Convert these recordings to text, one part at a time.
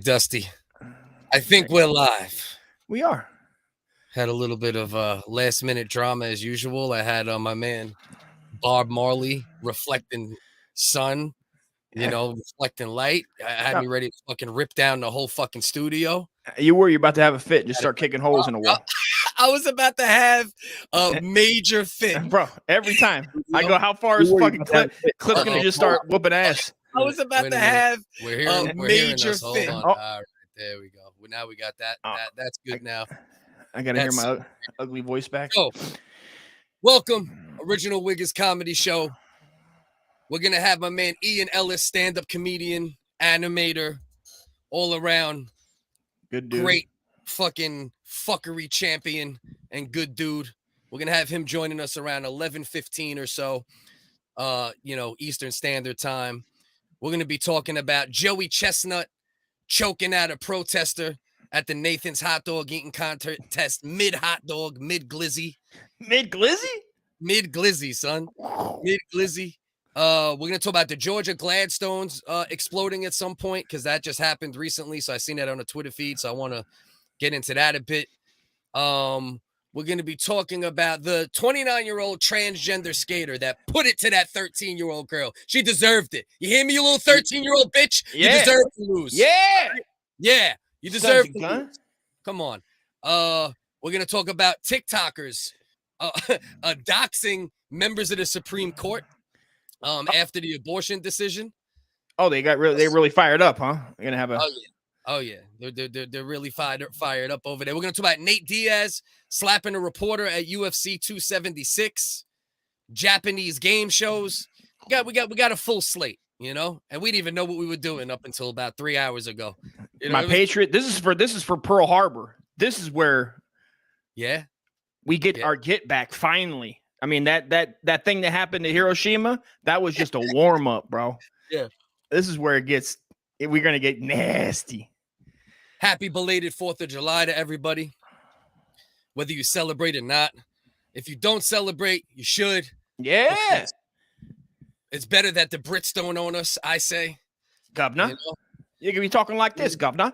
Dusty, I think we're live. We are. Had a little bit of last minute drama as usual. I had my man Bob Marley reflecting sun, reflecting light. I had me ready to fucking rip down the whole fucking studio. You were about to have a fit and just start kicking holes in the wall. I was about to have a major fit. Bro, every time. I go, how far is fucking Cliff? Cliff's going to just start whooping ass. I was about to have a major fit. All right, there we go. Well, now we got that. That's good now. I got to hear my ugly voice back. So, welcome, Original WHiggaz Comedy Show. We're going to have my man Ian Ellis, stand-up comedian, animator, all around. Good dude. Great fucking fuckery champion and good dude. We're going to have him joining us around 11:15 or so, Eastern Standard Time. We're going to be talking about Joey Chestnut choking out a protester at the Nathan's hot dog eating contest, mid-hot dog, mid-glizzy. Mid-glizzy? Mid-glizzy, son. Mid-glizzy. We're going to talk about the Georgia Guidestones exploding at some point because that just happened recently. So I seen that on the Twitter feed. So I want to get into that a bit. We're going to be talking about the 29-year-old transgender skater that put it to that 13-year-old girl. She deserved it. You hear me, you little 13-year-old bitch? Yeah. You deserve to lose. Yeah. Yeah. You deserve to lose. Come on. We're going to talk about TikTokers doxing members of the Supreme Court after the abortion decision. Oh, they really fired up, huh? They're going to have a... Oh yeah, they're really fired up over there. We're gonna talk about Nate Diaz slapping a reporter at UFC 276, Japanese game shows. We got a full slate, and we didn't even know what we were doing up until about 3 hours ago. Patriot. This is for Pearl Harbor. This is where, we get our get back finally. I mean that thing that happened to Hiroshima, that was just a warm up, bro. Yeah, this is where we're gonna get nasty. Happy belated 4th of July to everybody, whether you celebrate or not. If you don't celebrate, you should. Yeah. It's better that the Brits don't own us, I say. Governor. You're going to be talking like this, Governor.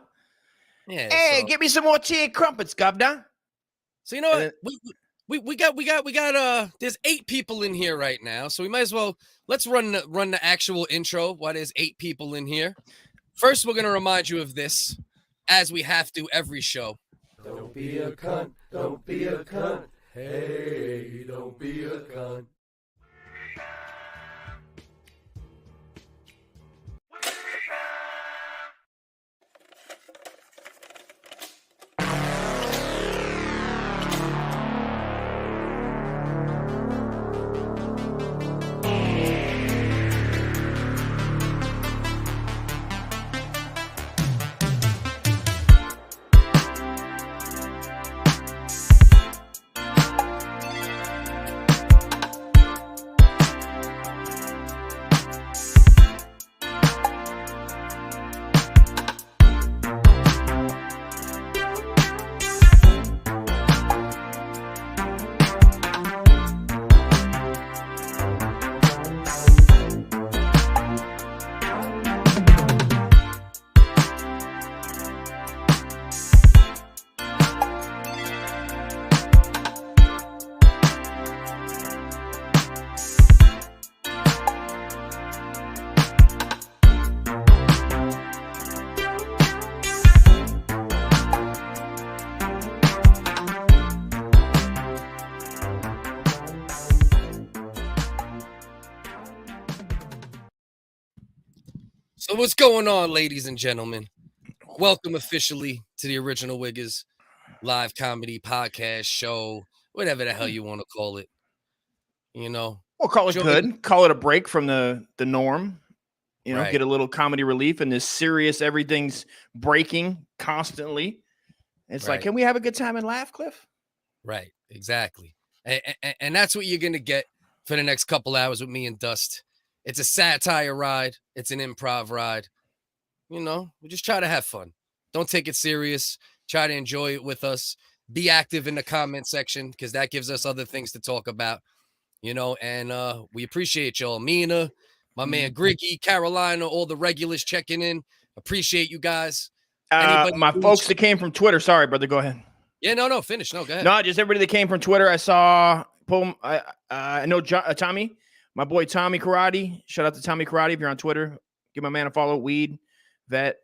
Yeah. Hey, give me some more tea and crumpets, Governor. So, you know what? We got there's 8 people in here right now. So we might as well, let's run the actual intro while there's 8 people in here. First, we're going to remind you of this, as we have to every show. Don't be a cunt, don't be a cunt. Hey, don't be a cunt. So what's going on, ladies and gentlemen? Welcome officially to the Original WHiggaz live comedy podcast show, whatever the hell you want to call it. We'll call it good. Call it a break from the norm. Right. Get a little comedy relief in this serious, everything's breaking constantly. It's like, can we have a good time and laugh, Cliff? Right, exactly. And that's what you're going to get for the next couple hours with me and Dust. It's a satire ride. It's an improv ride. We just try to have fun. Don't take it serious. Try to enjoy it with us. Be active in the comment section because that gives us other things to talk about. And we appreciate y'all. Mina, my man Griggy, Carolina, all the regulars checking in. Appreciate you guys. My folks that came from Twitter. Sorry, brother. Go ahead. Yeah, no, finish. No, go ahead. No, just everybody that came from Twitter. I saw. I know Tommy, my boy Tommy Karate. Shout out to Tommy Karate if you're on Twitter. Give my man a follow. Weed, vet,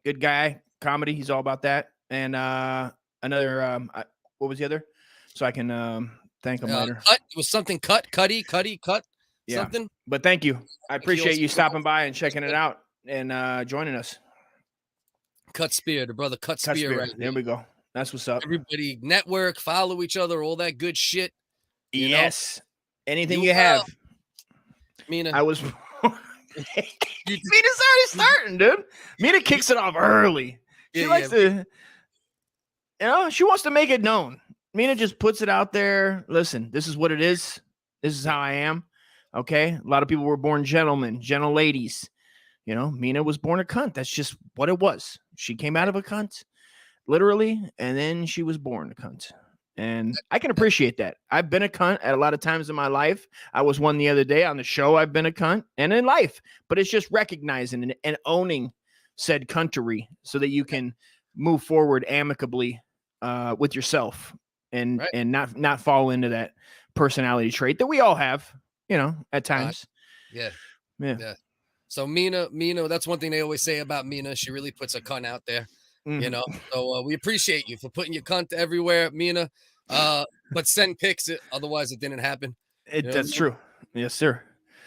good guy, comedy. He's all about that. And another. What was the other? So I can thank him later. Cut. It was something Cuddy, cut. Yeah. Something. But thank you. I appreciate you stopping by and checking it out and joining us. Cut Spear, the brother Cut Spear. Right there we go. That's what's up. Everybody network, follow each other, all that good shit. Yes. Anything you have. Mina. I was. Mina's already starting, dude. Mina kicks it off early. She likes to, she wants to make it known. Mina just puts it out there. Listen, this is what it is. This is how I am. Okay. A lot of people were born gentlemen, gentle ladies. Mina was born a cunt. That's just what it was. She came out of a cunt. Literally, and then she was born a cunt. And I can appreciate that. I've been a cunt at a lot of times in my life. I was one the other day on the show. I've been a cunt and in life. But it's just recognizing and owning said cuntery so that you can move forward amicably with yourself and not fall into that personality trait that we all have, at times. Yeah. So Mina, that's one thing they always say about Mina. She really puts a cunt out there. So we appreciate you for putting your cunt everywhere, Mina. But send pics, otherwise it didn't happen. That's true. Yes, sir.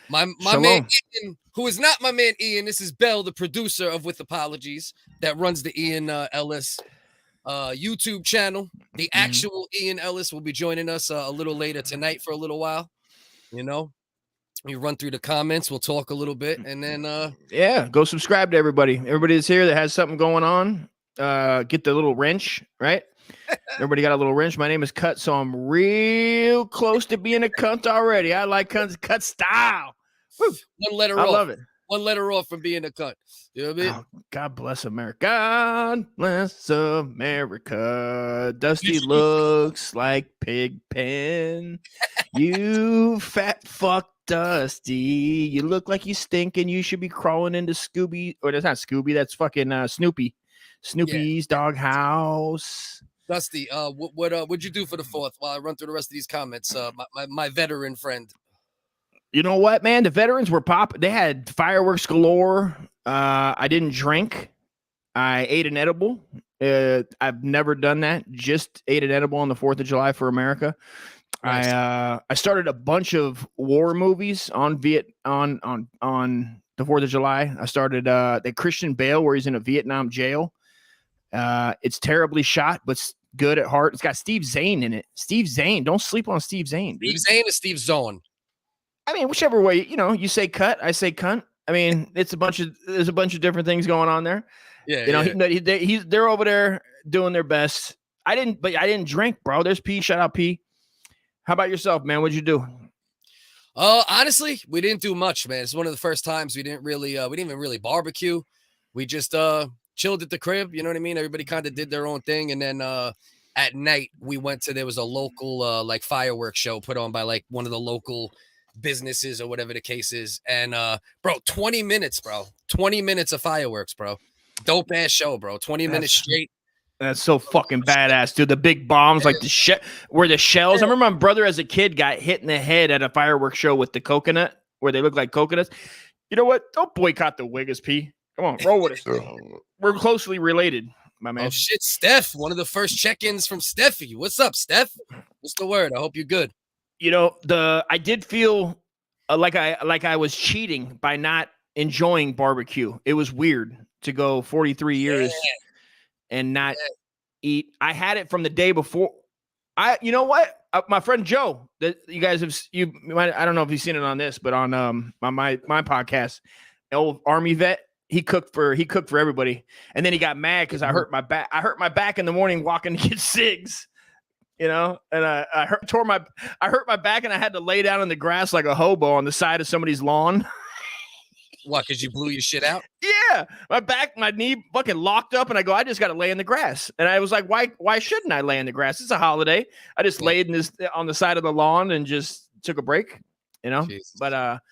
My man Ian, who is not my man Ian. This is Bell, the producer of With Apologies, that runs the Ian Ellis YouTube channel. The actual Ian Ellis will be joining us a little later tonight for a little while. We run through the comments. We'll talk a little bit, and then go subscribe to everybody. Everybody that's here that has something going on. Get the little wrench, right? Everybody got a little wrench. My name is Cut, so I'm real close to being a cunt already. I like cut style. Woo. One letter off. I love it. One letter off from being a cunt. You know what I mean? Oh, God bless America. God bless America. Dusty looks like Pigpen. You fat fuck Dusty. You look like you stink and you should be crawling into Scooby. Or that's not Scooby. That's fucking Snoopy. Snoopy's doghouse. Dusty, what'd you do for the 4th while I run through the rest of these comments? My veteran friend. You know what, man? The veterans were They had fireworks galore. I didn't drink. I ate an edible. I've never done that. Just ate an edible on the 4th of July for America. Nice. I started a bunch of war movies on the 4th of July. I started the Christian Bale, where he's in a Vietnam jail. It's terribly shot, but good at heart. It's got Steve Zahn in it. Steve Zahn. Don't sleep on Steve Zahn. Steve Zahn is Steve Zahn. I mean, whichever way, you say cut, I say cunt. I mean, there's a bunch of different things going on there. Yeah. They're over there doing their best. I didn't drink, bro. There's P. Shout out P. How about yourself, man? What'd you do? Honestly, we didn't do much, man. It's one of the first times we didn't even really barbecue. We just chilled at the crib. You know what I mean? Everybody kind of did their own thing. And then at night we went to, there was a local like fireworks show put on by like one of the local businesses or whatever the case is. And 20 minutes of fireworks, bro. Dope ass show, bro. 20 minutes straight. That's so fucking badass, dude. The big bombs, like the shells. I remember my brother as a kid got hit in the head at a fireworks show with the coconut, where they look like coconuts. You know what? Don't boycott the WHiggaz, P. Come on, roll with it. We're closely related, my man. Oh shit, Stephh. One of the first check-ins from Steffi. What's up, Stephh? What's the word? I hope you're good. I did feel like I was cheating by not enjoying barbecue. It was weird to go 43 years and not eat. I had it from the day before. You know what? My friend Joe, that you guys have, I don't know if you've seen it on this, but on my podcast, old Army vet, he cooked for everybody, and then he got mad because I hurt my back. I hurt my back in the morning walking to get cigs, and I hurt my back, and I had to lay down in the grass like a hobo on the side of somebody's lawn. What? Because you blew your shit out? Yeah, my knee fucking locked up, and I go, I just got to lay in the grass. And I was like, why shouldn't I lay in the grass? It's a holiday. I just laid on the side of the lawn and just took a break, Jesus. But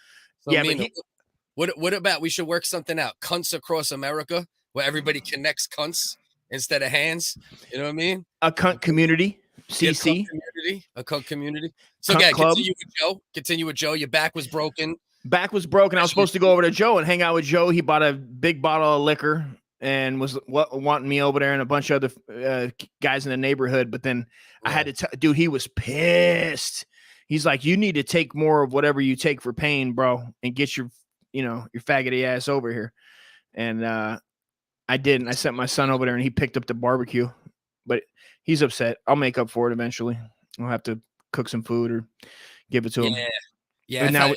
What about we should work something out? Cunts across America. where everybody connects cunts instead of hands. You know what I mean? A cunt community. CC. A cunt community. So Cunt yeah, club. Continue with Joe. Your back was broken. Back was broken. I was supposed to go over to Joe and hang out with Joe. He bought a big bottle of liquor and was wanting me over there and a bunch of other guys in the neighborhood. But then I had to dude, he was pissed. He's like, you need to take more of whatever you take for pain, bro, and get your faggoty ass over here. And I didn't. I sent my son over there and he picked up the barbecue. But he's upset. I'll make up for it eventually. I'll have to cook some food or give it to him. Yeah. But now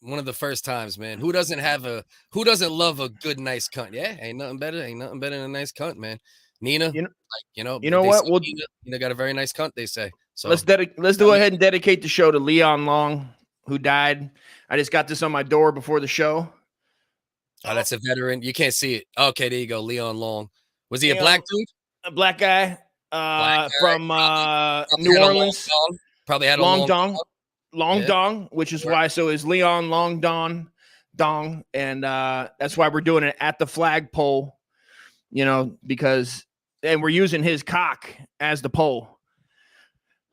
one of the first times, man. Who doesn't love a good, nice cunt? Yeah, ain't nothing better than a nice cunt, man. Nina, you know what? Nina got a very nice cunt, they say. So let's go ahead and dedicate the show to Leon Long, who died. I just got this on my door before the show. Oh, that's a veteran. You can't see it. Okay, there you go. Leon Long. Was he a black dude? A black guy, from New Orleans. Probably had a long dong, which is why. So is Leon Long Dong, and that's why we're doing it at the flagpole. Because we're using his cock as the pole.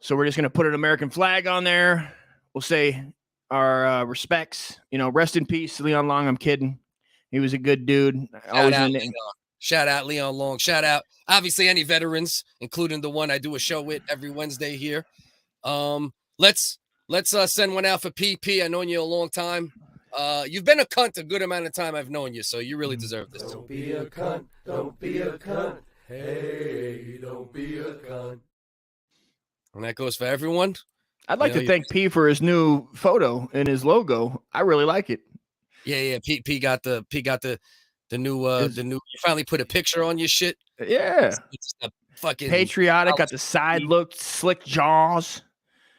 So we're just gonna put an American flag on there. We'll say our respects. Rest in peace, Leon Long. I'm kidding. He was a good dude. Shout out Leon Long. Shout out, obviously, any veterans, including the one I do a show with every Wednesday here. Let's send one out for PP. I've known you a long time. You've been a cunt a good amount of time I've known you, so you really deserve this. Don't be a cunt. Don't be a cunt. Hey, don't be a cunt. And that goes for everyone. I'd like to thank P for his new photo and his logo. I really like it. Yeah. P got the new you finally put a picture on your shit. Yeah. It's a fucking patriotic, got the side look, slick jaws.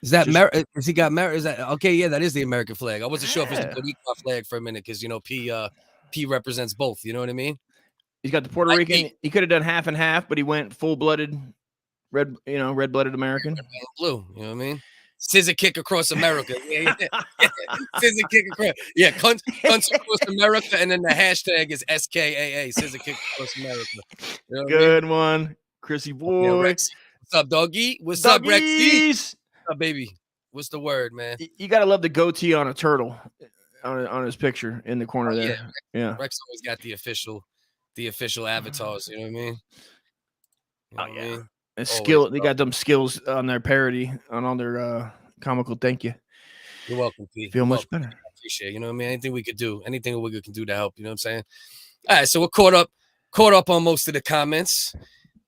Is that has he got married? Is that okay? Yeah, that is the American flag. I wasn't sure if it's the Puerto Rican flag for a minute because P represents both. You know what I mean? He's got the Puerto Rican. He could have done half and half, but he went full-blooded, red-blooded American. Red, blue. You know what I mean? Scissor kick across America. Yeah. Scissor kick across. Yeah, cunts across America, and then the hashtag is SKAA. Scissor kick across America. You know Good one, Chrissy boy. Yeah, Rex. What's up, doggy? What's up, Rexy? What's up, baby? What's the word, man? You gotta love the goatee on a turtle on his picture in the corner there. Yeah. Rex always got the official avatars. You know what I mean? I mean? Skill. They got them skills on their parody on all their comical. Thank you. You're welcome, P. Feel much better. I appreciate it. You know what I mean? Anything we could do, anything WHiggaz can do to help. You know what I'm saying? All right, so we're caught up on most of the comments.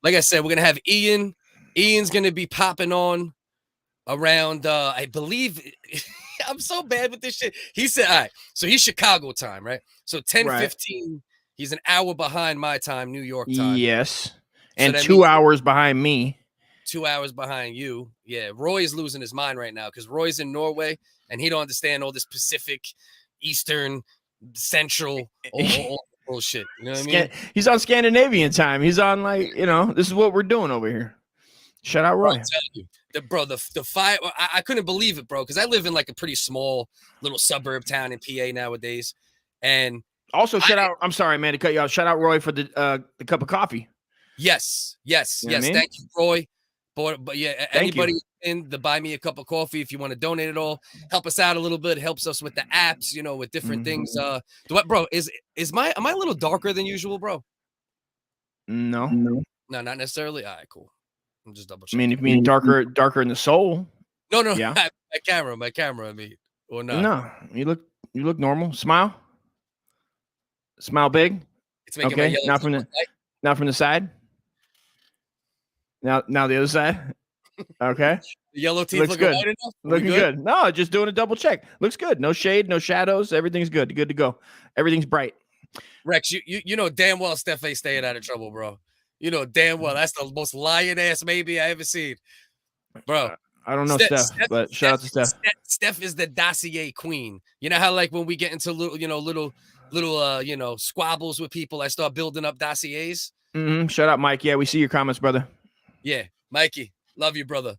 Like I said, we're gonna have Ian. Ian's gonna be popping on around. I believe I'm so bad with this shit. He said, all right, so he's Chicago time, right? So 10:15. He's an hour behind my time, New York time. Yes. And so 2 hours behind me. 2 hours behind you. Yeah, Roy is losing his mind right now because Roy's in Norway and he don't understand all this Pacific, Eastern, Central, all bullshit. You know what I mean? He's on Scandinavian time. He's on this is what we're doing over here. Shout out Roy. The fire. I couldn't believe it, bro, because I live in like a pretty small little suburb town in PA nowadays. And also shout out, I'm sorry, man, to cut you off. Shout out Roy for the cup of coffee. Yes. You know what I mean? Thank you, Roy. But yeah, anybody in to buy me a cup of coffee if you want to donate it all, help us out a little bit, helps us with the apps, with different things. Bro, am I a little darker than usual, bro? No, not necessarily. All right, cool. I'm just double checking. I mean, if you mean darker in the soul. No. Yeah. my camera. I mean, or not. No, you look normal. Smile big. It's making okay. Not from the side. Now the other side. Okay. The yellow teeth looks good. White enough? Looking good. No, just doing a double check. Looks good. No shade, no shadows. Everything's good. Good to go. Everything's bright. Rex, you know damn well Stephh ain't staying out of trouble, bro. You know damn well that's the most lying ass maybe I ever seen, bro. I don't know Stephh, but shout out to Stephh. Stephh is the Dossier Queen. You know how like when we get into little squabbles with people, I start building up dossiers. Shout out, Mike. Yeah, we see your comments, brother. Yeah, Mikey, love you, brother.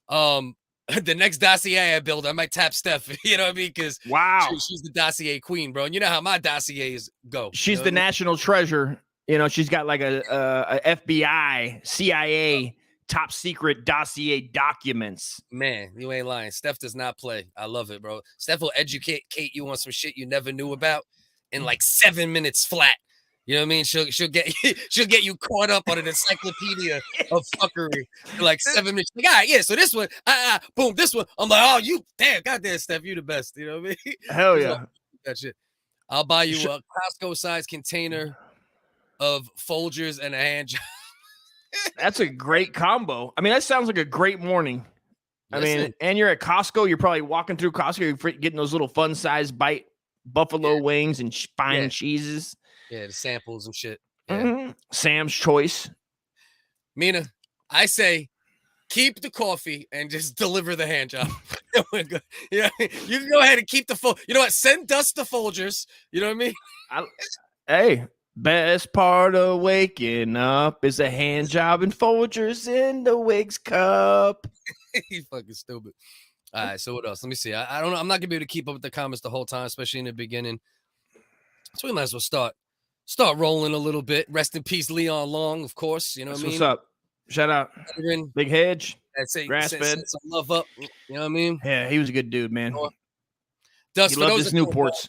The next dossier I build, I might tap Stephh. You know what I mean? Because wow, she's the Dossier Queen, bro. And you know how my dossiers go. She's the national treasure You know, she's got like a FBI, CIA, top secret dossier documents. Man, you ain't lying. Stephh does not play. I love it, bro. Stephh will educate you on some shit you never knew about in like 7 minutes flat. You know what I mean? She'll get you caught up on an encyclopedia of fuckery in like 7 minutes. Like, all right, yeah. So this one, boom, this one. I'm like, oh, you damn, goddamn, Stephh, you the best. You know what I mean? Hell yeah. That shit. I'll buy you a Costco-sized container of Folgers and a Handjob. That's a great combo. I mean, that sounds like a great morning. Listen. I mean, and you're at Costco. You're probably walking through Costco. You're getting those little fun-sized bite buffalo wings and fine cheeses. Yeah, the samples and shit. Yeah. Mm-hmm. Sam's Choice. Mina, I say keep the coffee and just deliver the Handjob. Yeah, you can go ahead and keep the You know what? Send Dust to Folgers. You know what I mean? Hey, best part of waking up is a Handjob and Folgers in the WHiggaz cup. You fucking stupid. All right, so what else? Let me see. I don't know. I'm not gonna be able to keep up with the comments the whole time, especially in the beginning. So we might as well start rolling a little bit. Rest in peace, Leon Long, of course. You know what I mean? What's up? Shout out. Big Hedge. Grass fed. Some love up. You know what I mean? Yeah, he was a good dude, man. Dust, he loved his Newports.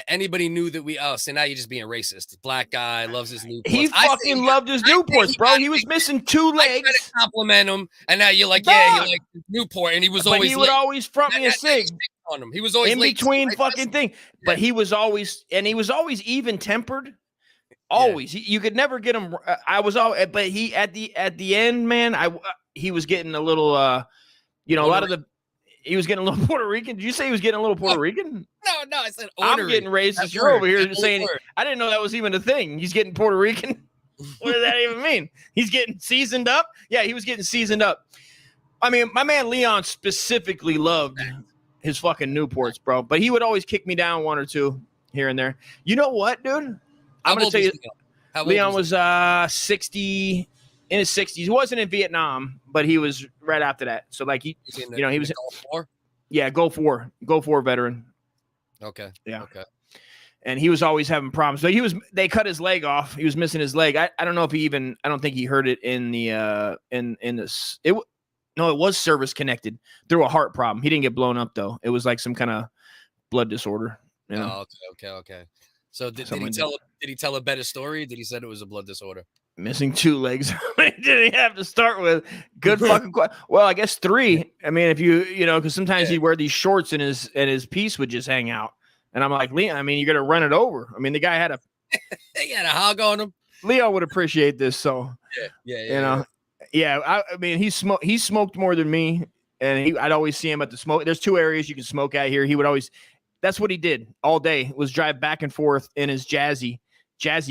Anybody knew that so now you're just being racist. Black guy loves his Newports. He fucking loved his Newports, bro. He was missing 2 legs. I tried to compliment him, and now you're like, yeah, he liked Newport, and he was always. He would always front me a cig on him. He was always in between fucking thing, but he was always even tempered. Always, you could never get him. I was all, but he at the end, man. He was getting a little, a lot of the. He was getting a little Puerto Rican. Did you say he was getting a little Puerto Rican? No, I said ornery. I'm getting racist. You're over here saying I didn't know that was even a thing. He's getting Puerto Rican. What does that even mean? He's getting seasoned up? Yeah, he was getting seasoned up. I mean, my man Leon specifically loved his fucking Newports, bro. But he would always kick me down 1 or 2 here and there. You know what, dude? I'm going to tell you. Leon was 60, in his 60s. He wasn't in Vietnam, but he was right after that. So, like, he was Gulf War? Yeah, Gulf War veteran. Okay. Yeah. Okay. And he was always having problems. So they cut his leg off. He was missing his leg. I don't know if I don't think he heard it in the it was service connected through a heart problem. He didn't get blown up though. It was like some kind of blood disorder. You know? Oh, okay. So did he tell a better story? Did he said it was a blood disorder? Missing 2 legs. Did he have to start with? Good fucking question. Well, I guess 3. I mean, if because sometimes he'd wear these shorts and his piece would just hang out. And I'm like, Leon, I mean, you're gonna run it over. I mean, the guy had he had a hog on him. Leon would appreciate this. So yeah. I mean, he smoked more than me, and I'd always see him at the smoke. There's 2 areas you can smoke out here. He would always. That's what he did all day, was drive back and forth in his jazzy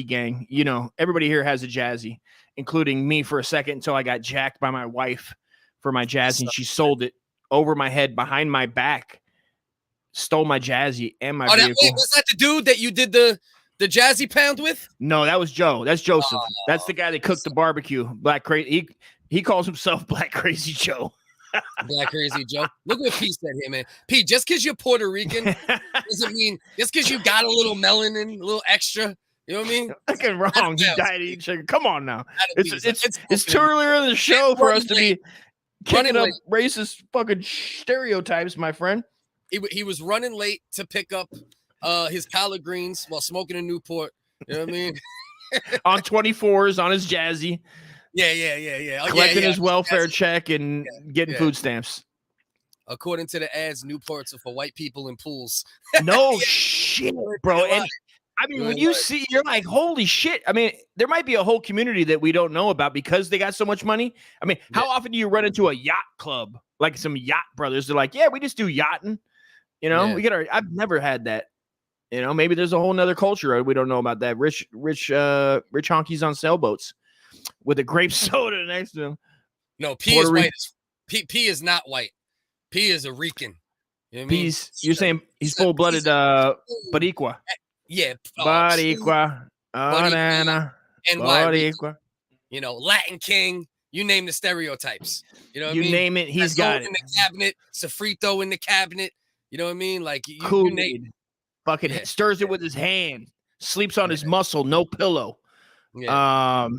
gang. You know, everybody here has a jazzy, including me for a second until I got jacked by my wife for my jazzy, and she sold it over my head behind my back, stole my jazzy and my vehicle. Was that the dude that you did the jazzy pound with? No, that was Joe. That's Joseph. That's the guy that cooked the barbecue. Black Crazy. He calls himself Black Crazy Joe. Black Crazy Joe. Look what P said here, man. P, just because you're Puerto Rican doesn't mean just because you got a little melanin, a little extra. You know what I mean? Fucking wrong. He died eating sugar. Come on now. It's too early in the show for us to be kicking up racist fucking stereotypes, my friend. He was running late to pick up his collard greens while smoking a Newport. You know what I mean? On 24s on his jazzy. Yeah. Collecting his welfare check and getting food stamps. According to the ads, Newports are for white people in pools. No shit, bro. And I mean, when you see, you're like, holy shit. I mean, there might be a whole community that we don't know about because they got so much money. I mean, how often do you run into a yacht club? Like some yacht brothers. They're like, yeah, we just do yachting. You know, I've never had that. You know, maybe there's a whole nother culture we don't know about that. Rich honkies on sailboats with a grape soda next to him. No, P is white. P is not white. P is a Rican. You know what I mean? You're saying he's full-blooded Boricua. Yeah. Boricua. Banana. Boricua. You know, Latin King. You name the stereotypes. You know what I mean? You name it, he's got it. In the cabinet. Sofrito in the cabinet. You know what I mean? Like, Kool Aid. Fucking stirs it with his hand. Sleeps on his muscle. No pillow. Yeah.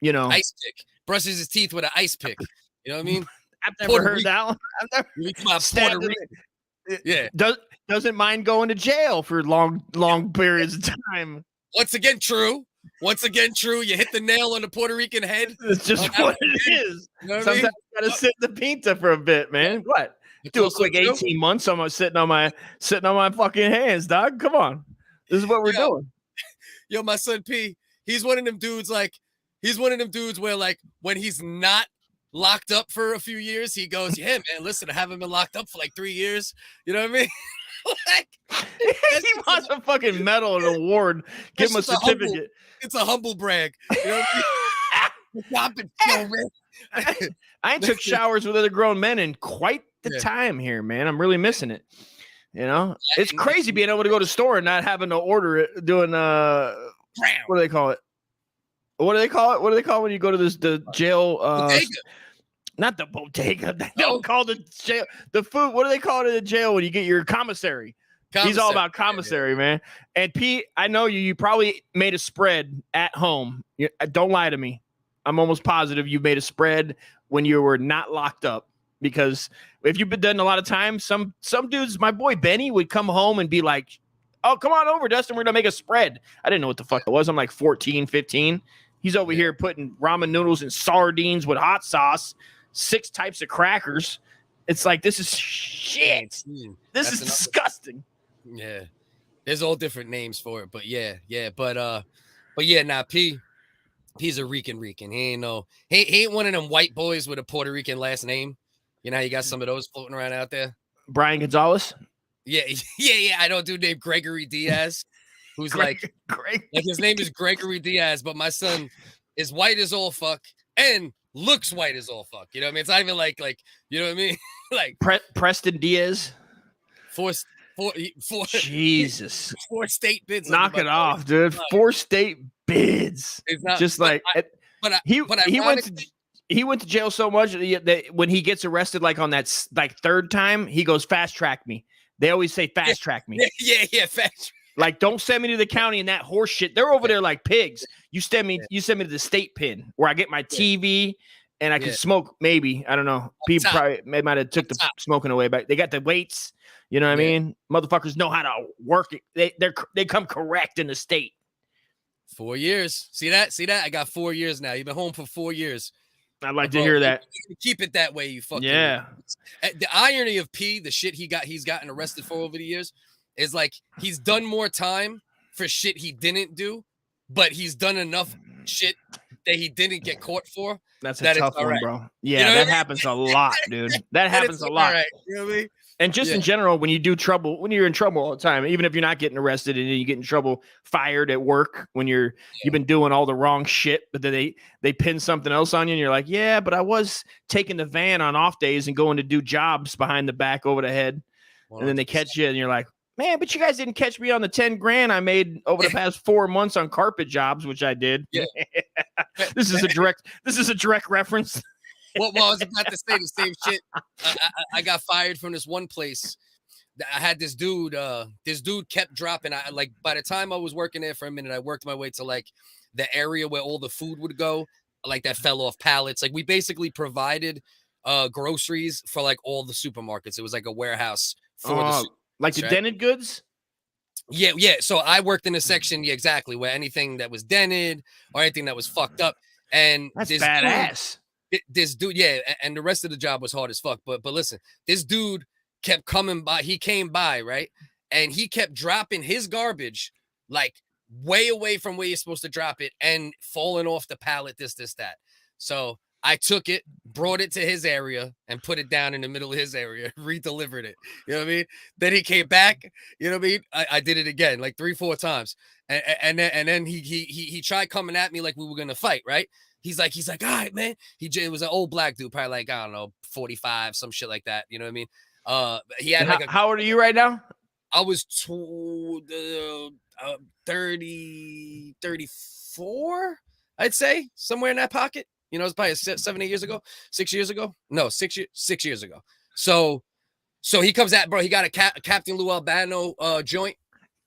You know, ice pick. Brushes his teeth with an ice pick. You know what I mean? I've never heard that one. I've never Puerto Rican. Yeah. Doesn't mind going to jail for long periods of time. Once again, true. You hit the nail on the Puerto Rican head. It's just what it is. You know what Sometimes you gotta sit in the pinta for a bit, man. What? Do a quick 18 months. I'm sitting on my fucking hands, dog. Come on. This is what we're doing. Yo, my son P, he's one of them dudes where like when he's not locked up for a few years, he goes, yeah, man, listen, I haven't been locked up for like 3 years. You know what I mean? Like, he wants a fucking medal and award. Give him a certificate. It's a humble brag. You know what I mean? I ain't took showers with other grown men in quite the time here, man. I'm really missing it. You know, it's crazy being able to go to the store and not having to order it. Doing what do they call it? What do they call it when you go to the jail? Not the bodega. They don't call the jail the food. What do they call it in the jail when you get your commissary? He's all about commissary, man. And Pete, I know you probably made a spread at home. Don't lie to me. I'm almost positive you made a spread when you were not locked up. Because if you've been done a lot of time, some dudes, my boy Benny would come home and be like, oh, come on over, Dustin. We're going to make a spread. I didn't know what the fuck it was. I'm like 14, 15. He's over here putting ramen noodles and sardines with hot sauce, 6 types of crackers. It's like, this is shit. This is disgusting. Yeah. There's all different names for it, but yeah. But yeah, now P's a Rican. He ain't one of them white boys with a Puerto Rican last name. You know how you got some of those floating around out there? Brian Gonzalez? Yeah. I know a dude named Gregory Diaz, who's like his name is Gregory Diaz, but my son is white as all fuck and looks white as all fuck. You know what I mean? It's not even like you know what I mean? Like Preston Diaz. Four Jesus. 4 state bids. Knock it off, dude. 4 state bids. It's not just he went to jail so much that when he gets arrested, like on that like 3rd time, he goes fast track me. They always say fast track me. Yeah, fast. Like, don't send me to the county and that horse shit. They're over there like pigs. You send me to the state pen where I get my TV and I can smoke. Maybe, I don't know. People probably might have took the smoking away, but they got the weights. You know what I mean? Motherfuckers know how to work it. They come correct in the state. 4 years. See that? I got 4 years now. You've been home for 4 years. I'd like to hear that. Keep it that way, you fucking. Yeah. The irony of P, the shit he's gotten arrested for over the years, is like he's done more time for shit he didn't do, but he's done enough shit that he didn't get caught for. That's a tough one, bro. Yeah, you know that happens a lot, dude. That happens a lot. Right. You know what I mean? And just in general, when you're in trouble all the time, even if you're not getting arrested and you get in trouble, fired at work when you've been doing all the wrong shit, but then they pin something else on you and you're like, yeah, but I was taking the van on off days and going to do jobs behind the back over the head. 100%. And then they catch you and you're like, man, but you guys didn't catch me on the 10 grand I made over the past 4 months on carpet jobs, which I did. Yeah. This is a direct reference. Well, I was about to say the same shit. I got fired from this one place. I had this dude. This dude kept dropping. By the time I was working there for a minute, I worked my way to like the area where all the food would go, like that fell off pallets. Like we basically provided groceries for like all the supermarkets. It was like a warehouse for the like the dented goods. Yeah. So I worked in a section, exactly, where anything that was dented or anything that was fucked up, and that's badass. This dude, and the rest of the job was hard as fuck. But listen, this dude kept coming by. He came by, right? And he kept dropping his garbage like way away from where you're supposed to drop it and falling off the pallet, this, that. So I took it, brought it to his area and put it down in the middle of his area, redelivered it. You know what I mean? Then he came back, you know what I mean? I did it again, like 3-4 times. And then he tried coming at me like we were going to fight, right? He's like, all right, man. It was an old black dude, probably like, I don't know, 45, some shit like that. You know what I mean? He had how old are you right now? I was 30, 34, I'd say, somewhere in that pocket. You know, it's probably 7, 8 years ago, 6 years ago. No, 6 years ago. So he comes at, bro, he got a Captain Lou Albano joint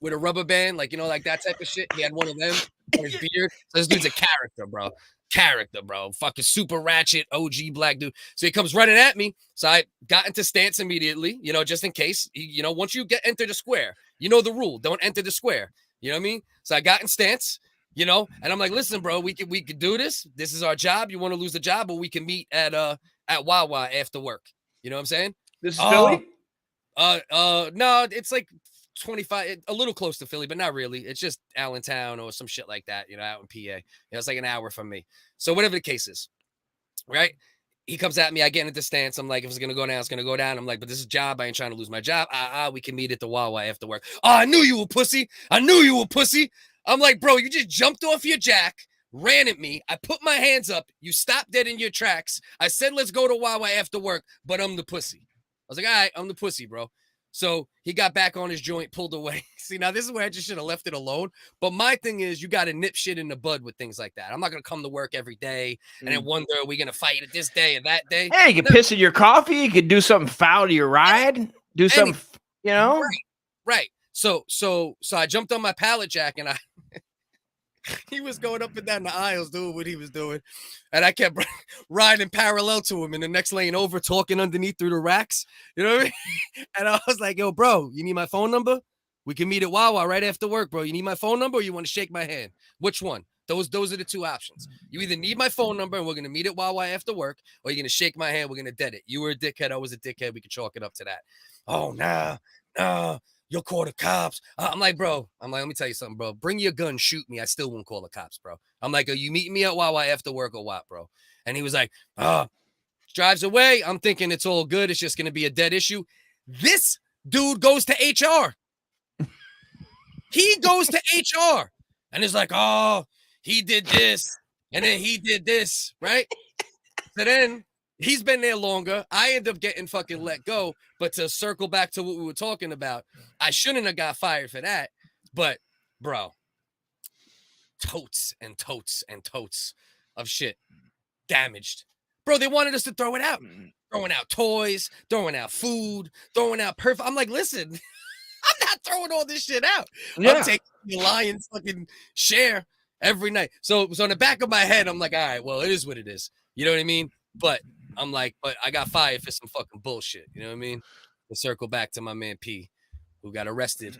with a rubber band, like, you know, like that type of shit. He had one of them. on his beard. So this dude's a character, bro. Fucking super ratchet, OG black dude. So he comes running at me. So I got into stance immediately, just in case. Once you enter the square, you know the rule. Don't enter the square. You know what I mean? So I got in stance, and I'm like, listen, bro, we could do this. This is our job. You want to lose the job, but we can meet at Wawa after work. You know what I'm saying? This is Philly? No, it's like 25, a little close to Philly, but not really. It's just Allentown or some shit like that, out in PA. It's like an hour from me. So whatever the case is, right? He comes at me. I get into stance. I'm like, if it's going to go down, it's going to go down. I'm like, but this is a job. I ain't trying to lose my job. We can meet at the Wawa after work. Oh, I knew you were pussy. I'm like, bro, you just jumped off your jack, ran at me. I put my hands up. You stopped dead in your tracks. I said, let's go to Wawa after work, but I'm the pussy. I was like, all right, I'm the pussy, bro. So he got back on his joint, pulled away. See, now this is where I just should have left it alone. But my thing is, you got to nip shit in the bud with things like that. I'm not going to come to work every day and then wonder, are we going to fight at this day and that day? Hey, you can piss in your coffee. You could do something foul to your ride. Do something, Right. So I jumped on my pallet jack and he was going up and down the aisles doing what he was doing. And I kept riding parallel to him in the next lane over, talking underneath through the racks. You know what I mean? And I was like, yo, bro, you need my phone number? We can meet at Wawa right after work, bro. You need my phone number or you want to shake my hand? Which one? Those are the two options. You either need my phone number and we're going to meet at Wawa after work, or you're going to shake my hand. We're going to dead it. You were a dickhead. I was a dickhead. We could chalk it up to that. Oh, nah. You'll call the cops. I'm like, let me tell you something, bro. Bring your gun, shoot me. I still won't call the cops, bro. I'm like, are you meeting me at Wawa after work or what, bro? And he was like, drives away. I'm thinking it's all good. It's just going to be a dead issue. This dude goes to HR. He goes to HR and is like, oh, he did this. And then he did this, right? So then he's been there longer. I end up getting fucking let go. But to circle back to what we were talking about, I shouldn't have got fired for that. But, bro, totes and totes and totes of shit damaged. Bro, they wanted us to throw it out. Throwing out toys, throwing out food, throwing out I'm like, listen, I'm not throwing all this shit out. Yeah. I'm taking the lion's fucking share every night. So in the back of my head, I'm like, all right, well, it is what it is. You know what I mean? But I'm like, but I got fired for some fucking bullshit. You know what I mean? To circle back to my man P, who got arrested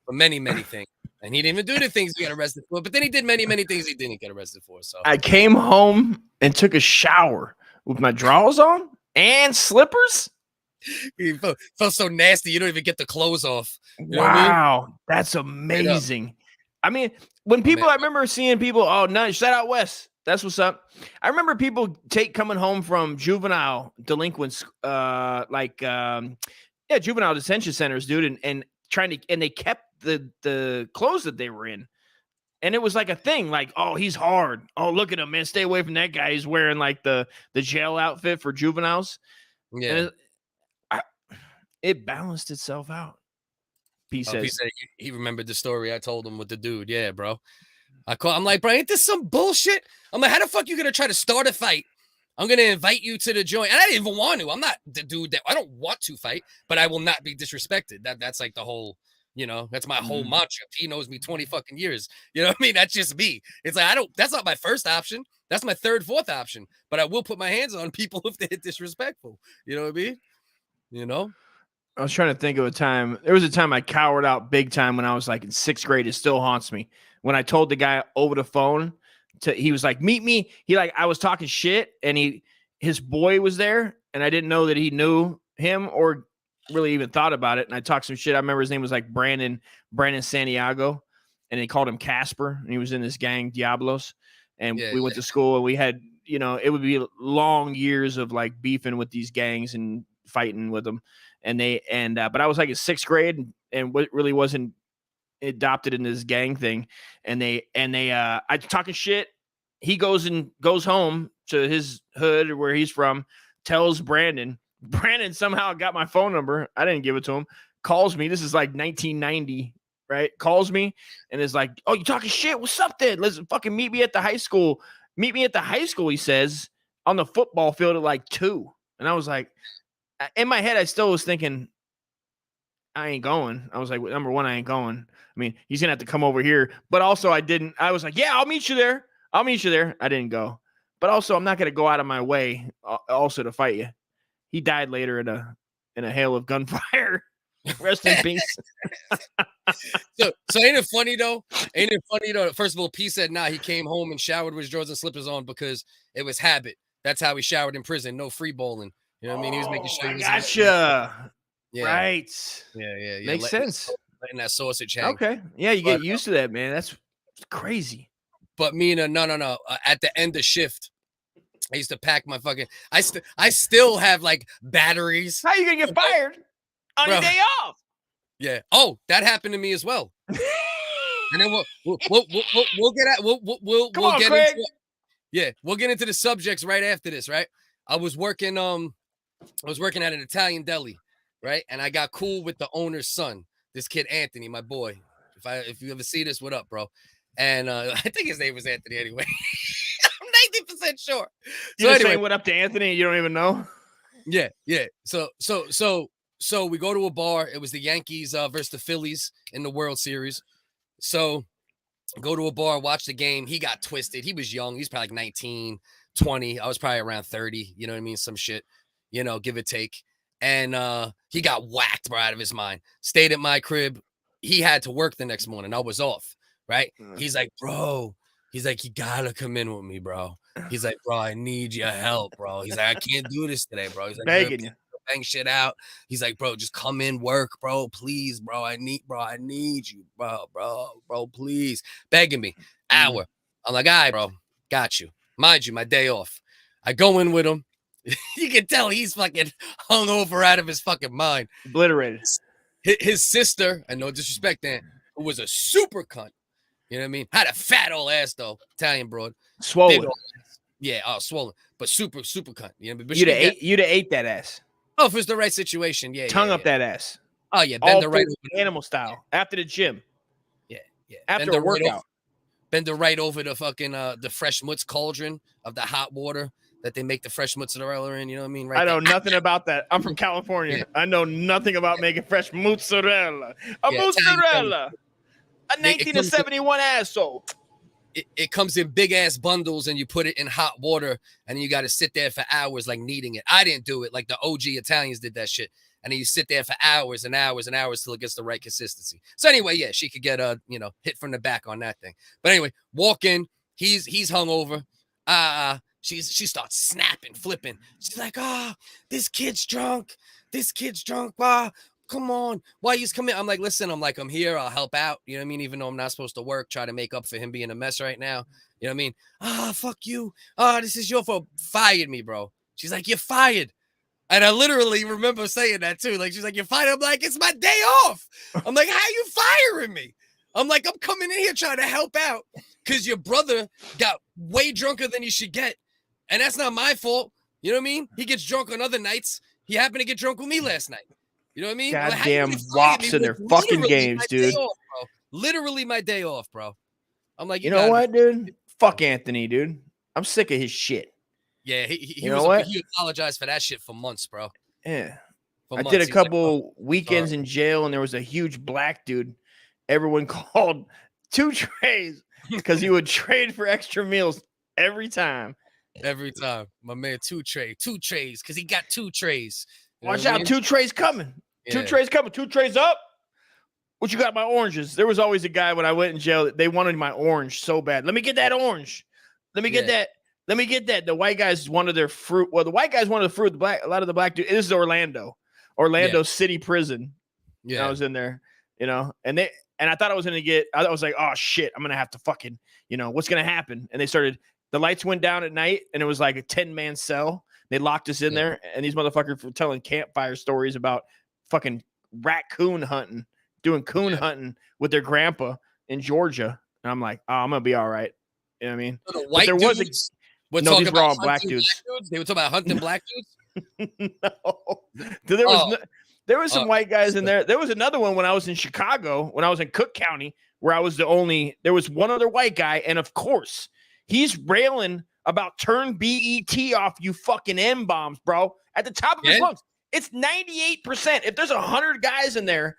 for many, many things. And he didn't even do the things he got arrested for, but then he did many, many things he didn't get arrested for. So I came home and took a shower with my drawers on and slippers. He felt so nasty. You don't even get the clothes off. You know wow. What I mean? That's amazing. I mean, when people, I remember seeing people, shout out West. That's what's up. I remember people coming home from juvenile delinquents, juvenile detention centers, dude, and they kept the clothes that they were in. And it was like a thing, like, oh, he's hard. Oh, look at him, man. Stay away from that guy. He's wearing like the jail outfit for juveniles. Yeah. And it balanced itself out. He said he remembered the story I told him with the dude. Yeah, bro. I'm like, bro, ain't this some bullshit? I'm like, how the fuck you gonna try to start a fight? I'm gonna invite you to the joint. And I didn't even want to. I'm not the dude that I don't want to fight, but I will not be disrespected. That's like the whole, that's my whole mantra. He knows me 20 fucking years. You know what I mean? That's just me. It's like that's not my first option. That's my third, fourth option. But I will put my hands on people if they're disrespectful. You know what I mean? I was trying to think of a time. There was a time I cowered out big time when I was like in 6th grade. It still haunts me. When I told the guy over the phone he was like, meet me. I was talking shit and his boy was there and I didn't know that he knew him or really even thought about it. And I talked some shit. I remember his name was like Brandon Santiago and they called him Casper and he was in this gang Diablos. And we went to school and we had, it would be long years of like beefing with these gangs and fighting with them. But I was like in 6th grade and what really wasn't adopted in this gang thing. And I talking shit. He goes home to his hood where he's from, tells Brandon somehow got my phone number. I didn't give it to him. Calls me. This is like 1990, right? Calls me and is like, oh, you talking shit? What's up then? Let's fucking meet me at the high school. Meet me at the high school, he says, on the football field at like 2. And I was like, in my head, I still was thinking, I ain't going. I was like, number one, I ain't going. I mean, he's going to have to come over here. But also I was like, yeah, I'll meet you there. I didn't go. But also, I'm not going to go out of my way also to fight you. He died later in a hail of gunfire. Rest in peace. So ain't it funny though? First of all, P said, nah, he came home and showered with his drawers and slippers on because it was habit. That's how he showered in prison. No free bowling. You know what I mean? He was making sure he was gotcha. Yeah. Right. Yeah. Makes sense. Letting that sausage hang. Okay. Yeah, you get used to that, man. That's crazy. But Mina, no. At the end of shift, I used to pack my fucking. I still have like batteries. How you gonna get fired on your day off? Yeah. Oh, that happened to me as well. And then we'll get at we'll get Craig. into it. Yeah, we'll get into the subjects right after this, right? I was working at an Italian deli, right? And I got cool with the owner's son, this kid Anthony, my boy. If you ever see this, what up, bro? And I think his name was Anthony anyway. I'm 90% sure. You just saying what up to Anthony? You don't even know. Yeah. So we go to a bar. It was the Yankees versus the Phillies in the World Series. So go to a bar, watch the game. He got twisted. He was young. He's probably like 19, 20. I was probably around 30. You know what I mean? Some shit, give or take. And he got whacked, bro, out of his mind. Stayed at my crib. He had to work the next morning. I was off, right? He's like, bro. He's like, you gotta come in with me, bro. He's like, bro, I need your help, bro. He's like, I can't do this today, bro. He's like, begging you. Bang shit out. He's like, bro, just come in, work, bro, please, bro. I need you, bro, please. Begging me. Hour. I'm like, all right, bro, got you. Mind you, my day off. I go in with him. You can tell he's fucking hungover out of his fucking mind. Obliterated. His sister, and no disrespect, Dan, who was a super cunt. You know what I mean? Had a fat old ass though, Italian broad, swollen. Yeah, swollen, but super cunt. You know, but you'd have ate that ass. Oh, if it's the right situation, yeah. Tongue up that ass. Oh yeah, bend the right over animal style after the gym. Yeah. After a workout, bend the right over the fucking the fresh mutz cauldron of the hot water that they make the fresh mozzarella in. You know what I mean? Right. I know nothing about that. I'm from California. Yeah. I know nothing about making fresh mozzarella. Mozzarella. A 1971 asshole. It comes in big ass bundles and you put it in hot water and then you got to sit there for hours like kneading it. I didn't do it like the OG Italians did that shit. And then you sit there for hours and hours and hours till it gets the right consistency. So anyway, yeah, she could get hit from the back on that thing. But anyway, walk in, he's hungover. She starts snapping, flipping. She's like, this kid's drunk. Come on. Why you coming? I'm like, listen, I'm here. I'll help out. You know what I mean? Even though I'm not supposed to work, try to make up for him being a mess right now. You know what I mean? Fuck you. This is your fault. Fired me, bro. She's like, you're fired. And I literally remember saying that too. Like, she's like, you're fired. I'm like, it's my day off. I'm like, how you firing me? I'm like, I'm coming in here trying to help out because your brother got way drunker than he should get. And that's not my fault. You know what I mean? He gets drunk on other nights. He happened to get drunk with me last night. You know what I mean? Goddamn wops in their fucking games, dude. Literally my day off, bro. I'm like, you know what, dude? Fuck Anthony, dude. I'm sick of his shit. Yeah, he apologized for that shit for months, bro. Yeah. I did a couple weekends in jail, and there was a huge black dude. Everyone called 2 trays because he would trade for extra meals every time. Every time. My man, 2 trays, because he got 2 trays. You Watch out, 2 trays coming. Yeah. 2 trays coming. 2 trays up. What you got? My oranges. There was always a guy when I went in jail. They wanted my orange so bad. Let me get that orange. Let me get that. Let me get that. The white guys wanted their fruit. Well, the white guys wanted the fruit. A lot of the black dudes. This is Orlando City Prison. Yeah, I was in there. And I thought I was gonna get. I was like, oh shit, I'm gonna have to fucking. What's gonna happen? And they started. The lights went down at night, and it was like a 10-man cell. They locked us in there, and these motherfuckers were telling campfire stories about fucking raccoon hunting, doing coon hunting with their grandpa in Georgia. And I'm like, oh, I'm gonna be all right. You know what I mean? So the white there dudes was these were all black dudes. They were talking about hunting black dudes. No, there was some white guys in there. There was another one when I was in Chicago, when I was in Cook County, where I was there was one other white guy, and of course, he's railing about turn BET off, you fucking M-bombs, bro. At the top of his lungs. It's 98%. If there's 100 guys in there,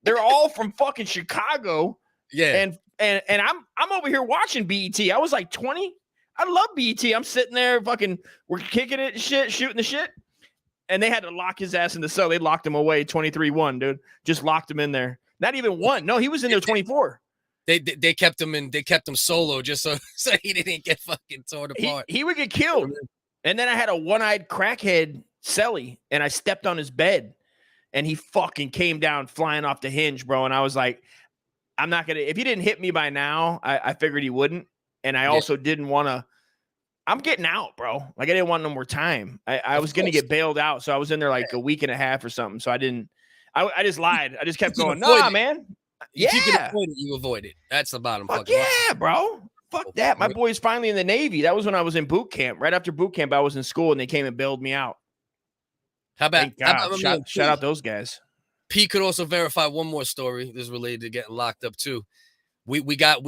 They're all from fucking Chicago. Yeah. And I'm over here watching BET. I was like 20. I love BET. I'm sitting there fucking, we're kicking it, shit, shooting the shit. And they had to lock his ass in the cell. They locked him away 23-1, dude. Just locked him in there. Not even one. No, he was in there 24. They kept him in. They kept him solo just so he didn't get fucking torn apart. He would get killed. And then I had a one-eyed crackhead celly, and I stepped on his bed, and he fucking came down flying off the hinge, bro. And I was like, I'm not gonna. If he didn't hit me by now, I figured he wouldn't. And I also didn't want to. I'm getting out, bro. Like I didn't want no more time. I was gonna get bailed out, so I was in there like a week and a half or something. So I didn't. I just lied. I just kept going. Nah, man. If you can avoid it, you avoid it. That's the bottom. Fuck yeah, bro. Fuck that. My boy's finally in the Navy. That was when I was in boot camp. Right after boot camp, I was in school, and they came and bailed me out. How about shout out those guys. P could also verify one more story. This is related to getting locked up too. We got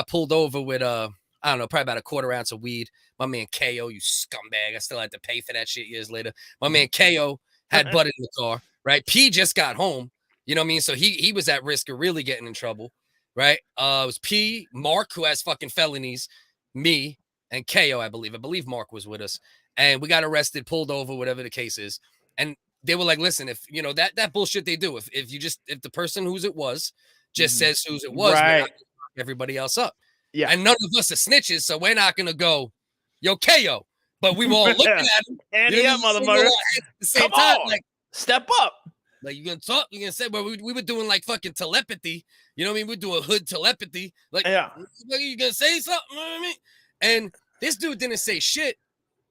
pulled over with I don't know, probably about a quarter ounce of weed. My man Kayo, you scumbag. I still had to pay for that shit years later. My man Kayo had butt in the car, right? P just got home. You know what I mean? So he was at risk of really getting in trouble, right? It was P, Mark, who has fucking felonies, me, and Kayo, I believe. I believe Mark was with us. And we got arrested, pulled over, whatever the case is. And they were like, listen, if you know that bullshit they do, if the person whose it was just says whose it was, right, we're not gonna lock everybody else up. Yeah. And none of us are snitches, so we're not gonna go, yo, Kayo. But we were all looking at him. Andy up, motherfucker. At the same time, like, step up. Like, you're gonna talk, you're gonna say, well, we were doing like fucking telepathy. You know what I mean? We do a hood telepathy. Like, yeah, you gonna say something? You know what I mean? And this dude didn't say shit,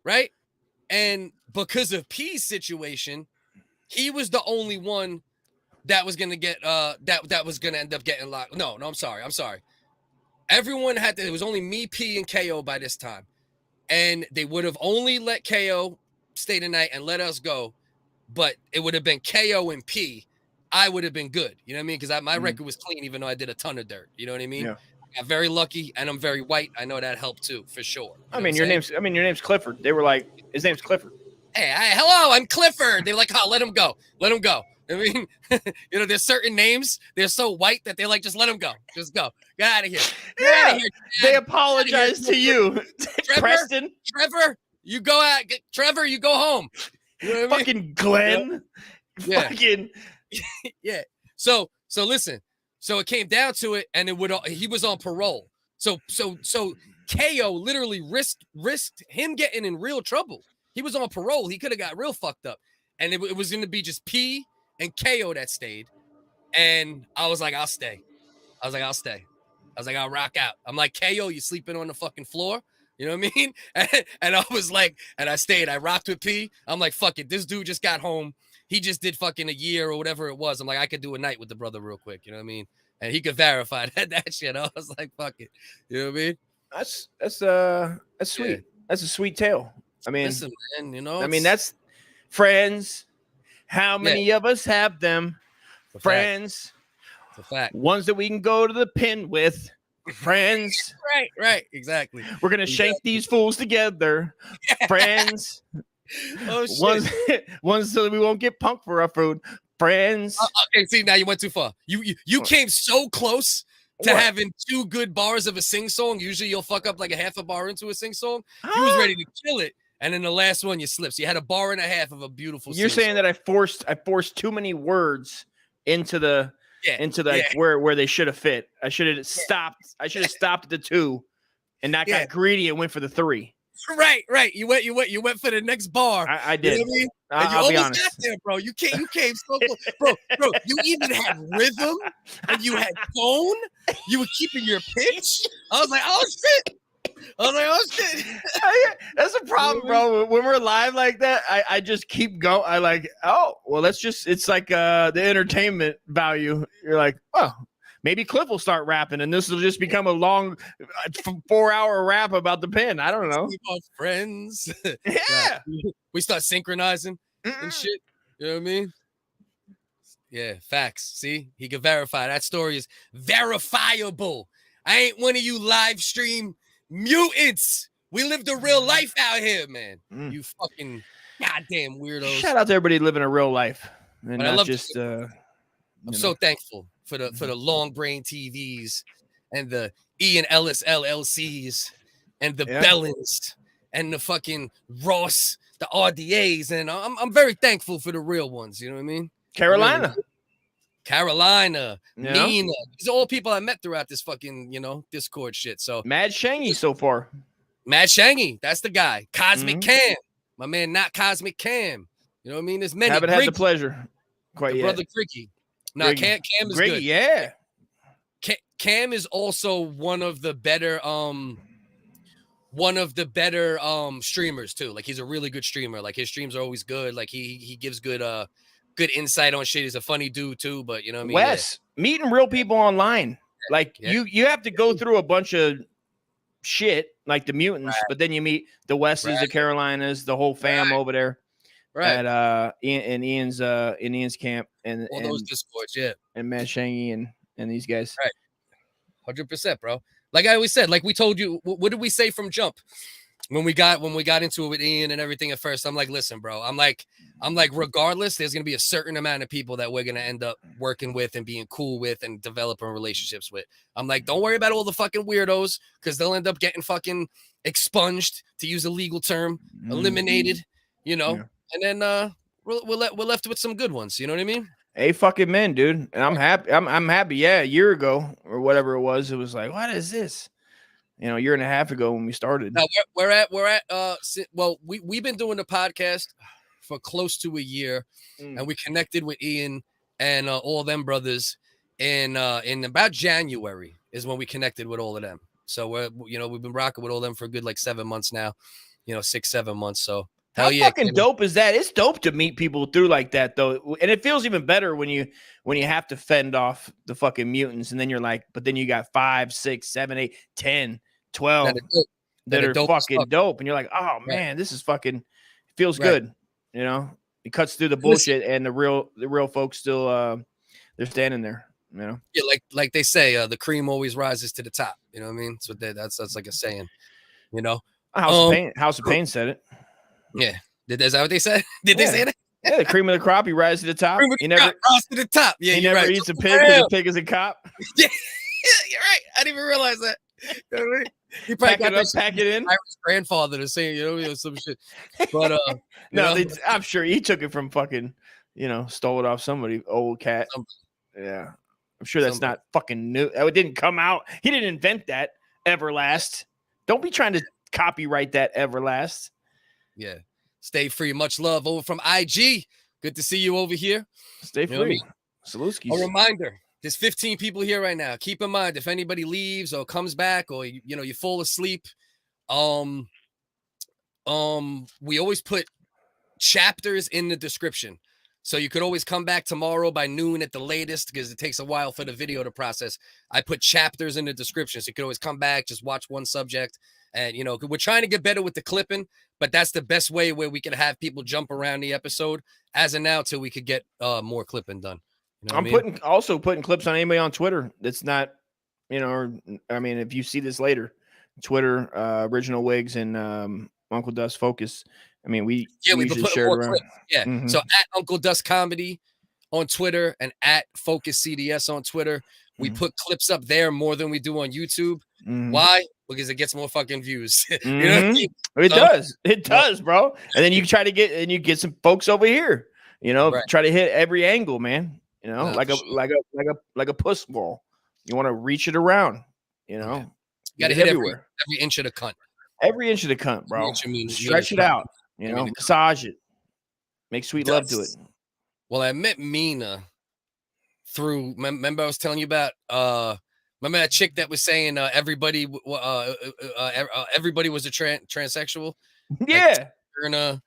right? And because of P's situation, he was the only one that was gonna get that was gonna end up getting locked. No, I'm sorry. Everyone had to. It was only me, P, and KO by this time, and they would have only let KO stay the night and let us go. But it would have been KO and P. I would have been good. You know what I mean? Because my record was clean, even though I did a ton of dirt. You know what I mean? Yeah. I got very lucky, and I'm very white. I know that helped too, for sure. I mean, your name's Clifford. They were like, his name's Clifford. Hey, hello, I'm Clifford. They're like, oh, let him go. Let him go. I mean, you know, there's certain names, they're so white that they're like, just let him go. Just go. Get out of here. Get out of here. They apologize to you. Preston. Trevor, you go out. Trevor, you go home. You know what I mean? Fucking Glenn. Yeah. Fucking. Yeah. So listen. So it came down to it, and he was on parole. So KO literally risked him getting in real trouble. He was on parole. He could have got real fucked up. And it was going to be just P and KO that stayed. And I was like, I'll stay. I'll rock out. I'm like, KO, you sleeping on the fucking floor? You know what I mean? And I was like, and I stayed. I rocked with P. I'm like, fuck it. This dude just got home. He just did fucking a year or whatever it was. I'm like, I could do a night with the brother real quick. You know what I mean? And he could verify that shit. I was like, fuck it. You know what I mean? That's sweet. Yeah. That's a sweet tale. I mean, listen, man, you know, that's friends. How many of us have them? Friends. It's a fact. Ones that we can go to the pin with. Friends. Right. Exactly. We're going to shank these fools together. Friends. Oh, shit. Ones so we won't get punked for our food. Friends. Okay, see, now you went too far. You came so close to having 2 good bars of a sing song. Usually you'll fuck up like a half a bar into a sing song. You was ready to kill it. And then the last one, you slipped. So you had a bar and a half of a beautiful. You're saying that I forced too many words into the where they should have fit. I should have stopped. I should have stopped at the 2, and not got greedy and went for the 3. Right. You went for the next bar. I did. You know what I mean? And you I'll be almost honest. got there, bro. You came so close. Bro. You even had rhythm and you had tone. You were keeping your pitch. I was like, oh shit. That's a problem, bro. When we're live like that, I just keep going. I like, it's like the entertainment value. You're like, oh, maybe Cliff will start rapping and this will just become a long 4-hour rap about the pen. I don't know. Friends. Yeah. We start synchronizing and shit. You know what I mean? Yeah, facts. See, he can verify. That story is verifiable. I ain't one of you live stream mutants. We live the real life out here, man. You fucking goddamn weirdos. Shout out to everybody living a real life and but not just I'm so thankful for the long brain TVs and the Ian Ellis LLCs and the Bellins and the fucking Ross, the RDAs, and I'm very thankful for the real ones. You know what I mean? Carolina, Mina. These are all people I met throughout this fucking Discord shit. So Mad Shangy so far. Mad Shangy, that's the guy. Cosmic Cam, my man, not Cosmic Cam. You know what I mean? There's many. Haven't had the pleasure quite yet. Brother Griggy. No, Cam is Griggy, good. Yeah. Cam is also one of the better streamers too. Like he's a really good streamer. Like his streams are always good. Like he gives good insight on shit. He's a funny dude too, but you know what I mean? Wes, meeting real people online. Like you have to go through a bunch of shit like the mutants, but then you meet the Wesses, the Carolinas, the whole fam over there. Right. At Ian's camp and all those Discords, and Matt Shangy and these guys. Right. 100%, bro. Like I always said, like we told you, what did we say from jump when we got into it with Ian and everything at first? I'm like, listen, bro, I'm like, regardless, there's gonna be a certain amount of people that we're gonna end up working with and being cool with and developing relationships with. I'm like, don't worry about all the fucking weirdos because they'll end up getting fucking expunged, to use a legal term, eliminated, and then we're left with some good ones. You know what I mean? Hey, fucking men, dude. And I'm happy. I'm happy. Yeah, a year ago or whatever it was like, what is this? A year and a half ago when we started. Now we've been doing the podcast for close to a year, and we connected with Ian and all them brothers in about January is when we connected with all of them. So we've been rocking with all them for a good 7 months now, 6-7 months. So how fucking dope is that? It's dope to meet people through like that though, and it feels even better when you have to fend off the fucking mutants, and then you're like, but then you got 5, 6, 7, 8, 10, 12 that are fucking dope, and you're like, oh man, this is fucking feels good. It cuts through the bullshit, and the real folks still they're standing there. Yeah, like they say, the cream always rises to the top. You know what I mean? So that's like a saying. House of Pain said it. Yeah, is that what they said? Did they say that? Yeah, the cream of the crop, he rises to the top. He never rises to the top. Yeah, he never eats a pig because the pig is a cop. Yeah, you're right. I didn't even realize that. You know what I mean? He probably pack it in. Irish grandfather to say, some shit. But I'm sure he took it from fucking, stole it off somebody, old cat. Yeah, I'm sure that's not fucking new. It didn't come out. He didn't invent that. Everlast. Don't be trying to copyright that Everlast. Yeah. Stay free. Much love over from IG. Good to see you over here. Stay free. Salutskis. A reminder. There's 15 people here right now. Keep in mind, if anybody leaves or comes back or, you fall asleep, we always put chapters in the description. So you could always come back tomorrow by noon at the latest because it takes a while for the video to process. I put chapters in the description. So you could always come back, just watch one subject. And, we're trying to get better with the clipping, but that's the best way where we can have people jump around the episode as of now till we could get more clipping done. I'm putting clips on anybody on Twitter. That's not, if you see this later, Twitter, Original Wigs and Uncle Dust Focus. We usually share it around. Yeah. Mm-hmm. So at Uncle Dust Comedy on Twitter and at Focus CDS on Twitter, we put clips up there more than we do on YouTube. Mm-hmm. Why? Because it gets more fucking views. You know what I mean? It does, bro. And then you try to get some folks over here. Try to hit every angle, man. Like a puss ball. You want to reach it around. You got to hit everywhere. Every inch of the cunt. Every inch of the cunt, bro. Stretch it out. Massage it. Make sweet love to it. Well, I met Mina through. Remember I was telling you about. Remember that chick that was saying everybody was a transsexual? Yeah. I remember.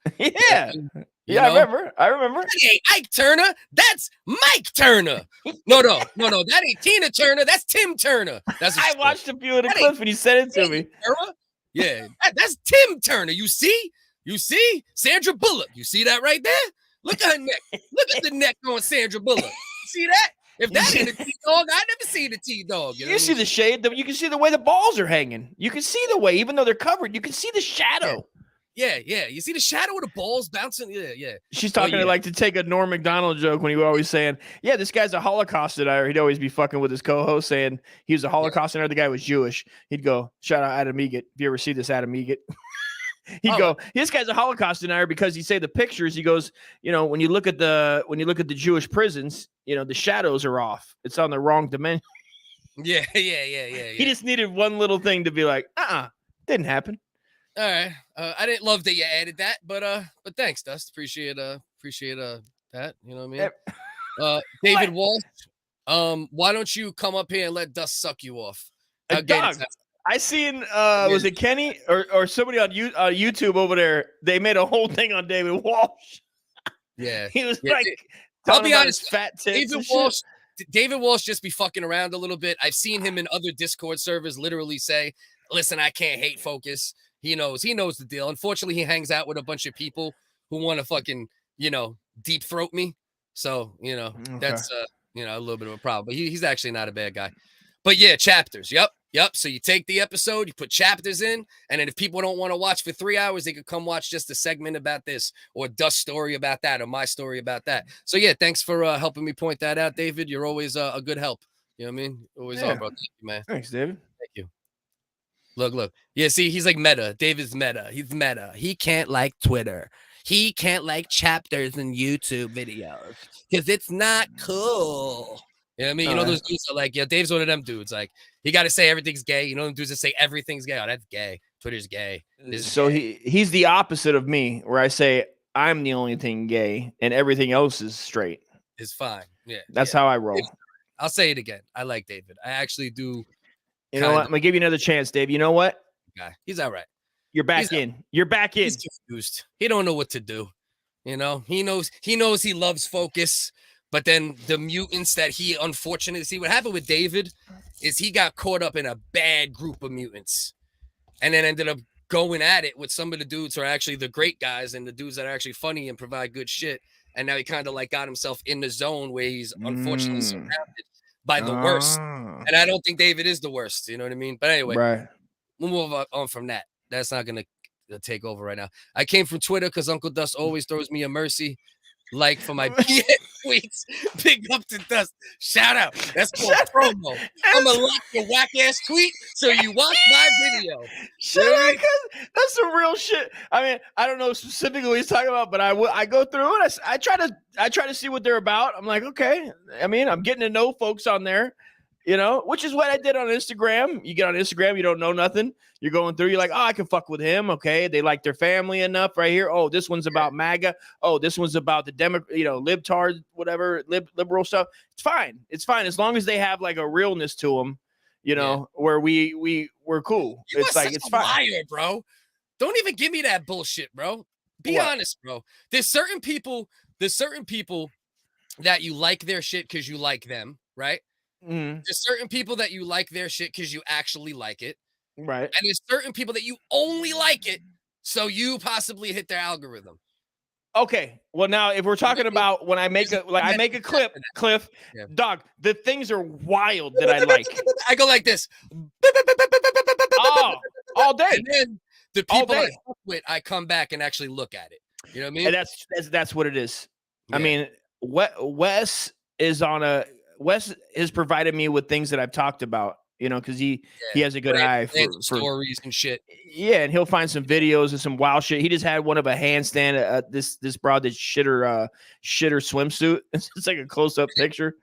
That ain't Ike Turner. That's Mike Turner. No. That ain't Tina Turner. That's Tim Turner. I watched a few of the clips when you sent it to me. Yeah, that's Tim Turner. You see Sandra Bullock. You see that right there? Look at her neck. Look at the neck on Sandra Bullock. See that? If that ain't a T-Dawg, I never seen a T-Dawg. You see the shade. You can see the way the balls are hanging. You can see the way, even though they're covered, you can see the shadow. Yeah. You see the shadow of the balls bouncing? Yeah. She's talking to take a Norm Macdonald joke when he was always saying, yeah, this guy's a Holocaust denier. He'd always be fucking with his co-host saying he was a Holocaust denier. The guy was Jewish. He'd go, shout out Adam Eget. If you ever see this Adam Eget. He'd go, this guy's a Holocaust denier because he say the pictures. He goes, when you look at the Jewish prisons, the shadows are off. It's on the wrong dimension. Yeah. He just needed one little thing to be like, didn't happen. All right. I didn't love that you added that, but thanks, Dust. Appreciate that. You know what I mean? David Walsh. Why don't you come up here and let Dust suck you off? Dog, I seen was it Kenny or somebody on YouTube over there? They made a whole thing on David Walsh. Yeah. He was I'll be honest, his fat tits. David Walsh just be fucking around a little bit. I've seen him in other Discord servers literally say, listen, I can't hate Focus. He knows the deal. Unfortunately, he hangs out with a bunch of people who want to fucking, deep throat me. So, that's, a little bit of a problem. But he's actually not a bad guy. But yeah, chapters. Yep. So you take the episode, you put chapters in, and then if people don't want to watch for 3 hours, they could come watch just a segment about this or Dust's story about that or my story about that. So yeah, thanks for helping me point that out, David. You're always a good help. You know what I mean? Always are, bro. Thank you, man. Thanks, David. Thank you. Look. Yeah, see, he's like meta. David's meta. He's meta. He can't like Twitter. He can't like chapters and YouTube videos because it's not cool. You know what I mean? Those dudes are like, Dave's one of them dudes. Like, he got to say everything's gay. Them dudes that say everything's gay. Oh, that's gay. Twitter's gay. So gay. He's the opposite of me, where I say I'm the only thing gay and everything else is straight. It's fine. Yeah. That's how I roll. I'll say it again. I like David. I actually do. You know what? I'm going to give you another chance, Dave. You know what? He's all right. You're back in. You're back in. He's confused. He don't know what to do. He knows he loves Focus. But then the mutants that he unfortunately see what happened with David is he got caught up in a bad group of mutants and then ended up going at it with some of the dudes who are actually the great guys and the dudes that are actually funny and provide good shit. And now he kind of got himself in the zone where he's unfortunately surrounded by the worst. And I don't think David is the worst. You know what I mean? But anyway, we'll move on from that. That's not going to take over right now. I came from Twitter because Uncle Dust always throws me a mercy. Like for my tweets, big up to Dust. Shout out. That's called promo. I'm gonna like your whack ass tweet so you watch my video. That's some real shit. I mean, I don't know specifically what he's talking about, but I go through it. I try to see what they're about. I'm like, okay. I mean, I'm getting to know folks on there. Which is what I did on Instagram. You get on Instagram, you don't know nothing. You're going through, you're like, oh, I can fuck with him. Okay. They like their family enough right here. Oh, this one's about MAGA. Oh, this one's about the libtard, whatever, liberal stuff. It's fine. It's fine. As long as they have like a realness to them, where we're cool. It's like, it's fine. Liar, bro. Don't even give me that bullshit, bro. Be honest, bro. There's certain people that you like their shit because you like them, right? There's certain people that you like their shit because you actually like it. Right. And there's certain people that you only like it so you possibly hit their algorithm. Okay. Well, now if we're talking about when I make a clip, Cliff, dog, the things are wild that I like. I go like this. Oh, all day. And then the people I fuck with, I come back and actually look at it. You know what I mean? And that's what it is. Yeah. I mean, Wes has provided me with things that I've talked about, because he has a good eye for stories and shit. Yeah, and he'll find some videos and some wild shit. He just had one of a handstand. This broad that shitter swimsuit. It's like a close up picture.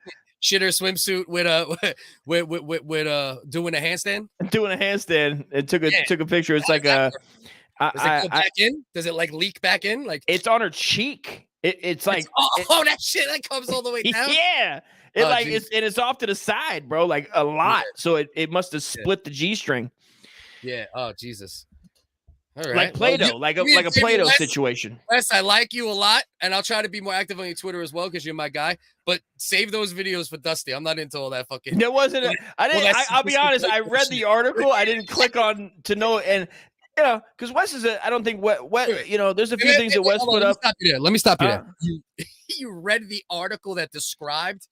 Shitter swimsuit with doing a handstand. Doing a handstand and took a picture. It's like does it go back in? Does it like leak back in? Like it's on her cheek. It's like that shit that comes all the way down. Yeah. It's off to the side, bro, like a lot. Yeah. So it must have split the G-string. Yeah. Oh, Jesus. All right. Like Play-Doh, like a Play-Doh situation. Wes, I like you a lot, and I'll try to be more active on your Twitter as well because you're my guy. But save those videos for Dusty. I'm not into all that fucking. There wasn't. I'll be honest. I read the article. I didn't click on to know, and because Wes is I don't think what there's a few things that Wes put up. Let me stop you there. You read the article that described.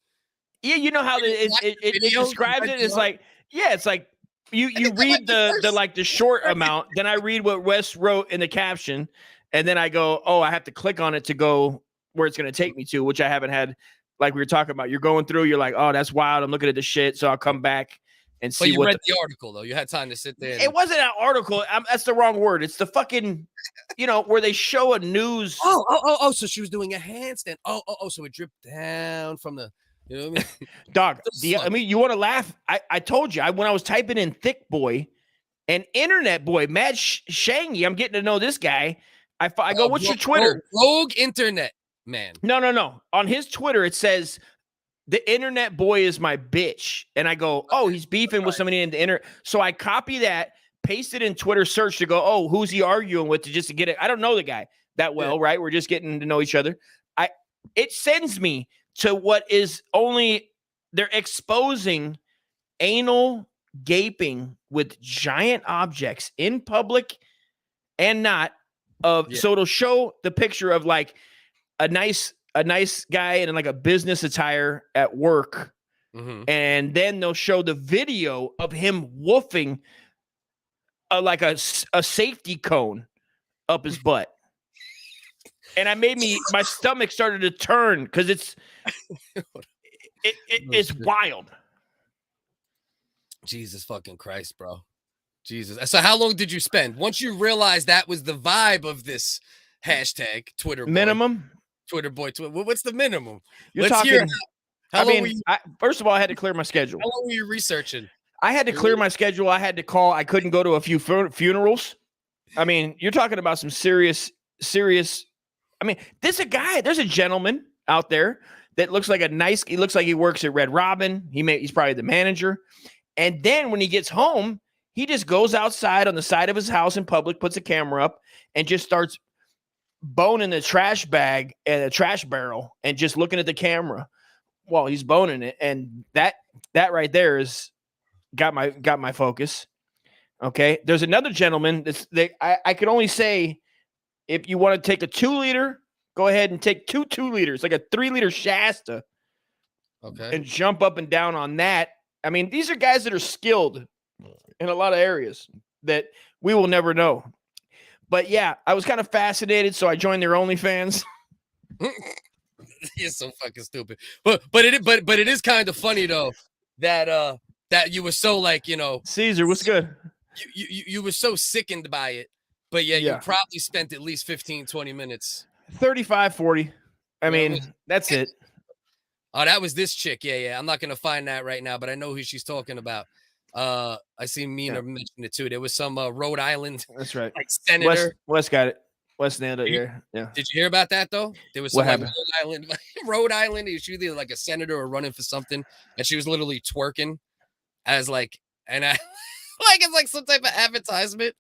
Yeah, you know how it describes it. It's like, it's like you read the short amount, then I read what Wes wrote in the caption, and then I go, oh, I have to click on it to go where it's going to take me to, which I haven't had. Like we were talking about, you're going through, you're like, oh, that's wild. I'm looking at the shit, so I'll come back and see. But you read the article though. You had time to sit there. It wasn't an article. That's the wrong word. It's the fucking, where they show a news. Oh. So she was doing a handstand. Oh. So it dripped down from the. You know what I mean? Dog, you want to laugh? I told you, when I was typing in thick boy and internet boy, Mad Shangy, I'm getting to know this guy. I go, what's your Twitter? Rogue internet man. No. On his Twitter, it says, the internet boy is my bitch. And I go, oh, he's beefing with somebody in the internet. So I copy that, paste it in Twitter search to go, oh, who's he arguing with to get it? I don't know the guy that well, right? We're just getting to know each other. It sends me to what is only, they're exposing anal gaping with giant objects in public and not so it'll show the picture of like a nice guy in like a business attire at work. Mm-hmm. And then they'll show the video of him woofing like a safety cone up his butt. And my stomach started to turn because it's wild. Jesus fucking Christ, bro. Jesus. So how long did you spend once you realized that was the vibe of this hashtag Twitter boy? Minimum? Twitter boy. What's the minimum? Let's talking. Hear how long were you? First of all, I had to clear my schedule. How long were you researching? I had to clear my schedule. I had to call. I couldn't go to a few funerals. I mean, you're talking about some serious. I mean, there's a gentleman out there that looks like he looks like he works at Red Robin. He's probably the manager. And then when he gets home, he just goes outside on the side of his house in public, puts a camera up, and just starts boning the trash bag and a trash barrel and just looking at the camera while he's boning it. And that right there is got my focus. Okay. There's another gentleman I could only say, if you want to take a 2-liter, go ahead and take 2 2-liters, like a 3-liter Shasta. Okay. And jump up and down on that. I mean, these are guys that are skilled in a lot of areas that we will never know. But yeah, I was kind of fascinated, so I joined their OnlyFans. You're so fucking stupid. But it is kind of funny though that you were so like, Caesar, what's good? You were so sickened by it. But yeah, you probably spent at least 15-20 minutes. 35, 40. I mean, that's it. Oh, that was this chick. Yeah. I'm not going to find that right now, but I know who she's talking about. I see Mina mention it too. There was some Rhode Island. That's right. Like senator. Wes got it. Wes nailed it. Yeah. Did you hear about that though? There was some like, Rhode Island. She was either like a senator or running for something, and she was literally twerking as like, and I like it's like some type of advertisement.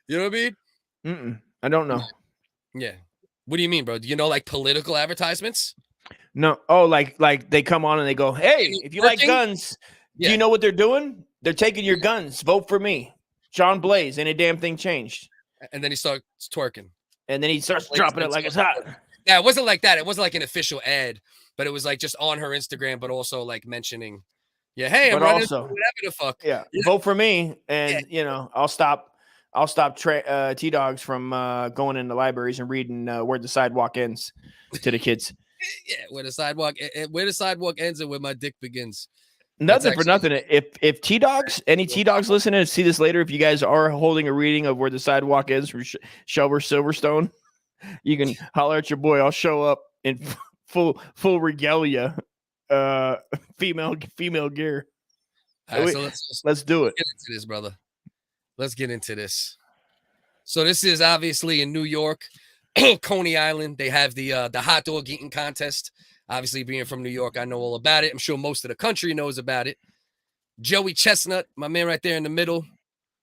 You know what I mean? I don't know. Yeah. What do you mean, bro? Do you know like political advertisements? No. Oh, like they come on and they go, hey, if you like guns, do you know what they're doing? They're taking your guns. Vote for me. John Blaze. Ain't a damn thing changed. And then he starts twerking. And then he starts dropping it like it's hot. Yeah, it wasn't like that. It wasn't like an official ad, but it was like just on her Instagram, but also like mentioning, hey, I'm running whatever the fuck. Yeah, vote for me. And, I'll stop T-Dawgs from going into libraries and reading Where the Sidewalk Ends to the kids. Yeah, where the sidewalk ends and where my dick begins. Nothing for nothing. If T-Dawgs, any T-Dawgs listening, see this later. If you guys are holding a reading of Where the Sidewalk Ends from Shelver Silverstone, you can holler at your boy. I'll show up in full regalia, female gear. All right, so let's do it. Get into this, brother. Let's get into this. So this is obviously in New York, Coney Island. They have the hot dog eating contest. Obviously, being from New York, I know all about it. I'm sure most of the country knows about it. Joey Chestnut, my man right there in the middle.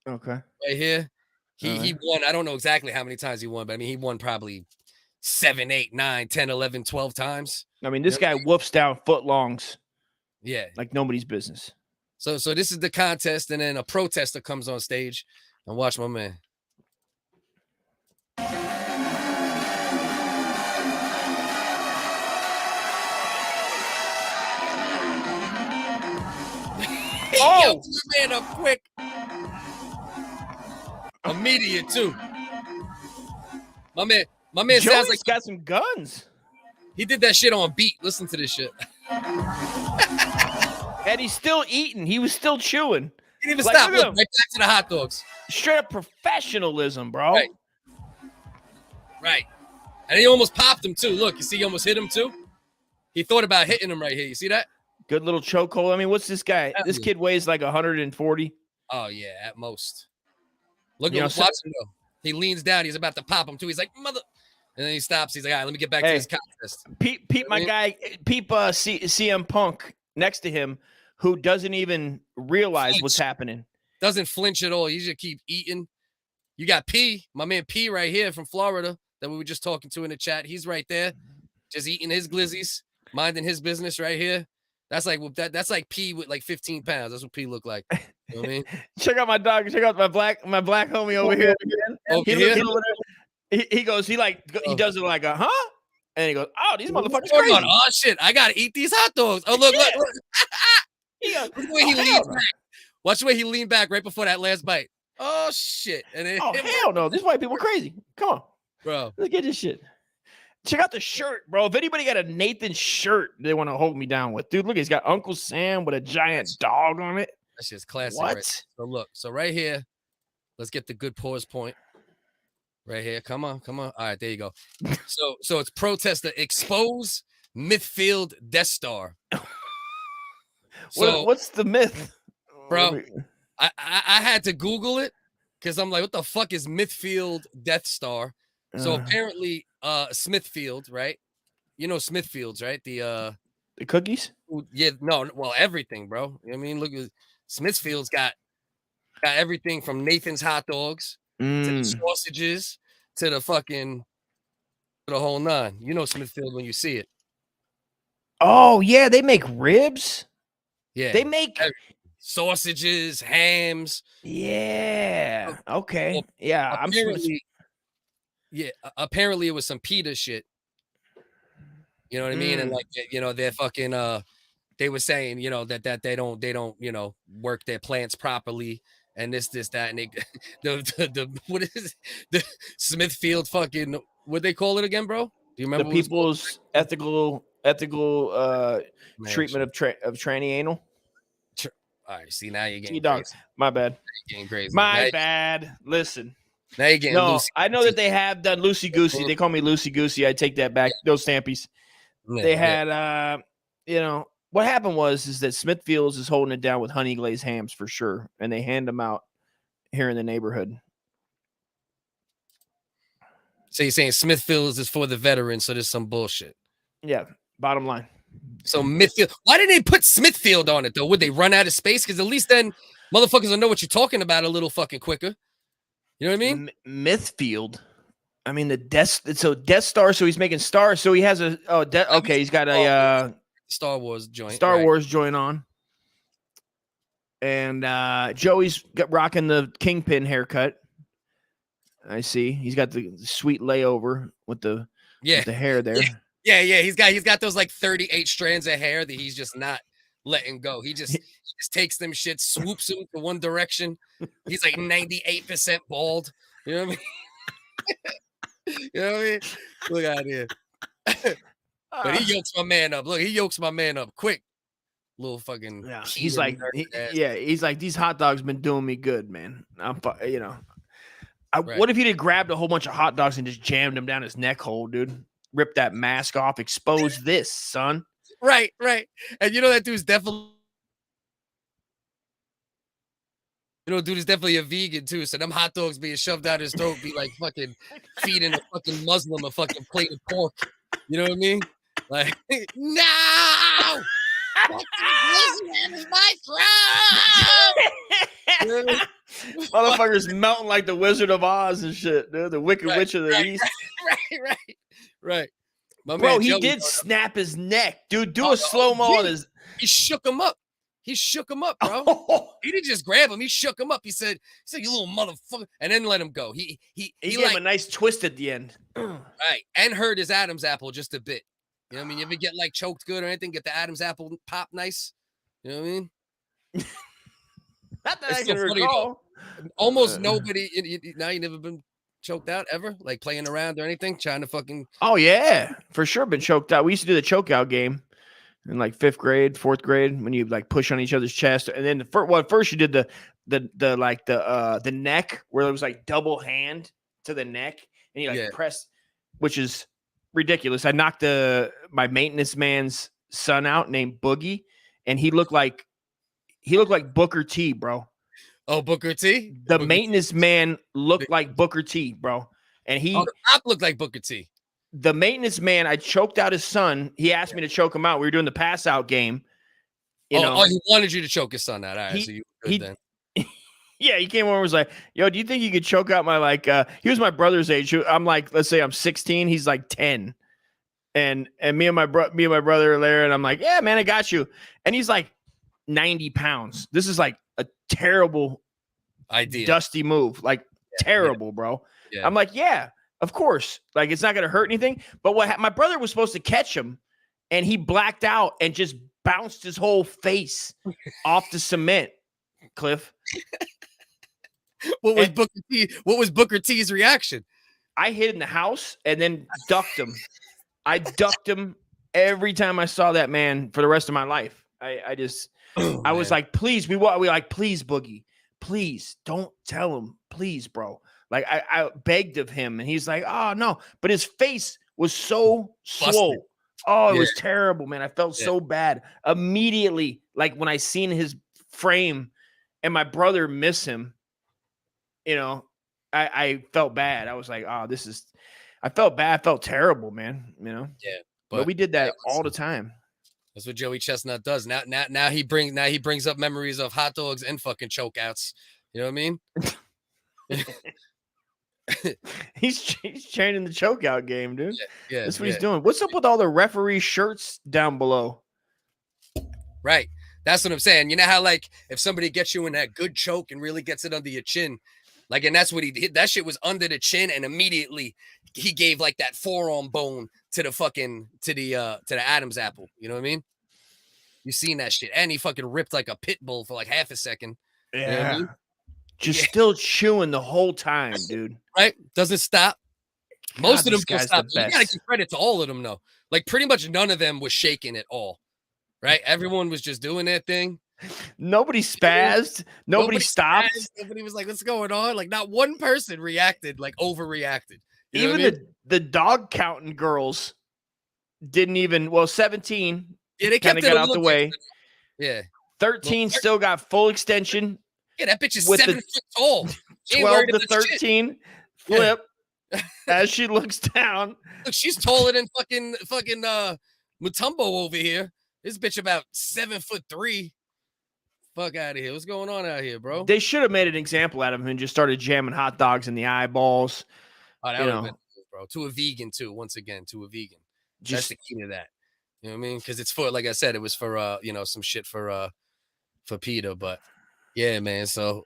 Okay. Right here. He won. I don't know exactly how many times he won, but I mean, he won probably 7, 8, 9, 10, 11, 12 times. I mean, this guy whoofs down footlongs. Yeah. Like nobody's business. So this is the contest, and then a protester comes on stage and watch my man. Oh, man up quick. Immediate too. My man Joey's sounds like got some guns. He did that shit on beat. Listen to this shit. And he's still eating. He was still chewing. He didn't even stop. Look, right back to the hot dogs. Straight up professionalism, bro. Right. And he almost popped him too. Look, you see, he almost hit him too. He thought about hitting him right here. You see that? Good little chokehold. I mean, what's this guy? This kid weighs like 140. Oh yeah, at most. Look at watch him go. He leans down. He's about to pop him too. He's like, mother. And then he stops. He's like, all right, let me get back to this contest. Peep my guy. Peep CM Punk next to him, who doesn't even realize what's happening. Doesn't flinch at all. You just keep eating. You got P, my man P right here from Florida that we were just talking to in the chat. He's right there, just eating his glizzies, minding his business right here. That's like P with like 15 pounds. That's what P look like. You know what I mean? Check out my dog. Check out my black homie over here. He goes, he does it like a huh? And he goes, oh, these motherfuckers crazy. Oh shit, I gotta eat these hot dogs. Oh look. Look the way he leans back. Watch the way he leaned back right before that last bite. Oh shit. And then, hell no. These white people are crazy. Come on. Bro. Look at this shit. Check out the shirt, bro. If anybody got a Nathan shirt they want to hold me down with, dude, look, he's got Uncle Sam with a giant dog on it. That's just classic. What? Right? So look, right here, let's get the good pause point. Right here. Come on. All right, there you go. So it's protester expose Mythfield Death Star. So what's the myth? Bro, I had to Google it because I'm like, what the fuck is Mythfield Death Star? So apparently Smithfield, right? You know Smithfields, right? The cookies? Yeah, no, well, everything, bro. I mean, look at Smithfield's got everything from Nathan's hot dogs to the sausages to the fucking the whole nine. You know Smithfield when you see it. Oh yeah, they make ribs. Yeah, they make sausages, hams. Yeah. Okay. Well, yeah. Apparently it was some PETA shit. You know what I mean? And like, you know, they're fucking they were saying, you know, that they don't, you know, work their plants properly and this, that, and they the what is it? The Smithfield fucking what they call it again, bro? Do you remember the people's ethical treatment of tranny anal? All right, see, now you're getting T-Dawgs. My bad. You're getting crazy. My bad. Listen. Now you're getting loosey. I know that they have done loosey goosey. They call me loosey goosey. I take that back. Those stampies. They had you know, what happened is that Smithfields is holding it down with honey glazed hams for sure. And they hand them out here in the neighborhood. So you're saying Smithfields is for the veterans, so there's some bullshit. Yeah, bottom line. So Mythfield. Why didn't they put Smithfield on it though? Would they run out of space? Because at least then motherfuckers will know what you're talking about a little fucking quicker. You know what I mean? Mythfield. I mean Death Star. So he's making stars. So he has he's got a Star Wars joint. Wars joint on. And Joey's rocking the Kingpin haircut. I see. He's got the sweet layover with the hair there. Yeah. He's got those like 38 strands of hair that he's just not letting go. He just takes them shit, swoops them to one direction. He's like 98% bald. You know what I mean? You know what I mean? Look out here. But he yokes my man up. Look, he yokes my man up quick. Little fucking. Yeah. He's like, these hot dogs been doing me good, man. You know. What if he did grabbed a whole bunch of hot dogs and just jammed them down his neck hole, dude? Rip that mask off, expose this, son. Right. And you know that dude's definitely. You know, dude is definitely a vegan too. So them hot dogs being shoved down his throat be like fucking feeding a fucking Muslim a fucking plate of pork. You know what I mean? Like, no! My throat! Motherfuckers melting like the Wizard of Oz and shit, dude. The Wicked Witch of the East. Right. Bro, he did snap his neck, dude. Do a slow-mo on his. He shook him up. Bro. He didn't just grab him. He shook him up. He said, "You little motherfucker," and then let him go. He gave him a nice twist at the end. Right, and hurt his Adam's apple just a bit. You know what I mean? You ever get like choked good or anything? Get the Adam's apple pop nice. You know what I mean? Not that It's I can so funny, recall. Almost nobody. Now you never been choked out ever, like playing around or anything, trying to fucking. Oh yeah, for sure. Been choked out. We used to do the choke out game in like 5th grade, 4th grade, when you like push on each other's chest, and then first you did the neck where it was like double hand to the neck, and you like press, which is ridiculous. I knocked my maintenance man's son out named Boogie, and he looked like Booker T, bro. Oh, Booker T. The maintenance man looked like Booker T, bro, and the cop looked like Booker T. The maintenance man, I choked out his son. He asked me to choke him out. We were doing the pass out game. You know, he wanted you to choke his son out. All right, so you were good then. Yeah, he came over and was like, yo, do you think you could choke out my, he was my brother's age. I'm like, let's say I'm 16. He's like 10. And me and my brother are there. And I'm like, yeah, man, I got you. And he's like 90 pounds. This is like a terrible idea. Dusty move. Like terrible, bro. Yeah. I'm like, yeah, of course. Like, it's not going to hurt anything. But my brother was supposed to catch him, and he blacked out and just bounced his whole face off the cement, Cliff. What was Booker T's reaction? I hid in the house and then ducked him. I ducked him every time I saw that man for the rest of my life. I was like, please, we like, please, Boogie, please don't tell him, please, bro. Like I begged of him, and he's like, oh no, but his face was so swole. Oh, it was terrible, man. I felt so bad immediately. Like when I seen his frame and my brother miss him, you know, I felt bad. I was like, oh, I felt bad. I felt terrible, man. You know? Yeah. But we did that all the time. That's what Joey Chestnut does. Now he brings up memories of hot dogs and fucking chokeouts. You know what I mean? He's changing the chokeout game, dude. Yeah, that's what he's doing. What's up with all the referee shirts down below? Right. That's what I'm saying. You know how, like, if somebody gets you in that good choke and really gets it under your chin, like, and that's what he did. That shit was under the chin, and immediately he gave like that forearm bone to the Adam's apple. You know what I mean? You seen that shit, and he fucking ripped like a pit bull for like half a second. Yeah. You know what I mean? Just still chewing the whole time, dude. Right? Doesn't stop. Most of them don't stop. You gotta give credit to all of them, though. Like, pretty much none of them was shaking at all. Right? Everyone was just doing their thing. Nobody spazzed. Nobody stopped. Nobody was like, what's going on? Like, not one person reacted, like, overreacted. You know even the dog counting girls didn't even, 17 kind of got out the way. Yeah. 13 still got full extension. Yeah, that bitch is 7 foot tall. 12 to 13 flip as she looks down. Look, she's taller than fucking Mutombo over here. This bitch about 7'3". Fuck out of here. What's going on out here, bro? They should have made an example out of him and just started jamming hot dogs in the eyeballs. Oh, that would have been cool, bro. To a vegan, too. Once again, to a vegan. That's the key to that. You know what I mean? Because it's for, like I said, it was for some shit for PETA, but yeah, man. So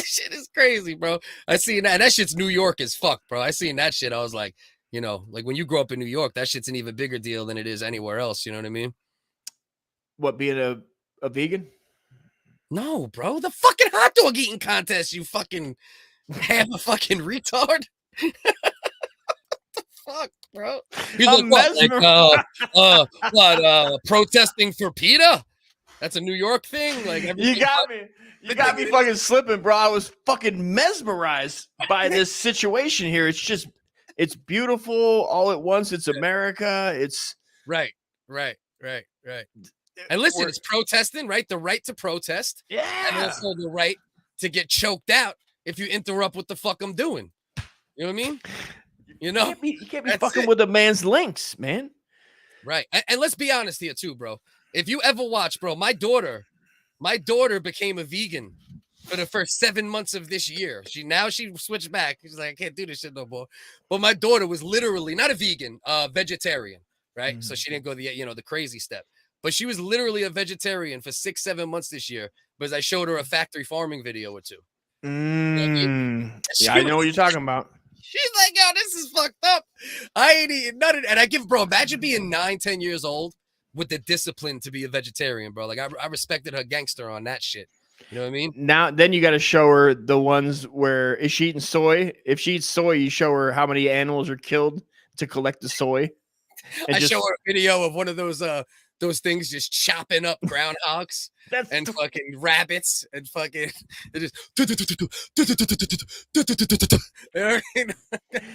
shit is crazy, bro. I seen that. And that shit's New York as fuck, bro. I seen that shit. I was like, like when you grow up in New York, that shit's an even bigger deal than it is anywhere else. You know what I mean? What, being a vegan? No, bro. The fucking hot dog eating contest, you fucking have a fucking retard. What the fuck, bro? You look what, protesting for PETA? That's a New York thing. Like, you got me. You got me fucking slipping, bro. I was fucking mesmerized by this situation here. It's beautiful all at once. It's America. It's right. And listen, it's protesting, right? The right to protest. Yeah. And also the right to get choked out if you interrupt what the fuck I'm doing. You know what I mean? You can't be fucking with a man's links, man. Right. And let's be honest here too, bro. If you ever watch, bro, my daughter became a vegan for the first 7 months of this year. She switched back. She's like, I can't do this shit no more. But my daughter was literally not a vegan, vegetarian, right? Mm-hmm. So she didn't go the crazy step. But she was literally a vegetarian for 6-7 months this year because I showed her a factory farming video or two. You know what I mean? Yeah, I know what you're talking about. She's like, yo, this is fucked up. I ain't eating nothing. And imagine being 9-10 years old with the discipline to be a vegetarian, bro. Like, I respected her gangster on that shit. You know what I mean? Now, then you got to show her the ones where is she eating soy? If she eats soy, you show her how many animals are killed to collect the soy. And I show her a video of one of those things just chopping up groundhogs and fucking rabbits and fucking just that's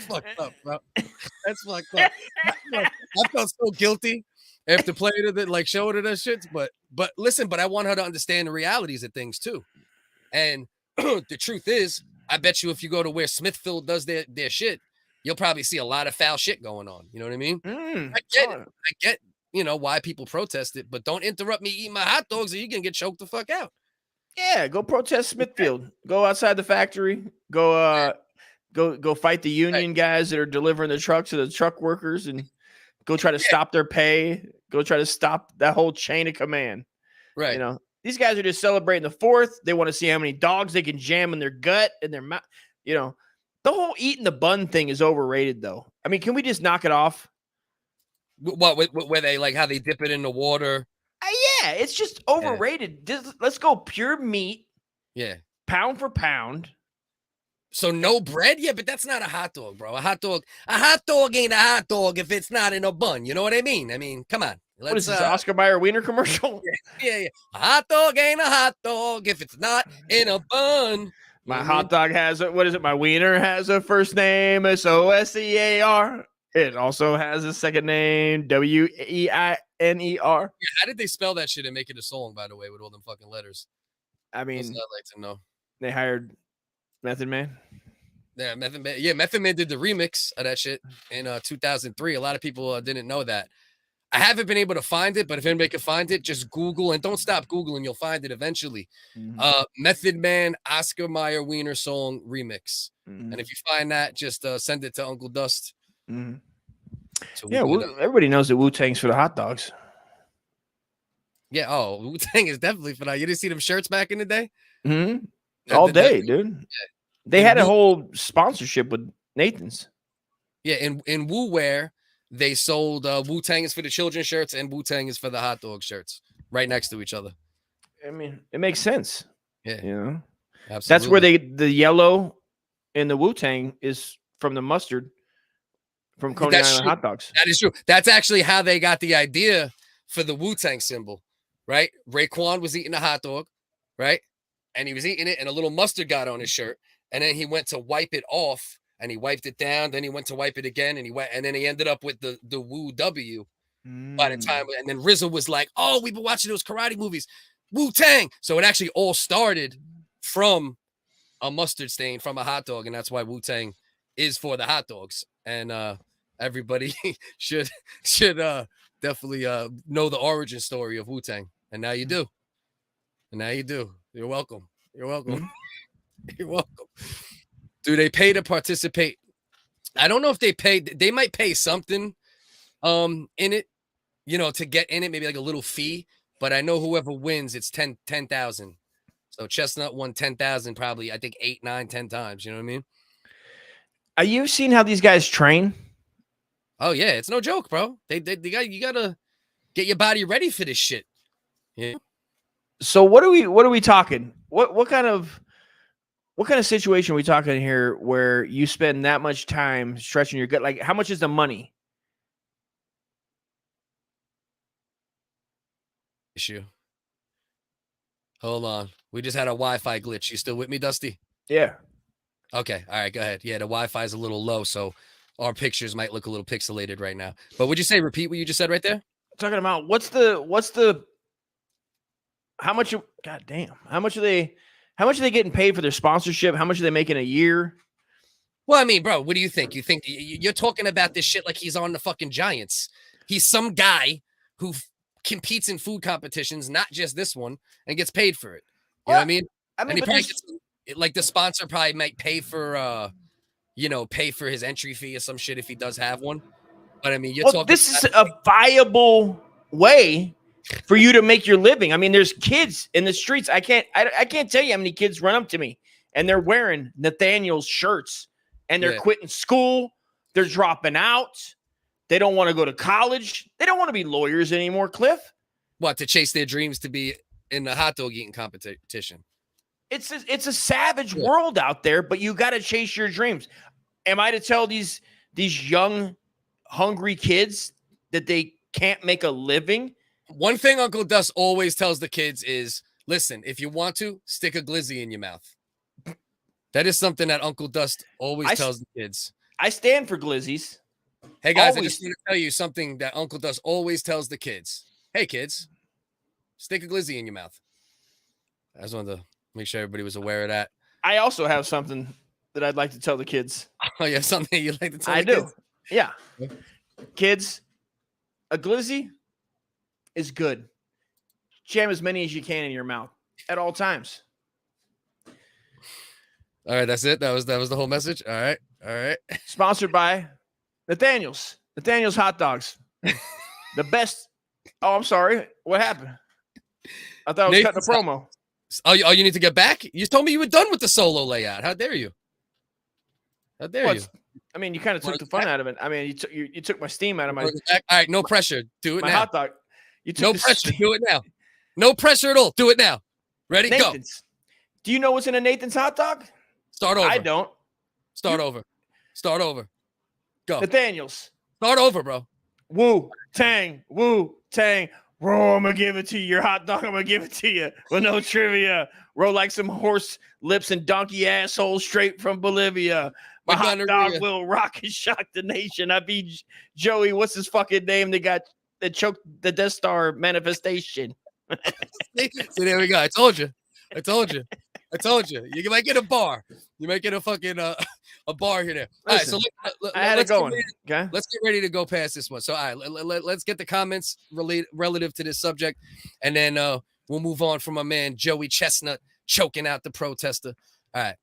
fucked up, bro. That's fucked up. I felt so guilty after playing it, like showing her that shit. But listen, but I want her to understand the realities of things too. And the truth is, I bet you if you go to where Smithfield does their shit, you'll probably see a lot of foul shit going on. You know what I mean? I get it. I get, why people protest it, but don't interrupt me eating my hot dogs or you can get choked the fuck out. Yeah, go protest Smithfield. Go outside the factory. Go fight the union guys that are delivering the trucks to the truck workers and go try to stop their pay. Go try to stop that whole chain of command. Right. These guys are just celebrating the 4th. They want to see how many dogs they can jam in their gut and their mouth. The whole eating the bun thing is overrated, though. I mean, can we just knock it off? What where they like how they dip it in the water? Yeah, it's just overrated. Let's go pure meat. Yeah, pound for pound. So no bread? Yeah, but that's not a hot dog, bro. A hot dog ain't a hot dog if it's not in a bun. You know what I mean? I mean, come on. What is this, Oscar Mayer Wiener commercial? Yeah. A hot dog ain't a hot dog if it's not in a bun. My hot dog has my wiener has a first name, Sosear. It also has a second name, Weiner. Yeah, how did they spell that shit and make it a song, by the way, with all them fucking letters? I mean, I'd like to know. They hired Method Man. Yeah, Method Man. Yeah, Method Man did the remix of that shit in 2003. A lot of people didn't know that. I haven't been able to find it, but if anybody can find it, just Google and don't stop Googling. You'll find it eventually. Method Man, Oscar Mayer Wiener song remix. And if you find that, just send it to Uncle Dust. So everybody knows that Wu-Tang's for the hot dogs. Yeah, Wu-Tang is definitely for that. You didn't see them shirts back in the day? All day, dude. Yeah. They had a whole sponsorship with Nathan's. Yeah, in Wu Wear, they sold Wu-Tang is for the children's shirts and Wu-Tang is for the hot dog shirts right next to each other. I mean, it makes sense. Yeah. Absolutely. That's where the yellow in the Wu-Tang is from the mustard from Coney Island hot dogs. That is true. That's actually how they got the idea for the Wu-Tang symbol, right? Raekwon was eating a hot dog, right? And he was eating it and a little mustard got on his shirt. And then he went to wipe it off and he wiped it down. Then he went to wipe it again and then he ended up with the Wu W by the time. And then RZA was like, oh, we've been watching those karate movies, Wu-Tang. So it actually all started from a mustard stain from a hot dog. And that's why Wu-Tang is for the hot dogs. And everybody should definitely know the origin story of Wu-Tang. And now you do. You're welcome. You're welcome. Do they pay to participate? I don't know if they pay. They might pay something in it, to get in it, maybe like a little fee. But I know whoever wins, it's 10,000. So Chestnut won 10,000 probably, I think 8, 9, 10 times. You know what I mean? Are you seeing how these guys train? Oh yeah, it's no joke, bro. You gotta get your body ready for this shit. Yeah. So what are we talking? What kind of situation are we talking here where you spend that much time stretching your gut? Like, how much is the money? Issue. Hold on. We just had a Wi-Fi glitch. You still with me, Dusty? Yeah. Okay. All right. Go ahead. Yeah, the Wi-Fi is a little low, so our pictures might look a little pixelated right now. But would you say repeat what you just said right there? Talking about how much are they getting paid for their sponsorship? How much are they making a year? Well, I mean, bro, what do you think? You think you're talking about this shit like he's on the fucking Giants? He's some guy who competes in food competitions, not just this one, and gets paid for it. You know what I mean? And he probably gets, like the sponsor probably might pay for his entry fee or some shit if he does have one. But I mean, this is a viable way for you to make your living. I mean, there's kids in the streets. I can't tell you how many kids run up to me and they're wearing Nathaniel's shirts and they're quitting school. They're dropping out. They don't want to go to college. They don't want to be lawyers anymore, Cliff. What, to chase their dreams to be in the hot dog eating competition? it's a savage world out there, but you got to chase your dreams. Am I to tell these young, hungry kids that they can't make a living? One thing Uncle Dust always tells the kids is, listen, if you want to, stick a glizzy in your mouth. That is something that Uncle Dust always tells the kids. I stand for glizzies. Hey, guys, I just want to tell you something that Uncle Dust always tells the kids. Hey, kids, stick a glizzy in your mouth. I just wanted to make sure everybody was aware of that. I also have something that I'd like to tell the kids. Oh, you have something you'd like to tell the kids? Kids? Yeah. Kids, a glizzy is good. Jam as many as you can in your mouth at all times. All right, that's it. That was the whole message. All right. Sponsored by Nathaniel's hot dogs. The best. Oh, I'm sorry. What happened? I thought I was cutting a promo. Oh, you need to get back? You told me you were done with the solo layout. How dare you? How dare you? I mean, you kind of took the fun out of it. I mean, you took my steam out of my. All right, no pressure. Do it my now. Hot dog. You took no pressure. Do it now. No pressure at all. Do it now. Ready? Nathan's. Go. Do you know what's in a Nathan's hot dog? Start over. I don't. Start over. Go. Nathaniel's. Start over, bro. Woo tang. Bro, I'm gonna give it to you. Your hot dog, I'm gonna give it to you. With no trivia. Roll like some horse lips and donkey asshole straight from Bolivia. My hot dog will rock and shock the nation. I beat Joey. What's his fucking name? That choked the Death Star manifestation. So there we go. I told you. You might get a bar. You might get a fucking a bar here. All right, so I had it going. Okay, let's get ready to go past this one. So all right, let's get the comments relative to this subject, and then we'll move on from my man Joey Chestnut choking out the protester. All right.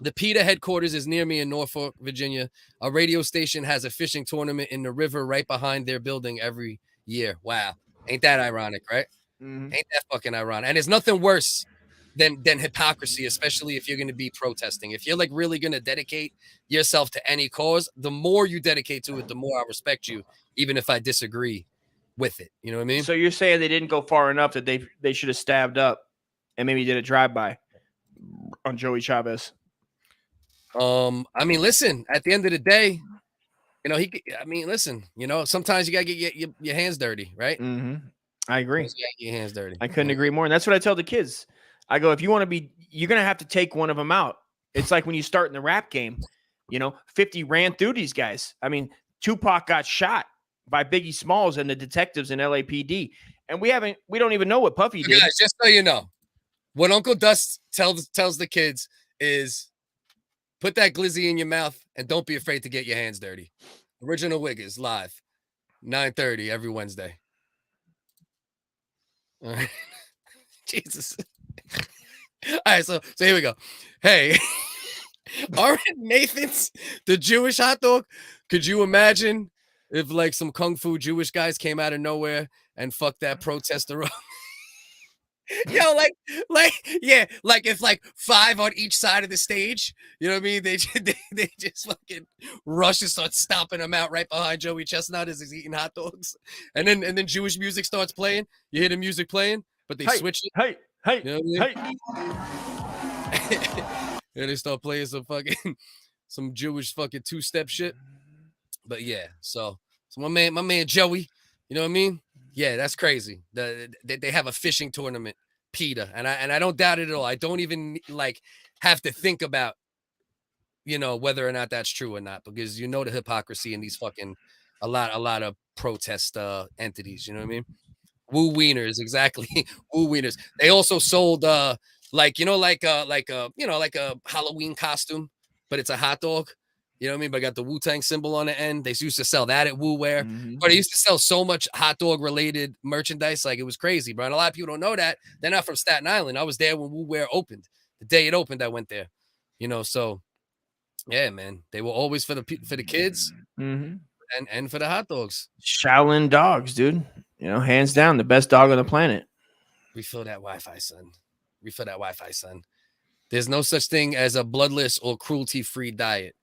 The PETA headquarters is near me in Norfolk, Virginia. A radio station has a fishing tournament in the river right behind their building every year. Wow. Ain't that ironic, right? Mm-hmm. Ain't that fucking ironic? And there's nothing worse than hypocrisy, especially if you're going to be protesting. If you're like really going to dedicate yourself to any cause, the more you dedicate to it, the more I respect you, even if I disagree with it. You know what I mean? So you're saying they didn't go far enough that they should have stabbed up and maybe did a drive-by on Joey Chavez? I mean, listen, at the end of the day, listen, sometimes you gotta get your hands dirty, right? Mm-hmm. I agree. Get your hands dirty. I couldn't agree more. And that's what I tell the kids. I go, if you want to be, you're going to have to take one of them out. It's like when you start in the rap game, 50 ran through these guys. I mean, Tupac got shot by Biggie Smalls and the detectives in LAPD. And we don't even know what Puffy did. Guys, just so you know, what Uncle Dust tells the kids is, put that glizzy in your mouth and don't be afraid to get your hands dirty. Original WHiggaz live, 9:30 every Wednesday. All right. Jesus. All right, so here we go. Hey, aren't Nathan's the Jewish hot dog? Could you imagine if like some kung fu Jewish guys came out of nowhere and fucked that protester up? Yo, like if like 5 on each side of the stage, you know what I mean? They just fucking rush and start stomping him out right behind Joey Chestnut as he's eating hot dogs, and then Jewish music starts playing. You hear the music playing, but they switch it. Hey, you know what I mean? And they start playing some Jewish fucking 2-step shit. But yeah, so my man Joey, you know what I mean? Yeah, that's crazy. They have a fishing tournament, PETA, and I don't doubt it at all. I don't even like have to think about, whether or not that's true or not, because the hypocrisy in these fucking a lot of protest entities. You know what I mean? Woo wieners, exactly. Woo wieners. They also sold like a Halloween costume, but it's a hot dog. You know what I mean? But I got the Wu-Tang symbol on the end. They used to sell that at Woo Wear. Mm-hmm. But they used to sell so much hot dog related merchandise. Like, it was crazy, bro. And a lot of people don't know that. They're not from Staten Island. I was there when Woo Wear opened. The day it opened, I went there. So yeah, man. They were always for the kids mm-hmm. and for the hot dogs. Shaolin dogs, dude. Hands down, the best dog on the planet. Refill that Wi-Fi, son. There's no such thing as a bloodless or cruelty-free diet.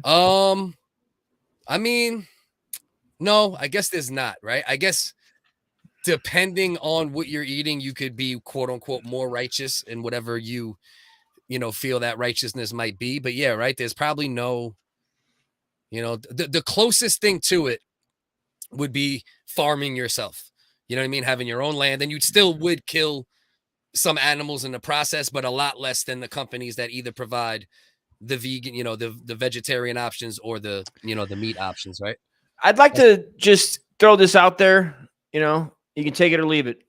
I mean, no, I guess there's not, right? I guess depending on what you're eating, you could be quote unquote more righteous in whatever you feel that righteousness might be. But yeah, right. There's probably no, the closest thing to it would be farming yourself. You know what I mean? Having your own land, and you still would kill some animals in the process, but a lot less than the companies that either provide the vegan, the vegetarian options or the meat options, right? I'd like to just throw this out there, you can take it or leave it.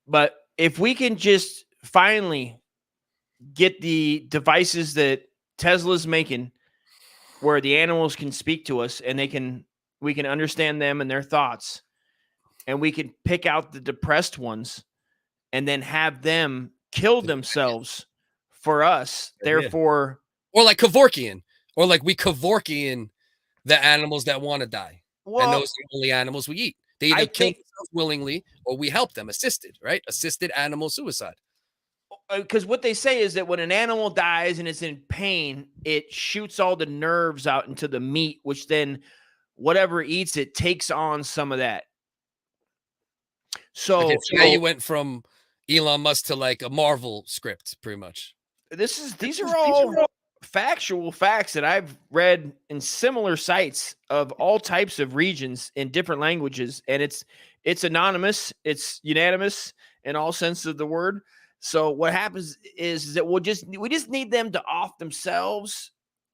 But if we can just finally get the devices that Tesla's making where the animals can speak to us and we can understand them and their thoughts, and we can pick out the depressed ones and then have them kill themselves for us. Therefore, or like Kevorkian, or like we Kevorkian the animals that want to die. Well, and those are the only animals we eat. They either kill themselves willingly or we help them, assisted, right? Assisted animal suicide. Because what they say is that when an animal dies and it's in pain, it shoots all the nerves out into the meat, which then whatever eats it takes on some of that. So now you went from Elon Musk to like a Marvel script, pretty much. These are all factual facts that I've read in similar sites of all types of regions in different languages, and it's anonymous, it's unanimous in all senses of the word. So what happens is that we just need them to off themselves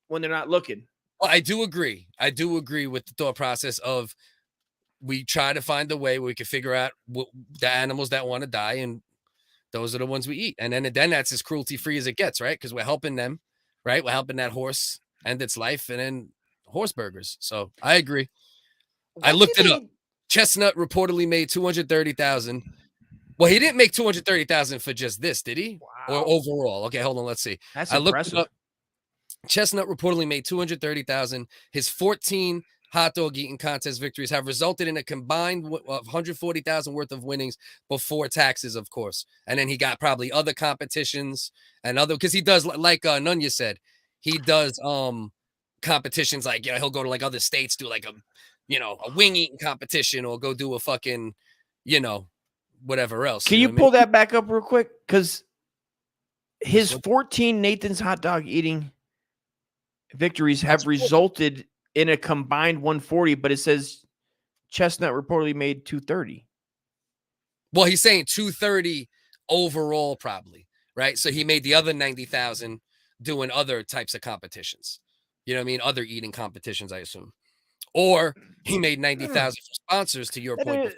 when they're not looking. Well, I do agree with the thought process of we try to find a way where we can figure out the animals that want to die, and those are the ones we eat. And then that's as cruelty free as it gets, right? Because we're helping them, right? We're helping that horse end its life, and then horse burgers. So I agree. I looked it up. Chestnut reportedly made $230,000. Well, he didn't make $230,000 for just this, did he? Wow. Or overall? Okay, hold on. Let's see. That's impressive. Looked it up. Chestnut reportedly made $230,000. His 14 hot dog eating contest victories have resulted in a combined of $140,000 worth of winnings before taxes, of course. And then he got probably other competitions and because he does, like Nunya said, he does competitions like, he'll go to like other states, do like a wing eating competition, or go do a fucking, whatever else. Can you pull that back up real quick? Because his 14 Nathan's hot dog eating victories have resulted in a combined 140, but it says Chestnut reportedly made 230. Well, he's saying 230 overall, probably, right? So he made the other 90,000 doing other types of competitions. You know what I mean? Other eating competitions, I assume. Or he made 90,000 for sponsors, to your point.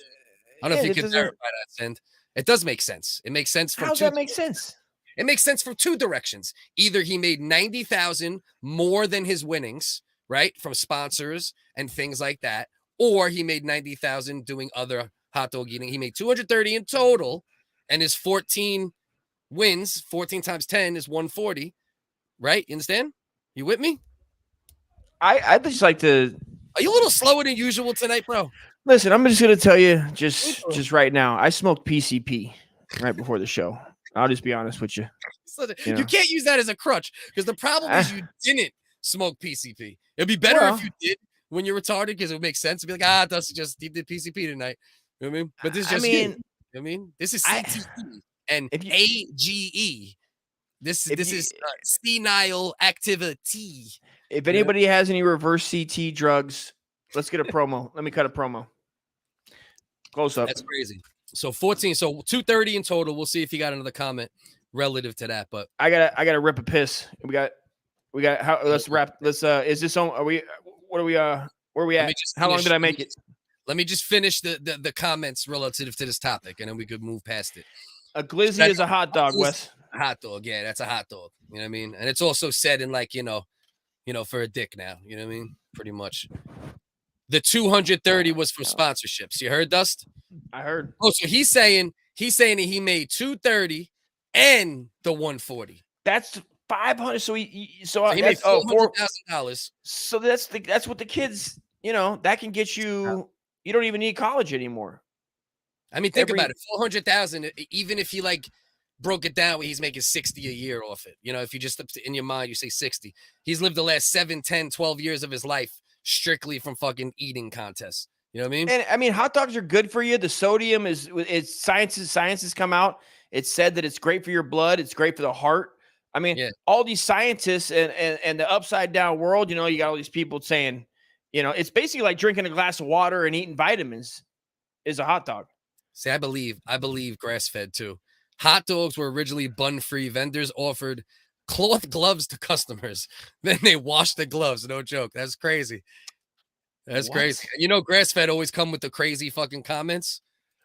I don't know if you can verify that, Send. It does make sense. It makes sense. How does that make sense? It makes sense from two directions. Either he made 90,000 more than his winnings, right, from sponsors and things like that, or he made 90,000 doing other hot dog eating. He made 230 in total, and his 14 wins, 14 times 10 is 140, right? You understand? You with me? I'd just like to. Are you a little slower than usual tonight, bro? Listen, I'm just going to tell you just right now. I smoked PCP right before the show. I'll just be honest with you. You can't use that as a crutch, because the problem is you didn't smoke PCP. It'd be better if you did when you're retarded, because it would make sense to be like, Dusty just did PCP tonight. You know what I mean? But this is just this is CTE and AGE. This is senile activity. If anybody has any reverse CT drugs, let's get a promo. Let me cut a promo. Close up. That's crazy. So 14, so 230 in total. We'll see if you got another comment relative to that. But I gotta rip a piss. We got let's wrap. Let's is this on? Where are we at? How long did I make it? Let me just finish the comments relative to this topic, and then we could move past it. A glizzy is a hot dog, Wes. Hot dog, yeah, that's a hot dog. You know what I mean? And it's also said in like, for a dick now. You know what I mean? Pretty much. The 230 was for sponsorships. You heard, Dust? I heard. Oh, so he's saying that he made 230 and the 140. That's 500. So he made $400,000. So that's what the kids, that can get you. You don't even need college anymore. I mean, think about it. 400,000. Even if you like broke it down, he's making 60 a year off it. If you just in your mind you say 60, he's lived the last 7, 10, 12 years of his life strictly from fucking eating contests. You know what I mean? And I mean, hot dogs are good for you. The sodium it's science has come out. It said that it's great for your blood. It's great for the heart. I mean, all these scientists and the upside down world, you know, you got all these people saying, you know, it's basically like drinking a glass of water and eating vitamins is a hot dog. See, I believe grass-fed too. Hot dogs were originally bun-free. Vendors offered cloth gloves to customers. Then they washed the gloves. No joke. That's crazy. That's crazy. You know, grass-fed always come with the crazy fucking comments.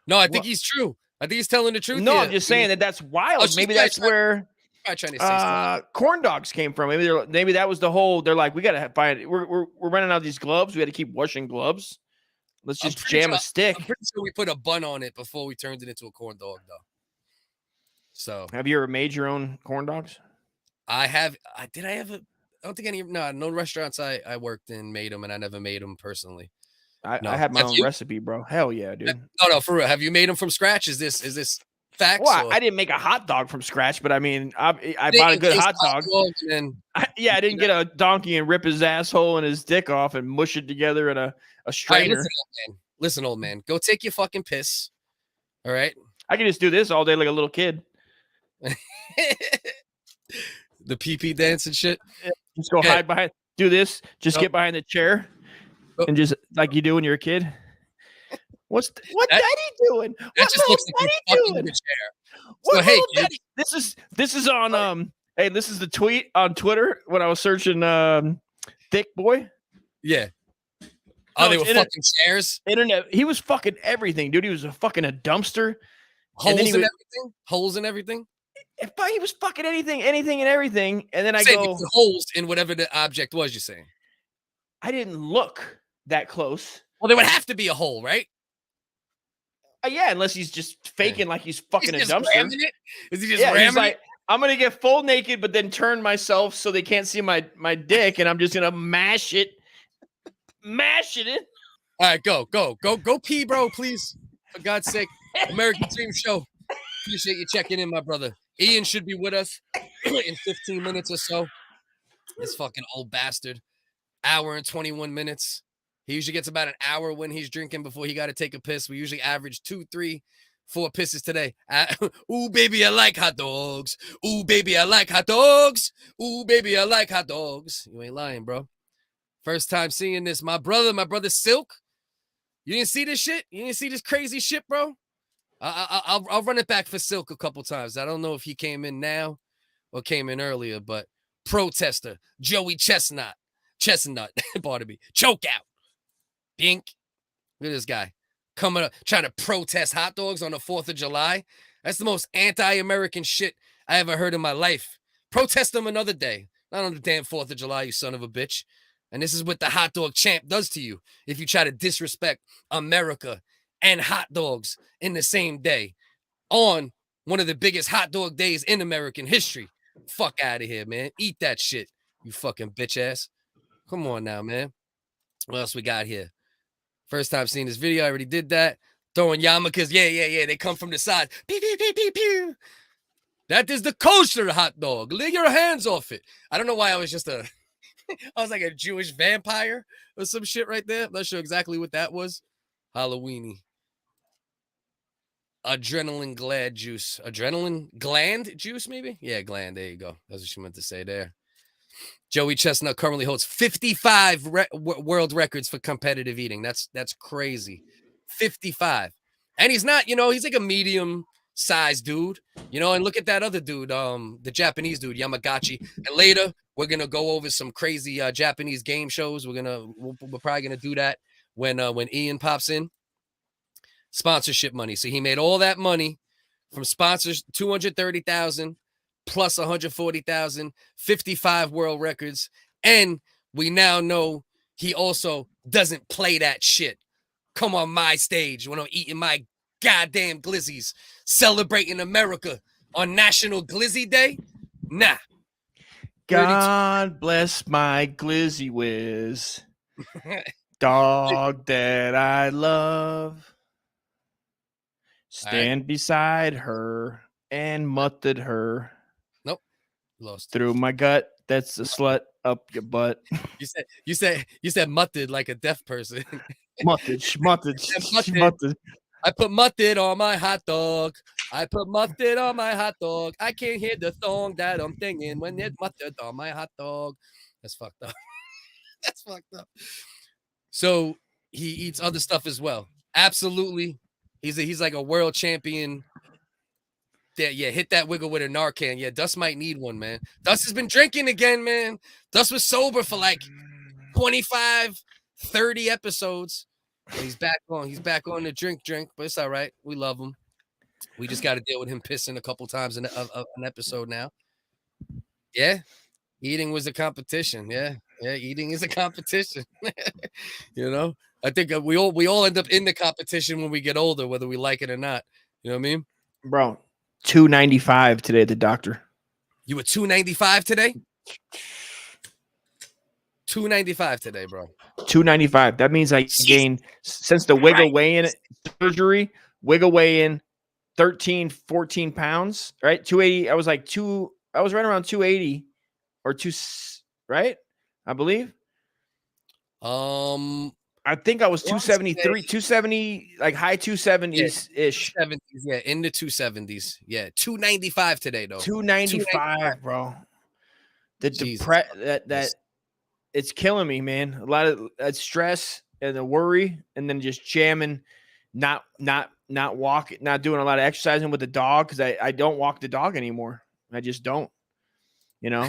No, I think he's true. I think he's telling the truth. No, I'm just saying that's wild. Maybe that's where corn dogs came from. Maybe that was the whole. They're like, we gotta find. We're running out of these gloves. We got to keep washing gloves. Let's just jam a stick. I'm pretty sure we put a bun on it before we turned it into a corn dog, though. So, have you ever made your own corn dogs? I have. Did I ever? I don't think any. No restaurants I worked in made them, and I never made them personally. I had my own recipe, bro. Hell yeah, dude. No, for real. Have you made them from scratch? Is this facts? Well, I didn't make a hot dog from scratch, but I mean, I bought a good hot dog. I didn't get a donkey and rip his asshole and his dick off and mush it together in a strainer. Right, listen, old man, go take your fucking piss. All right. I can just do this all day like a little kid. The pee dance and shit. Just go hide behind. Do this. Just get behind the chair, and just like you do when you're a kid. What's Daddy doing? That just looks like you're fucking in the chair. So, hey, Daddy? This is on Hey, this is the tweet on Twitter when I was searching thick boy. Yeah. Oh, they were fucking chairs. Internet. He was fucking everything, dude. He was a dumpster. Holes in everything. He was fucking anything and everything. And then I go holes in whatever the object was. You're saying. I didn't look that close. Well, there would have to be a hole, right? Yeah, unless he's just faking like he's fucking a dumpster. Is he just ramming it? I'm gonna get full naked, but then turn myself so they can't see my dick, and I'm just gonna mash it in. All right, go pee, bro, please. For God's sake. American Dream Show. Appreciate you checking in, my brother. Ian should be with us in 15 minutes or so. This fucking old bastard. Hour and 21 minutes. He usually gets about an hour when he's drinking before he got to take a piss. We usually average 2, 3, 4 pisses today. Ooh, baby, I like hot dogs. Ooh, baby, I like hot dogs. Ooh, baby, I like hot dogs. You ain't lying, bro. First time seeing this. My brother Silk. You didn't see this shit? You didn't see this crazy shit, bro? I'll run it back for Silk a couple times. I don't know if he came in now or came in earlier, but protester Joey Chestnut, pardon me, choke out. Dink. Look at this guy coming up trying to protest hot dogs on the 4th of July. That's the most anti-American shit I ever heard in my life. Protest them another day. Not on the damn 4th of July, you son of a bitch. And this is what the hot dog champ does to you if you try to disrespect America and hot dogs in the same day on one of the biggest hot dog days in American history. Fuck out of here, man. Eat that shit, you fucking bitch ass. Come on now, man. What else we got here? First time seeing this video, I already did that. Throwing yarmulkes. Yeah. They come from the side. Pew, pew, pew, pew, pew. That is the kosher hot dog. Lay your hands off it. I don't know why I was just I was like a Jewish vampire or some shit right there. I'm not sure exactly what that was. Halloweeny. Adrenaline gland juice, maybe? Yeah, gland. There you go. That's what she meant to say there. Joey Chestnut currently holds 55 world records for competitive eating. That's crazy. 55. And he's not, he's like a medium sized dude, and look at that other dude, the Japanese dude, Yamagachi. And later we're going to go over some crazy Japanese game shows. We're probably going to do that when Ian pops in. Sponsorship money. So he made all that money from sponsors, 230,000 plus 140,000, 55 world records. And we now know he also doesn't play that shit. Come on my stage when I'm eating my goddamn glizzies, celebrating America on National Glizzy Day. Nah. God bless my glizzy whiz. Dog that I love. Stand beside her and mutted her. Nope. Lost. Through my gut. That's a slut. up your butt. You said mutted like a deaf person. Mutted. I put mutted on my hot dog. I put mutted on my hot dog. I can't hear the song that I'm singing when it's mutted on my hot dog. That's fucked up. That's fucked up. So he eats other stuff as well. Absolutely. He's like a world champion. Yeah, hit that wiggle with a Narcan. Yeah, Dust might need one, man. Dust has been drinking again, man. Dust was sober for like 25, 30 episodes. And he's back on the drink, but it's all right. We love him. We just got to deal with him pissing a couple times in an episode now. Yeah, eating was a competition. Yeah, eating is a competition. You know, I think we all end up in the competition when we get older, whether we like it or not. You know what I mean, bro? $2.95 today at the doctor. You were $2.95 today. $2.95 today, bro. $2.95. That means I gained since the wiggle weigh-in surgery. Wiggle weigh-in 13, 14 pounds. Right, 280. I was right around 280 or 2. Right, I believe. I think I was 273, 270, like high 270s ish. 70s, yeah, in the 270s. Yeah, 295 today though. 295, bro. That it's killing me, man. A lot of stress and the worry, and then just jamming, not walking, not doing a lot of exercising with the dog because I don't walk the dog anymore. I just don't. You know,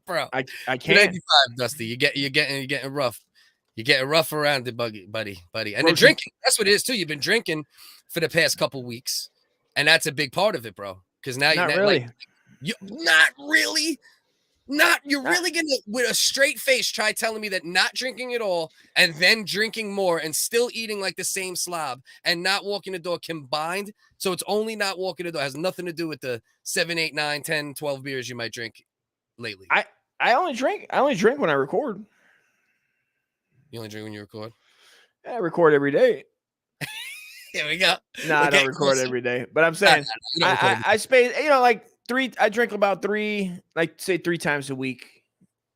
bro. I can't. 295, Dusty. You're getting rough. You're getting rough around it, buddy. And the drinking, that's what it is too. You've been drinking for the past couple weeks, and that's a big part of it, bro. Because now you're really gonna, with a straight face, try telling me that not drinking at all and then drinking more and still eating like the same slob and not walking the door combined. So it's only not walking the door. It has nothing to do with the 7, 8, 9, 10, 12 beers you might drink lately. I only drink when I record. You only drink when you record? I record every day. Here we go. I don't record every day. But I'm saying I space, like 3. I drink about 3, like say 3 times a week.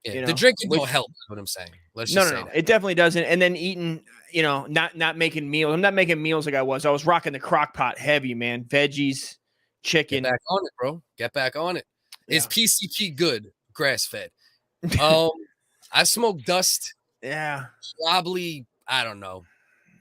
Yeah, the drinking will help. Is what I'm saying. Let's just say that. It definitely doesn't. And then eating, not making meals. I'm not making meals like I was. I was rocking the crock pot heavy, man. Veggies, chicken. Get back on it, bro. Get back on it. Yeah. Is PCP good? Grass fed. I smoke Dust. Yeah. Probably, I don't know,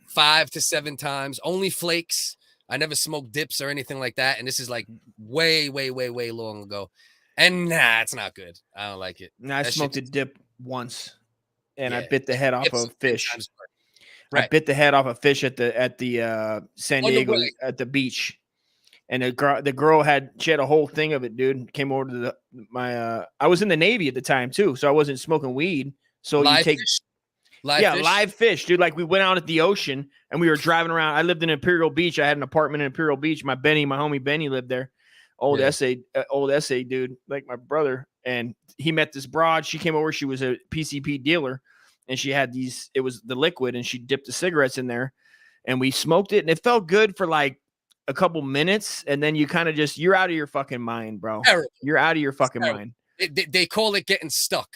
5 to 7 times. Only flakes. I never smoked dips or anything like that. And this is like way, way, way, way long ago. And it's not good. I don't like it. I smoked a dip once, and I bit the head off of fish. Right. I bit the head off a fish at the San Diego at the beach. And the girl had a whole thing of it, dude. Came over to I was in the Navy at the time too, so I wasn't smoking weed. So live fish? Live fish, dude. Like we went out at the ocean and we were driving around. I lived in Imperial Beach. I had an apartment in Imperial Beach. My homie Benny lived there. Old essay dude, like my brother. And he met this broad. She came over. She was a PCP dealer, and she had these. It was the liquid, and she dipped the cigarettes in there, and we smoked it, and it felt good for like a couple minutes, and then you kind of you're out of your fucking mind, bro. Terrible. You're out of your fucking mind. They call it getting stuck.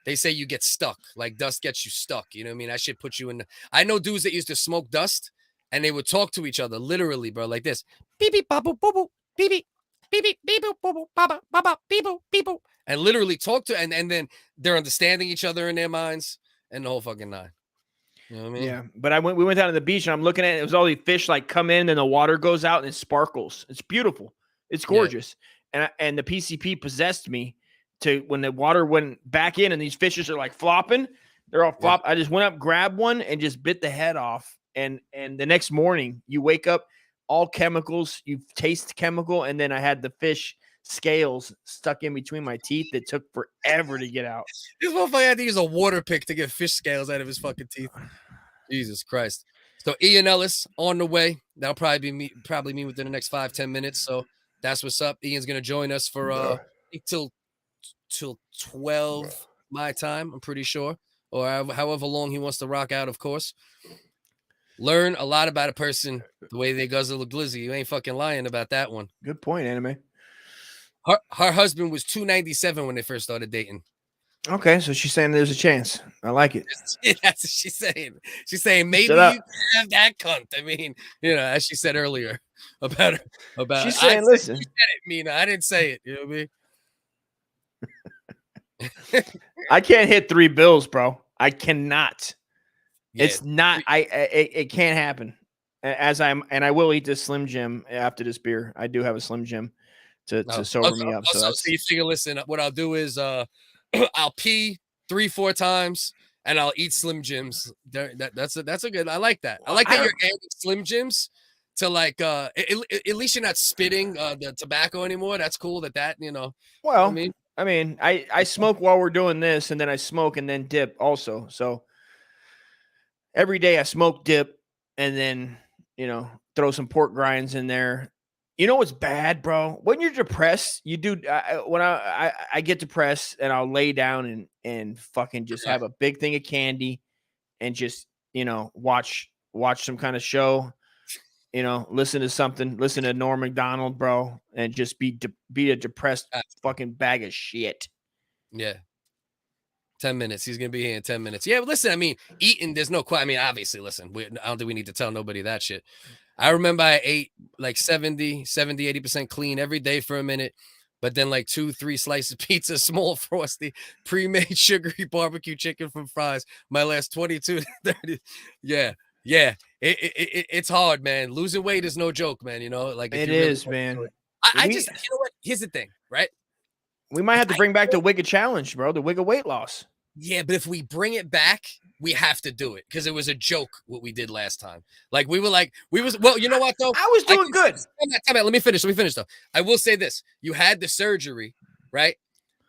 They say you get stuck, like Dust gets you stuck. You know what I mean? That shit puts you in. I know dudes that used to smoke Dust, and they would talk to each other literally, bro, like this: beep beep bop boop boop beep beep beep beep beep boop boop bop bop beep boop beep boop, and literally talk to, and then they're understanding each other in their minds, and the whole fucking nine. You know what I mean? Yeah, but we went down to the beach, and I'm looking at it. It was all these fish like come in, and the water goes out, and it sparkles. It's beautiful. It's gorgeous, and the PCP possessed me. When the water went back in and these fishes are like flopping, they're all flop. I just went up, grabbed one, and just bit the head off. And the next morning, you wake up, all chemicals, you taste chemical, and then I had the fish scales stuck in between my teeth that took forever to get out. This motherfucker had to use a water pick to get fish scales out of his fucking teeth. Jesus Christ. So Ian Ellis on the way. That'll probably be me within the next 5-10 minutes. So that's what's up. Ian's gonna join us for till 12 my time, I'm pretty sure, or however long he wants to rock out, of course. Learn a lot about a person the way they guzzle a glizzy. You ain't fucking lying about that one. Good point, Anime. Her husband was 297 when they first started dating. Okay, so she's saying there's a chance. I like it. That's what she's saying. She's saying maybe you can have that cunt. I mean, as she said earlier about she's saying, listen, you said it, Mina. I didn't say it. You know what I mean? I can't hit 3 bills, bro. I cannot. Yeah, it's not. It can't happen. And I will eat this Slim Jim after this beer. I do have a Slim Jim to sober me up. So you figure, listen, what I'll do is I'll pee 3-4 times and I'll eat Slim Jims. That's a good. I like that. I like that you're adding Slim Jims to like at least you're not spitting the tobacco anymore. That's cool. That Well, I mean, I smoke while we're doing this, and then I smoke and then dip also. So every day I smoke, dip, and then throw some pork grinds in there. You know what's bad, bro? When you're depressed, you do. When I get depressed, and I'll lay down and fucking just have a big thing of candy, and just watch some kind of show, listen to something, listen to Norm Macdonald, bro, and just be a depressed fucking bag of shit. Yeah. 10 minutes. He's gonna be here in 10 minutes. Yeah, but listen, I mean, eating, there's no question. I mean, obviously, listen, I don't think we need to tell nobody that shit. I remember I ate like 80% clean every day for a minute, but then like 2-3 slices of pizza, small frosty, pre-made sugary barbecue chicken from fries. My last 22 to 30. Yeah. It's hard, man. Losing weight is no joke, man. Like it is, man. I just, what? Here's the thing, right? We might have to bring back the WHiggaz challenge, bro. The WHiggaz weight loss. Yeah, but if we bring it back, we have to do it because it was a joke what we did last time. Like well, you know what though? I was doing good. Time out. Let me finish though. I will say this: you had the surgery, right?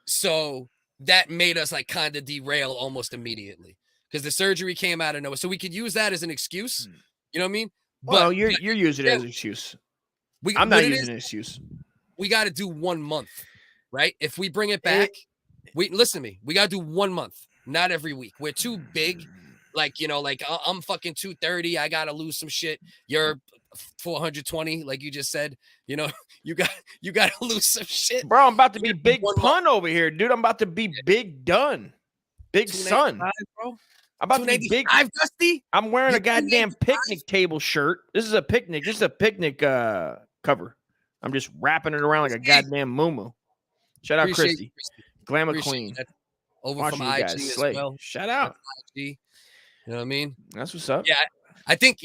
So that made us like kind of derail almost immediately because the surgery came out of nowhere. So we could use that as an excuse. You know what I mean? Well, you're using it as an excuse. I'm not using an excuse. We got to do 1 month, right? If we bring it back. Listen to me. We gotta do 1 month, not every week. We're too big. Like, I'm fucking 230. I gotta lose some shit. You're 420, like you just said. You gotta lose some shit. Bro, I'm about to be big pun over here, dude. I'm about to be big done. Big son. Bro. I'm about to be big. Dusty. I'm wearing a goddamn picnic table shirt. This is a picnic. This is a picnic cover. I'm just wrapping it around like a goddamn moo-moo. Shout out Christy. Glamour Queen. Over from IG as well. Shout out. IG. You know what I mean? That's what's up. Yeah. I think,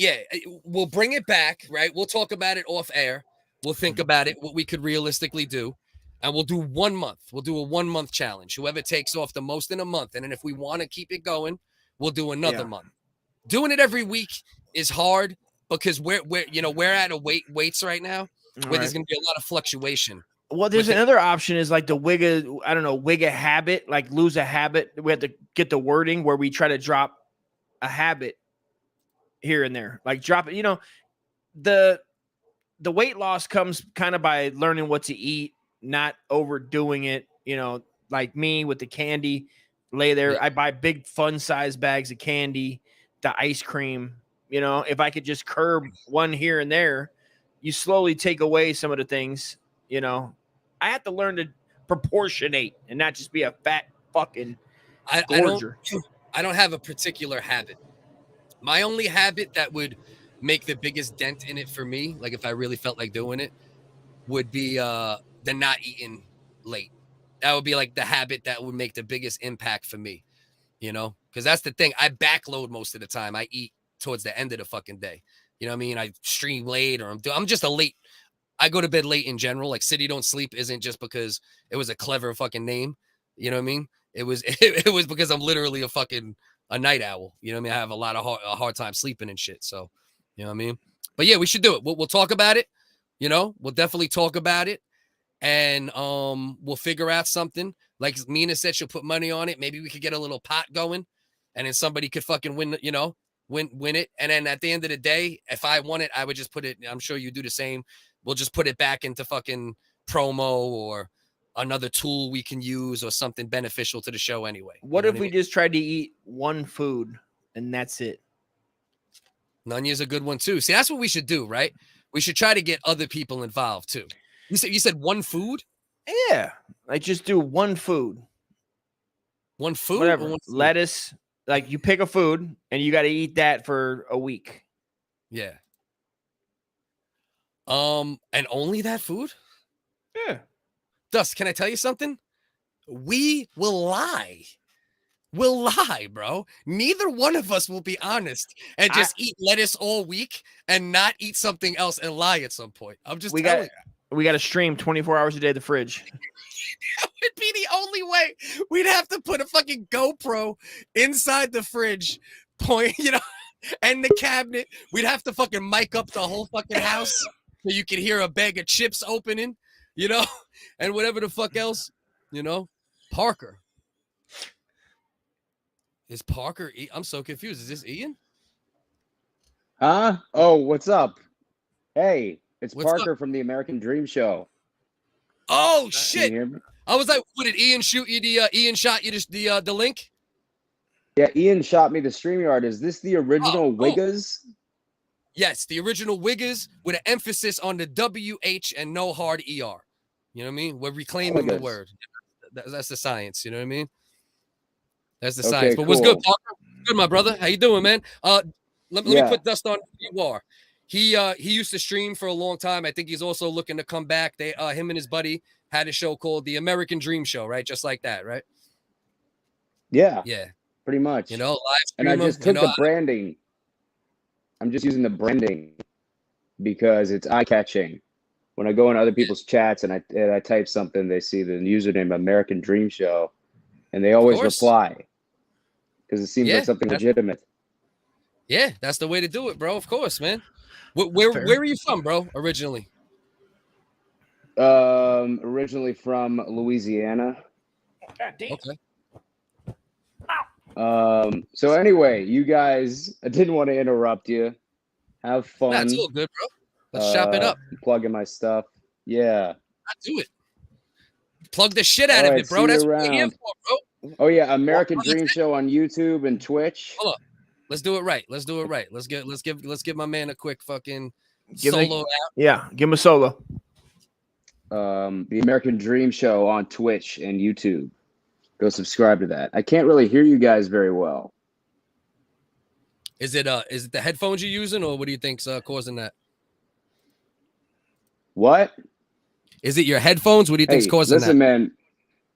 we'll bring it back, right? We'll talk about it off air. We'll think about it, what we could realistically do. And we'll do 1 month. We'll do a 1 month challenge. Whoever takes off the most in a month. And then if we want to keep it going, we'll do another month. Doing it every week is hard because we're at a weights right now where there's going to be a lot of fluctuation. Well, there's another option is like the WHiggaz, I don't know, WHiggaz habit, like lose a habit. We have to get the wording where we try to drop a habit here and there, like drop it. The weight loss comes kind of by learning what to eat, not overdoing it. Like me with the candy, lay there. I buy big fun size bags of candy, the ice cream. If I could just curb one here and there, you slowly take away some of the things. I have to learn to proportionate and not just be a fat fucking gorger. I don't have a particular habit. My only habit that would make the biggest dent in it for me, like if I really felt like doing it, would be the not eating late. That would be like the habit that would make the biggest impact for me, because that's the thing. I backload most of the time. I eat towards the end of the fucking day. You know what I mean? I stream late or I'm just a late. I go to bed late in general. Like City Don't Sleep isn't just because it was a clever fucking name. You know what I mean? It was because I'm literally a night owl. You know what I mean? I have a lot of hard time sleeping and shit. So, you know what I mean? But yeah, we should do it. We'll talk about it. We'll definitely talk about it. And we'll figure out something. Like Mina said, she'll put money on it. Maybe we could get a little pot going and then somebody could fucking win, win it. And then at the end of the day, if I won it, I would just put it, I'm sure you do the same. We'll just put it back into fucking promo or another tool we can use or something beneficial to the show anyway. What if we just tried to eat one food and that's it? Nunya's a good one too. See, that's what we should do, right? We should try to get other people involved too. You said one food? Yeah. Like just do one food. One food? Whatever. One food? Lettuce. Like you pick a food and you got to eat that for a week. Yeah. And only that food? Yeah. Dust, can I tell you something? We will lie. We'll lie, bro. Neither one of us will be honest and just eat lettuce all week and not eat something else and lie at some point. I'm just telling you. We got to stream 24 hours a day at the fridge. That would be the only way. We'd have to put a fucking GoPro inside the fridge, and the cabinet. We'd have to fucking mic up the whole fucking house so you could hear a bag of chips opening, and whatever the fuck else, Parker. Is Parker? I'm so confused. Is this Ian? Huh? Oh, what's up? Hey, it's What's Parker up? from the American Dream Show. Oh Can shit! you hear me? I was like, what did Ian shoot you? Ian shot you the link? Yeah, Ian shot me the StreamYard. Is this the original WHiggaz? Yes, the original WHiggaz with an emphasis on the WH and no hard ER. You know what I mean? We're reclaiming the word. That's the science. You know what I mean? That's the science. But what's good, Parker? Good, my brother. How you doing, man? Let me put Dust on who you are. He used to stream for a long time. I think he's also looking to come back. Him and his buddy had a show called The American Dream Show, right? Just like that, right? Yeah. Yeah. Pretty much. Live streamer, and I just took the branding. I'm just using the branding because it's eye-catching. When I go in other people's chats and I type something, they see the username American Dream Show, and they always reply because it seems like something legitimate. Yeah, that's the way to do it, bro. Of course, man. Where are you from, bro? Originally? Originally from Louisiana. God damn. Okay. So anyway, you guys, I didn't want to interrupt you. Have fun. That's all good, bro. Let's chop it up. Plugging my stuff. Yeah. I do it. Plug the shit out of it, bro. That's what we're here for, bro. Oh yeah, American Dream Show on YouTube and Twitch. Hold up. Let's do it right. Let's give my man a quick fucking solo out. Yeah, give him a solo. The American Dream Show on Twitch and YouTube. Go subscribe to that. I can't really hear you guys very well. Is it the headphones you're using, or what do you think's causing that? What? Is it your headphones? What do you think's causing that? Listen, man,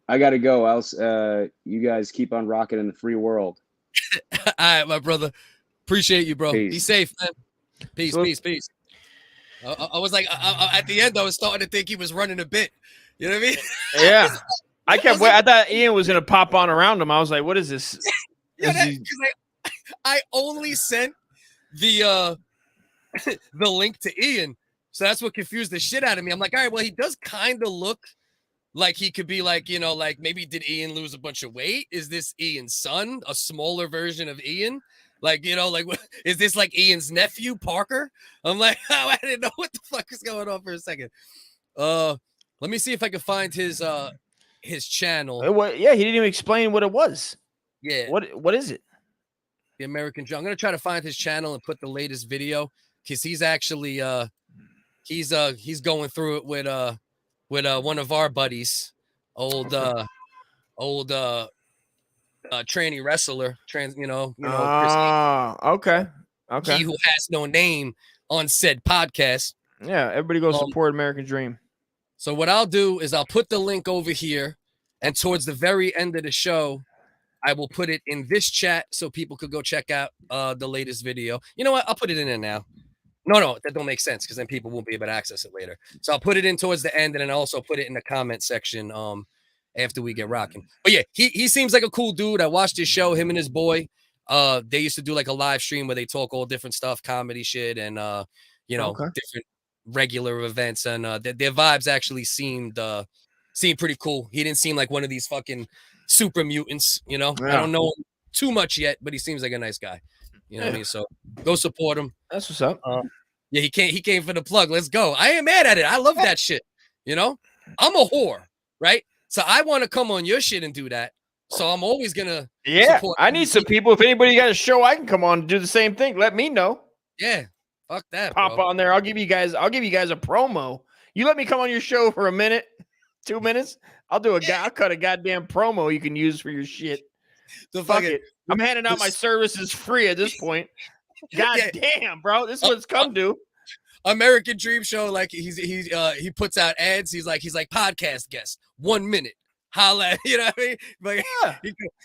I gotta go. Else, you guys keep on rocking in the free world. All right, my brother. Appreciate you, bro. Peace. Be safe, man. Peace. I was like, at the end, I was starting to think he was running a bit. You know what I mean? Yeah. I thought Ian was gonna pop on around him. I was like, "What is this?" I only sent the the link to Ian, so that's what confused the shit out of me. I'm like, all right, well, he does kind of look like he could be like, like maybe did Ian lose a bunch of weight? Is this Ian's son, a smaller version of Ian? Like, is this like Ian's nephew, Parker? I'm like, oh, I didn't know what the fuck is going on for a second. Let me see if I can find his channel. Yeah, he didn't even explain what it was. Yeah. What is it? The American Dream. I'm gonna try to find his channel and put the latest video because he's actually he's going through it with one of our buddies, old tranny wrestler, okay. He who has no name on said podcast. Yeah, everybody go support American Dream. So what I'll do is I'll put the link over here, and towards the very end of the show, I will put it in this chat so people could go check out the latest video. You know what? I'll put it in there now. No, that don't make sense because then people won't be able to access it later. So I'll put it in towards the end, and then I'll also put it in the comment section after we get rocking. But yeah, he seems like a cool dude. I watched his show, him and his boy. They used to do like a live stream where they talk all different stuff, comedy shit, and different regular events, and their vibes actually seemed pretty cool. He didn't seem like one of these fucking super mutants, I don't know him too much yet, but he seems like a nice guy. You know what I mean? So go support him. That's what's up. Yeah, he came for the plug. Let's go. I ain't mad at it. I love that shit. I'm a whore, right? So I want to come on your shit and do that. So I'm always gonna support. I need some people. If anybody got a show I can come on and do the same thing, let me know. Yeah. Fuck that. Pop on there. I'll give you guys a promo. You let me come on your show for a minute, 2 minutes. I'll cut a goddamn promo you can use for your shit. Fuck it. I'm handing out my services free at this point. God damn, bro. This is what it's come to. American Dream Show, like he puts out ads. He's like podcast guest, 1 minute. Holla, you know what I mean? Like,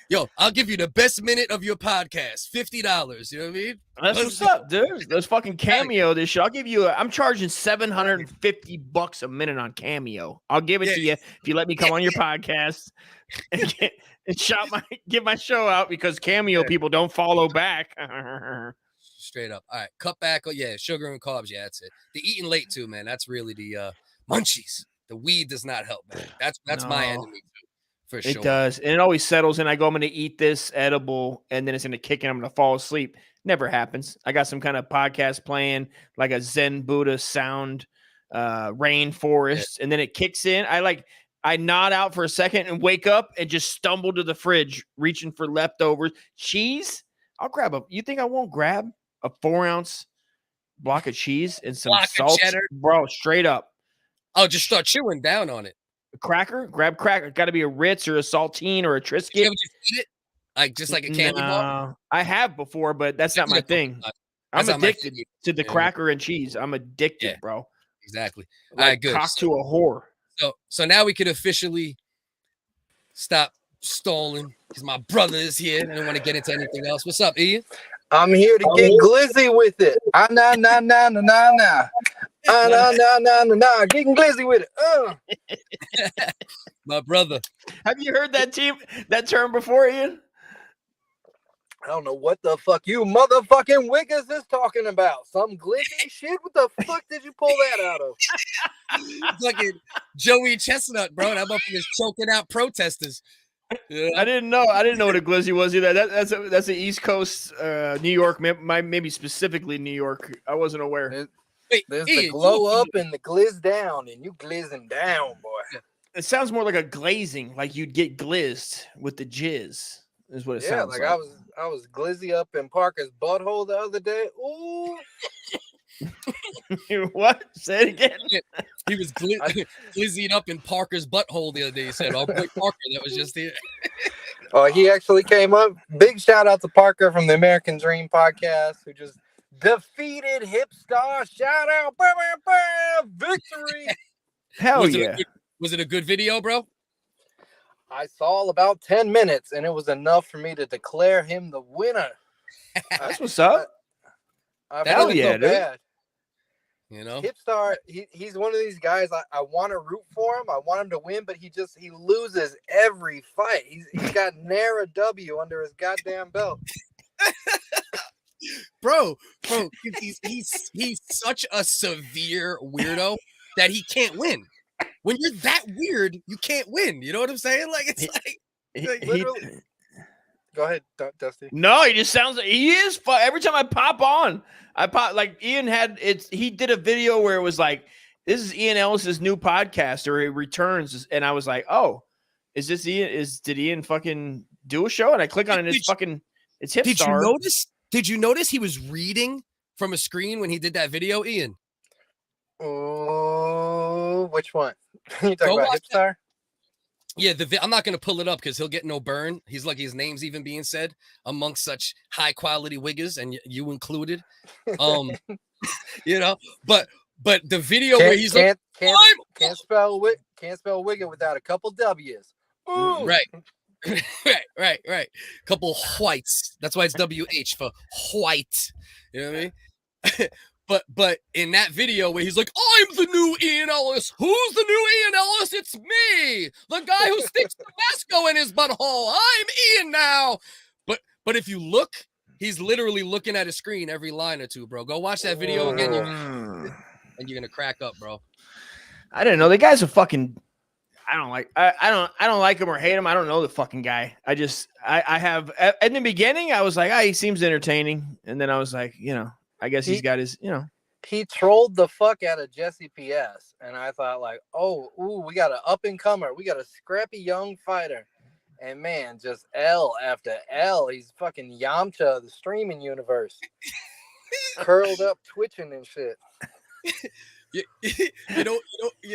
yo, I'll give you the best minute of your podcast, $50. You know what I mean? That's what's up, dude. Let's fucking Cameo this shit. I'll give you. I'm charging $750 a minute on Cameo. I'll give it to you if you let me come on your podcast and give my show out because Cameo people don't follow back. Straight up. All right, cut back. Sugar and carbs. Yeah, that's it. The eating late too, man. That's really the munchies. The weed does not help, man. That's my enemy too, for sure. It does, and it always settles in. I go, I'm going to eat this edible, and then it's going to kick in. I'm going to fall asleep. Never happens. I got some kind of podcast playing, like a Zen Buddha sound, rainforest, and then it kicks in. I nod out for a second and wake up and just stumble to the fridge, reaching for leftovers. Cheese? I'll grab you think I won't grab a 4-ounce block of cheese and some salt? Bro, straight up. Oh, just start chewing down on it. A cracker? Grab cracker. Got to be a Ritz or a Saltine or a Triscuit. You ever just eat it? Just like a candy bar? I have before, but that's not my thing. I'm addicted to the cracker and cheese. I'm addicted, bro. Exactly. All right, good. Cock to a whore. So now we could officially stop stalling because my brother is here. I don't want to get into anything else. What's up, Ian? I'm here to get glizzy with it. Nah. Getting glizzy with it. My brother. Have you heard that term before, Ian? I don't know what the fuck you motherfucking WHiggaz is talking about. Some glizzy shit? What the fuck did you pull that out of? Fucking Joey Chestnut, bro. That motherfucker is choking out protesters. Yeah. I didn't know what a glizzy was either. That's an East Coast, New York, maybe specifically New York. I wasn't aware. There's the glow up and the glizz down, and you glizzing down, boy. It sounds more like a glazing, like you'd get glizzed with the jizz. Is what it sounds like. I was glizzy up in Parker's butthole the other day. Ooh. What? Say it again. He was glizzied up in Parker's butthole the other day. He said, "Oh, boy, Parker, that was just here." Oh, he actually came up. Big shout out to Parker from the American Dream podcast, who just defeated Hipstar. Shout out, victory! Hell yeah! Was it a good video, bro? I saw about 10 minutes, and it was enough for me to declare him the winner. That's what's up. Hell yeah, dude. Bad. You know, Hipstar, he's one of these guys. I want to root for him. I want him to win, but he loses every fight. He's got ne'er a W under his goddamn belt. bro, he's such a severe weirdo that he can't win. When you're that weird, you can't win. You know what I'm saying? Like it's literally. Go ahead, Dusty. No, he just sounds like he is fun. Every time I pop on, like Ian he did a video where it was like, this is Ian Ellis's new podcast, or he returns, and I was like, oh, is this Ian? Did Ian fucking do a show? And I click on it, and it's Hipstar. Did you notice he was reading from a screen when he did that video, Ian? Oh, which one? You talking about Hipstar? Yeah, I'm not going to pull it up because he'll get no burn. He's lucky his name's even being said amongst such high quality WHiggaz, and you included. You know, but the video where he's can't spell WHiggaz without a couple W's. Ooh. Right. Couple whites. That's why it's WH for white. You know what I mean? But in that video where he's like, I'm the new Ian Ellis. Who's the new Ian Ellis? It's me, the guy who sticks Tabasco in his butthole. I'm Ian now. But if you look, he's literally looking at a screen every line or two, bro. Go watch that video again, and you're gonna crack up, bro. I didn't know the guy's a fucking. I don't like him or hate him. I don't know the fucking guy. I have in the beginning I was like, he seems entertaining, and then I was like, I guess he's got his, He trolled the fuck out of Jesse PS, and I thought like, we got an up and comer, we got a scrappy young fighter, and man, just L after L. He's fucking Yamcha of the streaming universe, curled up, twitching and shit. You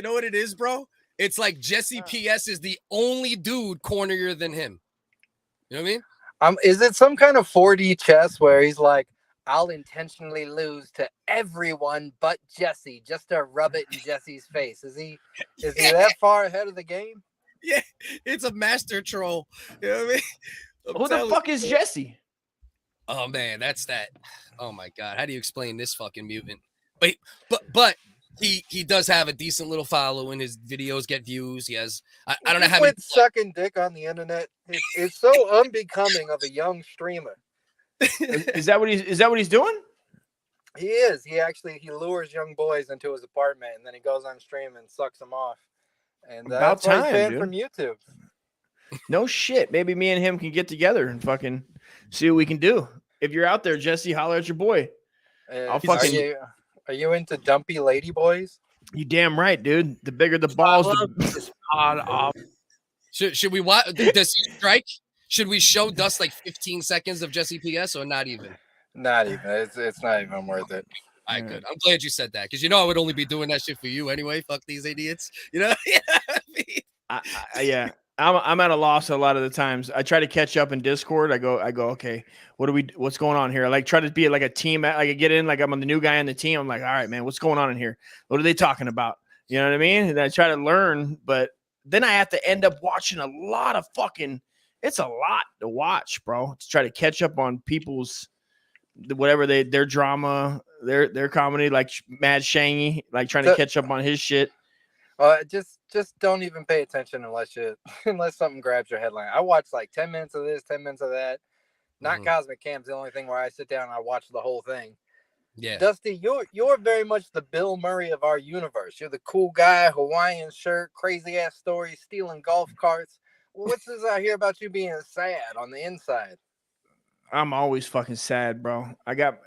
know what it is, bro? It's like Jesse PS is the only dude cornier than him. You know what I mean? Is it some kind of 4D chess where he's like, I'll intentionally lose to everyone but Jesse just to rub it in Jesse's face? Is he that far ahead of the game? Yeah, it's a master troll. You know what I mean? Who the fuck is Jesse? Oh man, that's that. Oh my god, how do you explain this fucking mutant? But he does have a decent little following. His videos get views. He has I don't know how many sucking dick on the internet. It's so unbecoming of a young streamer. Is that what he's doing? He is. He lures young boys into his apartment and then he goes on stream and sucks them off. And about that's why time, he's banned dude. from YouTube. No shit. Maybe me and him can get together and fucking see what we can do. If you're out there, Jesse, holler at your boy. I'll fucking. Are you into dumpy lady boys? You damn right, dude. The bigger the balls, the Should we watch? Does he strike? Should we show Dust like 15 seconds of Jesse PS or not even? Not even. It's not even worth it. All right, good. I'm glad you said that because you know I would only be doing that shit for you anyway. Fuck these idiots. You know? Yeah. I'm at a loss a lot of the times. I try to catch up in Discord. I go, okay, what's going on here? I like try to be like a team. Like I get in, like I'm the new guy on the team. I'm like, all right, man, what's going on in here? What are they talking about? You know what I mean? And I try to learn, but then I have to end up watching a lot of fucking, it's a lot to watch, bro, to try to catch up on people's, whatever their drama, their comedy, like Mad Shangy, like trying to catch up on his shit. Just don't even pay attention unless something grabs your headline. I watch like 10 minutes of this, 10 minutes of that. Not Cosmic Cam's the only thing where I sit down and I watch the whole thing. Yeah. Dusty, you're very much the Bill Murray of our universe. You're the cool guy, Hawaiian shirt, crazy ass stories, stealing golf carts. What's this I hear about you being sad on the inside? I'm always fucking sad, bro. I got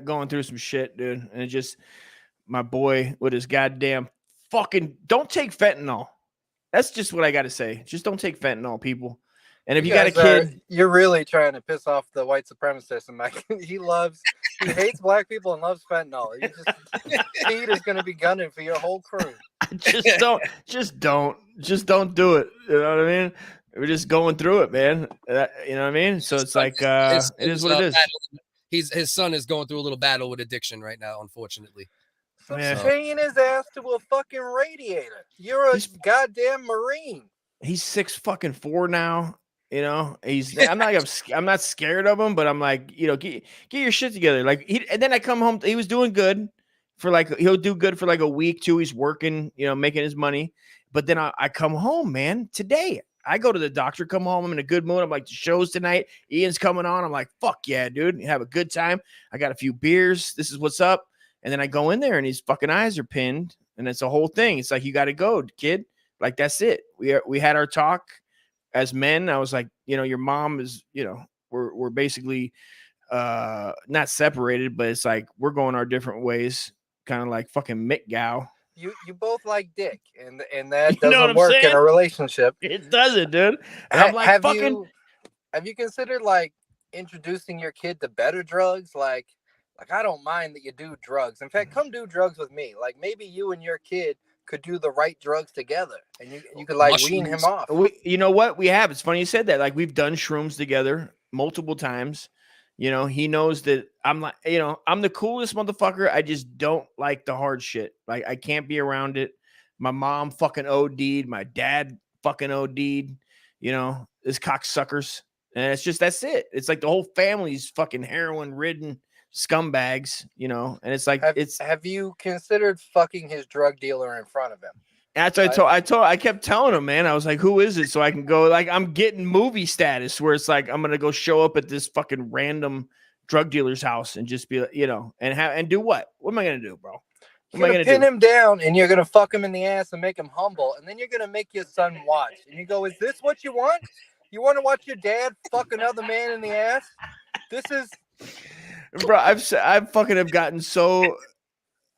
going through some shit, dude. And it just, my boy with his goddamn fucking, don't take fentanyl. That's just what I got to say. Just don't take fentanyl, people. And if you got a kid, you're really trying to piss off the white supremacist. And he hates black people and loves fentanyl. Pete is going to be gunning for your whole crew. Just don't do it. You know what I mean? We're just going through it, man. You know what I mean? So it's like, it is what it is. His son is going through a little battle with addiction right now, unfortunately. Chain his ass to a fucking radiator. You're a goddamn Marine. He's 6'4" now. You know, I'm not scared of him, but I'm like, you know, get your shit together. Like and then I come home. He was doing good he'll do good for like a week, 2. He's working, you know, making his money. But then I come home, man. Today I go to the doctor, come home. I'm in a good mood. I'm like, the show's tonight. Ian's coming on. I'm like, fuck yeah, dude. You have a good time. I got a few beers. This is what's up. And then I go in there and his fucking eyes are pinned. And it's a whole thing. It's like, you got to go, kid. Like, that's it. We had our talk as men. I was like, you know, your mom is, you know, we're basically not separated, but it's like we're going our different ways. Kind of like fucking Mick Gow. You both like dick, and that doesn't work in a relationship. It doesn't, dude. And I'm like, have you considered like introducing your kid to better drugs? Like I don't mind that you do drugs. In fact, come do drugs with me. Like maybe you and your kid could do the right drugs together, and you could like wean him off. You know what? We have. It's funny you said that. Like we've done shrooms together multiple times. You know, he knows that I'm like, you know, I'm the coolest motherfucker. I just don't like the hard shit. Like I can't be around it. My mom fucking OD'd. My dad fucking OD'd. You know, this cocksuckers. And it's just, that's it. It's like the whole family's fucking heroin ridden scumbags, you know, and it's like, have you considered fucking his drug dealer in front of him? That's what I kept telling him, man. I was like, who is it? So I can go, like, I'm getting movie status where it's like, I'm going to go show up at this fucking random drug dealer's house and just be, you know, and do what? What am I going to do, bro? You're going to pin him down and you're going to fuck him in the ass and make him humble. And then you're going to make your son watch. And you go, is this what you want? You want to watch your dad fuck another man in the ass? This is... Bro, I've fucking have gotten so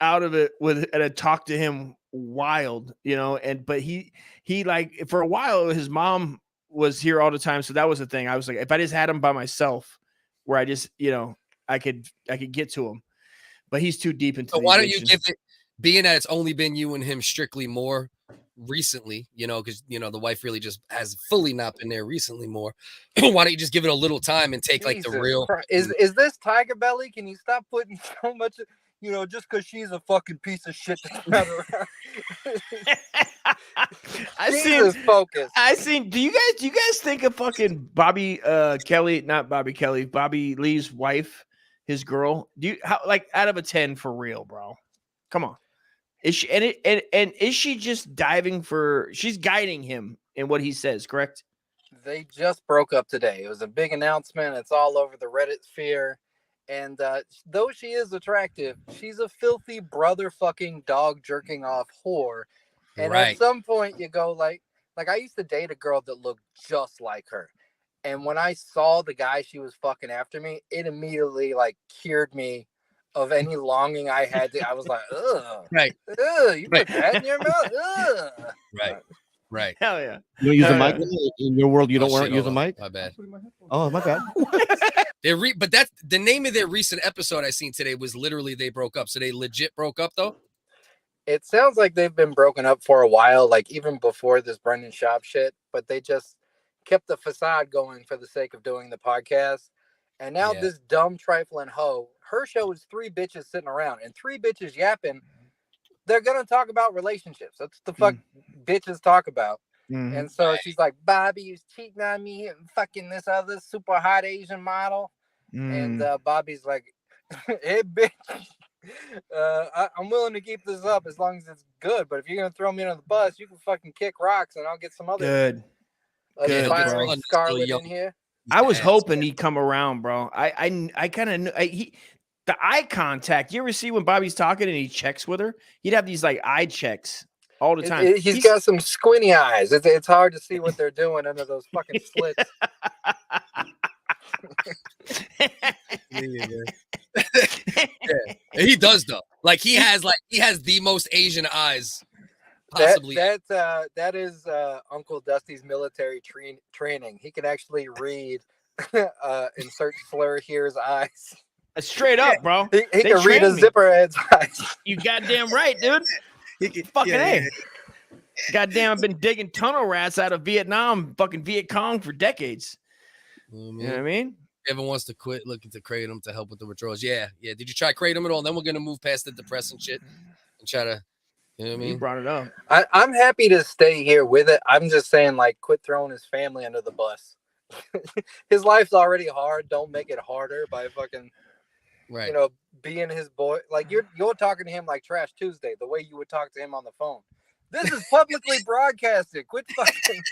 out of it and I talked to him wild, you know, but he like for a while his mom was here all the time, so that was the thing. I was like, if I just had him by myself, where I just, you know, I could get to him, but he's too deep into. So why don't you give it, being that it's only been you and him strictly more? recently, because the wife really just has fully not been there recently more. Why don't you just give it a little time and take like the real is this Tiger Belly? Can you stop putting so much, just because she's a fucking piece of shit that's not around? Focus. Do you guys think of fucking Bobby Lee's wife, his girl? Out of a 10 for real, bro? Come on. Is she and is she just she's guiding him in what he says, correct? They just broke up today. It was a big announcement. It's all over the Reddit sphere. And though she is attractive, she's a filthy brother fucking dog jerking off whore. And at some point you go like I used to date a girl that looked just like her. And when I saw the guy she was fucking after me, it immediately cured me of any longing I had. I was like, ugh. Right. Ugh, you put that in your mouth? Ugh. Right. Hell yeah. You don't use a mic in your world. You don't want to use a mic. My bad. Oh, my bad. But that's the name of their recent episode I seen today was literally they broke up. So they legit broke up though. It sounds like they've been broken up for a while, even before this Brendan Schaub shit. But they just kept the facade going for the sake of doing the podcast. And now this dumb trifling hoe, her show is 3 bitches sitting around and 3 bitches yapping. They're going to talk about relationships. That's the fuck bitches talk about. Mm-hmm. And so she's like, Bobby was cheating on me and fucking this other super hot Asian model. And Bobby's like, hey, bitch, I'm willing to keep this up as long as it's good. But if you're going to throw me under the bus, you can fucking kick rocks and I'll get some other aspiring Scarlet in here. I was hoping he'd come around, bro. I kind of knew the eye contact. You ever see when Bobby's talking and he checks with her? He'd have these eye checks all the time. He's got some squinty eyes. It's hard to see what they're doing under those fucking slits. He does though. He has the most Asian eyes. Possibly. That is Uncle Dusty's military training. He can actually read insert slur here's eyes. Straight up, bro. He can read a zipper head's eyes. You goddamn right, dude. Fucking A. Goddamn, I've been digging tunnel rats out of Vietnam, fucking Viet Cong for decades. You know what I mean? Evan wants to quit looking to Kratom to help with the withdrawals. Yeah. Did you try Kratom at all? And then we're gonna move past the depressing shit and try to. You know what I mean? You brought it up. I'm happy to stay here with it. I'm just saying, quit throwing his family under the bus. His life's already hard. Don't make it harder by fucking, being his boy. You're talking to him like Trash Tuesday, the way you would talk to him on the phone. This is publicly broadcasted. Quit fucking.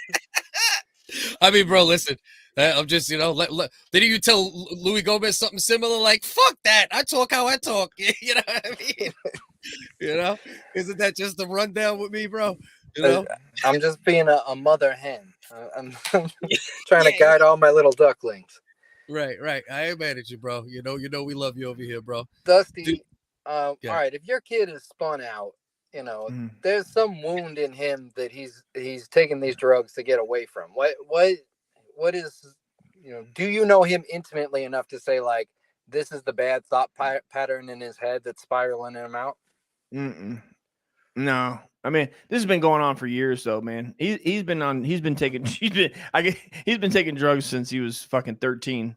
I mean, bro, listen. I'm just, didn't you tell Louis Gomez something similar? Fuck that. I talk how I talk. You know what I mean? Isn't that just the rundown with me, bro? I'm just being a mother hen. I'm trying to guide all my little ducklings. Right. I ain't mad at you, bro. You know, we love you over here, bro. Dusty, all right. If your kid is spun out, there's some wound in him that he's taking these drugs to get away from. What is, do you know him intimately enough to say this is the bad thought pattern in his head that's spiraling him out? No, I mean, this has been going on for years, though, man. He's been taking drugs since he was fucking 13.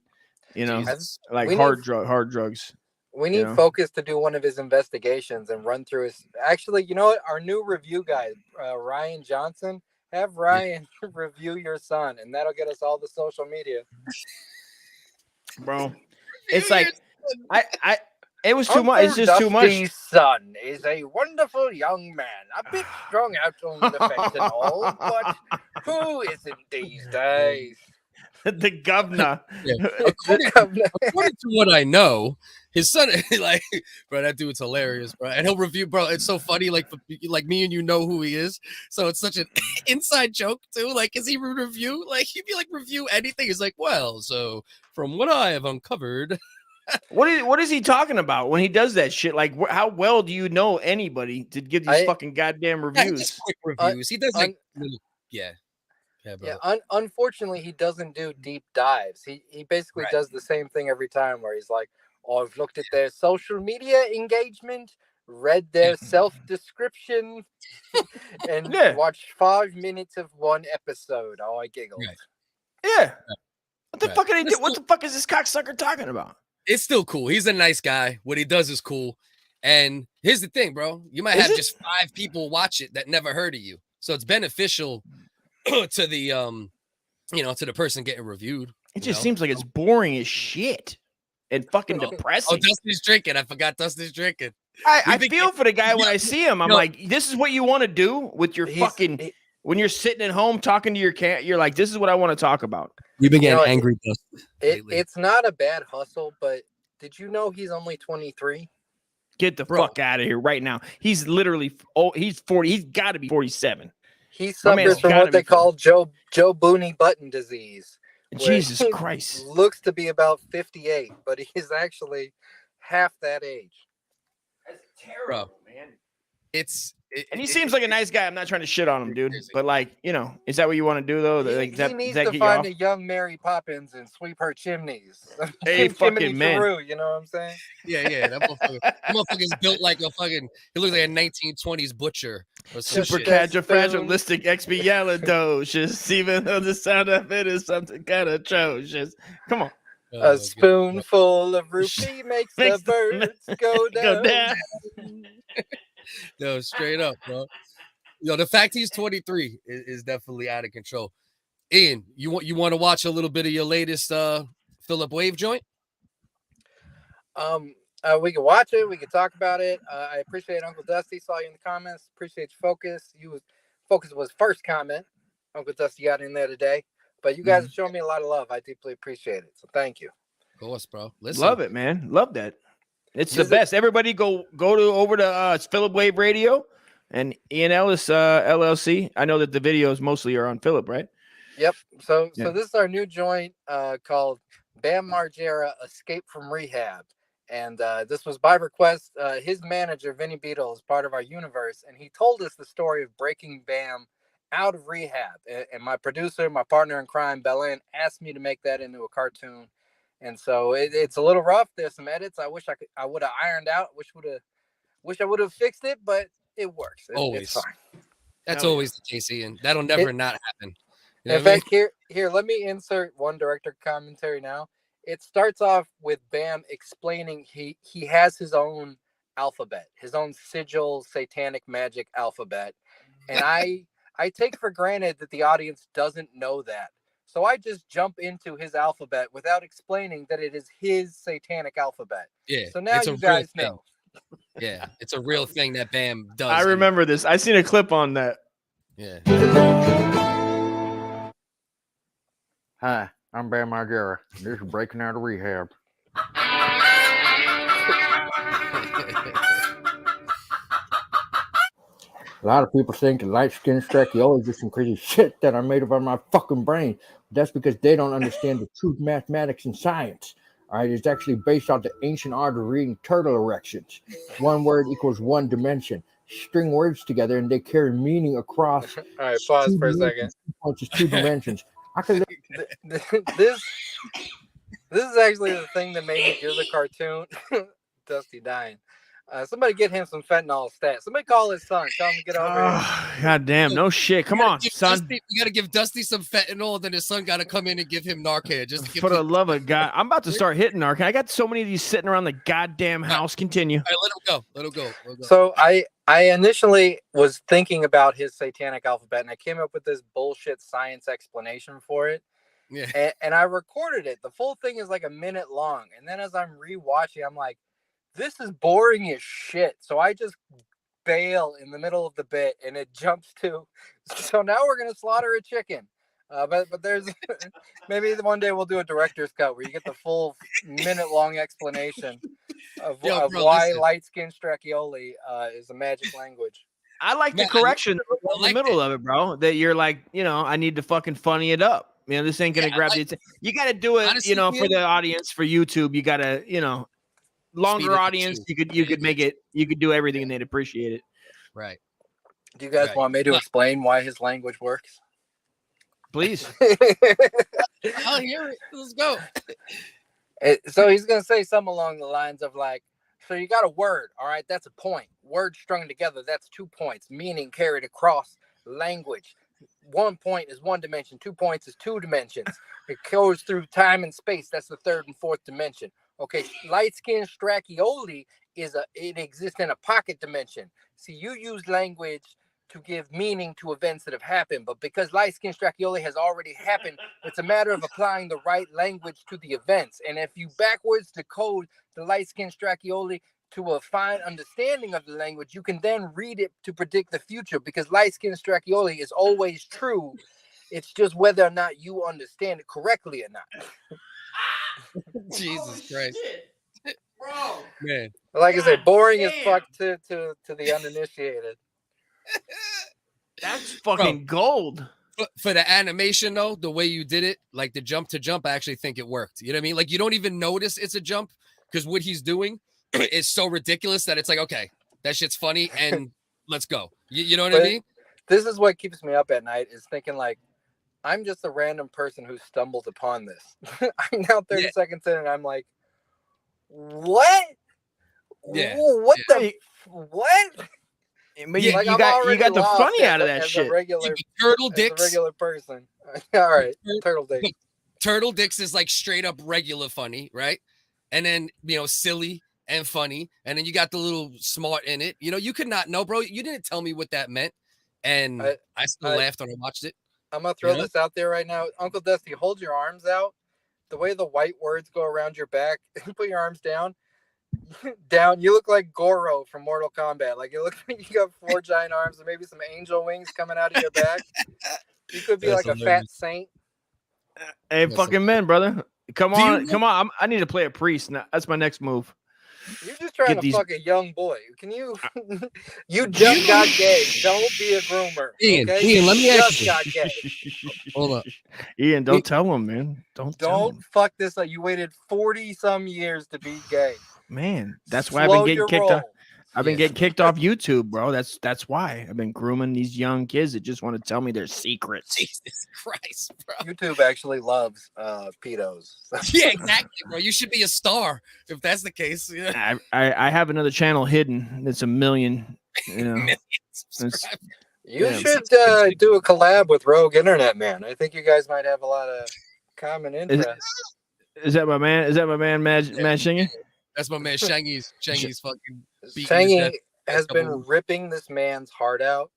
Hard drugs. We need Focus to do one of his investigations and run through his. Actually, you know what? Our new review guy, Ryan Johnson. Have Ryan review your son, and that'll get us all the social media. Bro, it's it was too much. It's just too much. Dusty's son is a wonderful young man, a bit strung out on the fentanyl, but who isn't these days? The governor. Yeah. According to what I know, his son, bro, that dude's hilarious, bro. And he'll review, bro. It's so funny, like me and you know who he is. So it's such an inside joke too. Is he review? He'd be review anything. He's well, so from what I have uncovered. What is he talking about when he does that shit? How well do you know anybody to give these fucking goddamn reviews? Quick reviews. He does unfortunately, he doesn't do deep dives. He basically does the same thing every time, where he's like, "Oh, I've looked at their social media engagement read their self-description, and watched 5 minutes of one episode. Oh, I giggled. Right. Yeah. What the fuck are they doing? What the fuck is this cocksucker talking about? It's still cool. He's a nice guy. What he does is cool. And here's the thing, bro. You might have just 5 people watch it that never heard of you. So it's beneficial to the to the person getting reviewed. It just seems like it's boring as shit and fucking depressing. Oh, Dusty's drinking. I forgot Dusty's drinking. I feel for the guy when I see him. I'm like, this is what you want to do with your when you're sitting at home talking to your cat. You're like, this is what I want to talk about. You've been getting angry, Dusty. It's not a bad hustle, but did you know he's only 23? Get the fuck out of here right now. He's literally, he's 40. He's got to be 47. He suffers from what they call Joe Booney button disease. Jesus Christ. Looks to be about 58, but he's actually half that age. That's terrible, man. And he seems like a nice guy. I'm not trying to shit on him, dude. But like, is that what you want to do though? He needs to find a young Mary Poppins and sweep her chimneys. Hey, fucking man. You know what I'm saying? Yeah. That motherfucker's built like a fucking. He looks like a 1920s butcher. Supercalifragilistic expialidocious, even though the sound of it is something kind of atrocious. Come on. A spoonful of rupee makes the birds go down. No, straight up, bro. The fact he's 23 is definitely out of control. Ian, you want to watch a little bit of your latest Philip Wave joint? We can watch it. We can talk about it. I appreciate Uncle Dusty. Saw you in the comments. Appreciate Focus. Focus was first comment. Uncle Dusty got in there today. But you guys have shown me a lot of love. I deeply appreciate it. So thank you. Of course, bro. Listen. Love it, man. Love that. It's the best. Everybody go over to Philip Wave Radio and Ian Ellis LLC. I know that the videos mostly are on Philip, right? Yep. So this is our new joint called Bam Margera Escape from Rehab. And this was by request. His manager, Vinny Beedle, is part of our universe. And he told us the story of breaking Bam out of rehab. And my producer, my partner in crime, Belen, asked me to make that into a cartoon. And so it's a little rough. There's some edits I wish I would have ironed out. Wish I would have fixed it, but it works. Always. It's fine. That's always the case, Ian. That'll never not happen. You know in fact, here, let me insert one director commentary now. It starts off with Bam explaining he has his own alphabet, his own sigil satanic magic alphabet. And I take for granted that the audience doesn't know that. So I just jump into his alphabet without explaining that it is his satanic alphabet. Yeah. So now you guys know. Yeah, it's a real thing that Bam does. I remember this. I seen a clip on that. Yeah. Hi, I'm Bam Margera. This is breaking out of rehab. A lot of people think light skin strachiola is some crazy shit that I made up on my fucking brain. That's because they don't understand the truth, mathematics, and science. All right, it's actually based on the ancient art of reading turtle erections. One word equals one dimension. String words together and they carry meaning across. All right, pause for a second. Two dimensions. I could. This is actually the thing that made me do the cartoon. Dusty dying. Somebody get him some fentanyl stat. Somebody call his son. Tell him to get over here. God damn, no shit. Come on, son. Dusty, we got to give Dusty some fentanyl, and then his son got to come in and give him Narcan. Just to for the love of God. I'm about to start hitting Narcan. I got so many of these sitting around the goddamn house. Continue. All right, let him go. So I initially was thinking about his satanic alphabet, and I came up with this bullshit science explanation for it. Yeah. And I recorded it. The full thing is like a minute long. And then as I'm rewatching, I'm like, this is boring as shit. So I just bail in the middle of the bit and it jumps to, so now we're going to slaughter a chicken. But there's maybe one day we'll do a director's cut where you get the full minute-long explanation of why light-skinned strachioli is a magic language. I like the correction in the middle of it, bro. That you're like, I need to fucking funny it up. This ain't gonna grab the. You got to do it, honestly, for the audience, for YouTube. You got to, longer audience. You could make it. You could do everything, and they'd appreciate it. Right. Do you guys want me to explain why his language works? Please. I'll hear it. Let's go. So he's gonna say something along the lines of like, So you got a word, all right? That's a point. Words strung together, that's 2 points. Meaning carried across language. 1 point is 1 dimension. 2 points is 2 dimensions. It goes through time and space. That's the 3rd and 4th dimension. Okay, light-skinned strachioli it exists in a pocket dimension. See, you use language to give meaning to events that have happened, but because light-skinned strachioli has already happened, it's a matter of applying the right language to the events. And if you backwards decode the light-skinned strachioli to a fine understanding of the language, you can then read it to predict the future, because light-skinned strachioli is always true. It's just whether or not you understand it correctly or not. Jesus Christ. Bro. Man. Like I said, boring as fuck to the uninitiated. That's fucking gold. For the animation, though, the way you did it, like the jump to jump, I actually think it worked. You know what I mean? Like, you don't even notice it's a jump because what he's doing is so ridiculous that it's like, okay, that shit's funny and let's go. You know what I mean? This is what keeps me up at night, is thinking like, I'm just a random person who stumbled upon this. I'm now 30 seconds in and I'm like, what? Yeah. What the? What? But you got the funny out of that shit. Turtle dicks. A regular person. All right. Turtle dicks. Turtle dicks is like straight up regular funny, right? And then, silly and funny. And then you got the little smart in it. You could not know, bro. You didn't tell me what that meant. And I still laughed when I watched it. I'm going to throw this out there right now. Uncle Dusty, hold your arms out. The way the white words go around your back, put your arms down. You look like Goro from Mortal Kombat. Like, it looks like you got 4 giant arms and maybe some angel wings coming out of your back. You could be like a fat saint. Hey, fucking men, brother. Come on. I need to play a priest. Now, that's my next move. You're just trying to fuck a young boy. Can you? You just got gay. Don't be a groomer. Ian, okay? Ian, let me ask you. Got gay. Hold on. Ian, don't tell him, man. Don't fuck this up. You waited 40 some years to be gay. Man, that's why I've been getting kicked off. I've been getting kicked off YouTube, bro. That's why I've been grooming these young kids that just want to tell me their secrets. Jesus Christ, bro. YouTube actually loves pedos. Yeah, exactly, bro. You should be a star if that's the case. Yeah. I have another channel hidden that's 1 million. You should do a collab with Rogue Internet Man. I think you guys might have a lot of common interests. Is that my man? Is that my man, Mad Shingy? That's my man, Shangy's fucking. Shangy has been ripping this man's heart out.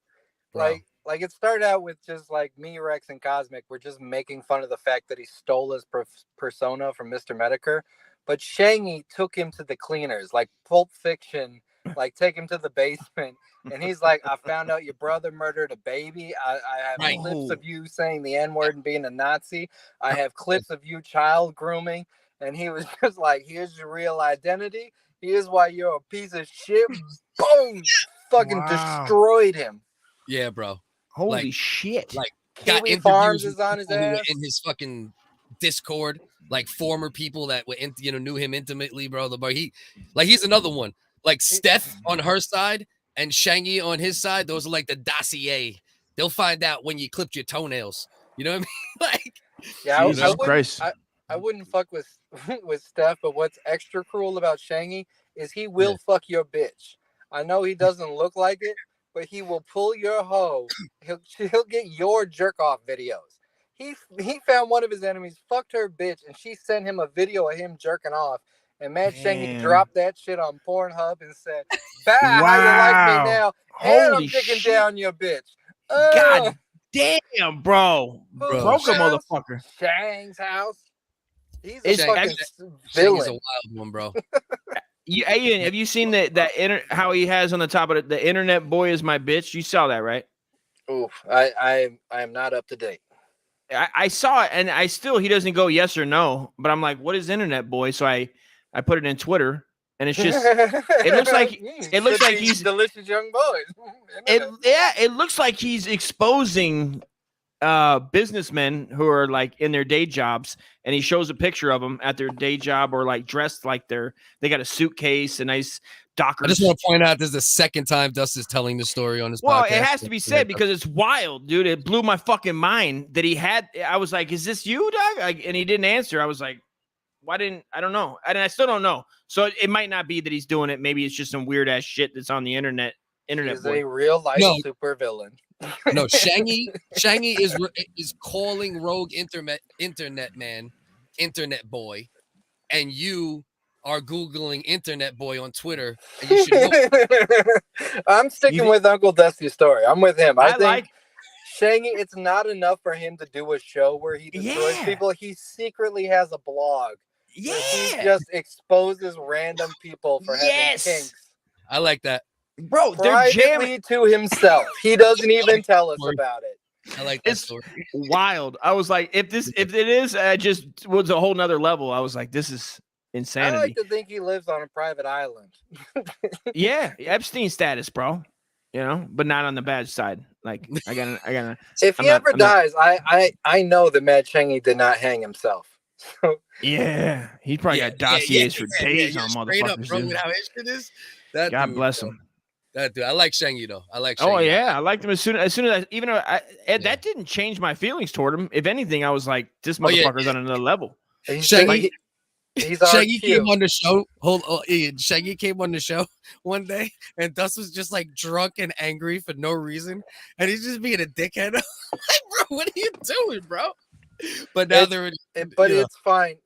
Like it started out with just like me, Rex, and Cosmic. We're just making fun of the fact that he stole his persona from Mr. Medicare. But Shangy took him to the cleaners, like Pulp Fiction, like take him to the basement. And he's like, I found out your brother murdered a baby. I have clips of you saying the N-word and being a Nazi. I have clips of you child grooming. And he was just like, here's your real identity. Here's why you're a piece of shit. Boom! Fucking destroyed him. Yeah, bro. Holy shit. Like, Kiwi Farms is on his ass. In his fucking Discord, like former people that were knew him intimately, bro. He's another one. Like Stephh on her side and Shangy on his side, those are like the dossier. They'll find out when you clipped your toenails. You know what I mean? Like, yeah, Jesus Christ. I wouldn't fuck with Stephh, but what's extra cruel about Shangy is he will fuck your bitch. I know he doesn't look like it, but he will pull your hoe. He'll get your jerk off videos. He found one of his enemies, fucked her bitch, and she sent him a video of him jerking off. And Mad Shangy dropped that shit on Pornhub and said, "Bye, how you like me now? And I'm digging down your bitch." God damn, bro. Broke a motherfucker. Shang's house. He's a fucking villain. He's a wild one, bro. Ian, have you seen how he has on the top of it? The internet boy is my bitch. You saw that, right? Oof, I am not up to date. I saw it, and he doesn't go yes or no. But I'm like, what is internet boy? So I put it in Twitter, and it's just it looks like he's delicious young boys. It looks like he's exposing businessmen who are like in their day jobs, and he shows a picture of them at their day job or like dressed like they got a suitcase, a nice Dockers. I just want to point out this is the second time Dust is telling the story on his podcast. Well, it has to be said because it's wild, dude. It blew my fucking mind that he had. I was like, "Is this you, dog?" And he didn't answer. I was like, why didn't I don't know. I still don't know. So it might not be that he's doing it. Maybe it's just some weird ass shit that's on the internet. He's a real life supervillain. No, Shangy is calling Rogue internet man, internet boy, and you are Googling internet boy on Twitter. And you should know. I'm sticking with Uncle Dusty's story. I'm with him. I think Shangy, it's not enough for him to do a show where he destroys people. He secretly has a blog. Yeah. He just exposes random people for having kinks. I like that. Bro, they're jamming to himself. He doesn't even tell us about it. I like that story. Wild. I was like, if it is, just was a whole nother level. I was like, this is insanity. I like to think he lives on a private island. Yeah, Epstein status, bro. You know, but not on the bad side. Like I gotta. If he ever dies, I know that Mad Shangy did not hang himself. Yeah, he probably got dossiers for days on motherfuckers. Up, bro, with how his shit is. That God dude, bless him. That dude, I like Shangy though. I like. Shangy. Oh yeah, I liked him as soon as that didn't change my feelings toward him. If anything, I was like, this motherfucker's on another level. Shaggy came on the show. Ian. Shaggy came on the show one day, and Dust was just like drunk and angry for no reason, and he's just being a dickhead. I'm like, bro, what are you doing, bro? But now it's fine.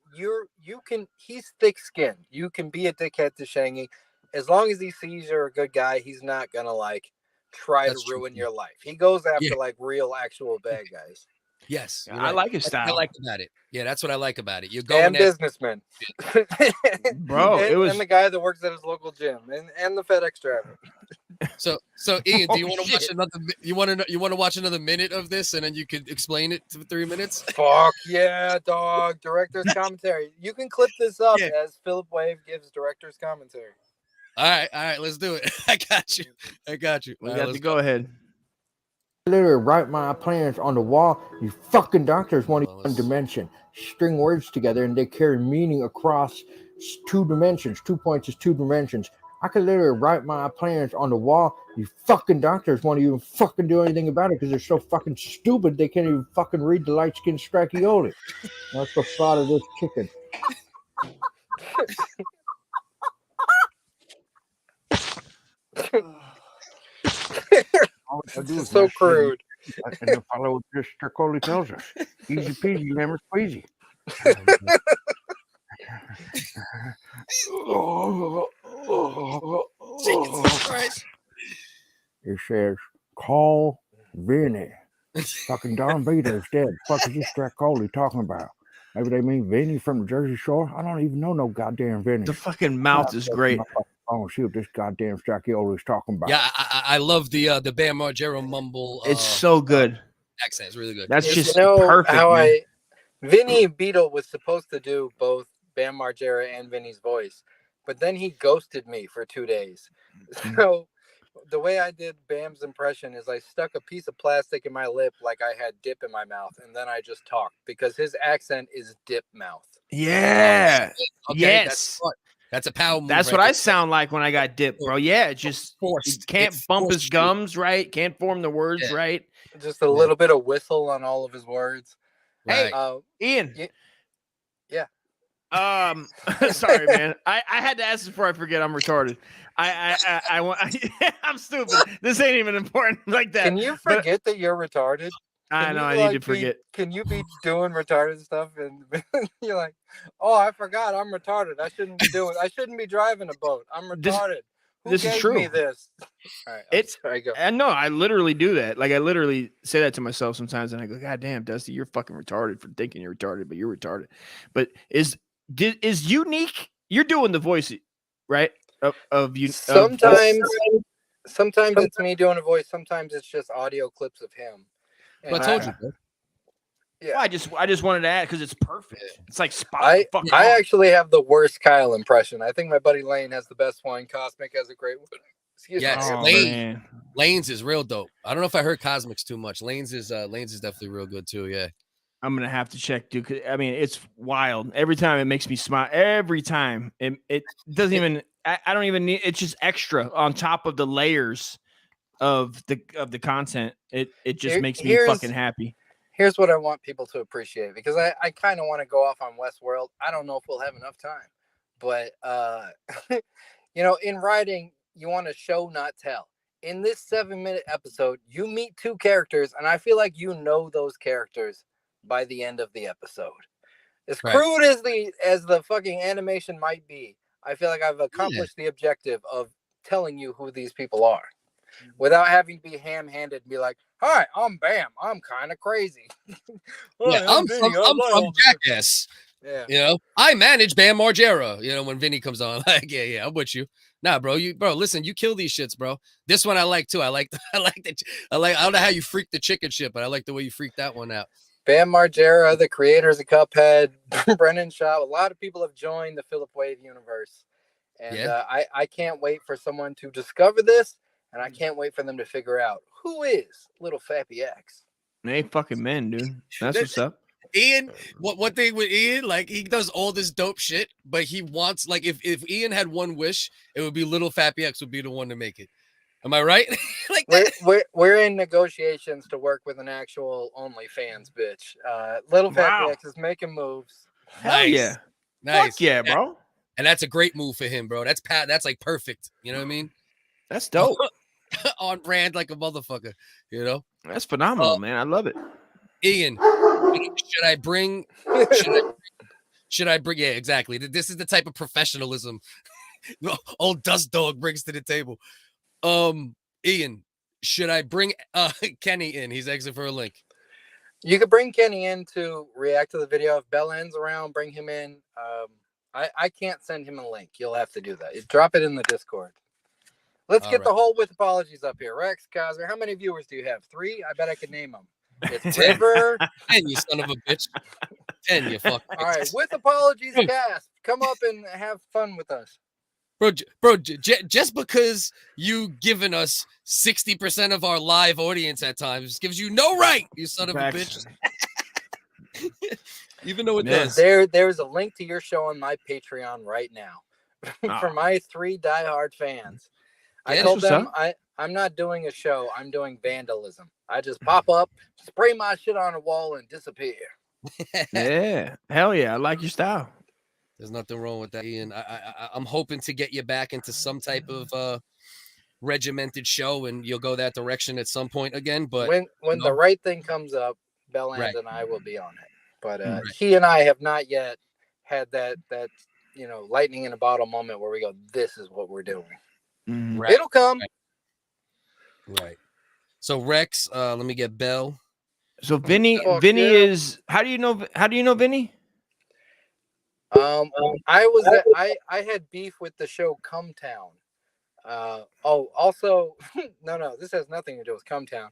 He's thick-skinned. You can be a dickhead to Shangy. As long as he sees you're a good guy, he's not gonna like try to ruin your life. He goes after like real, actual bad guys. Yes, I like his style. I like about it. Yeah, that's what I like about it. You're going and businessman, bro. And the guy that works at his local gym, and the FedEx driver. So Ian, do you want to watch another? You want to watch another minute of this, and then you can explain it for 3 minutes? Fuck yeah, dog! Director's commentary. You can clip this up as Philip Wave gives director's commentary. All right, let's do it. I got you. We got to go ahead. Literally write my plans on the wall. You fucking doctors want to one dimension. String words together and they carry meaning across 2 dimensions. 2 points is 2 dimensions. I could literally write my plans on the wall. You fucking doctors won't even fucking do anything about it because they're so fucking stupid they can't even fucking read the light-skinned strakioli. That's the thought of this chicken. So crude. And follow what Mr. Coley tells us. Easy peasy, lemon squeezy. Jesus Christ. It says, call Vinny. Fucking Don Vader is dead. Fuck is this Coley talking about? Maybe they mean Vinny from the Jersey Shore? I don't even know no goddamn Vinny. The fucking mouth is great. Oh, see what this goddamn Strakioli is talking about. Yeah, I love the Bam Margera mumble. It's so good. Accent. It's really good. That's just perfect. Vinny Beedle was supposed to do both Bam Margera and Vinny's voice, but then he ghosted me for 2 days. So the way I did Bam's impression is I stuck a piece of plastic in my lip like I had dip in my mouth, and then I just talked because his accent is dip mouth. Yeah. Okay, yes. That's a power move. That's what I sound like when I got dipped, bro. Yeah, just can't bump his gums right, can't form the words right. Just a little bit of whistle on all of his words. Hey, Ian. Yeah. Sorry, man. I had to ask before I forget. I'm retarded. I'm stupid. This ain't even important like that. Can you forget that you're retarded? I know. I need to forget. Can you be doing retarded stuff and you're like, oh, I forgot I'm retarded. I shouldn't be driving a boat. I'm retarded. This is true. Me this. All right, sorry, go. And no, I literally do that. Like I literally say that to myself sometimes, and I go, "God damn, Dusty, you're fucking retarded for thinking you're retarded, but you're retarded." But is unique? You're doing the voice, right? Of you. Sometimes it's me doing a voice. Sometimes it's just audio clips of him. I told you, bro. Yeah, well, I just wanted to add because it's perfect. It's like spot. I actually have the worst Kyle impression. I think my buddy Lane has the best one. Cosmic has a great one. Excuse me. Lane's is real dope. I don't know if I heard Cosmic's too much. Lane's is definitely real good too. Yeah. I'm gonna have to check, dude. 'Cause, I mean, it's wild. Every time it makes me smile. Every time it doesn't even. I don't even need. It's just extra on top of the layers of the content. It just makes me fucking happy. here's what I want people to appreciate, because I kind of want to go off on Westworld. I don't know if we'll have enough time, but in writing, you want to show, not tell. In this 7-minute episode, you meet 2 characters, and I feel like you know those characters by the end of the episode. As crude as the fucking animation might be, I feel like I've accomplished the objective of telling you who these people are, without having to be ham-handed and be like, "Hi, I'm Bam. I'm kind of crazy." I'm from Jackass. Yeah. I manage Bam Margera. When Vinny comes on, like, yeah, I'm with you. Nah, bro, listen, you kill these shits, bro. This one I like too. I don't know how you freak the chicken shit, but I like the way you freaked that one out. Bam Margera, the creators of Cuphead, Brennan Shaw. A lot of people have joined the Philip Wave universe, and I can't wait for someone to discover this, and I can't wait for them to figure out who is Little Fappy X. They ain't fucking men, dude. That's what's up. Ian, one thing with Ian, like, he does all this dope shit, but he wants, like, if Ian had one wish, it would be Little Fappy X would be the one to make it. Am I right? Like, we're in negotiations to work with an actual OnlyFans bitch. Little Fappy X is making moves. Hell yeah. Nice. Fuck yeah, bro. And that's a great move for him, bro. That's like perfect. You know what I mean? That's dope. On brand like a motherfucker, That's phenomenal, man. I love it. Ian, should I bring? Yeah, exactly. This is the type of professionalism old Dust Dog brings to the table. Ian, should I bring Kenny in? He's asking for a link. You could bring Kenny in to react to the video. If Bell-N's around, bring him in. I can't send him a link. You'll have to do that. Drop it in the Discord. Let's get the whole with apologies up here. Rex, Cosner, how many viewers do you have? 3? I bet I could name them. It's River. 10, you son of a bitch. 10, you fuck. All right, with apologies, cast. Come up and have fun with us. Bro, just because you given us 60% of our live audience at times gives you no right, you son of a bitch. Even though it does. There's a link to your show on my Patreon right now for my 3 diehard fans. I told them I'm not doing a show. I'm doing vandalism. I just pop up, spray my shit on a wall, and disappear. Yeah. Hell yeah. I like your style. There's nothing wrong with that, Ian. I'm hoping to get you back into some type of regimented show, and you'll go that direction at some point again. But when the right thing comes up, Bell-Land and I will be on it. But he and I have not yet had that lightning in a bottle moment where we go, this is what we're doing. Right. It'll come. Right. So Rex, let me get Bell. So Vinny is. How do you know Vinny? I had beef with the show Come Town. Also, no, this has nothing to do with Come Town.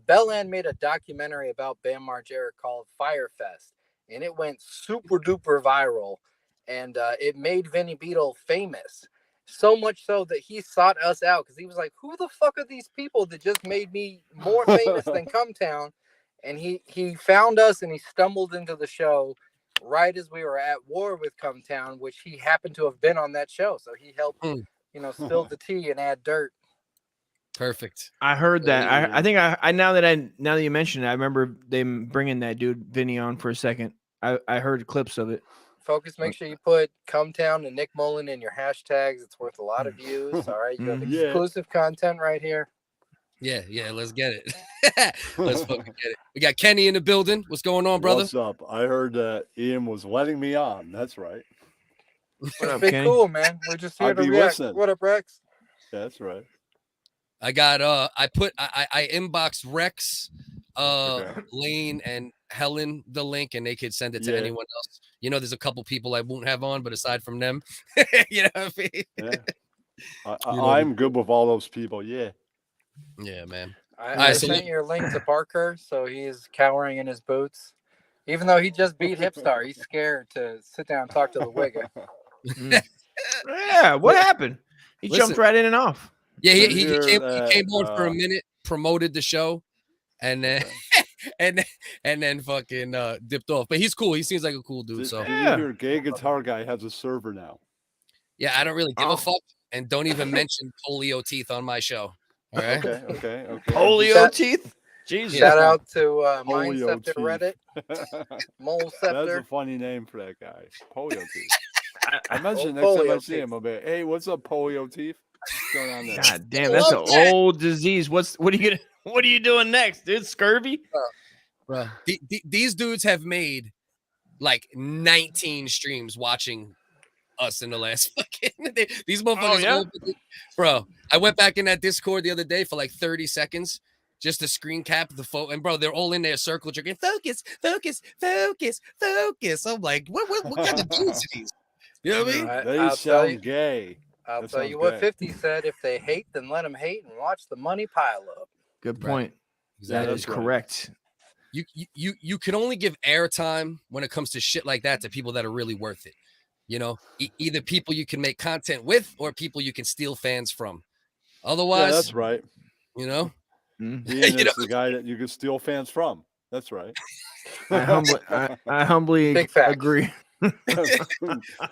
Bell-Land made a documentary about Bam Margera called Firefest, and it went super duper viral, and it made Vinny Beedle famous. So much so that he sought us out because he was like, who the fuck are these people that just made me more famous than Come Town? And he found us and he stumbled into the show right as we were at war with Come Town, which he happened to have been on that show. So he helped, spill the tea and add dirt. Perfect. I heard that. I think now that you mentioned it, I remember them bringing that dude Vinny on for a second. I heard clips of it. Focus, make sure you put Come Town and Nick Mullen in your hashtags. It's worth a lot of views. All right, you have exclusive content right here. Yeah, let's get it. Let's fucking get it. We got Kenny in the building. What's going on, brother? What's up? I heard that Ian was letting me on. That's right. What up, Kenny? Cool, man. We're just here to react. Listening. What up, Rex? Yeah, that's right. I got I inboxed Rex, Lane, and Helen the link, and they could send it to anyone else. There's a couple people I won't have on, but aside from them, you know what I mean? Yeah. I'm good with all those people. Yeah. Yeah, man. I sent your link to Parker, so he's cowering in his boots. Even though he just beat Hipstar, he's scared to sit down and talk to the Wigga. Yeah, what happened? He jumped right in and off. Yeah, he came on for a minute, promoted the show, and then and then fucking dipped off. But he's cool. He seems like a cool dude. So your gay guitar guy has a server now. Yeah, I don't really give a fuck, and don't even mention polio teeth on my show. All right. Okay. Polio teeth. Jesus. Shout out to Polio Mindceptor Chief. Reddit. Mole That's a Scepter. funny name for that guy. Polio Teeth. I mentioned next Polio time I see Teeth. him, I'll be, hey, what's up, Polio Teeth? What's going on there? God damn, that's an old disease. What are you doing next, dude? Scurvy? Bro, these dudes have made like 19 streams watching us in the last fucking these motherfuckers. Bro, I went back in that Discord the other day for like 30 seconds just to screen cap the photo, and bro, they're all in their circle drinking focus. I'm like, what kind of dudes are these? You know what I mean? They sound gay. I'll tell you what 50 said. If they hate, then let them hate and watch the money pile up. Good point. Exactly. That is correct. You can only give airtime when it comes to shit like that to people that are really worth it. You know, either people you can make content with or people you can steal fans from. Otherwise, that's right. You know, Ian is the guy that you can steal fans from. That's right. I humbly agree.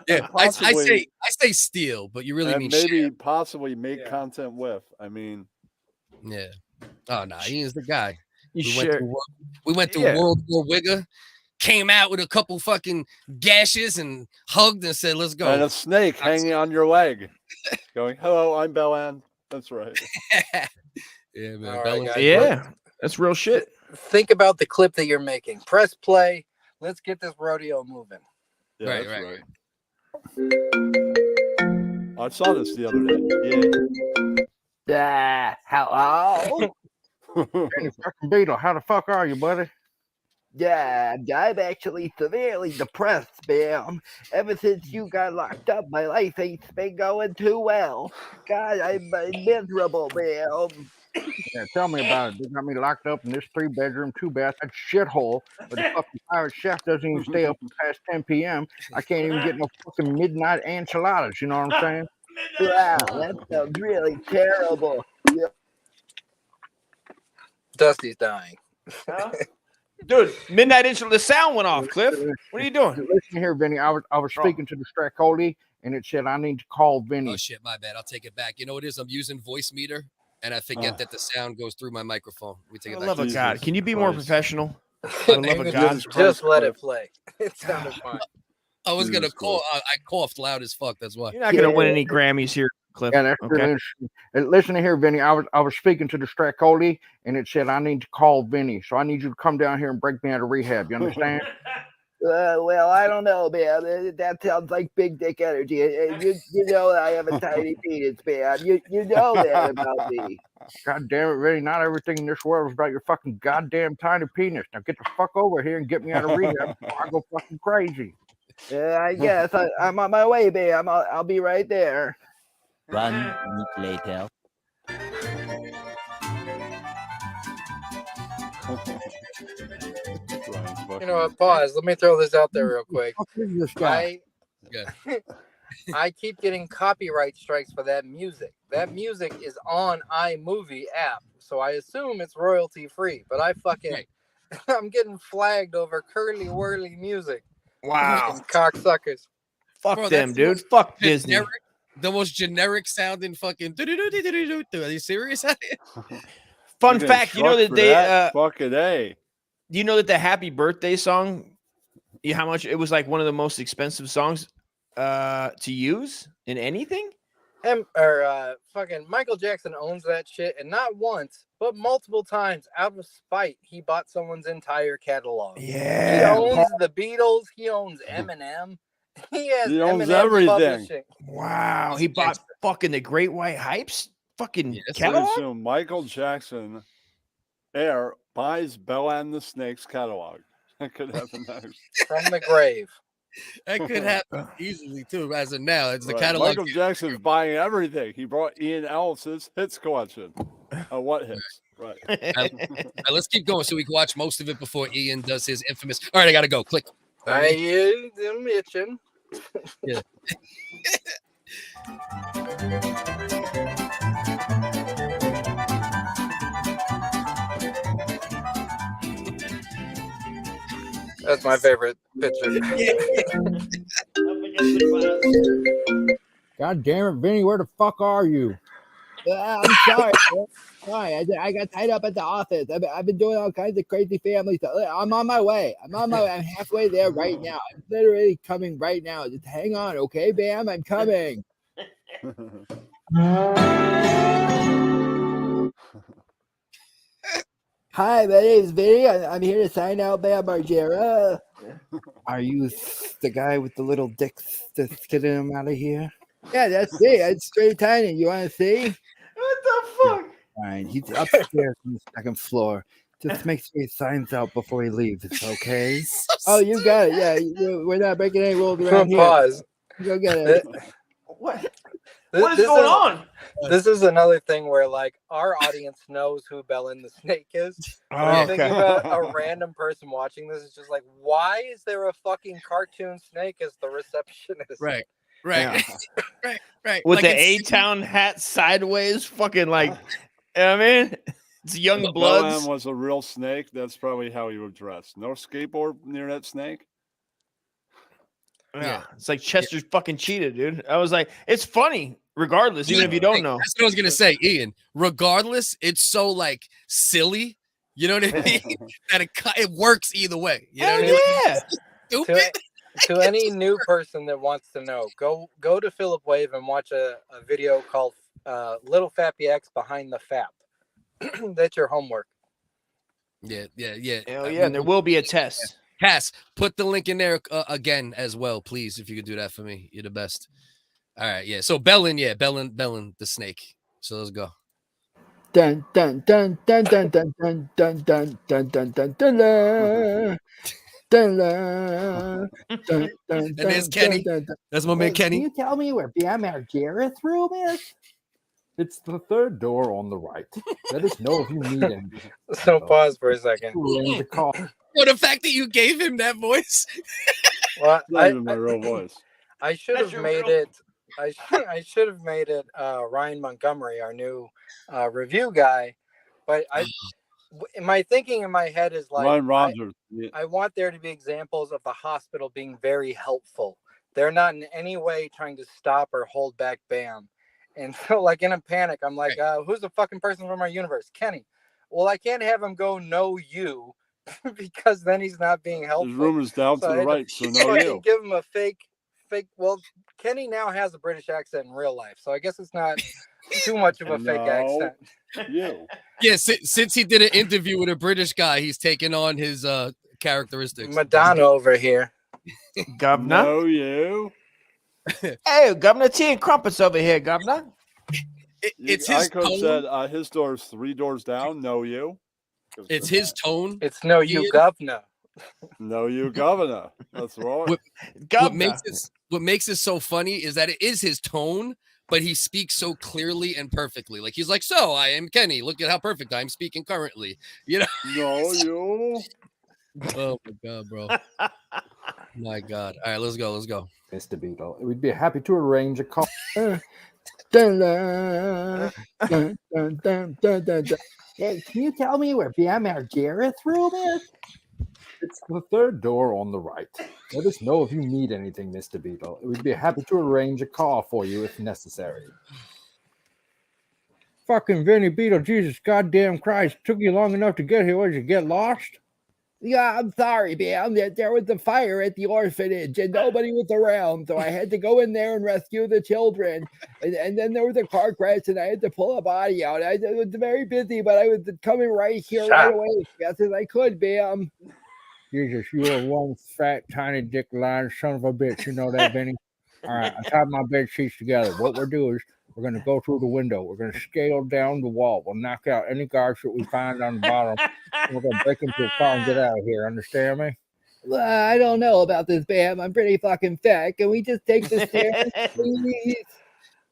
Yeah, I say steal, but you really mean maybe share. possibly make content with. I mean, yeah. Oh no, Ian's the guy. We went through World War Wigger, came out with a couple fucking gashes and hugged and said, "Let's go." And a snake hanging on your leg, going, "Hello, I'm Bellan." That's right. Yeah, man. Right, guys, yeah, that's real shit. Think about the clip that you're making. Press play. Let's get this rodeo moving. Yeah, right. I saw this the other day. Yeah. Hello. Vinny fucking Beedle, how the fuck are you, buddy? Yeah, I'm actually severely depressed, Bam. Ever since you got locked up, my life ain't been going too well. God, I'm miserable, Bam. Yeah, tell me about it. They got me locked up in this 3-bedroom, 2-bath shithole where the fucking pirate chef doesn't even stay up past 10 p.m. I can't even get no fucking midnight enchiladas. You know what I'm saying? Wow, that sounds really terrible. Yeah. Dusty's dying. Huh? Dude, midnight intro. The sound went off. Cliff, what are you doing? Listen here, Vinny. I was speaking to the Stracoli, and it said I need to call Vinny. Oh shit, my bad. I'll take it back. You know what it is? I'm using voice meter, and I forget that the sound goes through my microphone. We take it For back. the love of God, can you be more professional? For the love of God, just let it play. It sounded fine. I was gonna call. I coughed loud as fuck. That's why. You're not gonna win any Grammys here, Cliff. Yeah, that's really interesting. And listen here, Vinny. I was speaking to the Stracoli, and it said I need to call Vinny. So I need you to come down here and break me out of rehab. You understand? Well, I don't know, man. That sounds like big dick energy. You know I have a tiny penis, man. You know that about me. God damn it, Vinny. Not everything in this world is about your fucking goddamn tiny penis. Now get the fuck over here and get me out of rehab before I go fucking crazy. I guess I'm on my way, Bam. I'll be right there. 1 week later. You know what? Pause. Let me throw this out there real quick. This guy. I keep getting copyright strikes for that music. That music is on iMovie app, so I assume it's royalty free. But I'm getting flagged over curly whirly music. Wow, cocksuckers. Fuck them, dude. Fuck Disney. The most generic sounding fucking. Are you serious? Fun fact, you know that they fucking A. Do you know that the Happy Birthday song? How much it was like one of the most expensive songs to use in anything? Fucking Michael Jackson owns that shit, and not once, but multiple times, out of spite, he bought someone's entire catalog. Yeah, he owns the Beatles. He owns Eminem. He owns everything. Publishing. Wow, he bought fucking the Great White Hypes fucking catalog. So Michael Jackson buys Bella and the Snake's catalog. That could happen next. From the grave. That could happen easily too. As of now, it's the catalog. Michael Jackson's buying everything. He brought Ian Ellis's hits collection. What hits? Right. Let's keep going so we can watch most of it before Ian does his infamous. All right, I gotta go. Click. I am itching. Yeah. That's my favorite picture. God damn it, Vinny, where the fuck are you? I'm sorry. Sorry, I got tied up at the office. I've been doing all kinds of crazy family stuff. I'm on my way. I'm halfway there right now. I'm literally coming right now. Just hang on, okay, Bam? I'm coming. Hi, my name is Vinny. I'm here to sign out Bam Margera. Are you the guy with the little dick that's getting him out of here? Yeah, that's me. It's straight tiny. You want to see? What the fuck? Fine. He's upstairs on the second floor. Just make sure he signs out before he leaves, okay? Oh, you got it. Yeah, we're not breaking any rules around here. Pause. Go get it. What is going on? This is another thing where like our audience knows who Bellin the Snake is. I'm thinking about a random person watching this is just like, why is there a fucking cartoon snake as the receptionist? Right. Yeah. right. With like the A-Town hat sideways, fucking like, I mean, it's young bloods. Was a real snake. That's probably how he would dress. No skateboard near that snake. Yeah, it's like Chester's fucking cheetah, dude. I was like, it's funny, regardless, even if you don't know. That's what I was gonna say, Ian. Regardless, it's so like silly. You know what I mean? That it works either way. You know what I mean? Yeah. Stupid. To any new person that wants to know, go to Philip Wave and watch a video called Little Fappy X Behind the Fap. That's your homework. Yeah. Hell yeah, and there will be a test. Cass, put the link in there again as well, please. If you could do that for me, you're the best. All right, yeah. So Bellin the snake. So let's go. Dun dun dun dun dun dun dun dun dun dun dun dun dun. And there's Kenny. That's my man Kenny. Can you tell me where Bam Margera's room is? It's the third door on the right. Let us know if you need anything. So pause for a second. The call. Well, the fact that you gave him that voice. Well, Not even my real voice. I should have made it. I should have made it Ryan Montgomery, our new review guy. But my thinking in my head is like Ryan Rogers. I want there to be examples of the hospital being very helpful. They're not in any way trying to stop or hold back Bam. And so, like, in a panic, I'm like, who's the fucking person from our universe? Kenny. Well, I can't have him go, no, you, because then he's not being helpful. His room is down to the right, so no, you. Give him a fake. Well, Kenny now has a British accent in real life, so I guess it's not too much of a fake accent. You. Yeah, since he did an interview with a British guy, he's taken on his characteristics. Madonna over here. Governor. No, you. Hey, Governor, tea and crumpets over here, Governor. It's his tone. Said his door's 3 doors down. No, you. It's his tone. It's no, you, Governor. No, you, Governor. That's right. What makes it so funny is that it is his tone, but he speaks so clearly and perfectly. Like he's like, so I am Kenny. Look at how perfect I'm speaking currently. You know? No, you. Oh my god, bro. My god. All right, let's go. Mr. Beedle, we'd be happy to arrange a call. Hey, can you tell me where Bam Margera's room is? It's the third door on the right. Let us know if you need anything, Mr. Beedle. We'd be happy to arrange a call for you if necessary. Fucking Vinny Beedle, Jesus goddamn Christ. Took you long enough to get here. What, did you get lost? Yeah, I'm sorry, Bam. There was a fire at the orphanage and nobody was around, so I had to go in there and rescue the children. And then there was a car crash and I had to pull a body out. I was very busy, but I was coming right here right away as fast as I could, Bam. Jesus, you are one fat, tiny dick lying son of a bitch. You know that, Vinny? All right, I tied my bed sheets together. What we'll do is we're going to go through the window. We're going to scale down the wall. We'll knock out any guards that we find on the bottom. We're going to break into the car and get out of here. Understand me? Well, I don't know about this, Bam. I'm pretty fucking fat. Can we just take this stairs, please?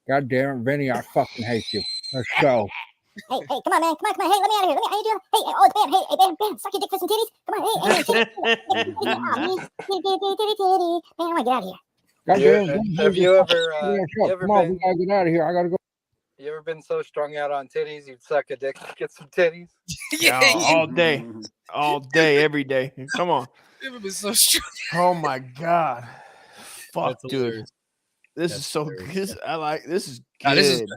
God damn it, Vinny, I fucking hate you. Let's go. Hey, come on, man. Come on. Hey, let me out of here. How you doing? Hey, oh, it's Bam. Hey, Bam. Suck your dick for some titties. Come on. Hey, I want to get out of here. Have you ever come on, we gotta get out of here. I gotta go. You ever been so strung out on titties you'd suck a dick to get some titties? Yeah, all day, every day. Come on. You ever been so strung? Oh my god, fuck, That's dude. hilarious. This is so good. I like this. Is Nah, good.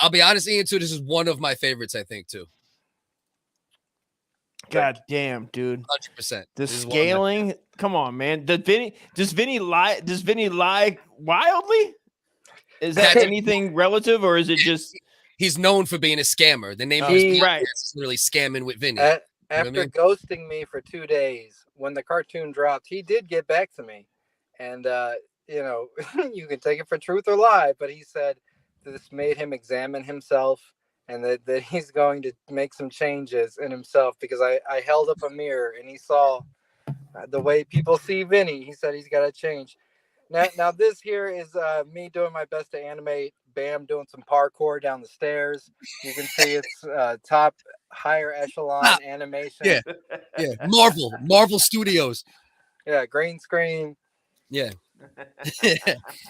I'll be honest, Ian, too. This is one of my favorites, I think, too. God damn, dude. 100%. The scaling. Come on, man. Does Vinny lie? Does Vinny lie wildly? Is that anything relative, or is it just he's known for being a scammer? The name of his podcast is literally Scamming with Vinny. After ghosting me for 2 days, when the cartoon dropped, he did get back to me. And, you know, you can take it for truth or lie, but he said this made him examine himself and that he's going to make some changes in himself because I held up a mirror and he saw the way people see Vinny. He said he's got to change. Now this here is me doing my best to animate Bam doing some parkour down the stairs. You can see it's top higher echelon animation. Yeah. Marvel Studios. Yeah, green screen. Yeah.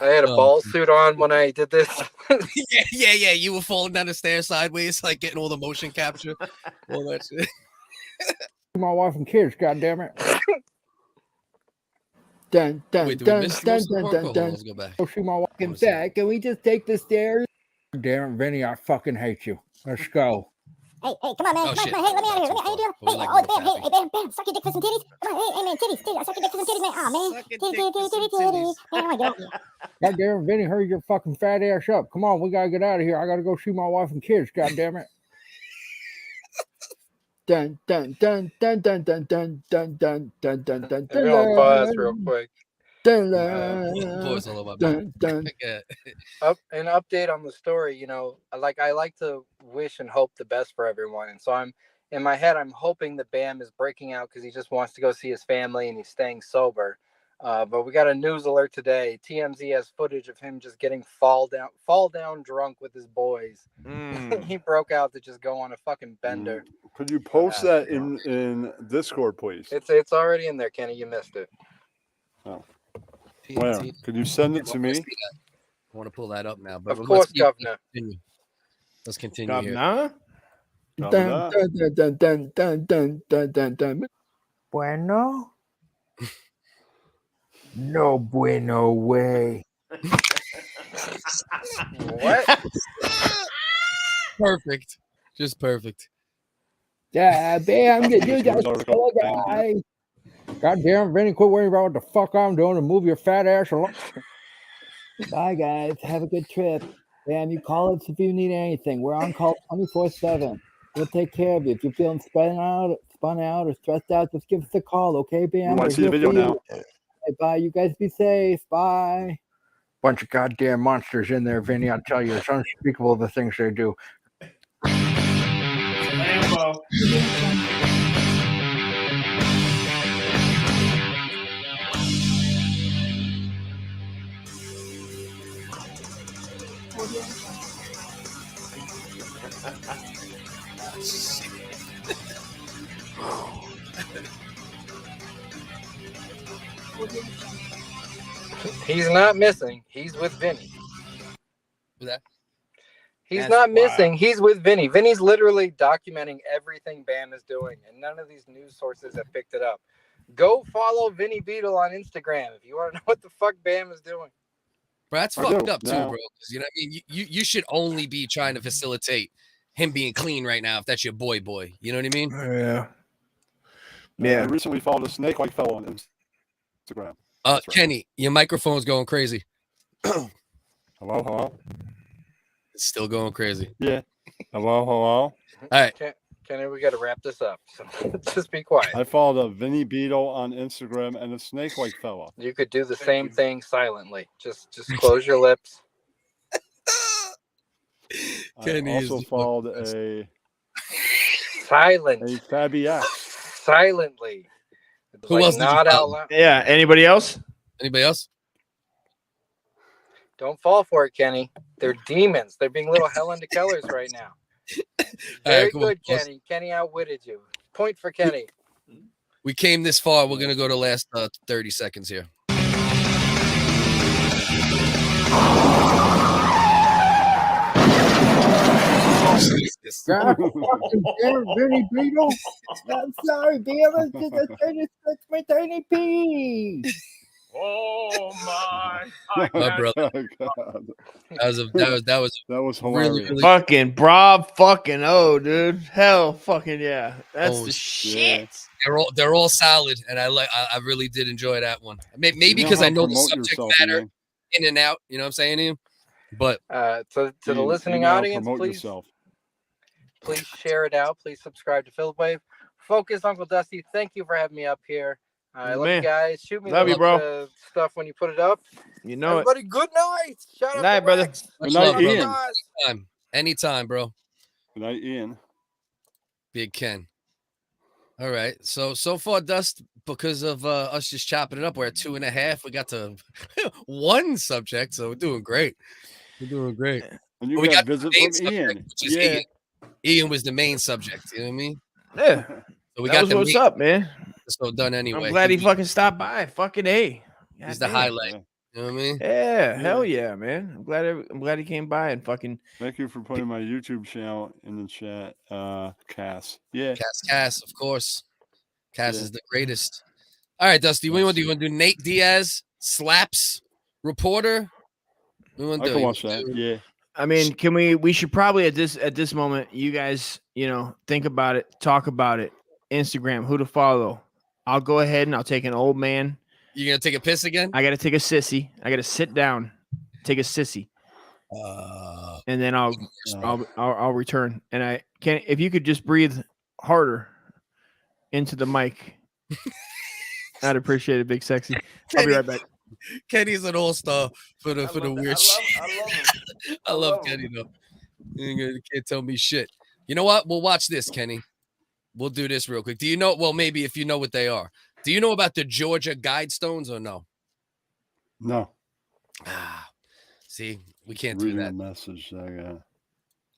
I had a ball suit on when I did this. yeah. You were falling down the stairs sideways, like getting all the motion capture. All that shit. My wife and kids, goddammit. Dun, dun, Wait, dun, miss dun, most of the dun, parkour? dun, Hold on, dun. let's go back. Oh, shoot my walking back. Can we just take the stairs? Damn it, Vinny, I fucking hate you. Let's go. Hey, come on, man. Oh, come shit. on, hey, let me out of here. How you doing? Well, Hey, like oh, more Bam, hey, Bam, suck your dick for some titties. Come on, hey, man, titties. I suck your dick for some titties, man. Aw, man. Titties. Man, I want to get out of here. Goddamn, Vinny, hurry your fucking fat ass up. Come on, we gotta get out of here. I gotta go see my wife and kids, goddammit. Dun, dun, dun, dun, dun, dun, dun, dun, dun, dun, dun, dun, We're gonna pause real quick. Dun, An update on the story, you know, I like to wish and hope the best for everyone. And so I'm in my head, I'm hoping that Bam is breaking out because he just wants to go see his family and he's staying sober. But we got a news alert today. TMZ has footage of him just getting fall down drunk with his boys. He broke out to just go on a fucking bender. Could you post that in Discord, please? It's already in there, Kenny. You missed it. Oh. Where? Could you send it to me? I want to pull that up now, but of course, Governor. Let's continue here. Dun, dun, dun, dun, dun, dun, dun, dun, dun. Bueno? No bueno way. What? Perfect. Just perfect. Yeah, Bam, you got a guy. Goddamn, Vinny, quit worrying about what the fuck I'm doing and move your fat ass along. Bye, guys. Have a good trip. Bam, you call us if you need anything. We're on call 24/7. We'll take care of you. If you're feeling spun out or stressed out, just give us a call, okay, Bam? I want to see the video now. Bye. You guys be safe. Bye. Bunch of goddamn monsters in there, Vinny. I tell you, it's unspeakable the things they do. Lambo. He's not missing. He's with Vinny. That? He's That's not missing. wild. He's with Vinny. Vinny's literally documenting everything Bam is doing, and none of these news sources have picked it up. Go follow Vinny Beedle on Instagram if you want to know what the fuck Bam is doing. Bro, that's fucked up too, bro. You know what I mean? You should only be trying to facilitate him being clean right now if that's your boy. You know what I mean? Yeah. I recently followed a snake-like fellow on Instagram. Right. Kenny, your microphone's going crazy. Hello. It's still going crazy. Yeah. Hello. All right. Kenny, we got to wrap this up. So just be quiet. I followed a Vinny Beedle on Instagram and a snake-like fellow. You could do the same thing silently. Just close your lips. I also followed a Fabby X. Silently. Who else? Not out loud. Yeah. Anybody else? Anybody else? Don't fall for it, Kenny. They're demons. They're being little Helen DeKellers right now. Very good, Kenny. Kenny outwitted you. Point for Kenny. We came this far. We're going to go to the last 30 seconds here. Jesus. God fucking damn Vinny Beedle. I'm sorry, Bam. It's just a tiny pee. Oh my! My brother. God. That was hilarious. really Fucking Bob fucking dude. Hell fucking yeah. That's the shit. They're all solid, and I really did enjoy that one. Maybe because I know the subject matter in and out. You know what I'm saying, Ian? But to the listening audience, please share it out. Please subscribe to Philip Wave. Focus, Uncle Dusty. Thank you for having me up here. I love you guys. Shoot me stuff when you put it up. You know everybody, good night. Shout out night, brother. Good night, Ian. Anytime, bro. Good night, Ian. Big Ken. All right. So far, Dust, because of us just chopping it up, we're at 2.5. We got to one subject, so we're doing great. We're doing great. And you we got visit the main from subject, Ian. which is Ian. Ian was the main subject. You know what I mean? Yeah. So we that got was the what's main up, man. episode done anyway. I'm glad he fucking stopped by. Fucking A. He's the highlight. You know what I mean? Yeah, hell yeah, man. I'm glad he came by and fucking. Thank you for putting my YouTube channel in the chat, Cass. Yeah, Cass, of course. Cass is the greatest. All right, Dusty. What do you want to do? You want to do Nate Diaz slaps reporter? We want to I can watch that. Yeah. I mean, can we should probably at this moment, you guys, think about it, talk about it. Instagram, who to follow. I'll go ahead and I'll take an old man. You gonna take a piss again? I gotta take a sissy. I gotta sit down, take a sissy, and then I'll return. And I can, if you could just breathe harder into the mic, I'd appreciate it, big sexy. I'll be right back. Kenny's an all-star for the weird shit. I love him. I love Kenny though. You can't tell me shit. You know what? We'll watch this, Kenny. We'll do this real quick. Do you know? Well, maybe if you know what they are. Do you know about the Georgia Guidestones or no? No. See, we can't do that. Message I got.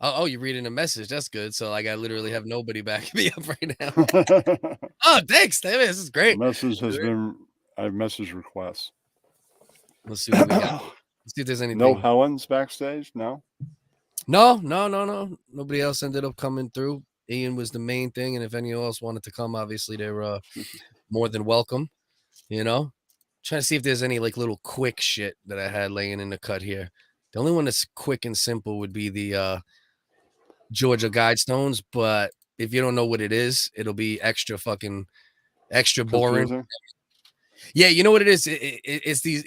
Oh, you're reading a message. That's good. So like I literally have nobody backing me up right now. Oh, thanks, David. This is great. The message has been I have message requests. Let's see what we got. Let's see if there's anything. No Helen's backstage? No. No. Nobody else ended up coming through. Ian was the main thing, and if anyone else wanted to come, obviously they're more than welcome. Trying to see if there's any like little quick shit that I had laying in the cut here. The only one that's quick and simple would be the Georgia Guidestones, but if you don't know what it is, it'll be extra boring. Confusing. Yeah, you know what it is? It's these.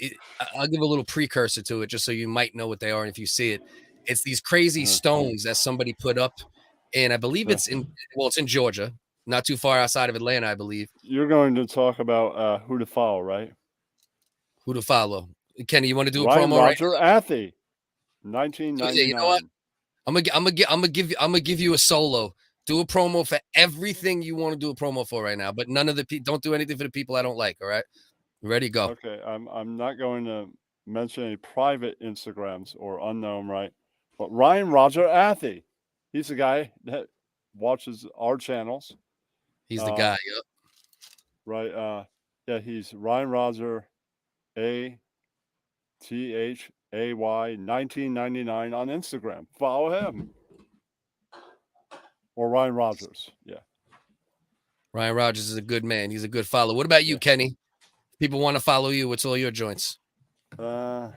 I'll give a little precursor to it just so you might know what they are. And if you see it, it's these crazy stones that somebody put up. And I believe it's in Georgia, not too far outside of Atlanta, I believe. You're going to talk about who to follow, right? Who to follow. Kenny, you want to do a Ryan promo? Roger Atley, 1999. Yeah, you know what? I'm gonna give you a solo. Do a promo for everything you want to do a promo for right now, but none of the don't do anything for the people I don't like. All right, ready, go. Okay, I'm not going to mention any private Instagrams or unknown, right? But Ryan Roger Atley, he's the guy that watches our channels. He's the guy. Yep. Right. Yeah, he's Ryan Roger ATHAY 1999 on Instagram. Follow him. Or Ryan Rogers. Yeah. Ryan Rogers is a good man. He's a good follow. What about you, Kenny? People want to follow you. What's all your joints? Okay.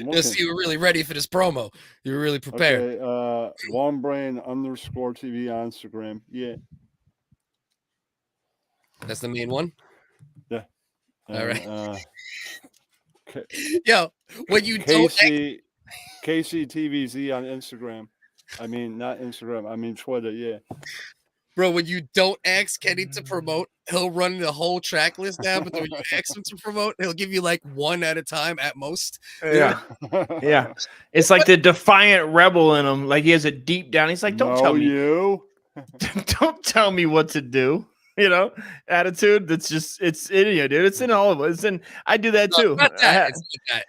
Let's see, you were really ready for this promo. You were really prepared. Okay, LongBrain_TV on Instagram. Yeah. That's the main one? Yeah. All right. Okay. Yo, when you Casey TVZ on Instagram. I mean, not Instagram. I mean Twitter. Yeah. Bro, when you don't ask Kenny to promote, he'll run the whole track list down. But when you ask him to promote, he'll give you like one at a time at most. Yeah. Yeah. It's like the defiant rebel in him. Like he has a deep down. He's like, don't tell me. Don't tell me what to do. Attitude. That's just, it's in you, dude. It's in all of us. And I do that too.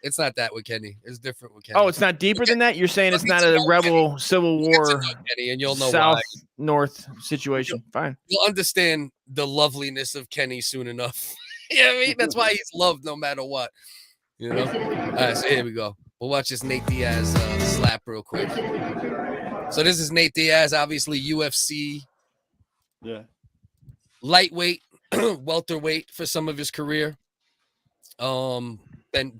It's not that with Kenny. It's different with Kenny. Oh, it's not deeper than that? You're saying it's not a rebel Civil War Kenny, and you'll know South-North situation. Fine. You'll understand the loveliness of Kenny soon enough. You know what I mean? That's why he's loved no matter what. All right, so here we go. We'll watch this Nate Diaz slap real quick. So this is Nate Diaz, obviously UFC. Yeah. lightweight, welterweight for some of his career. Been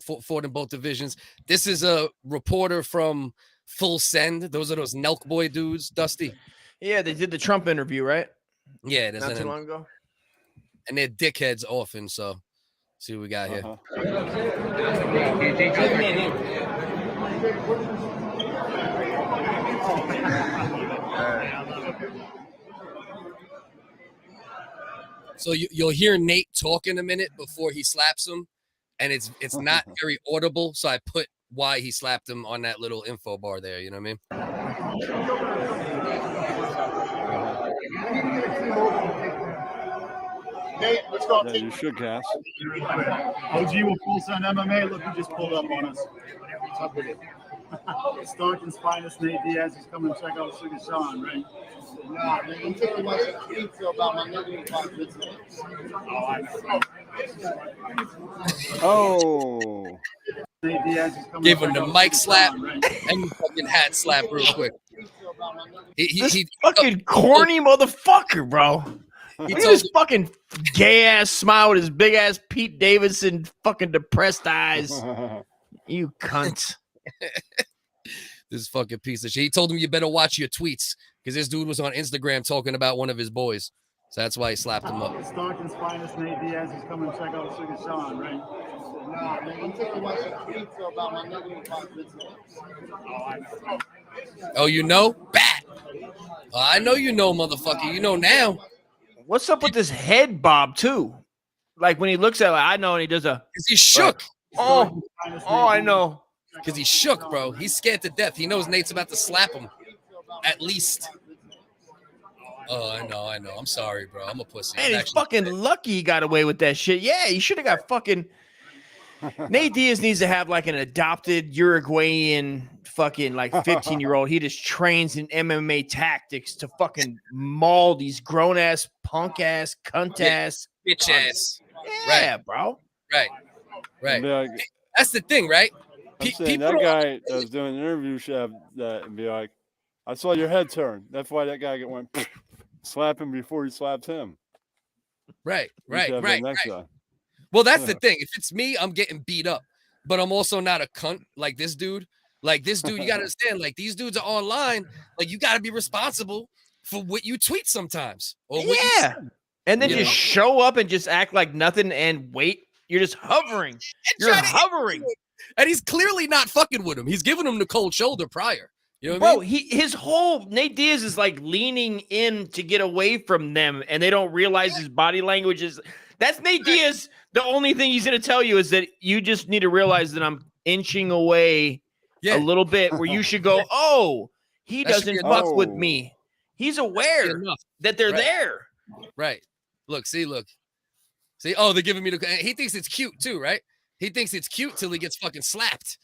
fought in both divisions. This is a reporter from Full Send. Those are those Nelk Boy dudes, Dusty. Yeah, they did the Trump interview, right? Yeah, not too long ago. And they're dickheads often. So, see what we got here. So you'll hear Nate talk in a minute before he slaps him, and it's not very audible. So I put why he slapped him on that little info bar there. You know what I mean? Nate, let's go. Yeah, you should, Cass. OG will full send MMA. Look, he just pulled up on us. What's up with it? Staunton's finest, Nate Diaz. He's coming to check out Sugar Sean, right? Nah, man, I'm taking my pizza about my negative business. Oh, I know. Oh. Nate Diaz is coming. Give him the mic slap and the fucking hat slap real quick. He fucking corny motherfucker, bro. Look at his fucking gay ass smile with his big ass Pete Davidson fucking depressed eyes. You cunt. This fucking piece of shit. He told him you better watch your tweets because this dude was on Instagram talking about one of his boys. So that's why he slapped him up. Staunton's finest, Nate Diaz. He's coming to check out Sugar Sean, right? Nah, man, I'm taking my pizza about my negative business. Oh, I know. Oh, you know? Bat. I know you know, motherfucker. You know now. What's up with this head bob too? Like when he looks at it, like, I know, and he does a. Because he's shook. Oh, I know. Because he's shook, bro. He's scared to death. He knows Nate's about to slap him. At least. Oh, I know. I'm sorry, bro. I'm a pussy. Man, he's fucking lucky he got away with that shit. Yeah, he should have got fucking. Nate Diaz needs to have like an adopted Uruguayan fucking like 15-year-old. He just trains in MMA tactics to fucking maul these grown ass, punk ass, cunt ass, bitch ass. Yeah, right, bro. Right. Like, that's the thing, right? I'm saying that guy that was doing the interview should have that and be like, I saw your head turn. That's why that guy went slap him before he slapped him. Right. Time. Well, that's the thing. If it's me, I'm getting beat up, but I'm also not a cunt like this dude. Like this dude, you got to understand, like these dudes are online. Like you got to be responsible for what you tweet sometimes. Or what you say. And then just show up and just act like nothing and wait. You're just hovering. You're hovering. And he's clearly not fucking with him. He's giving him the cold shoulder prior. You know what I mean? His whole Nate Diaz is like leaning in to get away from them, and they don't realize his body language is. That's Nate Diaz. The only thing he's going to tell you is that you just need to realize that I'm inching away a little bit where you should go, oh, he doesn't fuck with me. He's aware that they're there. Right. See, oh, they're giving me the, he thinks it's cute too, right? He thinks it's cute till he gets fucking slapped.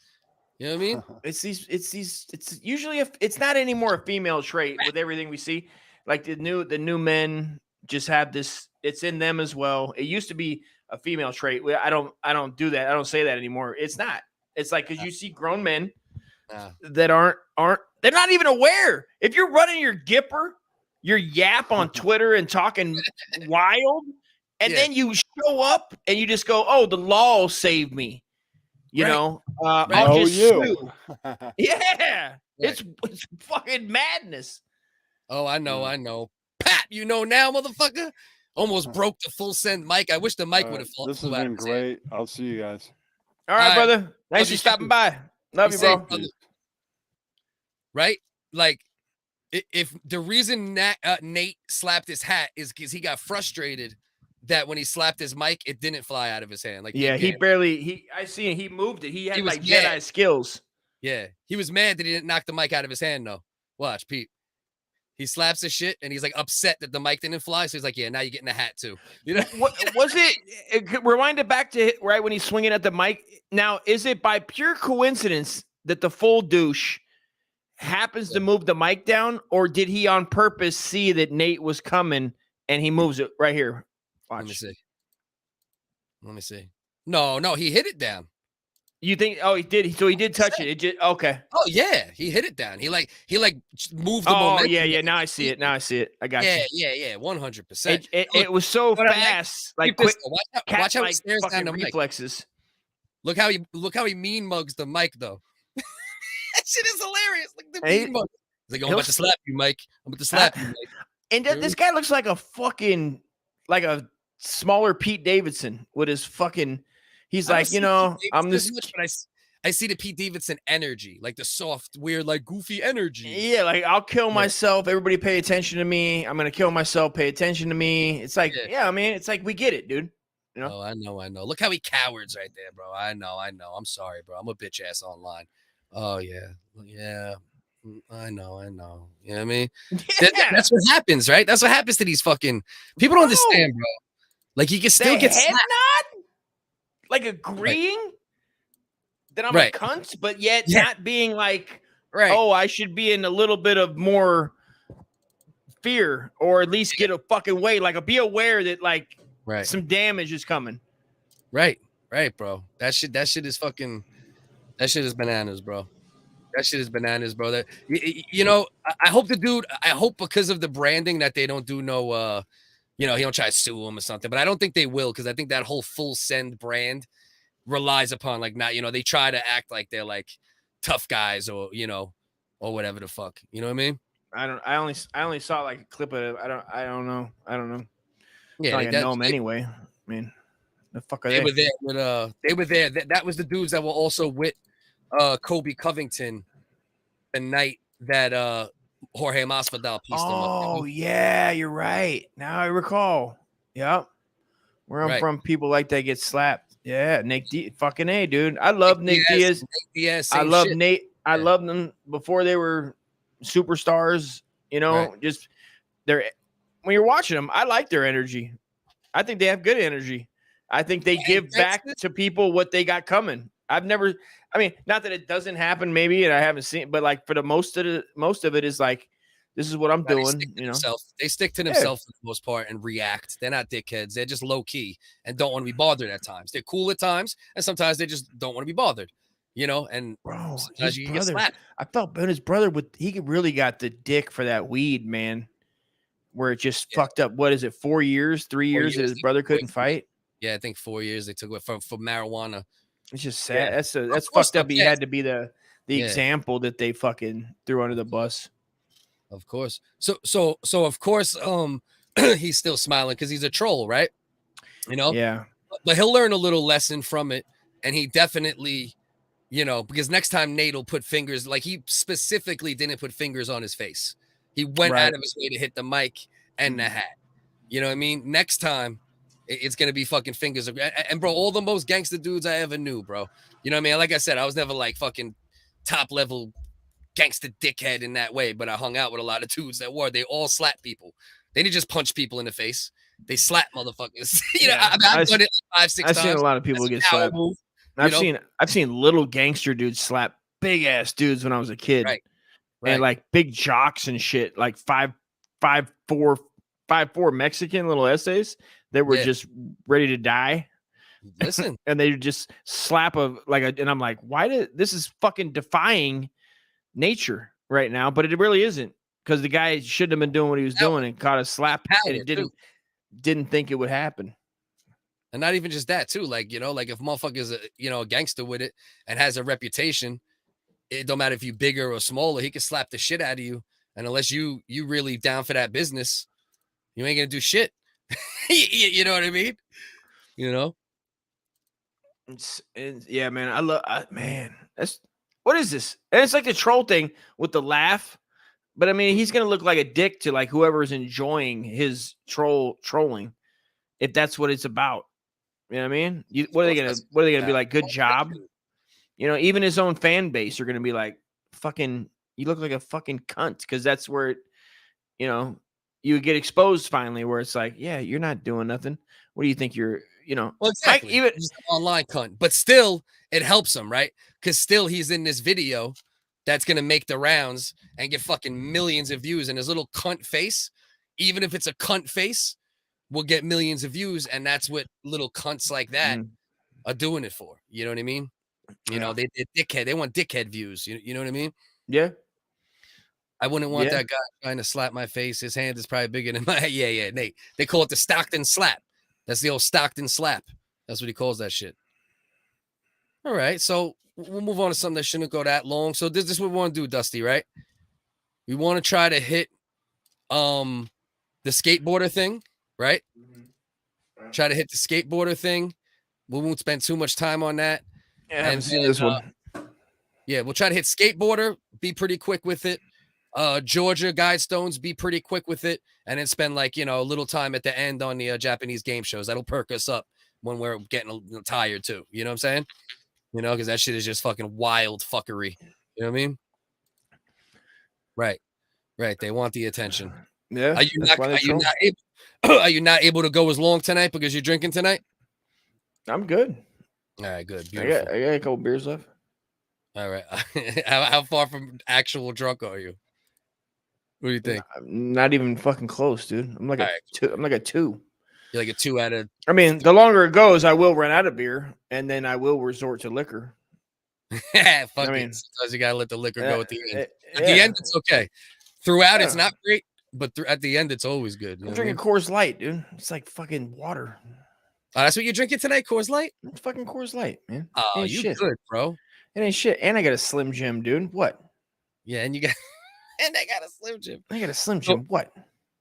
You know what I mean? It's usually it's not anymore a female trait with everything we see. Like the new men just have this, it's in them as well. It used to be a female trait. I don't do that. I don't say that anymore. It's not. It's like because you see grown men that aren't they're not even aware. If you're running your Gipper, your yap on Twitter and talking wild, and then you show up and you just go, "Oh, the law saved me." You know, I'll just sue. Yeah, it's fucking madness. Oh, I know. Pat, you know now, motherfucker. Almost broke the full send mic. I wish the mic would have fallen. This has been great. I'll see you guys. All right, brother. Thanks for stopping by. Love you, bro. Right? Like, if the reason Nate slapped his hat is because he got frustrated that when he slapped his mic, it didn't fly out of his hand. Like, I see he moved it. He had like Jedi skills. Yeah. He was mad that he didn't knock the mic out of his hand, though. Watch, Pete. He slaps his shit and he's like upset that the mic didn't fly. So he's like, yeah, now you're getting a hat too. You know, what was it? Rewind it back to right when he's swinging at the mic. Now, is it by pure coincidence that the full douche happens to move the mic down, or did he on purpose see that Nate was coming and he moves it right here? Watch. Let me see. No, he hit it down. You think? Oh, he did. So he did touch it. It just okay. Oh yeah, he hit it down. He moved the Oh momentum. yeah. Now I see it. I got you. Yeah. 100%. It was so fast. Like quick. Watch how he stares down the reflexes. Mic. Look how he mean mugs the mic though. That shit is hilarious. Like the mean mug. He's like, I'm about to slap you, Mike. I'm about to slap you, Mike. And this guy looks like a fucking smaller Pete Davidson with his fucking. He's like, I'm this. Much, but I see the Pete Davidson energy, like the soft, weird, like goofy energy. Yeah, like I'll kill myself. Everybody pay attention to me. I'm gonna kill myself. Pay attention to me. It's like, I mean, it's like we get it, dude. You know? Oh, I know. Look how he cowards right there, bro. I know. I'm sorry, bro. I'm a bitch ass online. Oh yeah. I know. You know what I mean? That's what happens, right? That's what happens to these fucking people. Don't understand, bro. Like he can still get head slapped. nod, like agreeing that I'm a cunt, but yet not being like, oh, I should be in a little bit of more fear, or at least get a fucking way. Like, be aware that like some damage is coming. Right, bro. That shit is fucking. That shit is bananas, bro. That shit is bananas, bro. That I hope the dude. I hope because of the branding that they don't do no. He don't try to sue him or something. But I don't think they will, because I think that whole Full Send brand relies upon like not. They try to act like they're like tough guys or or whatever the fuck. You know what I mean? I only saw like a clip of it. I don't know. Yeah, I know them anyway. I mean, the fuck are they? They were there. That was the dudes that were also with Kobe Covington the night that Jorge Masvidal pieced him up. Oh yeah, you're right. Now I recall. Yep. Where I'm from, people like that get slapped. Yeah, fucking A, dude. I love Nick Diaz. I love Nate. I loved them before they were superstars. Just when you're watching them, I like their energy. I think they have good energy. I think they give back to people what they got coming. Not that it doesn't happen, maybe, and I haven't seen, but like for the most of it is like, this is what I'm doing. They stick to themselves for the most part and react. They're not dickheads. They're just low key and don't want to be bothered at times. They're cool at times, and sometimes they just don't want to be bothered. And bro, sometimes you get slapped. I felt Ben, his brother, he really got the dick for that weed, man. Where it just fucked up. What is it? 4 years, 3 years that his brother couldn't fight. Yeah, I think 4 years they took it for marijuana. It's just sad. That's fucked up. He had to be the example that they fucking threw under the bus. Of course. So of course, he's still smiling because he's a troll, right? Yeah. But he'll learn a little lesson from it, and he definitely, because next time Nate will put fingers, like he specifically didn't put fingers on his face. He went out of his way to hit the mic and the hat. You know what I mean? Next time, it's going to be fucking fingers. And, bro, all the most gangster dudes I ever knew, bro. You know what I mean? Like I said, I was never like fucking top level gangster dickhead in that way, but I hung out with a lot of dudes that were. They all slap people. They didn't just punch people in the face. They slap motherfuckers. I've done it like 5-6 times. I've seen a lot of people get slapped. I've seen little gangster dudes slap big ass dudes when I was a kid. Right. And like big jocks and shit, like 5'4" Mexican little essays that were just ready to die. Listen, and they just slap and I'm like, this is fucking defying nature right now, but it really isn't, because the guy shouldn't have been doing what he was doing and caught a slap, and it didn't think it would happen. And not even just that too, like like if motherfuckers a gangster with it and has a reputation. It don't matter if you bigger or smaller, he can slap the shit out of you. And unless you really down for that business, you ain't gonna do shit. You know what I mean? Yeah, man. Man, what is this? And it's like the troll thing with the laugh. But I mean, he's gonna look like a dick to like whoever's enjoying his trolling, if that's what it's about. You know what I mean? What are they gonna be like? Good job. Even his own fan base are going to be like, fucking, you look like a fucking cunt, because that's where, you get exposed finally, where it's like, yeah, you're not doing nothing. What do you think you're, Well, exactly. Even just an online cunt, but still it helps him, right? Because still he's in this video that's going to make the rounds and get fucking millions of views, and his little cunt face, even if it's a cunt face, will get millions of views. And that's what little cunts like that are doing it for. You know what I mean? You know, they're dickhead. They want dickhead views. You know what I mean? Yeah. I wouldn't want that guy trying to slap my face. His hand is probably bigger than my. Yeah. They call it the Stockton slap. That's the old Stockton slap. That's what he calls that shit. All right, so we'll move on to something that shouldn't go that long. So this is what we want to do, Dusty, right? We want to try to hit the skateboarder thing, right? Try to hit the skateboarder thing. We won't spend too much time on that. Yeah, I haven't seen this one. Yeah, we'll try to hit skateboarder, be pretty quick with it. Georgia Guidestones, be pretty quick with it, and then spend like, you know, a little time at the end on the Japanese game shows. That'll perk us up when we're getting a little tired too. You know what I'm saying? You know, because that shit is just fucking wild fuckery. You know what I mean? Right. They want the attention. Yeah. Are you not able to go as long tonight because you're drinking tonight? I'm good. All right, good. I got a couple beers left. All right. How far from actual drunk are you? What do you think? I'm not even fucking close, dude. I'm like two. I'm like a 2. You're like a 2 out of. I mean, the longer it goes, I will run out of beer, and then I will resort to liquor. Fuck it. Sometimes you gotta let the liquor go at the end. At the end, it's okay. Throughout, it's not great, but at the end, it's always good. I'm drinking Coors Light, dude. It's like fucking water. Oh, that's what you're drinking tonight, Coors Light? It's fucking Coors Light, man. Oh, you shit. good, bro. It ain't shit. And I got a Slim Jim, dude. What? Yeah, and you got and I got a Slim Jim. I got a Slim Jim. What?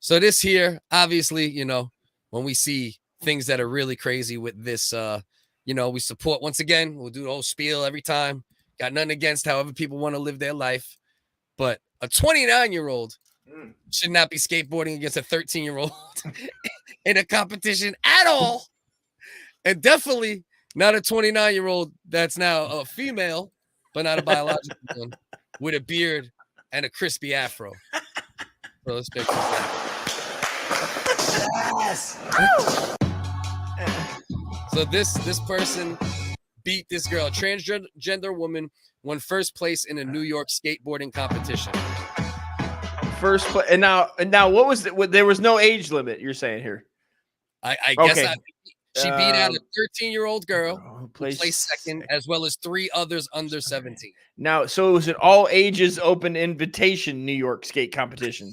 So this here, obviously, you know, when we see things that are really crazy with this, you know, we support once again. We'll do the whole spiel every time. Got nothing against however people want to live their life, but a 29-year-old should not be skateboarding against a 13-year-old in a competition at all, and definitely not a 29-year-old that's now a female, but not a biological one, with a beard and a crispy afro. So let's pick this up. Yes! So this person beat this girl, transgender woman, won first place in a New York skateboarding competition. First place, and now what was it? There was no age limit. You're saying here? I guess she beat out a 13-year-old girl who placed second, as well as 3 others under 17. Now, so it was an all ages open invitation New York skate competition.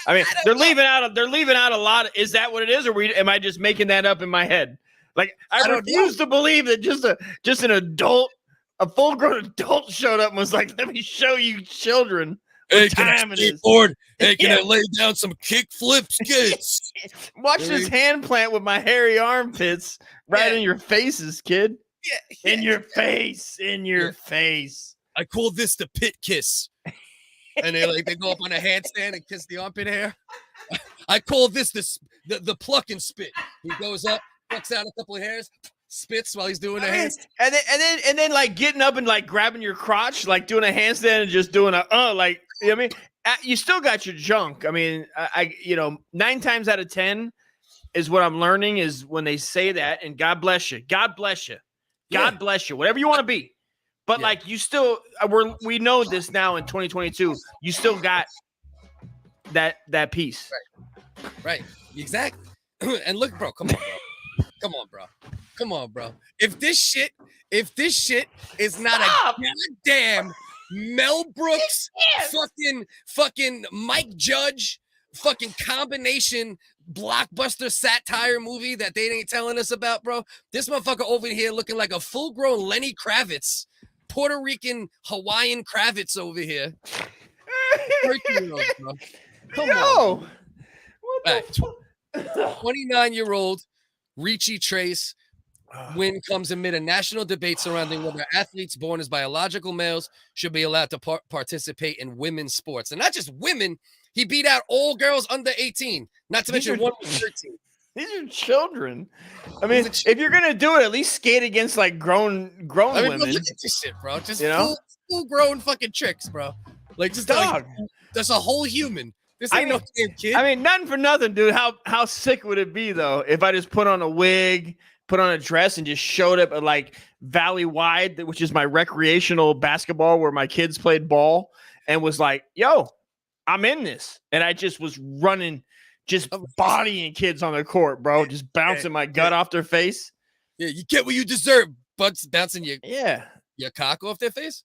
I mean, they're leaving out a lot. Is that what it is, or am I just making that up in my head? Like, I refuse to believe that just an adult, a full-grown adult showed up and was like, "Let me show you children Hey, can I skateboard? Hey, can I lay down some kick flips, kids? Watch this hand plant with my hairy armpits right in your faces, kid. In your face. I call this the pit kiss. And they go up on a handstand and kiss the armpit hair. I call this the pluck and spit. He goes up, plucks out a couple of hairs, spits while he's doing a handstand. And then like getting up and like grabbing your crotch, like doing a handstand and just doing like, you know what I mean? You still got your junk. I mean, I 9 times out of 10 is what I'm learning is when they say that, and God bless you. God bless you. God bless you. Whatever you want to be. But like you still we know this now in 2022. You still got that piece. Right. Exactly. And look, bro, come on, bro. If this shit is not a goddamn Mel Brooks, fucking Mike Judge, fucking combination blockbuster satire movie that they ain't telling us about, bro. This motherfucker over here looking like a full-grown Lenny Kravitz, Puerto Rican Hawaiian Kravitz over here. 13-year-old, bro. Come on. What the 29-year-old Richie Trace win comes amid a national debate surrounding whether athletes born as biological males should be allowed to participate in women's sports. And not just women, he beat out all girls under 18, not to mention one was 13. These are children. I mean, if you're going to do it, at least skate against like grown women. Bro, look at this shit, bro. Just full grown fucking tricks, bro. Like, just dog. Like, that's a whole human. This ain't no damn kid. I mean, nothing for nothing, dude. How sick would it be, though, if I just put on a wig, put on a dress, and just showed up at like Valley Wide, which is my recreational basketball where my kids played ball, and was like, yo, I'm in this. And I just was running, just bodying kids on the court, bro, just bouncing my gut off their face. Yeah, you get what you deserve, butts bouncing you. Yeah. your cock off their face?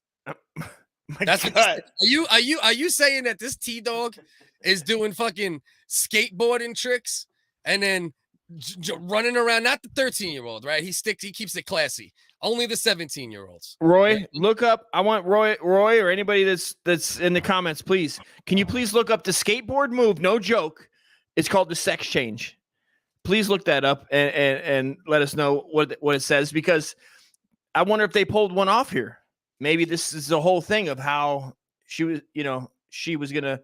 That's what are you saying that this T-Dawg is doing fucking skateboarding tricks and then running around? Not the 13-year-old, right? He keeps it classy. Only the 17-year-olds. Roy, look up. I want Roy or anybody that's in the comments, please. Can you please look up the skateboard move? No joke. It's called the sex change. Please look that up and let us know what it says, because I wonder if they pulled one off here. Maybe this is the whole thing of how she was, she was gonna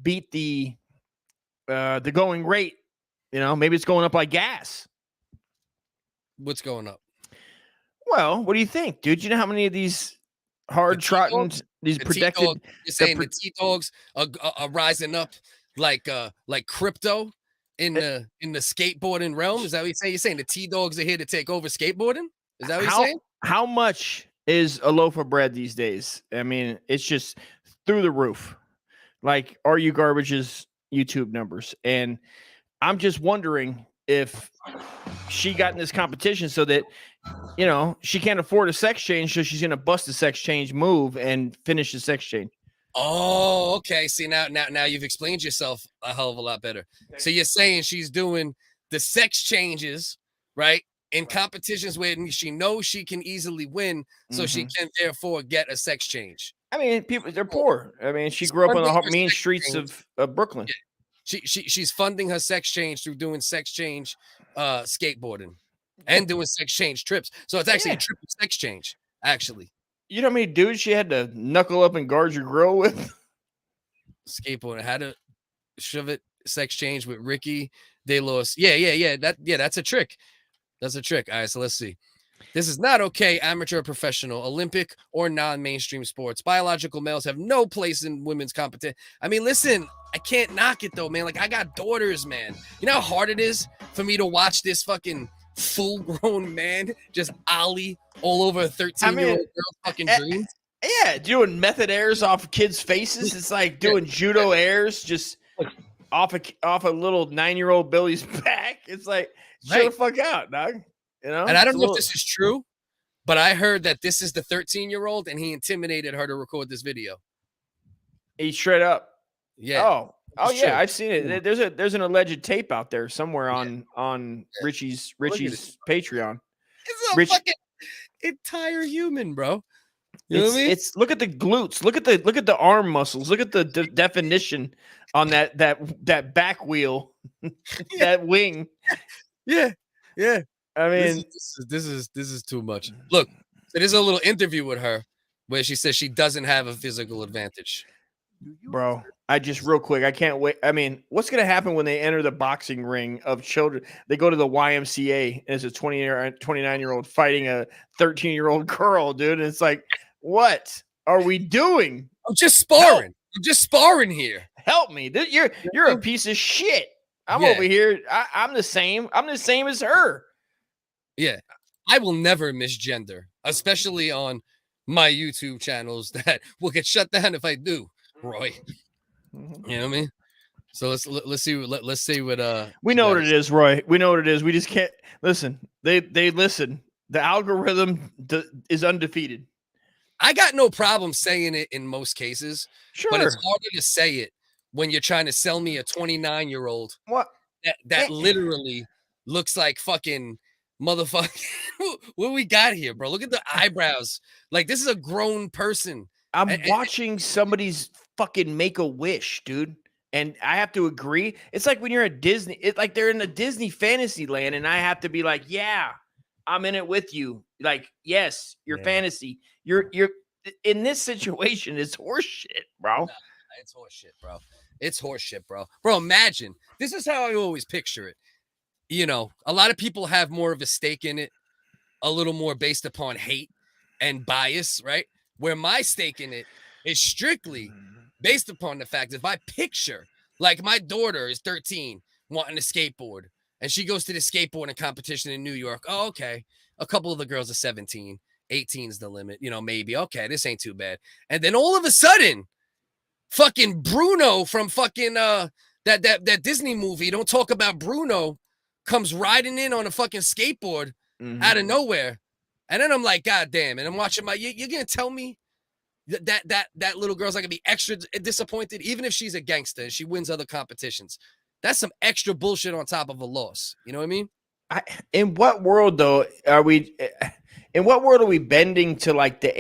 beat the going rate. Maybe it's going up like gas. What's going up? Well, what do you think, dude? You know how many of these hard-trotting, these protected? You're saying the T-Dawgs are rising up like crypto in the skateboarding realm? Is that what you're saying? You're saying the T-Dawgs are here to take over skateboarding? Is that what you're saying? How much is a loaf of bread these days? I mean, it's just through the roof. Like, Are You Garbage's YouTube numbers. And I'm just wondering if she got in this competition so that, she can't afford a sex change, so she's going to bust a sex change move and finish the sex change. Oh, okay. See, now you've explained yourself a hell of a lot better. So you're saying she's doing the sex changes, right? In competitions where she knows she can easily win, so she can therefore get a sex change. I mean, they're poor. I mean, she grew up on the mean streets of Brooklyn. Yeah. She's funding her sex change through doing sex change skateboarding and doing sex change trips. So it's actually a triple sex change, actually. You know how many dudes she had to knuckle up and guard your grill with? Skateboarding. Had to shove it sex change with Ricky De Los. Yeah. That's a trick. That's a trick. All right, so let's see. This is not okay. Amateur, professional, Olympic, or non-mainstream sports. Biological males have no place in women's competition. I mean, listen, I can't knock it though, man. Like, I got daughters, man. You know how hard it is for me to watch this fucking full-grown man just ollie all over a 13-year-old girl's fucking dreams? Yeah, doing method airs off kids' faces. It's like doing judo airs just off a little 9-year-old Billy's back. It's like, chill the fuck out, dog. And I don't know if this is true, but I heard that this is the 13-year-old and he intimidated her to record this video. He straight up. Yeah. Oh yeah, I've seen it. There's an alleged tape out there somewhere on Richie's Patreon. It's a fucking entire human, bro. You know what I mean? It's look at the glutes, look at the arm muscles, look at the definition on that back wheel, that wing. Yeah. I mean, this is too much. Look, there's a little interview with her where she says she doesn't have a physical advantage. Bro, real quick, I can't wait. I mean, what's going to happen when they enter the boxing ring of children? They go to the YMCA as a 29-year-old fighting a 13-year-old girl, dude. And it's like, what are we doing? I'm just sparring. I'm just sparring here. Help me. You're a piece of shit. I'm over here. I'm the same. I'm the same as her. Yeah. I will never misgender, especially on my YouTube channels that will get shut down if I do, Roy. You know what I mean? So let's see what we know what it is, Roy. We know what it is. We just can't listen. They listen. The algorithm is undefeated. I got no problem saying it in most cases, but it's harder to say it when you're trying to sell me a 29-year-old that literally looks like fucking motherfucker. What we got here, bro? Look at the eyebrows. Like, this is a grown person. I'm watching somebody's fucking Make-A-Wish, dude. And I have to agree. It's like when you're at Disney. It's like they're in a Disney fantasy land, and I have to be like, yeah, I'm in it with you. Like, yes, your fantasy. You're in this situation. It's horseshit, bro. It's horseshit, bro. It's horseshit, bro. Bro, imagine. This is how I always picture it. You know, a lot of people have more of a stake in it, a little more based upon hate and bias, right? Where my stake in it is strictly based upon the fact that if I picture, like, my daughter is 13 wanting to skateboard, and she goes to the skateboarding competition in New York. Oh, okay. A couple of the girls are 17. 18 is the limit. You know, maybe. Okay, this ain't too bad. And then all of a sudden, fucking Bruno from fucking that Disney movie, Don't Talk About Bruno, comes riding in on a fucking skateboard out of nowhere. And then I'm like, God damn. And I'm watching you're going to tell me that little girl's not going to be extra disappointed, even if she's a gangster and she wins other competitions. That's some extra bullshit on top of a loss. You know what I mean? In what world, though, are we... In what world are we bending to like the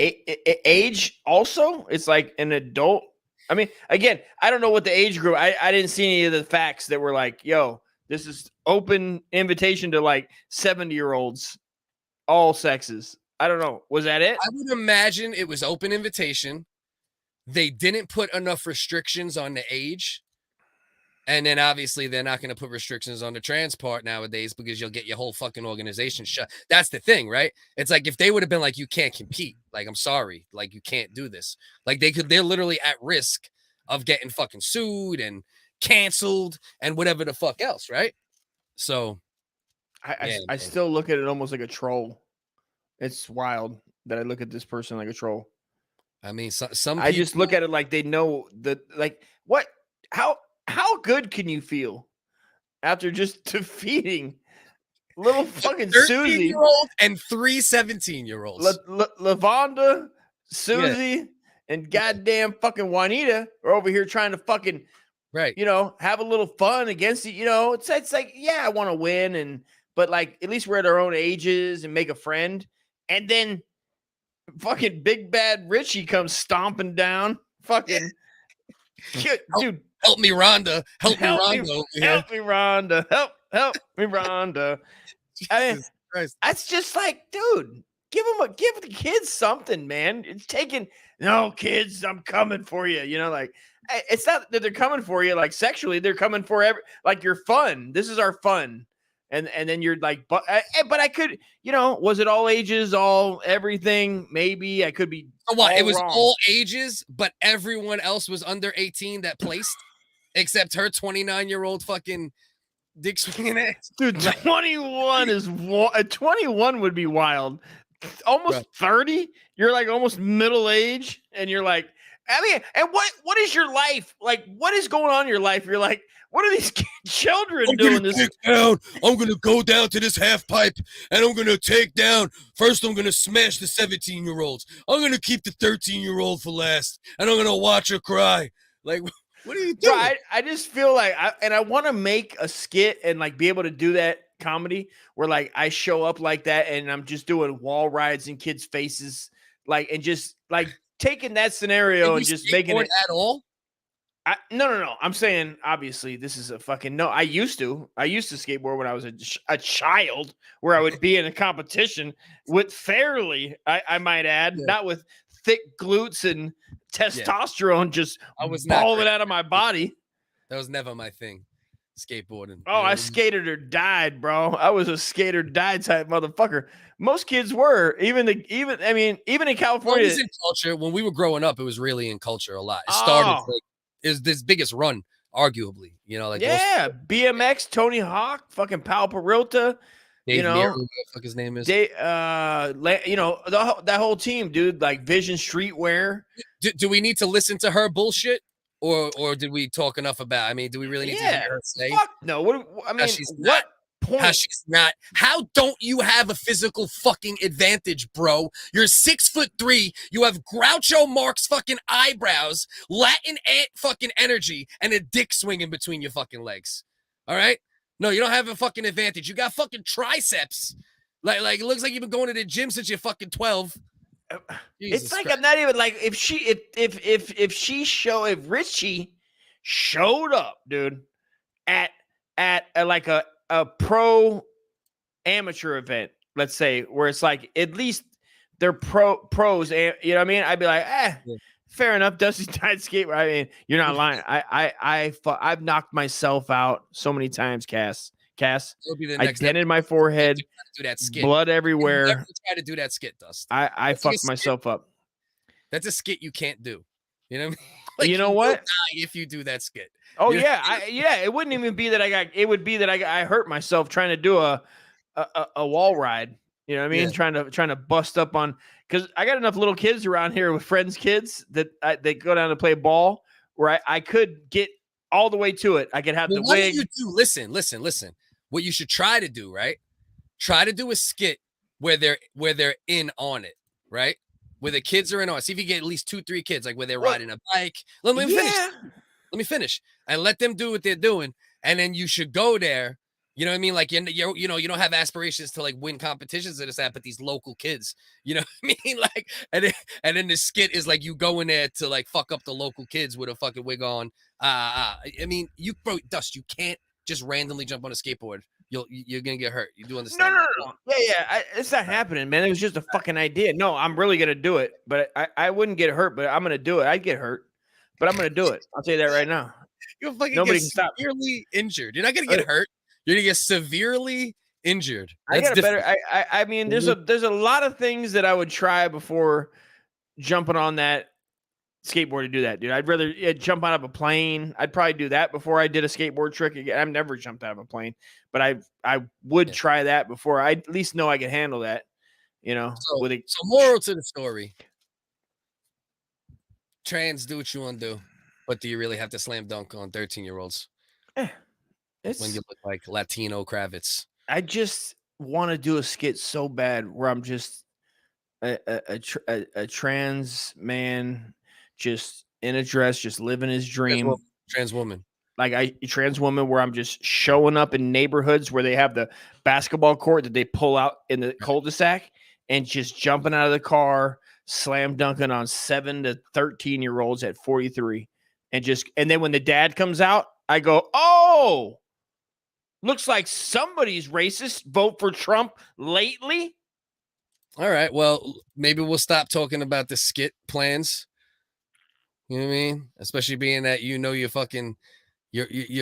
age also? It's like an adult. I mean, again, I don't know what the age group. I didn't see any of the facts that were like, yo, this is open invitation to like 70-year-olds, all sexes. I don't know. Was that it? I would imagine it was open invitation. They didn't put enough restrictions on the age. And then obviously they're not going to put restrictions on the trans part nowadays because you'll get your whole fucking organization shut. That's the thing, right? It's like if they would have been like, you can't compete. Like, I'm sorry. Like, you can't do this. Like, they're literally at risk of getting fucking sued and canceled and whatever the fuck else, right? So I still look at it almost like a troll. It's wild that I look at this person like a troll. I mean, some I just look at it like they know that, like, what, how good can you feel after just defeating little fucking Susie and 3 17-year-olds? Lavonda, Susie, and goddamn fucking Juanita are over here trying to fucking, you know, have a little fun against it. You know, it's like, yeah, I want to win, but like at least we're at our own ages and make a friend. And then fucking Big Bad Richie comes stomping down. Fucking dude. Help me, Rhonda. Help me, Rhonda. Help me, Rhonda. Help me, Rhonda. I mean, that's just like, dude, give the kids something, man. It's taking, no, kids, I'm coming for you. You know, like, it's not that they're coming for you like sexually. They're coming for like your fun. This is our fun. And then you're like, but I could, you know, was it all ages, all everything? Maybe I could be. What? It was wrong. All ages, but everyone else was under 18 that placed, except her 29-year-old fucking dick swinging ass. Dude, 21 is 21 would be wild. Almost 30. You're like almost middle age, and you're like, I mean, and what is your life like? What is going on in your life? You're like, what are these children doing this? I'm going to go down to this half pipe and I'm going to take down. First, I'm going to smash the 17-year-olds. I'm going to keep the 13-year-old for last. And I'm going to watch her cry. Like, what are you doing? Bro, I just feel like, I want to make a skit and like be able to do that comedy where like I show up like that and I'm just doing wall rides in kids' faces. Like, and just like taking that scenario and just making it at all. No. I'm saying, obviously, this is a fucking no. I used to skateboard when I was a child, where I would be in a competition with fairly, I might add, not with thick glutes and testosterone just balling out of my body. That was never my thing, skateboarding. Oh, I skated or died, bro. I was a skate or die type motherfucker. Most kids were, even in California. Well, it was in culture. When we were growing up, it was really in culture a lot. It started is this biggest run, arguably, you know, like BMX, Tony Hawk, fucking Pal Peralta, Dave Neary, what the fuck his name is. You know, that whole team, dude, like Vision Streetwear. Do we need to listen to her bullshit, or did we talk enough about? I mean, do we really need to hear her say? Fuck no. What I mean, what point? How she's not. How don't you have a physical fucking advantage, bro? You're 6'3". You have Groucho Marx fucking eyebrows, Latin fucking energy, and a dick swinging between your fucking legs. All right? No, you don't have a fucking advantage. You got fucking triceps. Like it looks like you've been going to the gym since you're fucking 12. It's like Christ. I'm not even like if Richie showed up, dude, at like a pro amateur event, let's say, where it's like at least they're pros, you know what I mean? I'd be like, fair enough. Dusty died skate. I mean, you're not lying. I've knocked myself out so many times, Cass. I dented my forehead, do that skit. Blood everywhere. Never try to do that skit, Dust. I fucked myself up. That's a skit you can't do. You know what I mean? Like, you know what? If you do that skit. Oh yeah, it wouldn't even be that it would be that I hurt myself trying to do a wall ride. You know what I mean? Yeah. Trying to bust up on, because I got enough little kids around here with friends' kids that they go down to play ball where I could get all the way to it. I could have the wig. What do you do? Listen. What you should try to do, right? Try to do a skit where they're in on it, right? Where the kids are in on it. See if you get at least 2-3 kids, like where they're riding a bike. Let me finish. Let me finish. And let them do what they're doing. And then you should go there. You know what I mean? Like, you don't have aspirations to like win competitions and this, that, but these local kids, you know what I mean? Like, and then the skit is like you go in there to like fuck up the local kids with a fucking wig on. I mean, bro, Dust, you can't just randomly jump on a skateboard. You're gonna get hurt. You do understand? No. Yeah. It's not happening, man. It was just a fucking idea. No, I'm really gonna do it, but I wouldn't get hurt. But I'm gonna do it. I'd get hurt, but I'm gonna do it. I'll tell you that right now. You'll fucking get severely injured. You're not gonna get hurt. You're gonna get severely injured. I mean, there's a lot of things that I would try before jumping on that skateboard to do that, dude. I'd rather jump out of a plane. I'd probably do that before I did a skateboard trick again. I've never jumped out of a plane, but I would try that before I at least know I can handle that. You know, so moral to the story: trans, do what you want to do, but do you really have to slam dunk on 13-year-olds? When you look like Latino Kravitz. I just want to do a skit so bad where I'm just a trans man, just in a dress, just living his dream. Trans woman. Like a trans woman where I'm just showing up in neighborhoods where they have the basketball court that they pull out in the cul-de-sac and just jumping out of the car, slam dunking on 7 to 13-year-olds at 43. And then when the dad comes out, I go, oh, looks like somebody's racist. Vote for Trump lately. All right. Well, maybe we'll stop talking about the skit plans. You know what I mean? Especially being that you're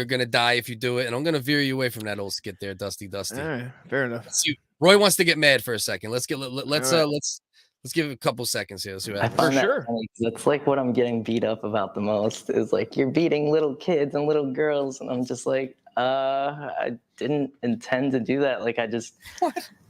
gonna die if you do it, and I'm gonna veer you away from that old skit there, Dusty. All right, fair enough. Roy wants to get mad for a second. Let's give it a couple seconds here. Let's see what happens. I find that funny. That's like what I'm getting beat up about the most is like you're beating little kids and little girls, and I'm just like, I didn't intend to do that. Like this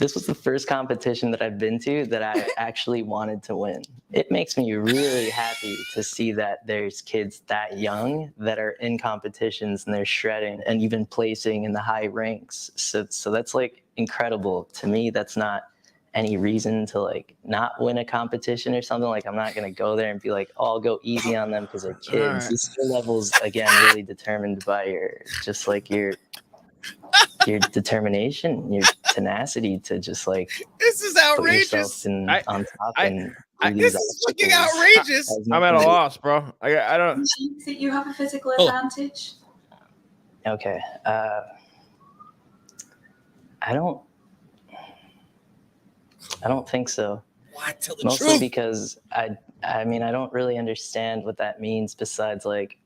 was the first competition that I've been to that I actually wanted to win. It makes me really happy to see that there's kids that young that are in competitions and they're shredding and even placing in the high ranks. So that's like incredible to me. That's not any reason to like not win a competition or something. Like I'm not gonna go there and be like, oh, I'll go easy on them because they're kids. Right. The skill levels again really determined by your determination, your tenacity to just like this is outrageous. On top and this is fucking outrageous. I'm at a loss, bro. I don't. Do you think you have a physical advantage? Okay. I don't think so. What? Tell the Mostly truth. Because I mean, I don't really understand what that means besides like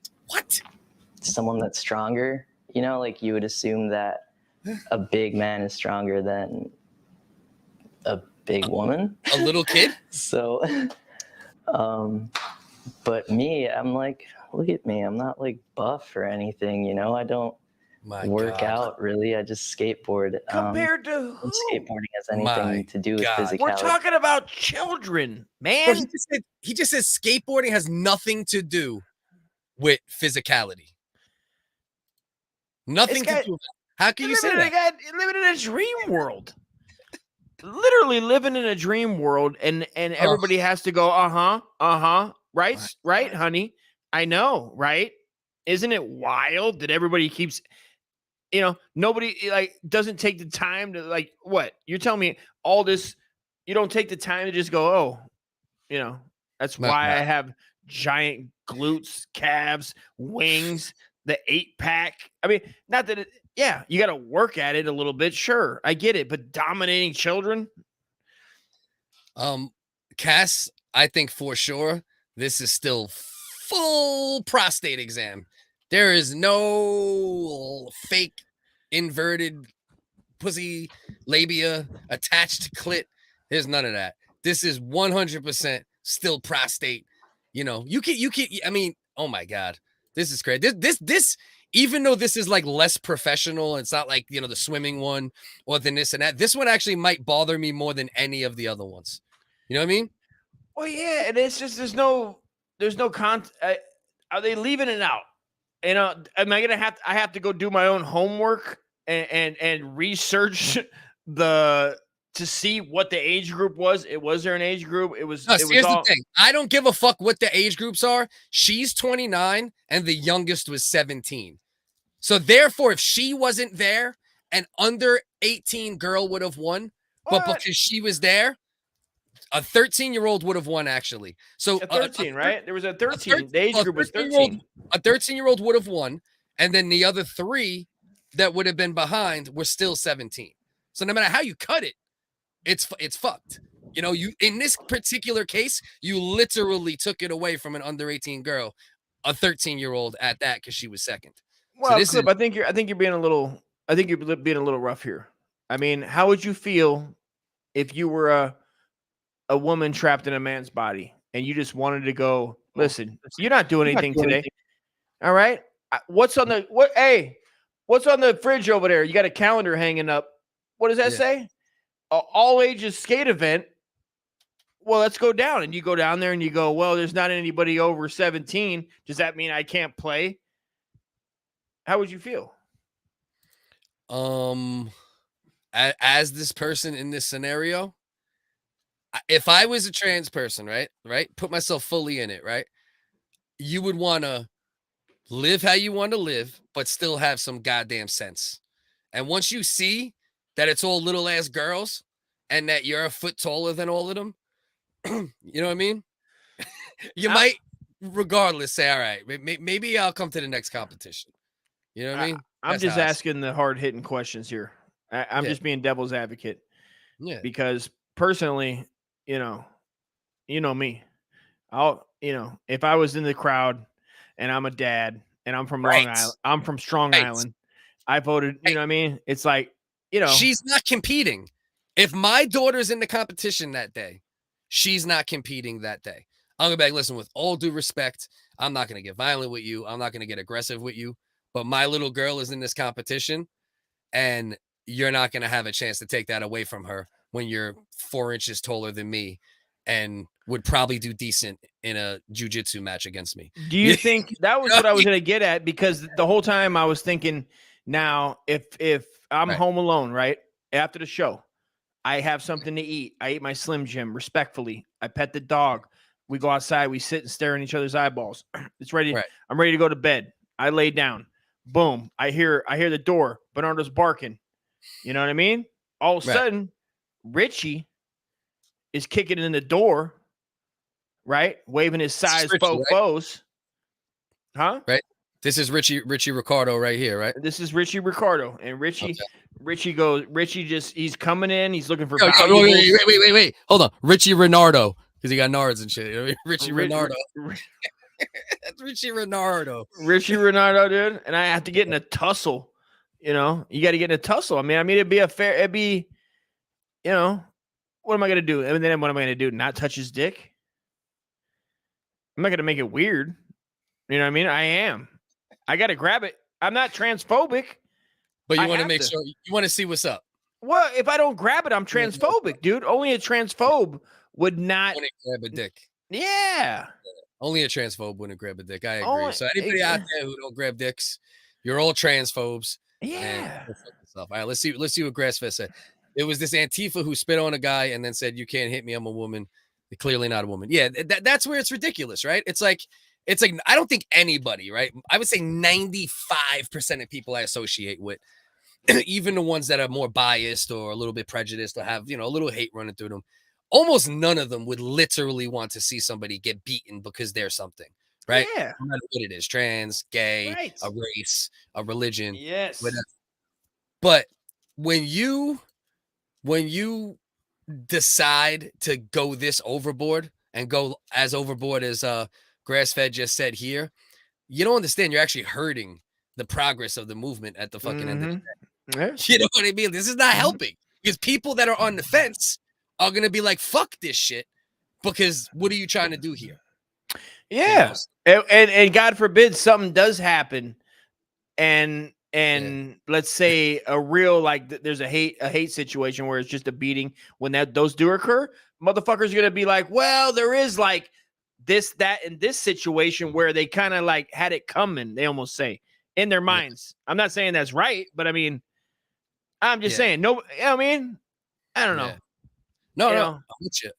someone that's stronger. You know, like you would assume that a big man is stronger than a big woman. A little kid? So, but me, I'm like, look at me. I'm not like buff or anything, you know? I don't work out really. I just skateboard. Compared to who? Skateboarding has anything to do with physicality. We're talking about children, man. Well, he just said skateboarding has nothing to do with physicality. Nothing to do with that. How can you say that? Living in a dream world. Literally living in a dream world, and everybody has to go, right, honey. I know, right? Isn't it wild that everybody keeps, nobody like doesn't take the time to like what? You're telling me all this, you don't take the time to just go, that's why I have giant glutes, calves, wings, the 8-pack. I mean, not that you got to work at it a little bit. Sure, I get it, but dominating children. Cass, I think for sure this is still full prostate exam. There is no fake inverted pussy labia attached clit. There's none of that. This is 100% still prostate. You can. I mean, oh my God, this is crazy. This, even though this is like less professional, it's not like the swimming one or the this and that. This one actually might bother me more than any of the other ones. You know what I mean? Well, yeah, and it's just there's no content. Are they leaving it out? Am I gonna I have to go do my own homework and research the to see what the age group was. Was there an age group? Here's the thing. I don't give a fuck what the age groups are. She's 29 and the youngest was 17. So therefore, if she wasn't there, an under 18 girl would have won. But because she was there, a 13-year-old would have won, actually. So a 13, right? There was a 13. The age group was 13. A 13-year-old would have won. And then the other 3 that would have been behind were still 17. So no matter how you cut it, it's fucked. You know, you in this particular case, you literally took it away from an under 18 girl, a 13-year-old at that, because she was second. Well, so Clip, I think you're being a little rough here. I mean, how would you feel if you were a woman trapped in a man's body and you just wanted to go, listen, you're not doing anything today. All right. What's on the fridge over there? You got a calendar hanging up. What does that say? All ages skate event. Well, let's go down. And you go down there and you go, well, there's not anybody over 17. Does that mean I can't play? How would you feel? As this person in this scenario, if I was a trans person, right, put myself fully in it, right, you would want to live how you want to live, but still have some goddamn sense. And once you see that it's all little ass girls and that you're a foot taller than all of them, you know what I mean? You might, regardless, say, all right, maybe I'll come to the next competition. You know what I mean? I'm just asking the hard-hitting questions here. I'm just being devil's advocate. Yeah. Because personally, you know me. If I was in the crowd and I'm a dad and I'm from Long Island, I'm from Strong Island, I voted, you know what I mean? It's like, she's not competing. If my daughter's in the competition that day, she's not competing that day. I'm going to be like, listen, with all due respect, I'm not going to get violent with you. I'm not going to get aggressive with you. But my little girl is in this competition, and you're not going to have a chance to take that away from her when you're 4 inches taller than me and would probably do decent in a jiu-jitsu match against me. Do you think that was what I was going to get at? Because the whole time I was thinking, now, if I'm home alone, right, after the show, I have something to eat. I eat my Slim Jim respectfully. I pet the dog. We go outside. We sit and stare in each other's eyeballs. It's ready. Right. I'm ready to go to bed. I lay down. Boom. I hear the door. Bernardo's barking. You know what I mean? All of a sudden, Richie is kicking in the door, right? Waving his size fofos. Huh? Right. This is Richie Ricardo right here, right? This is Richie Ricardo. And Richie he's coming in. He's looking for wait. Hold on. Richie Renardo, because he got nards and shit. Richie Renardo. That's Richie Renardo. Richie Renardo, dude. And I have to get in a tussle. You got to get in a tussle. I mean, what am I going to do? And then what am I going to do? Not touch his dick? I'm not going to make it weird. You know what I mean? I am. I got to grab it. I'm not transphobic. But you want to make sure, you want to see what's up. Well, if I don't grab it, I'm transphobic, dude. Only a transphobe would not grab a dick. Yeah. Only a transphobe wouldn't grab a dick. I agree. So anybody out there who don't grab dicks, you're all transphobes. Yeah. All right, let's see what Grassfest said. It was this Antifa who spit on a guy and then said, "You can't hit me. I'm a woman." They're clearly not a woman. Yeah, that's where it's ridiculous, right? It's like I don't think anybody, right? I would say 95% of people I associate with, even the ones that are more biased or a little bit prejudiced or have, a little hate running through them, almost none of them would literally want to see somebody get beaten because they're something, right? Yeah. No matter what it is, trans, gay, a race, a religion. Yes. Whatever. But when you decide to go this overboard and go as overboard as Grass-Fed just said here, you don't understand. You're actually hurting the progress of the movement at the fucking end of the day. Yeah. You know what I mean? This is not helping because people that are on the fence are going to be like, fuck this shit, because what are you trying to do here? Yeah. And God forbid something does happen and let's say a real, there's a hate situation where it's just a beating. When those do occur, motherfuckers are going to be like, well, there is this, that, and this situation where they kind of had it coming, they almost say in their minds. I'm not saying that's right, but I mean, I'm just saying, no, I mean, I don't know. No, I'm with you.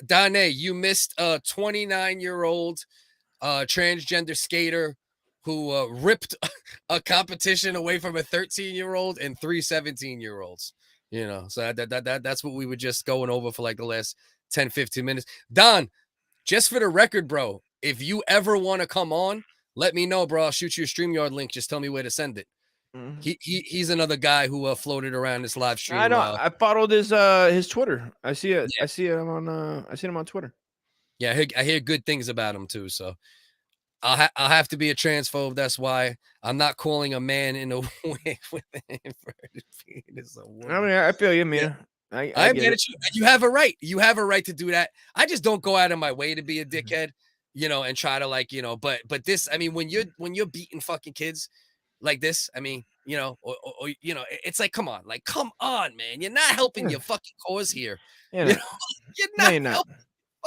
Dane, you missed a 29-year-old transgender skater who ripped a competition away from a 13-year-old and 3 17-year-olds. So that's what we were just going over for like the last 10, 15 minutes. Don, just for the record, bro, if you ever want to come on, let me know, bro. I'll shoot you a StreamYard link. Just tell me where to send it. He's another guy who floated around this live stream. I know. I followed his Twitter. I see it. Yeah. I see him on Twitter. Yeah, I hear good things about him too. So I'll have to be a transphobe. That's why I'm not calling a man in a way with an inverted penis a woman. I mean, I feel you, Mina. Yeah. I get it. You have a right. You have a right to do that. I just don't go out of my way to be a dickhead, and try to but this, I mean, when you're beating fucking kids like this, I mean, it's like, come on, man. You're not helping your fucking cause here. You're not helping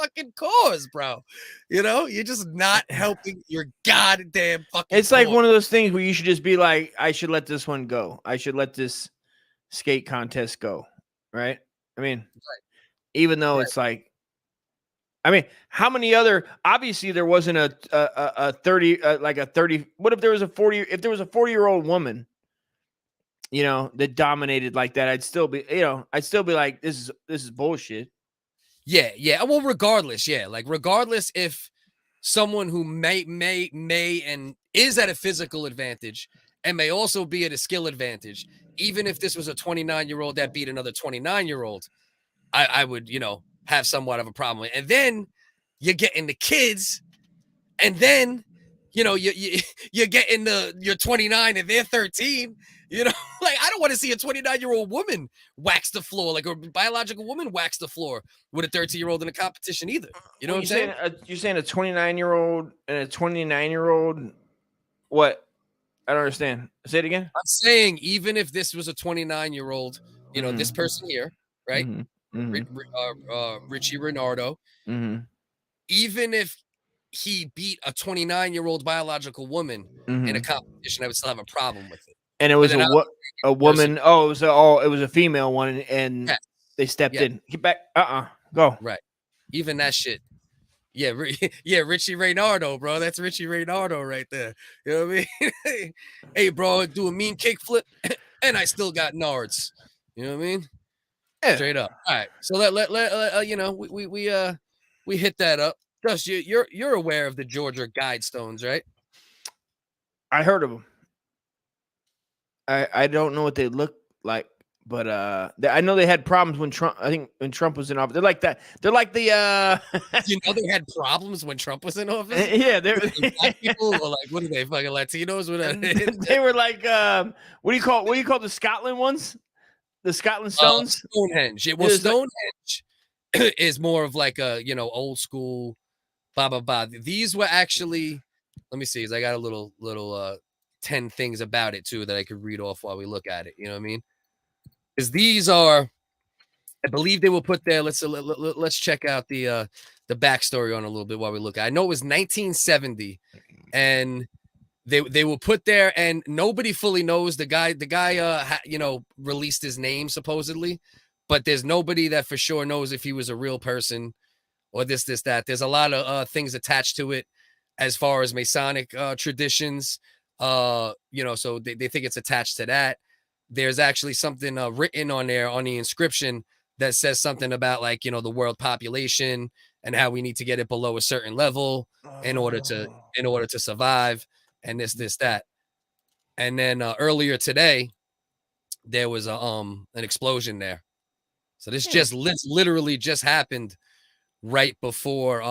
fucking cause, bro. You're just not helping your goddamn fucking It's like one of those things where you should just be like, I should let this one go. I should let this skate contest go. Right? I mean, even though it's like, I mean, how many other, obviously there wasn't a 30, like a 30, what if there was a 40-year-old woman, that dominated like that? I'd still be like, this is bullshit. Yeah. Well, regardless, regardless if someone who may and is at a physical advantage and may also be at a skill advantage, even if this was a 29-year-old that beat another 29-year-old, I would, have somewhat of a problem. And then you're getting the kids, and then, you're getting you're 29 and they're 13. Like, I don't want to see a 29-year-old woman wax the floor, like a biological woman wax the floor with a 13-year-old in a competition either. You know what I'm saying? You're saying a 29-year-old and a 29-year-old, what? I don't understand. Say it again. I'm saying even if this was a 29-year-old, this person here, right? Richie Renardo, even if he beat a 29-year-old biological woman in a competition, I would still have a problem with it. And it was a woman. Oh, it was a female one, and they stepped in. Get back. Go. Right. Even that shit. Yeah, Richie Reynardo, bro. That's Richie Reynardo right there. You know what I mean? Hey, bro, I do a mean kickflip, and I still got nards. You know what I mean? Yeah. Straight up. All right. So we hit that up. Dust, you're aware of the Georgia Guidestones, right? I heard of them. I don't know what they look like, but I know they had problems when Trump was in office. They're like that. They're like the they had problems when Trump was in office. Yeah, they're black people were like, what are they, fucking Latinos? They were like, what do you call the Scotland ones? The Scotland stones? Stonehenge. Well, Stonehenge is more of like a old school blah blah blah. These were actually, let me see, I got a little 10 things about it too that I could read off while we look at it. You know what I mean? Because these are, I believe they will put there. Let's check out the backstory on a little bit while we look at it. I know it was 1970, and they will put there, and nobody fully knows the guy. The guy, released his name supposedly, but there's nobody that for sure knows if he was a real person or this, that. There's a lot of things attached to it as far as Masonic traditions. So they think it's attached to that. There's actually something written on there on the inscription that says something about the world population and how we need to get it below a certain level in order to survive, and this, that. And then earlier today, there was an explosion there. So this just literally just happened right before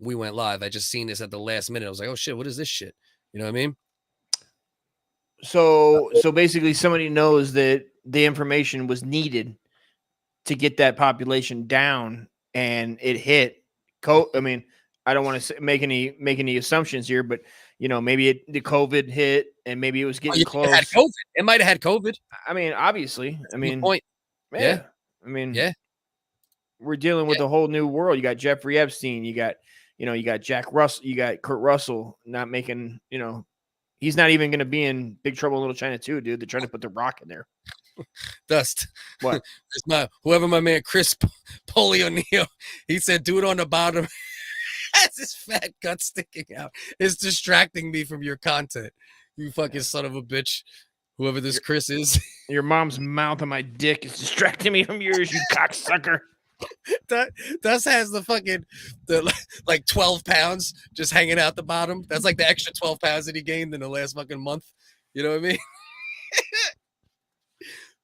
we went live. I just seen this at the last minute. I was like, oh shit, what is this shit? You know what I mean? So basically somebody knows that the information was needed to get that population down, and it hit. I mean, I don't want to make any assumptions here, but maybe the COVID hit, and maybe it was getting close. It might have had COVID. I mean, obviously. I mean, point. Yeah. I mean, we're dealing with a whole new world. You got Jeffrey Epstein. You got Jack Russell. You got Kurt Russell not making. He's not even going to be in Big Trouble in Little China 2, dude. They're trying to put The Rock in there. Dust. What? Whoever my man Chris Polio Neo, he said, do it on the bottom. Has his fat gut sticking out. It's distracting me from your content. You fucking son of a bitch. Whoever this Chris is. Your mom's mouth on my dick is distracting me from yours, you cocksucker. Dust has like 12 pounds just hanging out the bottom. That's like the extra 12 pounds that he gained in the last fucking month. You know what I mean?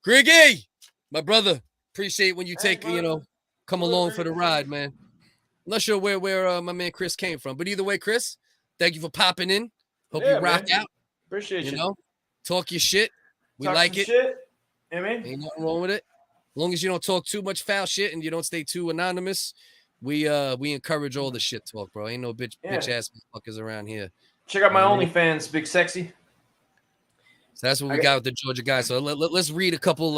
Griggy, my brother, appreciate when you take, come along for the ride, man. I'm not sure where my man Chris came from, but either way, Chris, thank you for popping in. Hope you rock out. Appreciate you. Talk your shit. We Talk like some it. Shit. Yeah, man. Ain't nothing wrong with it. As long as you don't talk too much foul shit and you don't stay too anonymous, we encourage all the shit talk, bro. Ain't no bitch ass motherfuckers around here. Check out my OnlyFans, Big Sexy. So that's what we got with the Georgia guys. So let's read a couple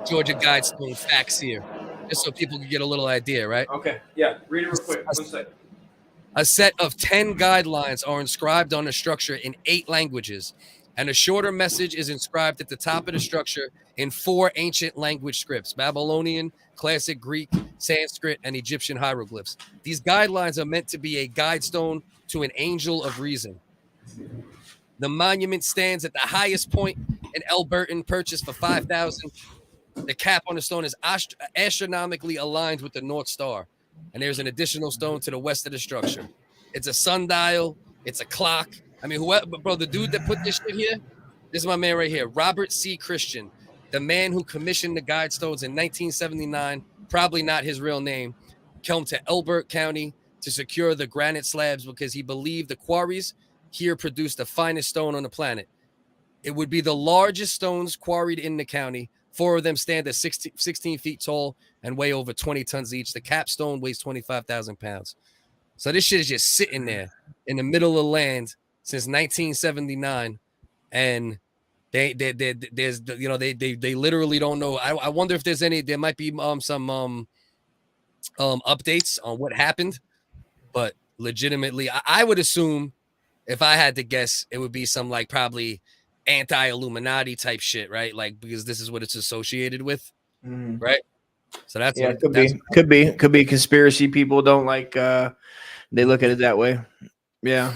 Georgia Guidestone facts here, just so people can get a little idea, right? Okay. Yeah. Read it real quick. 1 second. A set of 10 guidelines are inscribed on the structure in 8 languages, and a shorter message is inscribed at the top of the structure in 4 ancient language scripts: Babylonian, Classic Greek, Sanskrit, and Egyptian hieroglyphs. These guidelines are meant to be a guidestone to an angel of reason. The monument stands at the highest point in Elberton, purchased for $5,000. The cap on the stone is astronomically aligned with the North Star, and there's an additional stone to the west of the structure. It's a sundial. It's a clock. I mean, bro, the dude that put this shit here, this is my man right here, Robert C. Christian, the man who commissioned the Guidestones in 1979, probably not his real name, came to Elbert County to secure the granite slabs because he believed the quarries here produced the finest stone on the planet. It would be the largest stones quarried in the county. 4 of them stand at 16 feet tall and weigh over 20 tons each. The capstone weighs 25,000 pounds. So this shit is just sitting there in the middle of the land since 1979, and they literally don't know. I wonder if there might be some updates on what happened, but legitimately, I would assume, if I had to guess, it would be some like probably anti-Illuminati type shit, right? Like, because this is what it's associated with, right? So that's could be conspiracy. People don't like they look at it that way. Yeah.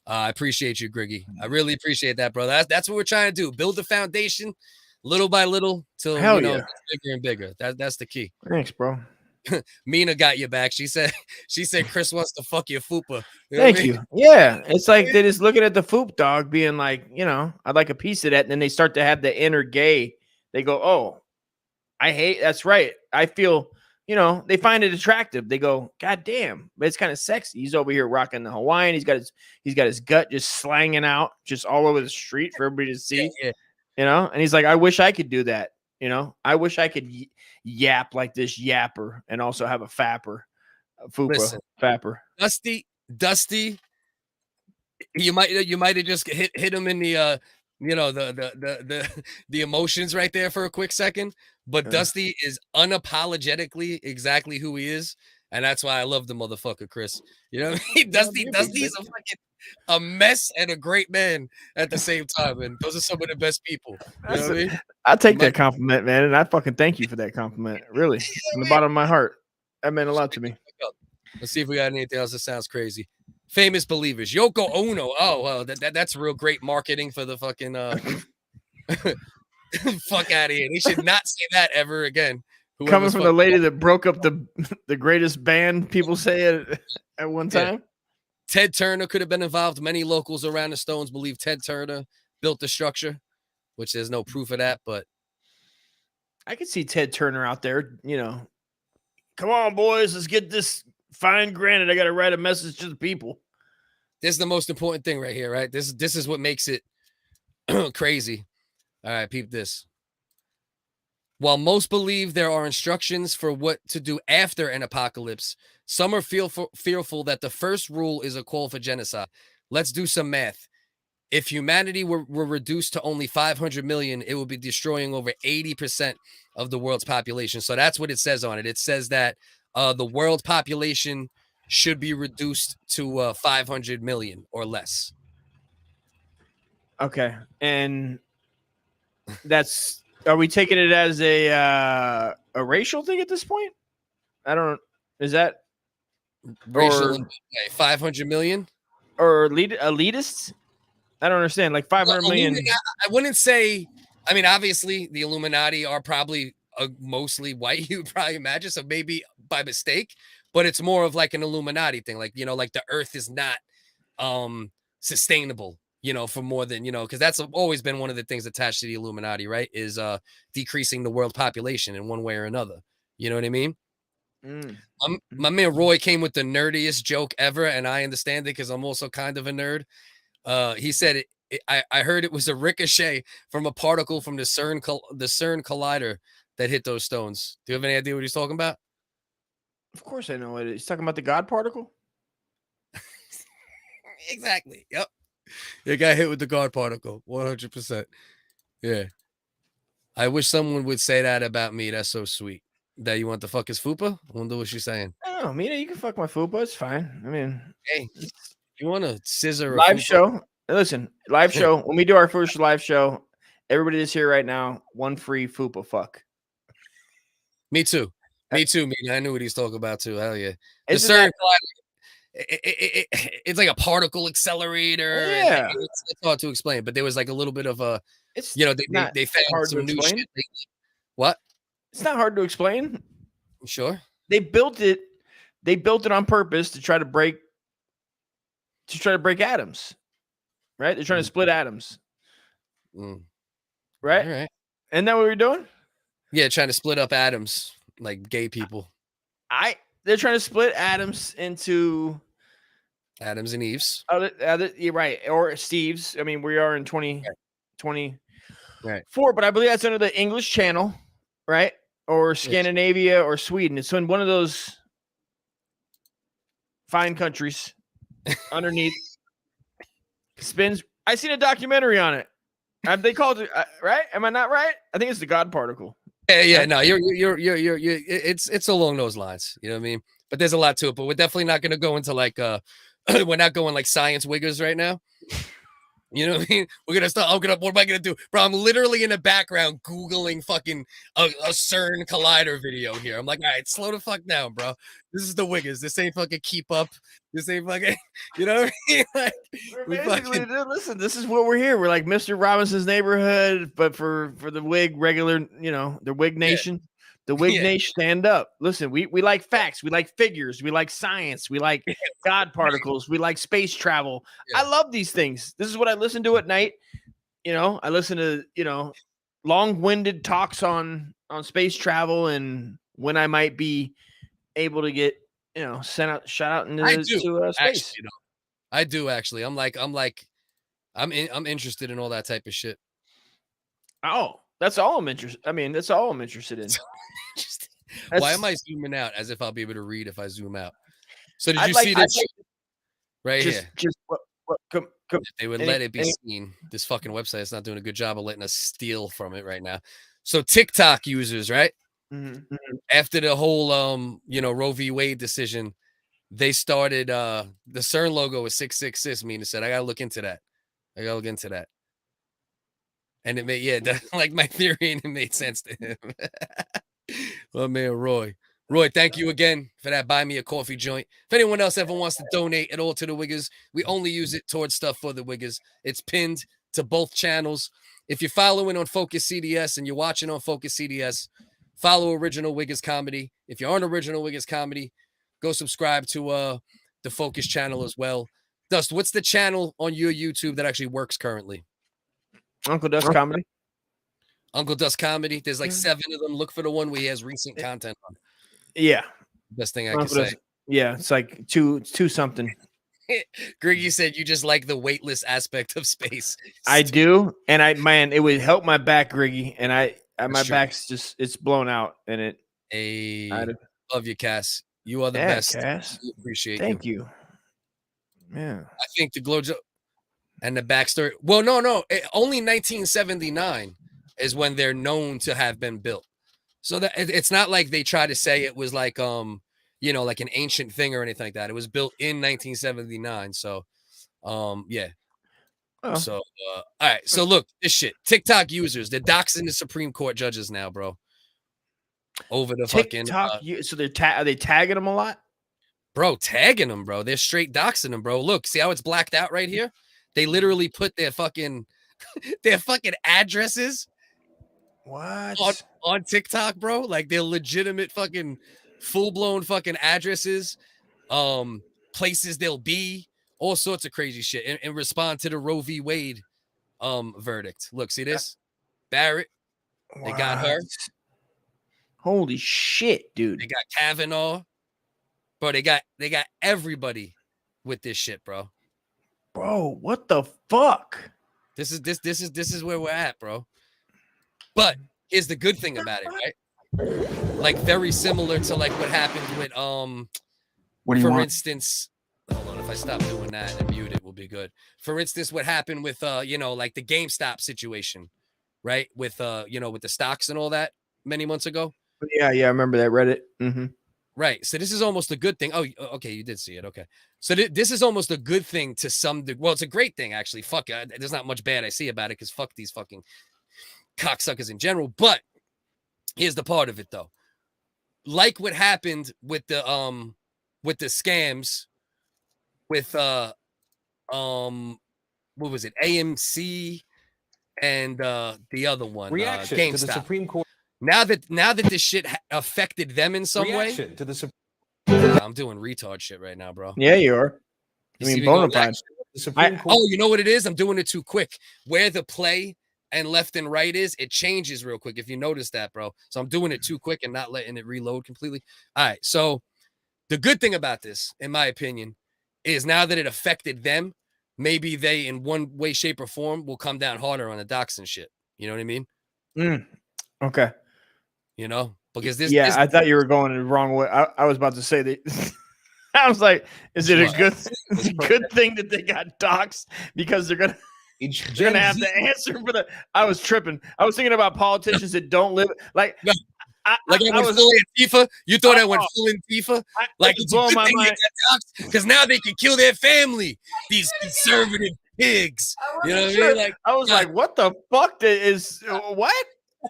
I appreciate you, Griggy. I really appreciate that, brother. That's what we're trying to do. Build the foundation little by little till it's bigger and bigger. That's the key. Thanks, bro. Mina got you back. She said Chris wants to fuck your fupa. Thank you. Yeah. It's like they're just looking at the foop dog being like, I'd like a piece of that. And then they start to have the inner gay. They go, oh, that's right. I feel, they find it attractive. They go, God damn, but it's kind of sexy. He's over here rocking the Hawaiian. He's got his gut just slanging out just all over the street for everybody to see, and he's like, I wish I could do that. I wish I could yap like this yapper and also have a fapper, fapper. Dusty. You might have just hit him in the the emotions right there for a quick second, but Dusty is unapologetically exactly who he is, and that's why I love the motherfucker, Chris. You know what I mean? Dusty's a mess and a great man at the same time, and those are some of the best people. You know what I mean? I take that compliment, man, and I fucking thank you for that compliment. Really, from the bottom of my heart, that meant a lot to me. Let's see if we got anything else that sounds crazy. Famous believers. Yoko Ono. Oh, well, that's real great marketing for the fucking fuck out of here. They should not say that ever again. Coming from the lady that broke up the greatest band, people say at one time. Ted Turner could have been involved. Many locals around the Stones believe Ted Turner built the structure, which there's no proof of that, but I could see Ted Turner out there, come on, boys, let's get this fine granite. I got to write a message to the people. This is the most important thing right here, right? This is what makes it crazy. All right, peep this. While most believe there are instructions for what to do after an apocalypse, some are fearful that the first rule is a call for genocide. Let's do some math. If humanity were reduced to only 500 million, it would be destroying over 80% of the world's population. So that's what it says on it. It says that the world population should be reduced to 500 million or less. Okay. And Are we taking it as a racial thing at this point? I don't. Is that racial? 500 million or elitists? I don't understand. Like 500 million. I wouldn't say. I mean, obviously, the Illuminati are probably mostly white. You would probably imagine, so maybe by mistake. But it's more of like an Illuminati thing, like like the Earth is not sustainable. For more than, because that's always been one of the things attached to the Illuminati, right? Is decreasing the world population in one way or another. You know what I mean? My man Roy came with the nerdiest joke ever, and I understand it because I'm also kind of a nerd. He said, I heard it was a ricochet from a particle from the CERN collider that hit those stones. Do you have any idea what he's talking about? Of course I know what it is. He's talking about the God particle? Exactly. Yep. It got hit with the God particle, 100%. Yeah. I wish someone would say that about me. That's so sweet. That you want to fuck his fupa? I wonder what she's saying. I don't know, Mina, you can fuck my fupa. It's fine. I mean, hey, you want to scissor live show? Listen, live show. When we do our first live show, everybody that's here right now, one free fupa fuck. Me too. Me too, Mina. I knew what he's talking about too. Hell yeah. The CERN it's like a particle accelerator. Yeah, it's hard to explain, but there was like a little bit of a, they found some new shit. What? It's not hard to explain. Sure. They built it on purpose to try to break atoms. Right? They're trying to split atoms. Right? All right. Isn't that what we're doing? Yeah, trying to split up atoms like gay people. They're trying to split atoms into Adams and Eves. You're right. Or Steves. I mean, we are in 2024, right. But I believe that's under the English Channel, right? Or Scandinavia or Sweden. It's in one of those fine countries underneath. Spins. I seen a documentary on it. They called it right. Am I not right? I think it's the God particle. Yeah. No, you're. It's along those lines. You know what I mean? But there's a lot to it. But we're definitely not going to go into like we're not going like science wiggers right now. You know what I mean? We're gonna start. What am I gonna do, bro? I'm literally in the background googling fucking a CERN collider video here. I'm like, all right, slow the fuck down, bro. This is the Wiggers. This ain't fucking keep up. This ain't fucking. You know what I mean? Like, listen. This is what we're here. We're like Mr. Robinson's Neighborhood, but for the Wig regular, the Wig Nation. The Wig Nation, stand up. Listen, we like facts. We like figures. We like science. We like God particles. We like space travel. I love these things. This is what I listen to at night. I listen to, long-winded talks on space travel and when I might be able to get, shot out into space. Actually, I do actually. I'm interested in all that type of shit. Oh, that's all I'm interested. I mean, that's all I'm interested in. Why am I zooming out as if I'll be able to read if I zoom out? So did you see this right here? If they would let it be seen. This fucking website is not doing a good job of letting us steal from it right now. So TikTok users, right? Mm-hmm. After the whole Roe v. Wade decision, they started the CERN logo was 666. Mina said, I gotta look into that. And it made, like my theory, and it made sense to him. My man, Roy. Roy, thank you again for that buy me a coffee joint. If anyone else ever wants to donate at all to the Wiggers, we only use it towards stuff for the Wiggers. It's pinned to both channels. If you're following on Focus CDS and you're watching on Focus CDS, follow Original Wiggers Comedy. If you're on Original Wiggers Comedy, go subscribe to the Focus channel as well. Dust, what's the channel on your YouTube that actually works currently? Uncle Dust Comedy. Uncle Dust Comedy. There's like 7 of them. Look for the one where he has recent content on. Yeah. Best thing I can say. Yeah, it's like two something. Griggy said you just like the weightless aspect of space. I do. And it would help my back, Griggy. And my back's just, it's blown out. And I love you, Cass. You are the best. Cass. We appreciate Thank you. Yeah. I think the glow job and the backstory. Well, no. Only 1979 is when they're known to have been built. So that it's not like they try to say it was like like an ancient thing or anything like that. It was built in 1979. So yeah. Oh. So, all right. So look, this shit. TikTok users, they're doxing the Supreme Court judges now, bro. Over the TikTok, fucking. so are they tagging them a lot? Bro, tagging them, bro. They're straight doxing them, bro. Look, see how it's blacked out right here? They literally put their fucking addresses on TikTok, bro. Like they're legitimate fucking full-blown fucking addresses, places they'll be, all sorts of crazy shit in response to the Roe v. Wade verdict. Look, see this? Barrett. They got her. Holy shit, dude. They got Kavanaugh. Bro, they got everybody with this shit, bro. Bro, what the fuck? This is where we're at, bro. But here's the good thing about it, right? Like very similar to like what happened with what do you for want? Instance, hold on, if I stop doing that and mute it, will be good. For instance, what happened with like the GameStop situation, right? With with the stocks and all that many months ago. Yeah, I remember that Reddit. Mm-hmm. Right. So this is almost a good thing. Oh, okay. You did see it. Okay. So this is almost a good thing to some degree. Well, it's a great thing, actually. Fuck it. There's not much bad I see about it because fuck these fucking cocksuckers in general. But here's the part of it, though. Like what happened with the scams with what was it? AMC and the other one, Reaction GameStop. to the Supreme Court. Now that this shit affected them in some way. To the I'm doing retard shit right now, bro. Yeah, you are. You I see mean, me going bona fide. back? Oh, you know what it is? I'm doing it too quick. Where the play and left and right is, it changes real quick. If you notice that, bro. So I'm doing it too quick and not letting it reload completely. All right. So the good thing about this, in my opinion, is now that it affected them, maybe they, in one way, shape, or form, will come down harder on the doxing shit. You know what I mean? Okay. You know, because this. Yeah, I thought you were going the wrong way. I was about to say that. I was like, is it a good thing that they got doxed because they're gonna have to answer for the? I was tripping. I was thinking about politicians that don't live like. I went full Antifa. You thought I went full Antifa? Like it's blowing my mind because now they can kill their family. These conservative pigs. You know what I mean? Like I was like, what the fuck is what?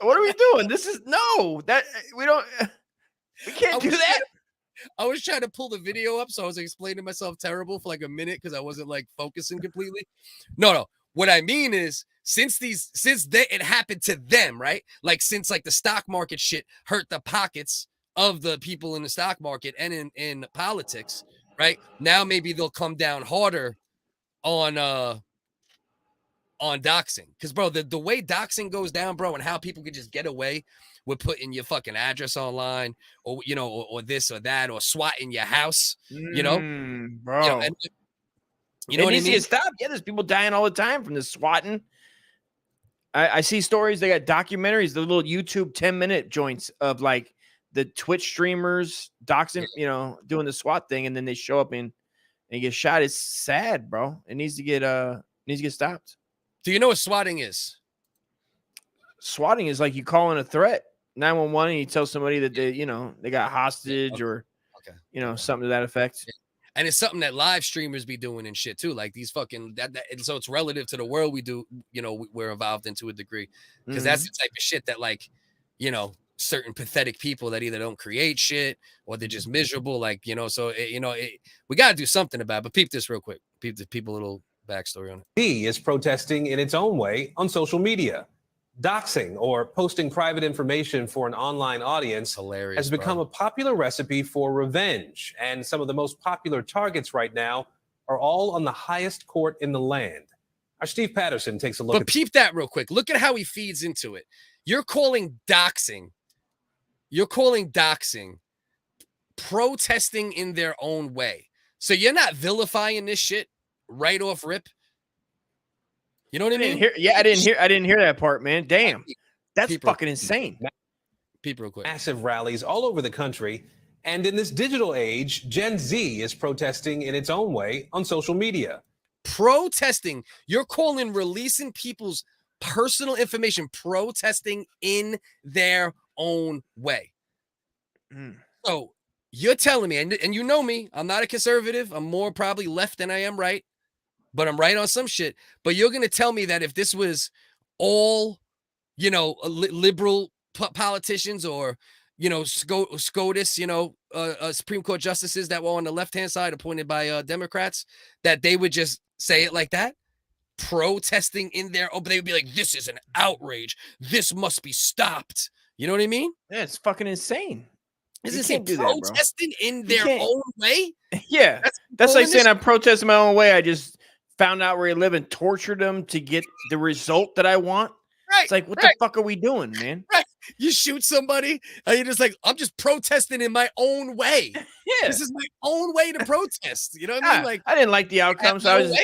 What are we doing? This is we can't do that. I was trying to pull the video up, so I was explaining myself terrible for like a minute because I wasn't like focusing completely. No. What I mean is, it happened to them, right? Like since like the stock market shit hurt the pockets of the people in the stock market and in politics, right? Now maybe they'll come down harder on doxing, because bro, the way doxing goes down, bro, and how people can just get away with putting your fucking address online, or or this or that, or swatting your house, bro. You know what I mean? Stop. Yeah, there's people dying all the time from the swatting. I see stories. They got documentaries, the little YouTube 10-minute joints of like the Twitch streamers doxing, doing the SWAT thing, and then they show up and get shot. It's sad, bro. It needs to get stopped. Do you know what swatting is? Swatting is like you call in a threat, 911, and you tell somebody that they got hostage or something to that effect. And it's something that live streamers be doing and shit too. Like these fucking and so it's relative to the world we do. We're involved in to a degree, because that's the type of shit that like certain pathetic people that either don't create shit or they're just miserable. Like so we got to do something about it. But peep this real quick. Peep a little backstory on it. He is protesting in its own way on social media. Doxing, or posting private information for an online audience, has become a popular recipe for revenge. And some of the most popular targets right now are all on the highest court in the land. Our Steve Patterson takes a look But peep that real quick. Look at how he feeds into it. You're calling doxing protesting in their own way. So you're not vilifying this shit right off rip. You know what I mean? I didn't hear that part, man. Damn. That's fucking insane. Peep real quick. Massive rallies all over the country. And in this digital age, Gen Z is protesting in its own way on social media. Protesting. You're calling releasing people's personal information protesting in their own way. So you're telling me, and you know me, I'm not a conservative. I'm more probably left than I am right. but I'm right on some shit. But you're gonna tell me that if this was all, you know, liberal politicians or, you know, SCOTUS, you know, Supreme Court justices that were on the left-hand side appointed by Democrats, that they would just say it like that, protesting in their, but they would be like, this is an outrage. This must be stopped. You know what I mean? Yeah, it's fucking insane. Is this protesting in their own way? Yeah. That's like saying I protested my own way. I just found out where he lived and tortured him to get the result that I want. Right. It's like, what the fuck are we doing, man? Right. You shoot somebody and you're just like, I'm just protesting in my own way. Yeah. This is my own way to protest. You know what I mean? Like, I didn't like the outcome, so I was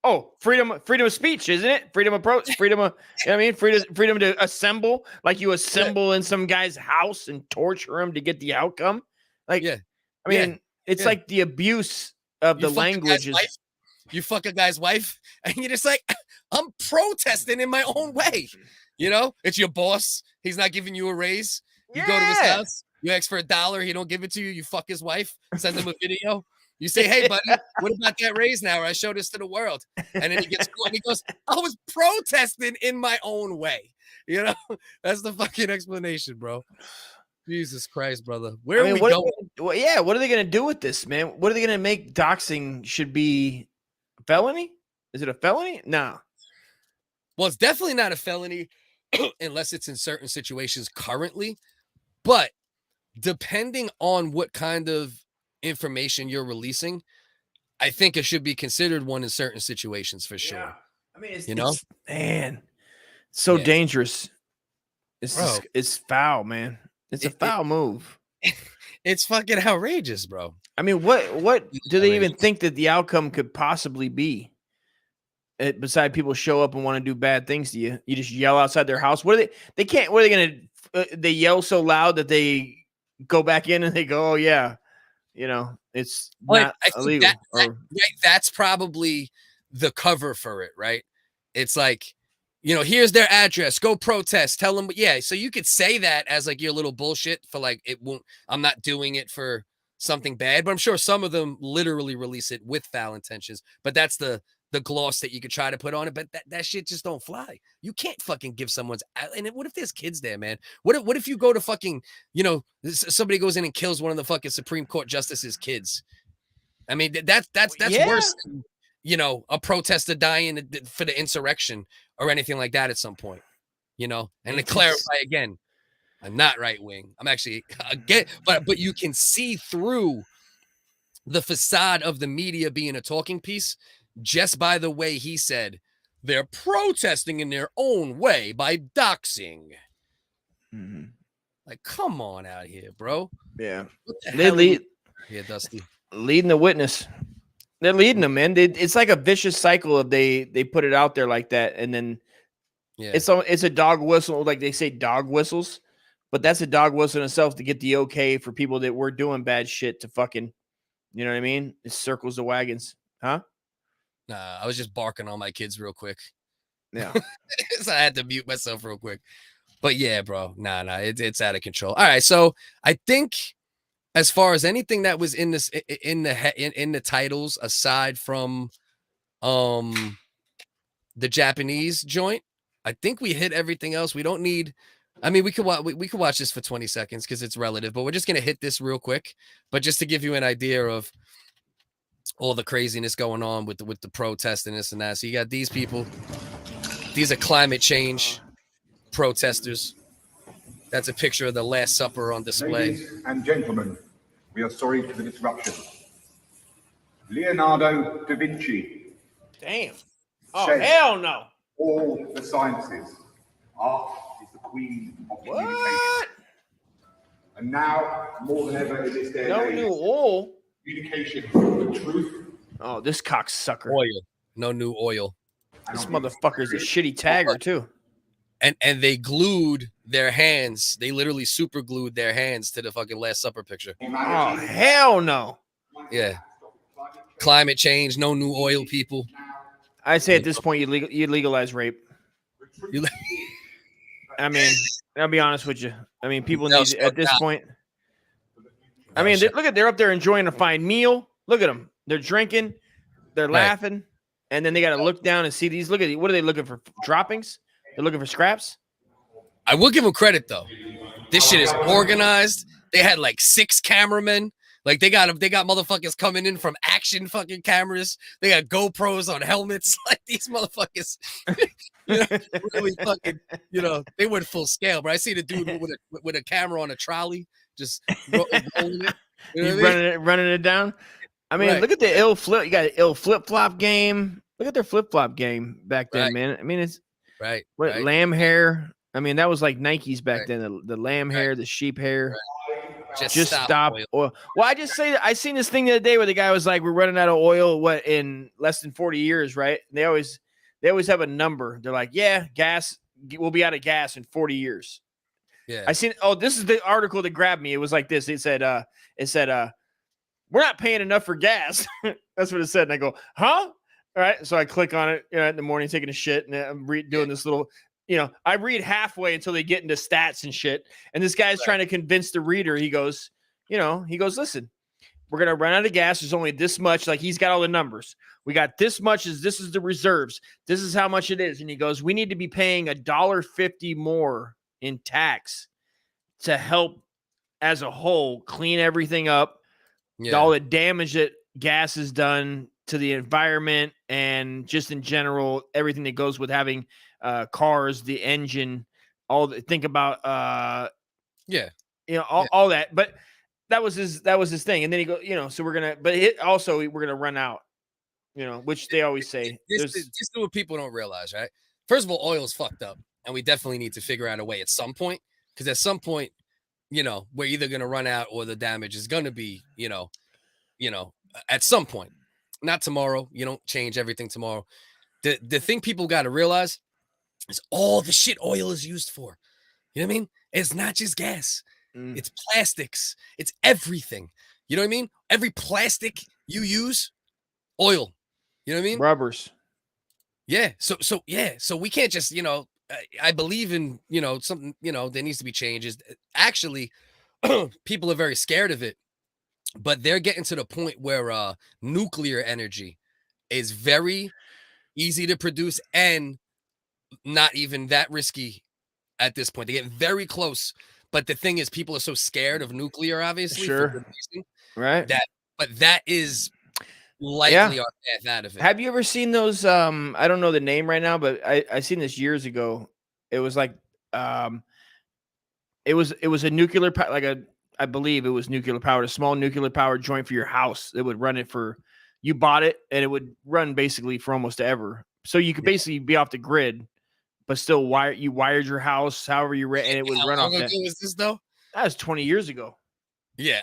Oh, freedom of speech, isn't it? Freedom of freedom of, you know what I mean? Freedom to assemble, like you assemble in some guy's house and torture him to get the outcome. Like, I mean, it's like the abuse of the language. You fuck a guy's wife, and you're just like, I'm protesting in my own way. You know, it's your boss. He's not giving you a raise. You go to his house. You ask for $1. He don't give it to you. You fuck his wife. Send him a video. You say, hey, buddy, what about that raise now? Or I show this to the world. And then he gets caught and he goes, I was protesting in my own way. You know, that's the fucking explanation, bro. Jesus Christ, brother. Where are we going? What are they going to do with this, man? What are they going to make doxing should be a felony? Is it a felony? No. Well, it's definitely not a felony unless it's in certain situations currently. But depending on what kind of information you're releasing, I think it should be considered one in certain situations for sure. I mean, it's so dangerous. It's foul, man. It's a foul move. It's fucking outrageous, bro. I mean, what do they even think that the outcome could possibly be? Besides people show up and want to do bad things to you, you just yell outside their house. What are they can't. What are they gonna? They yell so loud that they go back in and they go, "Oh yeah." You know, it's not illegal. That's probably the cover for it, right? It's like, you know, here's their address. Go protest. Tell them, yeah. So you could say that as like your little bullshit for like, it won't. I'm not doing it for something bad, but I'm sure some of them literally release it with foul intentions. But that's the gloss that you could try to put on it. But that shit just don't fly. You can't fucking give someone's. And what if there's kids there, man? What if you go to fucking, you know, somebody goes in and kills one of the fucking Supreme Court justices' kids? I mean, that's worse than, you know, a protester dying for the insurrection or anything like that at some point, you know. And to clarify again, I'm not right wing. I'm actually again, but you can see through the facade of the media being a talking piece just by the way he said they're protesting in their own way by doxing. Mm-hmm. Like, come on out here, bro. Yeah, they lead. Yeah, Dusty leading the witness. They're leading them, man. It's like a vicious cycle of they put it out there like that, and then it's a dog whistle, like they say dog whistles, but that's a dog whistle in itself to get the okay for people that were doing bad shit to fucking, you know what I mean? It circles the wagons, huh? Nah, I was just barking on my kids real quick. Yeah, so I had to mute myself real quick. But yeah, bro, nah, it's out of control. All right, so I think as far as anything that was in this in the titles, aside from the Japanese joint, I think we hit everything else. We don't need. I mean, we could watch this for 20 seconds because it's relative, but we're just gonna hit this real quick. But just to give you an idea of all the craziness going on with the protest and this and that. So you got these people. These are climate change protesters. That's a picture of the Last Supper on display. Ladies and gentlemen, we are sorry for the disruption. Leonardo da Vinci. Damn. Oh, hell no. All the sciences. Art is the queen of communication. And now, more than ever in this day and age, new oil. Communication is the truth. Oh, this cocksucker. Oil. No new oil. This motherfucker's a shitty tagger, too. And they glued their hands. They literally super glued their hands to the fucking Last Supper picture. Oh, hell no. Yeah. Climate change, no new oil, people. I'd say at this point, you legalize rape. I mean, I'll be honest with you. I mean, people need at this point. I mean, they're up there enjoying a fine meal. Look at them. They're drinking. They're laughing. and then they got to look down and see these. Look at what are they looking for? Droppings? They're looking for scraps. I will give them credit though. This shit is organized. They had like 6 cameramen. Like they got motherfuckers coming in from action fucking cameras. They got GoPros on helmets. Like these motherfuckers, really fucking, they went full scale. But I see the dude with a camera on a trolley, just rolling it. Running it down. I mean, look at the ill flip. You got an ill flip flop game. Look at their flip flop game back then, man. I mean, it's lamb hair. I mean, that was like Nikes back then. The lamb hair, the sheep hair. Just stop oil. Well, I seen this thing the other day where the guy was like, "We're running out of oil. What in less than 40 years, right?" And they always have a number. They're like, "Yeah, gas. We'll be out of gas in 40 years." Yeah. I seen. Oh, this is the article that grabbed me. It was like this. It said, "We're not paying enough for gas." That's what it said. And I go, "Huh?" All right. So I click on it in the morning, taking a shit, and I'm doing this little. I read halfway until they get into stats and shit. And this guy's trying to convince the reader. He goes, listen, we're going to run out of gas. There's only this much. Like he's got all the numbers. We got this much. This is the reserves. This is how much it is. And he goes, we need to be paying $1.50 more in tax to help as a whole clean everything up. Yeah. All the damage that gas has done to the environment and just in general, everything that goes with having cars, the engine, think about all that. But that was his thing. And then he goes, so we're gonna run out, which they always say. This is what people don't realize, right? First of all, oil is fucked up, and we definitely need to figure out a way at some point, because at some point, we're either gonna run out or the damage is gonna be, at some point. Not tomorrow. You don't change everything tomorrow. The thing people got to realize is all the shit oil is used for. You know what I mean? It's not just gas. It's plastics. It's everything. You know what I mean? Every plastic you use, oil. You know what I mean? Rubbers. Yeah. So we can't just, I believe in, something, there needs to be changes. Actually, people are very scared of it, but they're getting to the point where nuclear energy is very easy to produce and not even that risky at this point. They get very close, but the thing is, people are so scared of nuclear, obviously, sure, for good reason, right? That is likely our path out of it. Have you ever seen those? I don't know the name right now, but I seen this years ago. It was like, it was a nuclear I believe it was nuclear powered, a small nuclear powered joint for your house. It would run it you bought it, and it would run basically for almost ever. So you could basically be off the grid, but still wired your house however you and it would run off that. Was this though? That was 20 years ago. Yeah,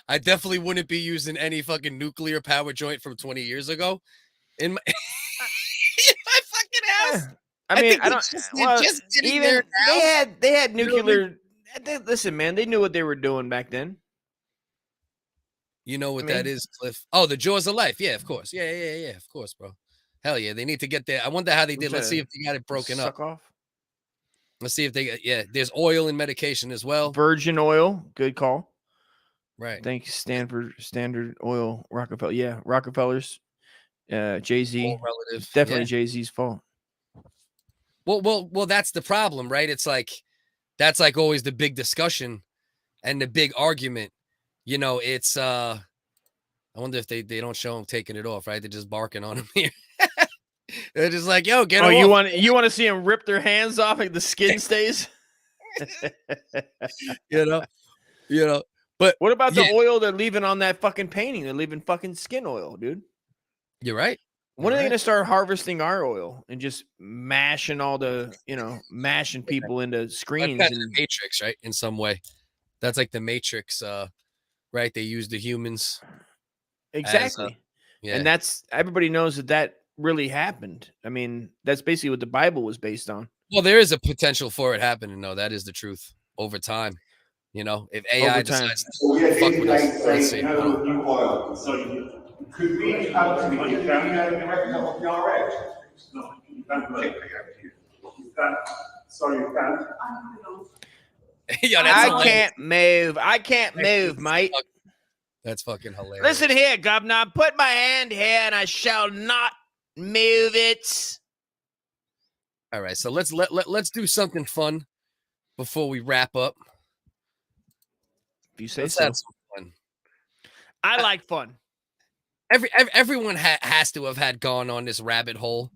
I definitely wouldn't be using any fucking nuclear power joint from 20 years ago in my, in my fucking house. I mean, I don't. They had nuclear. Listen, man, they knew what they were doing back then. You know what that is, Cliff? Oh, the Jaws of Life. Yeah, of course. Yeah, of course, bro. Hell yeah, they need to get there. I wonder how they did. Let's see if they got it broken up. Off. Let's see if they there's oil in medication as well. Virgin oil, good call. Right. Thanks, Standard Oil, Rockefeller. Yeah, Rockefellers. Jay-Z. Definitely Jay-Z's fault. Well, that's the problem, right? It's like that's like always the big discussion and the big argument. It's I wonder if they don't show him taking it off, right? They're just barking on him here. They're just like, yo, get off. You want to see him rip their hands off and the skin stays? But what about the oil they're leaving on that fucking painting? They're leaving fucking skin oil, dude. You're right. When are they going to start harvesting our oil and just mashing mashing people into screens? That's the Matrix, right? In some way. That's like the Matrix, right? They use the humans. Exactly. And that's, everybody knows that really happened. I mean, that's basically what the Bible was based on. Well, there is a potential for it happening, though. That is the truth over time. If AI decides to fuck with us, let's see. So could we ultimately of the RX? No, you can't. Sorry, you can't. I can't move, mate. That's fucking hilarious. Listen here, Governor. Put my hand here, and I shall not Move it. All right, so let's do something fun before we wrap up. If you say Let's so. have some fun. I like fun. Everyone has to have had gone on this rabbit hole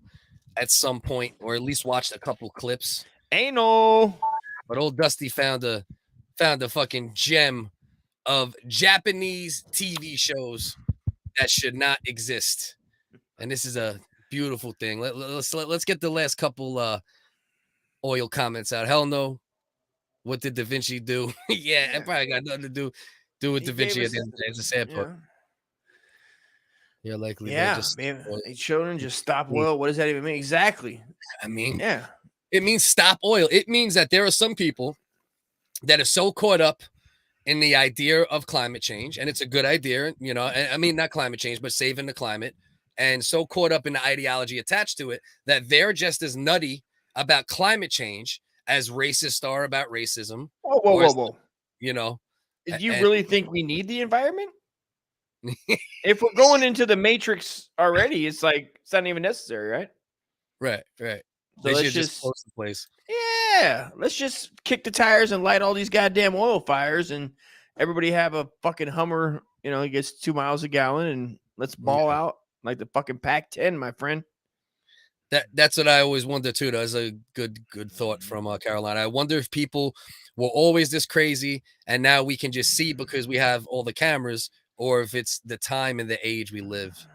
at some point, or at least watched a couple clips. Anal. But old Dusty found a fucking gem of Japanese TV shows that should not exist, and this is a beautiful thing. Let's get the last couple oil comments out. Hell no. What did Davinci do? Yeah, it probably got nothing to do with Davinci at the end of the day. It's a sad part. Yeah, likely. Yeah, man. Children just stop oil. What does that even mean? Exactly. I mean, yeah, it means stop oil. It means that there are some people that are so caught up in the idea of climate change, and it's a good idea, you know. I mean, not climate change, but saving the climate, and so caught up in the ideology attached to it that they're just as nutty about climate change as racists are about racism. Whoa. You know, do you really think we need the environment? If we're going into the matrix already, it's like it's not even necessary, right? Right. So They let's should just close the place. Yeah, let's just kick the tires and light all these goddamn oil fires, and everybody have a fucking Hummer. You know, it gets 2 miles a gallon, and let's ball out like the fucking Pac-10, my friend. That's what I always wonder too. That's a good thought from Carolina. I wonder if people were always this crazy, and now we can just see because we have all the cameras, or if it's the time and the age we live.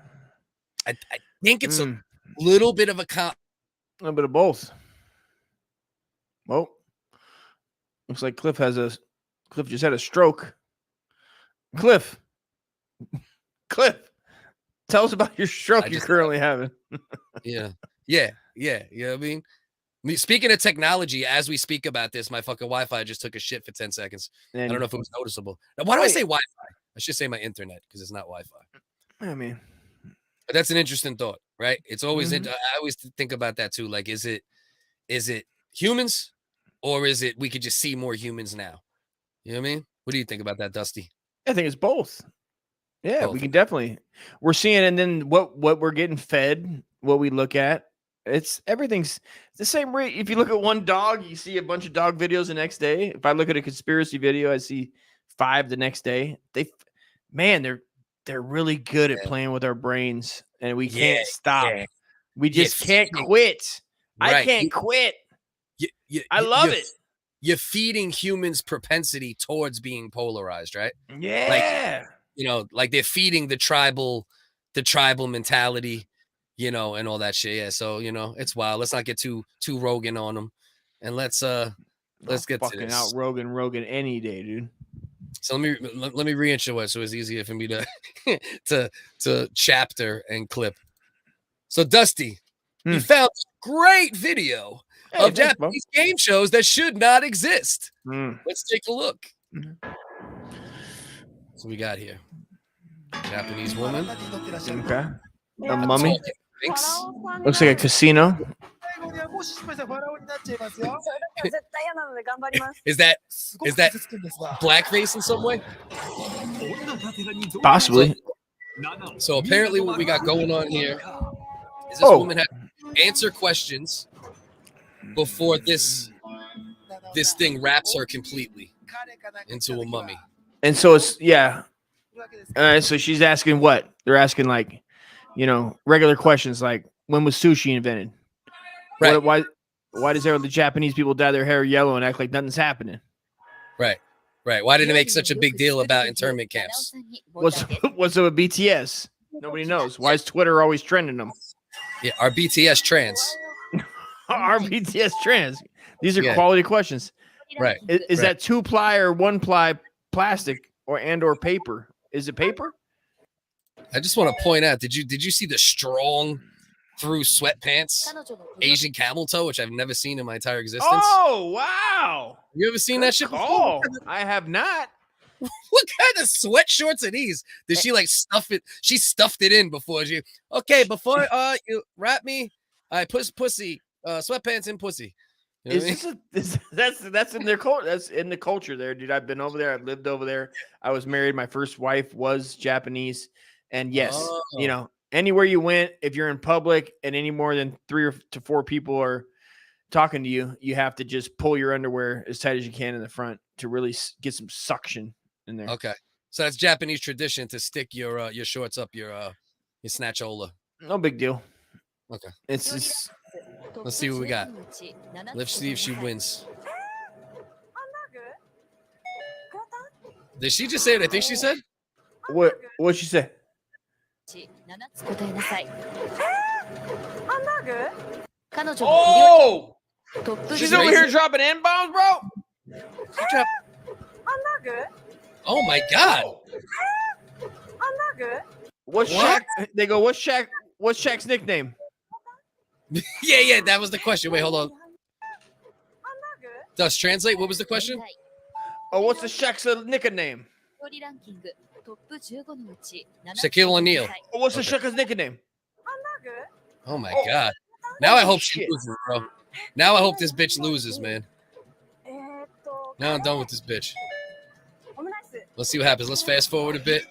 I think it's a little bit of a little bit of both. Well, looks like Cliff just had a stroke. Cliff, tell us about your stroke you're currently having. Yeah. You know what I mean? Speaking of technology, as we speak about this, my fucking Wi-Fi just took a shit for 10 seconds. I don't know if it was noticeable. Now, why do I say Wi-Fi? I should say my internet because it's not Wi-Fi. I mean, but that's an interesting thought, right? It's always I always think about that too. Like, is it humans, or is it we could just see more humans now? You know what I mean? What do you think about that, Dusty? I think it's both. Yeah, we can definitely. We're seeing, and then what we're getting fed, what we look at. Everything's the same rate. If you look at one dog, you see a bunch of dog videos the next day. If I look at a conspiracy video, I see 5 the next day. They're really good at playing with our brains, and we can't stop. We just can't quit. I can't quit. I love it. You're feeding humans propensity towards being polarized, right? Yeah. Like, you know, like they're feeding the tribal mentality, you know, and all that shit. Yeah. So, you know, it's wild. Let's not get too Rogan on them. And let's get to this. Out Rogan any day, dude. So let me reintro it so it's easier for me to to chapter and clip. So Dusty, you found a great video of Japanese game shows that should not exist. Let's take a look. So we got here Japanese woman. Okay. A mummy. Looks like a casino. Is that blackface in some way? Possibly. So apparently what we got going on here is this woman had to answer questions before this thing wraps her completely into a mummy. And so it's so she's asking what? They're asking, like, you know, regular questions like, when was sushi invented? Right. Why does the Japanese people dye their hair yellow and act like nothing's happening? Right. Why did it make such a big deal about internment camps? What's up with BTS? Nobody knows. Why is Twitter always trending them? Yeah, are BTS trans? Are BTS trans? These are quality questions. Right. Is that 2-ply or 1-ply plastic or paper? Is it paper? I just want to point out, did you see the strong through sweatpants Asian camel toe, which I've never seen in my entire existence? Oh, wow. You ever seen that shit before? Oh, I have not. What kind of sweat shorts are these? Did she like stuff it? She stuffed it in before you you wrap me. I pussy sweatpants in pussy. You know That's in their culture. That's in the culture there, dude. I've been over there. I've lived over there. I was married. My first wife was Japanese, and yes, you know, Anywhere you went, if you're in public and any more than 3 to 4 people are talking to you, you have to just pull your underwear as tight as you can in the front to really get some suction in there. Okay. So that's Japanese tradition to stick your shorts up your snatchola. No big deal. Okay. It's just, let's see what we got. Let's see if she wins. Did she just say what I think she said? What'd she say? Oh! She's over here dropping N-bombs, bro? Oh my God. What's Shaq? They go, what's Shaq's nickname? yeah, that was the question. Wait, hold on. Dust, translate. What was the question? Oh, what's the Shaq's nickname? Shaquille O'Neal. Oh, what's the Shaq's nickname? Oh my God. Now I hope she loses, bro. Now I hope this bitch loses, man. Now I'm done with this bitch. Let's see what happens. Let's fast forward a bit.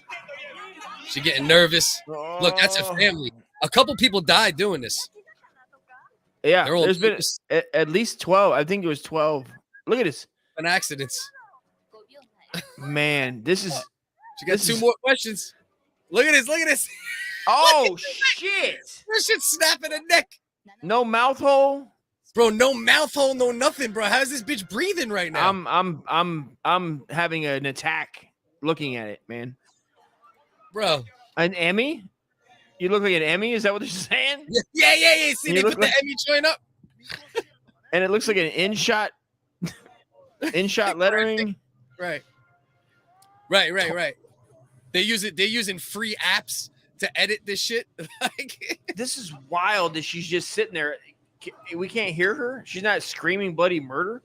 She getting nervous. Look, that's her family. A couple people died doing this. Yeah, there's been at least 12. I think it was 12. Look at this. An accidents. Man, this is. She got 2 more questions. Look at this. Look at this. Oh shit! This shit's snapping a neck. No mouth hole, bro. No mouth hole. No nothing, bro. How's this bitch breathing right now? I'm having an attack looking at it, man. Bro, an Emmy? You look like an Emmy? Is that what they're saying? Yeah. See, they put the Emmy joint up, and it looks like an in-shot lettering. Right. They're using free apps to edit this shit. This is wild that she's just sitting there. We can't hear her. She's not screaming bloody murder.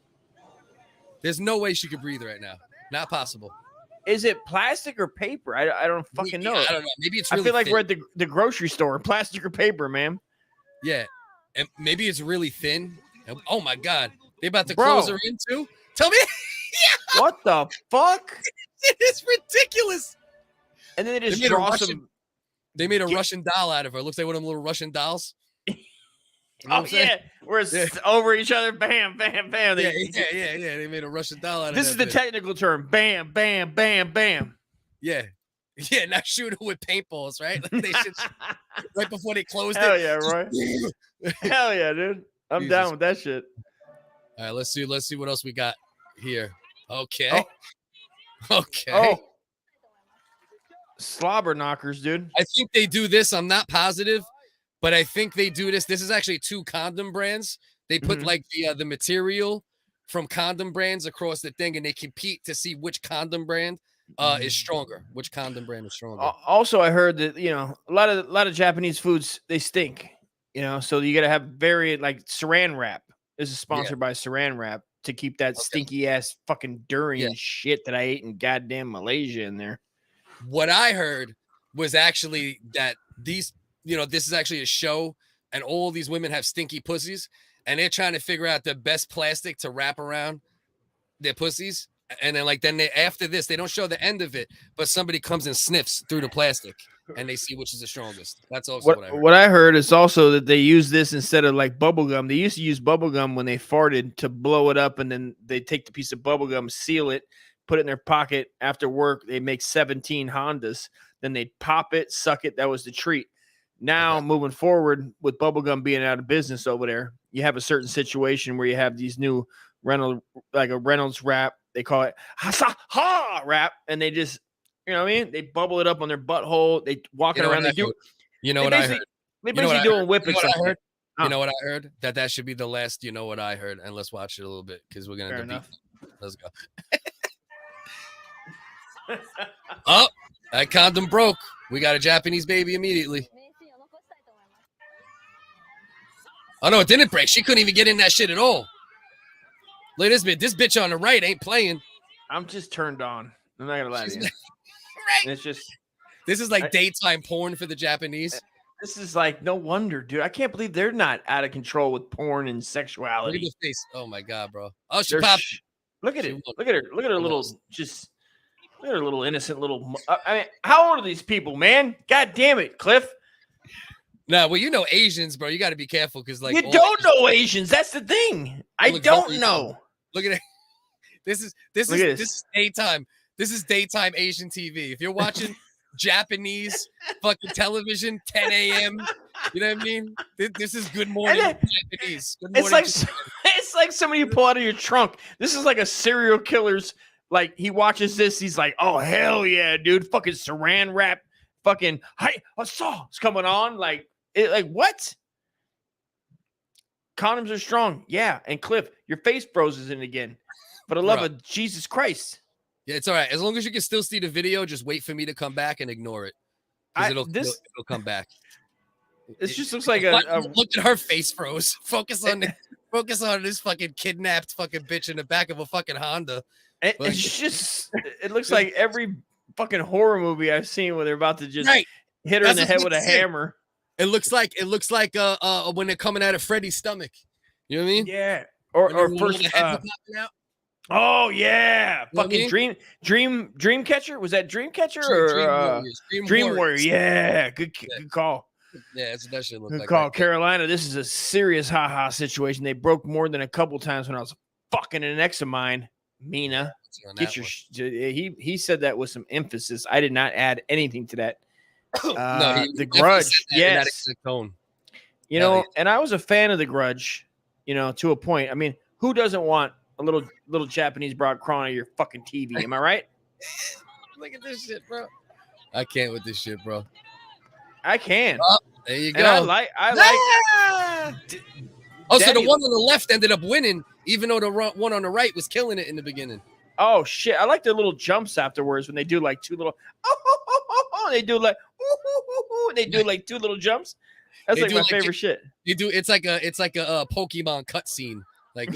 There's no way she could breathe right now. Not possible. Is it plastic or paper? I don't fucking know. I don't know. Maybe it's really I feel like thin. we're at the grocery store. Plastic or paper, man. Yeah. And maybe it's really thin. Oh my God. They about to close her in too? Tell me. Yeah. What the fuck? It's ridiculous. And then they just draw some. They made a Russian doll out of her. Looks like one of them little Russian dolls. You know we're over each other. Bam, bam, bam. Yeah. They made a Russian doll out of this is the technical term. Bam, bam, bam, bam. Yeah. Not shoot her with paintballs, right? Like they should, right before they closed it. Hell yeah, right? Hell yeah, dude. I'm down with that shit. All right, let's see what else we got here. Okay. Oh. Okay. Oh. Slobber knockers, dude. I think they do this. I'm not positive, but I think they do this. This is actually 2 condom brands. They put like the material from condom brands across the thing, and they compete to see which condom brand is stronger. Which condom brand is stronger? Also, I heard that a lot of Japanese foods, they stink. So you got to have like Saran wrap. This is sponsored by Saran wrap to keep that stinky ass fucking durian shit that I ate in goddamn Malaysia in there. What I heard was actually that this is actually a show, and all these women have stinky pussies, and they're trying to figure out the best plastic to wrap around their pussies. And then after this, they don't show the end of it, but somebody comes and sniffs through the plastic, and they see which is the strongest. That's also what I heard. What I heard is also that they use this instead of like bubble gum. They used to use bubble gum when they farted to blow it up, and then they take the piece of bubble gum, seal it, put it in their pocket after work. They make 17 Hondas. Then they pop it, suck it. That was the treat. Now, moving forward with bubblegum being out of business over there, you have a certain situation where you have these new Reynolds wrap. They call it ha wrap. And they just, you know what I mean? They bubble it up on their butthole. They walking around. They do. You know what I heard? They basically doing whipping. You know what I heard? That should be the last. You know what I heard? And let's watch it a little bit because we're gonna. Let's go. Oh, that condom broke. We got a Japanese baby immediately. Oh no, it didn't break. She couldn't even get in that shit at all. Look at this bitch. This bitch on the right ain't playing. I'm just turned on. I'm not gonna lie to you. Right. It's just. This is like daytime porn for the Japanese. This is like no wonder, dude. I can't believe they're not out of control with porn and sexuality. Look at the face. Oh my god, bro. Oh, she popped. Look at it. Look at her. Look at her little just. Look at her little innocent little. I mean, how old are these people, man? God damn it, Cliff. Nah, well, you know Asians, bro. You got to be careful because, like, you don't know Asians. That's the thing. I don't know. Look at it. This is daytime. This is daytime Asian TV. If you're watching Japanese fucking television, 10 a.m. You know what I mean? This is Good Morning Japanese. Good morning, It's like somebody you pull out of your trunk. This is like a serial killer's. Like he watches this, he's like, "Oh hell yeah, dude! Fucking Saran wrap, fucking hey, I saw it's coming on." Like what? Condoms are strong, yeah. And Cliff, your face froze in again. For the love of Jesus Christ. Yeah, it's all right. As long as you can still see the video, just wait for me to come back and ignore it. It'll come back. This just looks like look at her face froze. Focus on this fucking kidnapped fucking bitch in the back of a fucking Honda. It looks like every fucking horror movie I've seen where they're about to just hit her in the head with a hammer. It looks like when they're coming out of Freddy's stomach. You know what I mean? Yeah. Or first oh yeah. Fucking Dreamcatcher? Was that Dreamcatcher or Dream Warrior? Yeah. Good call. Yeah, that's what that shit looks like. Good call. Carolina, this is a serious haha situation. They broke more than a couple times when I was fucking an ex of mine, Mina. Get your he said that with some emphasis. I did not add anything to that. No, The Grudge, yes. You know, and I was a fan of The Grudge, you know, to a point. I mean, who doesn't want a little Japanese broad crawling on your fucking TV? Am I right? Look at this shit, bro. I can't with this shit, bro. I can. Oh, there you go. And I like. So the one on the left ended up winning, even though the one on the right was killing it in the beginning. Oh shit! I like the little jumps afterwards when they do like two little. They do like. They do like two little jumps. That's like my favorite shit. You do. It's like a Pokemon cutscene. Like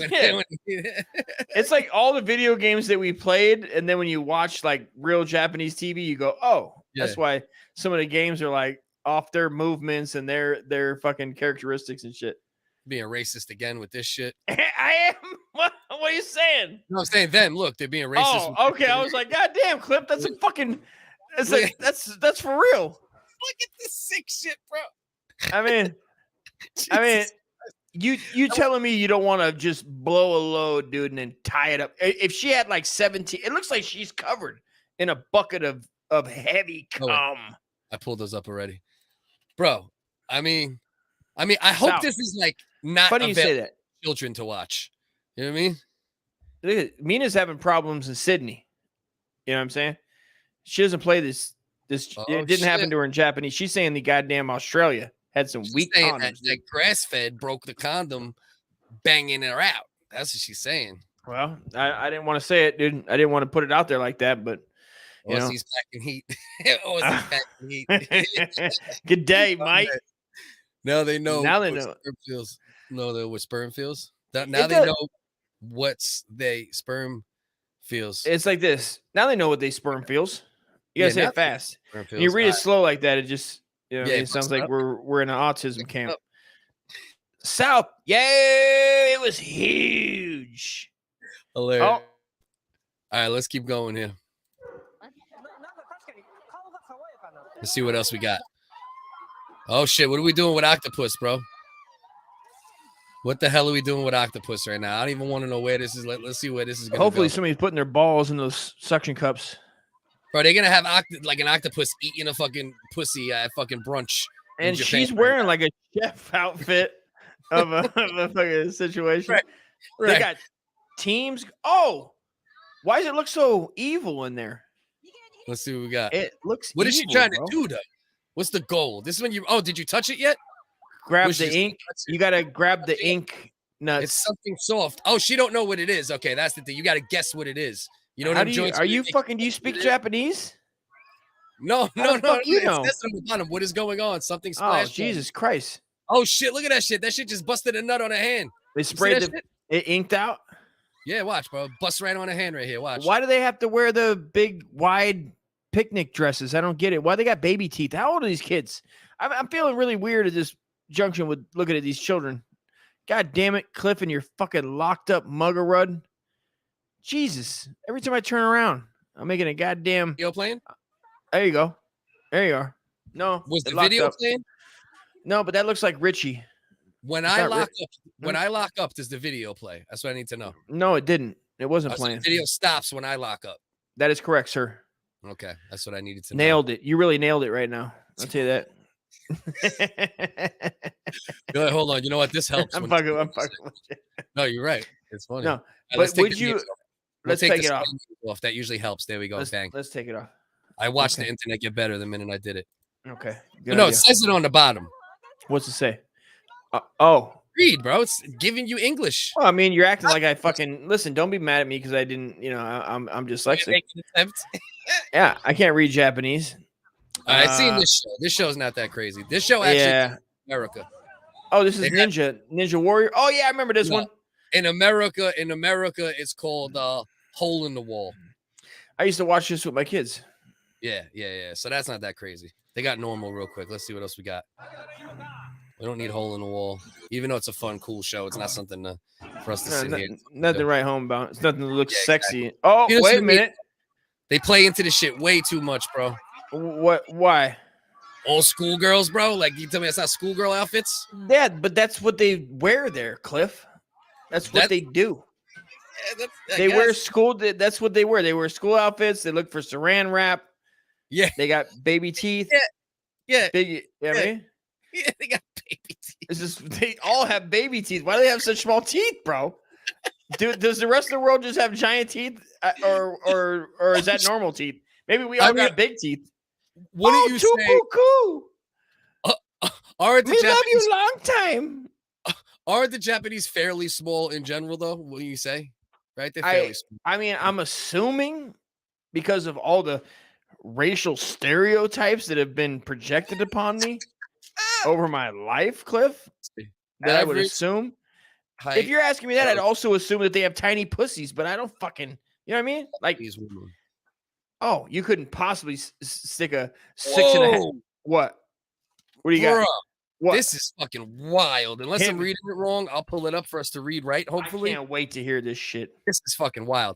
it's like all the video games that we played, and then when you watch like real Japanese TV, you go, "Oh, that's why some of the games are like off their movements and their fucking characteristics and shit." Being racist again with this shit. I am. What are you saying? No, I'm saying them. Look, they're being racist. Oh, okay. I was like, God damn, Clip. That's a fucking. It's like that's for real. Look at this sick shit, bro. I mean, you telling me you don't want to just blow a load, dude, and then tie it up? If she had like 17, it looks like she's covered in a bucket of heavy cum. I pulled those up already, bro. I mean, I hope this is like not funny you say that. Children to watch. You know what I mean? Look at Mina's having problems in Sydney. You know what I'm saying? She doesn't play this. It didn't happen to her in Japanese. She's saying the goddamn Australia had some weak condoms. That grass-fed broke the condom, banging her out. That's what she's saying. Well, I didn't want to say it, dude. I didn't want to put it out there like that, but you know. He's packing heat. Packing heat. Good day, Mike. Now they know. Now they know. Sperm feels. No, what sperm feels. Now they know what's they sperm feels. It's like this. Now they know what they sperm feels. You gotta say it fast. When you read it slow like that, it just it sounds like we're in an autism camp. South, it was huge. Hilarious. All right, let's keep going here. Let's see what else we got. Oh shit, what are we doing with Octopus, bro? What the hell are we doing with Octopus right now? I don't even want to know where this is. Let's see where this is going. Hopefully somebody's putting their balls in those suction cups. Bro, they're going to have like an octopus eating a fucking pussy at fucking brunch. And she's wearing like a chef outfit of a fucking situation. Right. They got teams. Oh, why does it look so evil in there? Let's see what we got. It looks What is she trying to do, though? What's the goal? This is when you... Oh, did you touch it yet? Grab the ink. You got to grab the ink nuts. It's something soft. Oh, she don't know what it is. Okay, that's the thing. You got to guess what it is. You know what I'm doing? Are you fucking... Do you speak Japanese? No. You know. What is going on? Something splashed. Oh, Jesus Christ. Oh, shit. Look at that shit. That shit just busted a nut on her hand. They sprayed it inked out? Yeah, watch, bro. Bust right on her hand right here. Watch. Why do they have to wear the big, wide picnic dresses? I don't get it. Why they got baby teeth? How old are these kids? I'm feeling really weird at this junction with looking at these children. God damn it, Cliff, and your fucking locked up muggerud. Jesus. Every time I turn around, I'm making a goddamn... Video playing? There you go. There you are. No. Was the video playing? No, but that looks like Richie. When I lock up, does the video play? That's what I need to know. No, it didn't. It wasn't So playing. the video stops when I lock up. That is correct, sir. Okay, that's what I needed to Nailed it. You really nailed it right now. I'll tell you that. You're like, hold on. You know what? This helps. I'm fucking with you. No, you're right. It's funny. No, Let's but would the you? names off. Let's We'll take it off. off. That usually helps. There we go. Bang. Let's take it off. I watched the internet get better the minute I did it. Okay. But no, it says it on the bottom. What's it say? Oh. Read, bro. It's giving you English. Well, I mean, you're acting like I fucking listen. Don't be mad at me because I didn't. You know, I'm dyslexic. Yeah, I can't read Japanese. I've seen this show. This show's not that crazy. This show actually America. Oh, this is Ninja Warrior. Oh yeah, I remember this one. In America, it's called Hole in the Wall. I used to watch this with my kids. Yeah. So that's not that crazy. They got normal real quick. Let's see what else we got. We don't need Hole in the Wall. Even though it's a fun, cool show, it's not something for us to sit here. Nothing to write home about. It's nothing that looks sexy. Exactly. Oh, wait a minute. They play into this shit way too much, bro. What? Why? All schoolgirls, bro. Like, you tell me that's not schoolgirl outfits? Yeah, but that's what they wear there, Cliff. That's what they do. Yeah, they wear school. That's what they wear. They wear school outfits. They look for saran wrap. Yeah. They got baby teeth. Yeah. Big. You know what I mean? Yeah, they got baby teeth. It's just they all have baby teeth. Why do they have such small teeth, bro? Does the rest of the world just have giant teeth, or is that normal teeth? Maybe we all got big teeth. Wouldn't you say? Are the we Japanese, love you long time. Are the Japanese fairly small in general, though? Will you say? Right? They're fairly small. I mean, I'm assuming because of all the racial stereotypes that have been projected upon me over my life, Cliff, that I would assume. If you're asking me that, I'd also assume that they have tiny pussies, but I don't fucking, you know what I mean? Like, oh, you couldn't possibly stick a 6.5. What? What do you got? What? This is fucking wild. Unless I'm reading it wrong, I'll pull it up for us to read right, hopefully. I can't wait to hear this shit. This is fucking wild.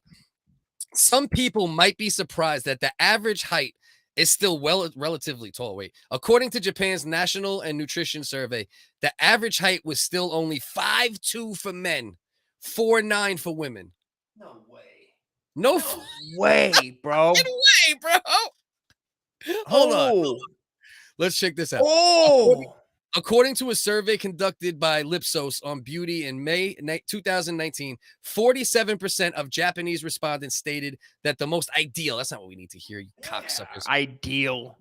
Some people might be surprised that the average height is still relatively tall. Wait, according to Japan's National and Nutrition Survey, the average height was still only 5'2" for men, 4'9" for women. No way. No way, bro. No way, bro. Hold on. Let's check this out. According to a survey conducted by Lipsos on beauty in May 2019, 47% of Japanese respondents stated that the most ideal, that's not what we need to hear, you cocksuckers. Ideal.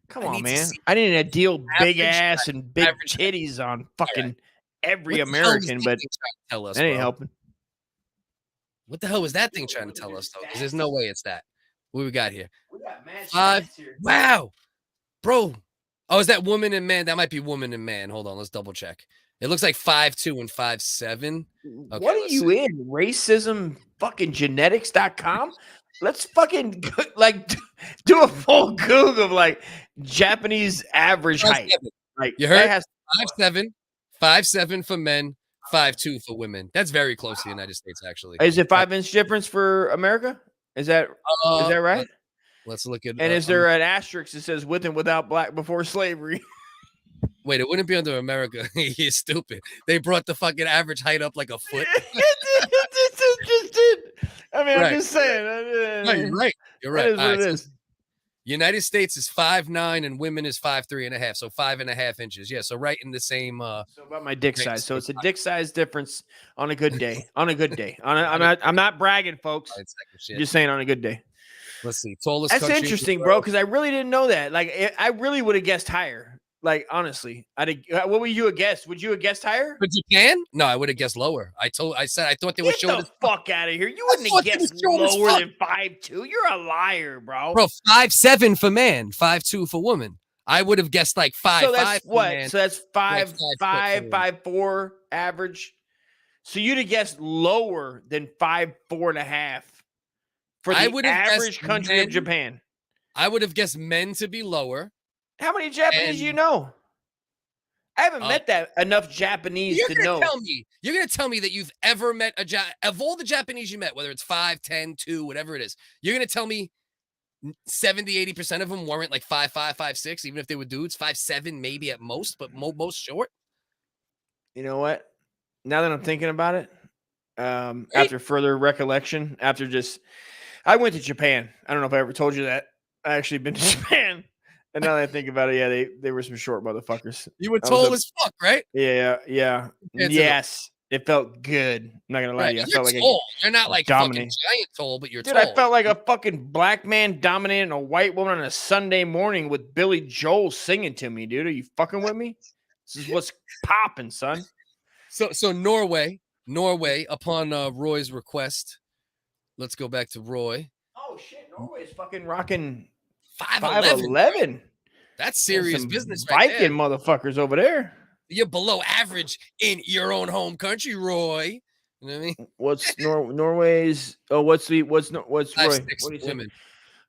Come on, man. I need an ideal big ass and big titties on fucking every American, but tell us, that ain't helping. What the hell was that thing trying to tell us, though? Because there's no way it's that. What we got here? We got mad 5. here. Wow. Bro. Oh, is that woman and man? That might be woman and man. Hold on. Let's double check. It looks like 5'2" and 5'7". Okay, what are you in? Racism fucking genetics.com? Let's fucking like do a full Google of like Japanese average height. Like you heard 5'7" for men, 5'2" for women. That's very close to the United States, actually. Is it 5-inch difference for America? Is that right? Let's look at. And is there an asterisk that says with and without black before slavery? Wait, it wouldn't be under America. You're stupid. They brought the fucking average height up like a foot. It just did. I mean, I'm just saying. No, you're right. You're right. It is what it is. United States is 5'9" and women is 5'3.5", so 5.5 inches. Yeah, so right in the same. So about my dick size. So it's a dick size difference on a good day. On a good day. I'm not bragging, folks. I'm just saying on a good day. Let's see. Tallest. That's interesting, bro, because I really didn't know that. Like, I really would have guessed higher. Like, honestly, what would you have guessed? Would you have guessed higher? For Japan? No, I would have guessed lower. I said I thought they were showing. Get the fuck out of here! You wouldn't have guessed lower than 5'2". You're a liar, bro. Bro, 5'7" for man, 5'2" for woman. I would have guessed like 5'5". So that's what? Man, so that's 5'4" average. So you'd have guessed lower than 5'4.5" for the average country of Japan. I would have guessed men to be lower. How many Japanese do you know? I haven't met enough Japanese to know. You're going to tell me that you've ever met of all the Japanese you met, whether it's 5, 10, 2, whatever it is, you're going to tell me 70-80% of them weren't like 5'5", 5'6", even if they were dudes, 5'7" maybe at most, but most short. You know what? Now that I'm thinking about it, after further recollection, I went to Japan. I don't know if I ever told you that. I actually been to Japan. And now that I think about it, yeah, they were some short motherfuckers. You were tall as fuck, right? Yeah. Yes. It felt good. I'm not gonna lie to you. I You're felt like tall. You're not like fucking dominant. giant tall, but you're Dude, tall. I felt like a fucking black man dominating a white woman on a Sunday morning with Billy Joel singing to me, dude. Are you fucking with me? This is what's popping, son. So Norway, upon Roy's request, let's go back to Roy. Oh shit, Norway is fucking rocking 5'11". That's serious business, right there. Viking motherfuckers over there. You're below average in your own home country, Roy. You know what I mean? What's Norway's? Oh, what's Roy? 5'6" What do you say? women.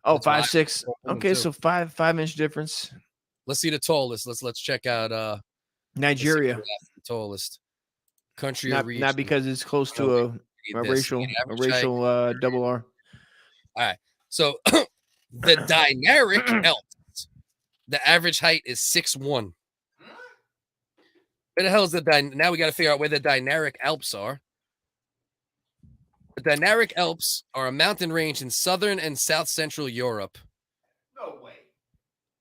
Oh, That's 5'6". Okay, too. so 5-inch difference. Let's see the tallest. Let's check out Nigeria. The tallest country or Not region. because it's close to a racial double R. All right. So the Dinaric Alps, the average height is 6'1". Where the hell is now we got to figure out where the Dinaric Alps are. The Dinaric Alps are a mountain range in southern and south central Europe. No way.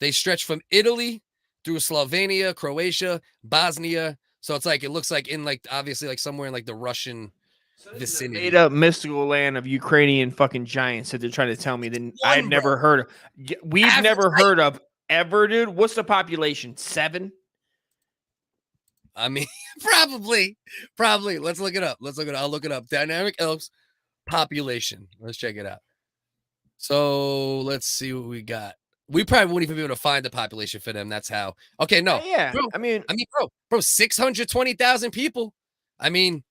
They stretch from Italy through Slovenia, Croatia, Bosnia. So it's like, it looks like in like, obviously like somewhere in like the Russian vicinity. Made up mystical land of Ukrainian fucking giants that they're trying to tell me that I've never heard of. We've never heard of ever, dude. What's the population? 7? I mean, probably. Let's look it up. I'll look it up. Dinaric Alps population. Let's check it out. So let's see what we got. We probably wouldn't even be able to find the population for them. That's how. Okay, no. Yeah. Bro, bro, 620,000 people. I mean,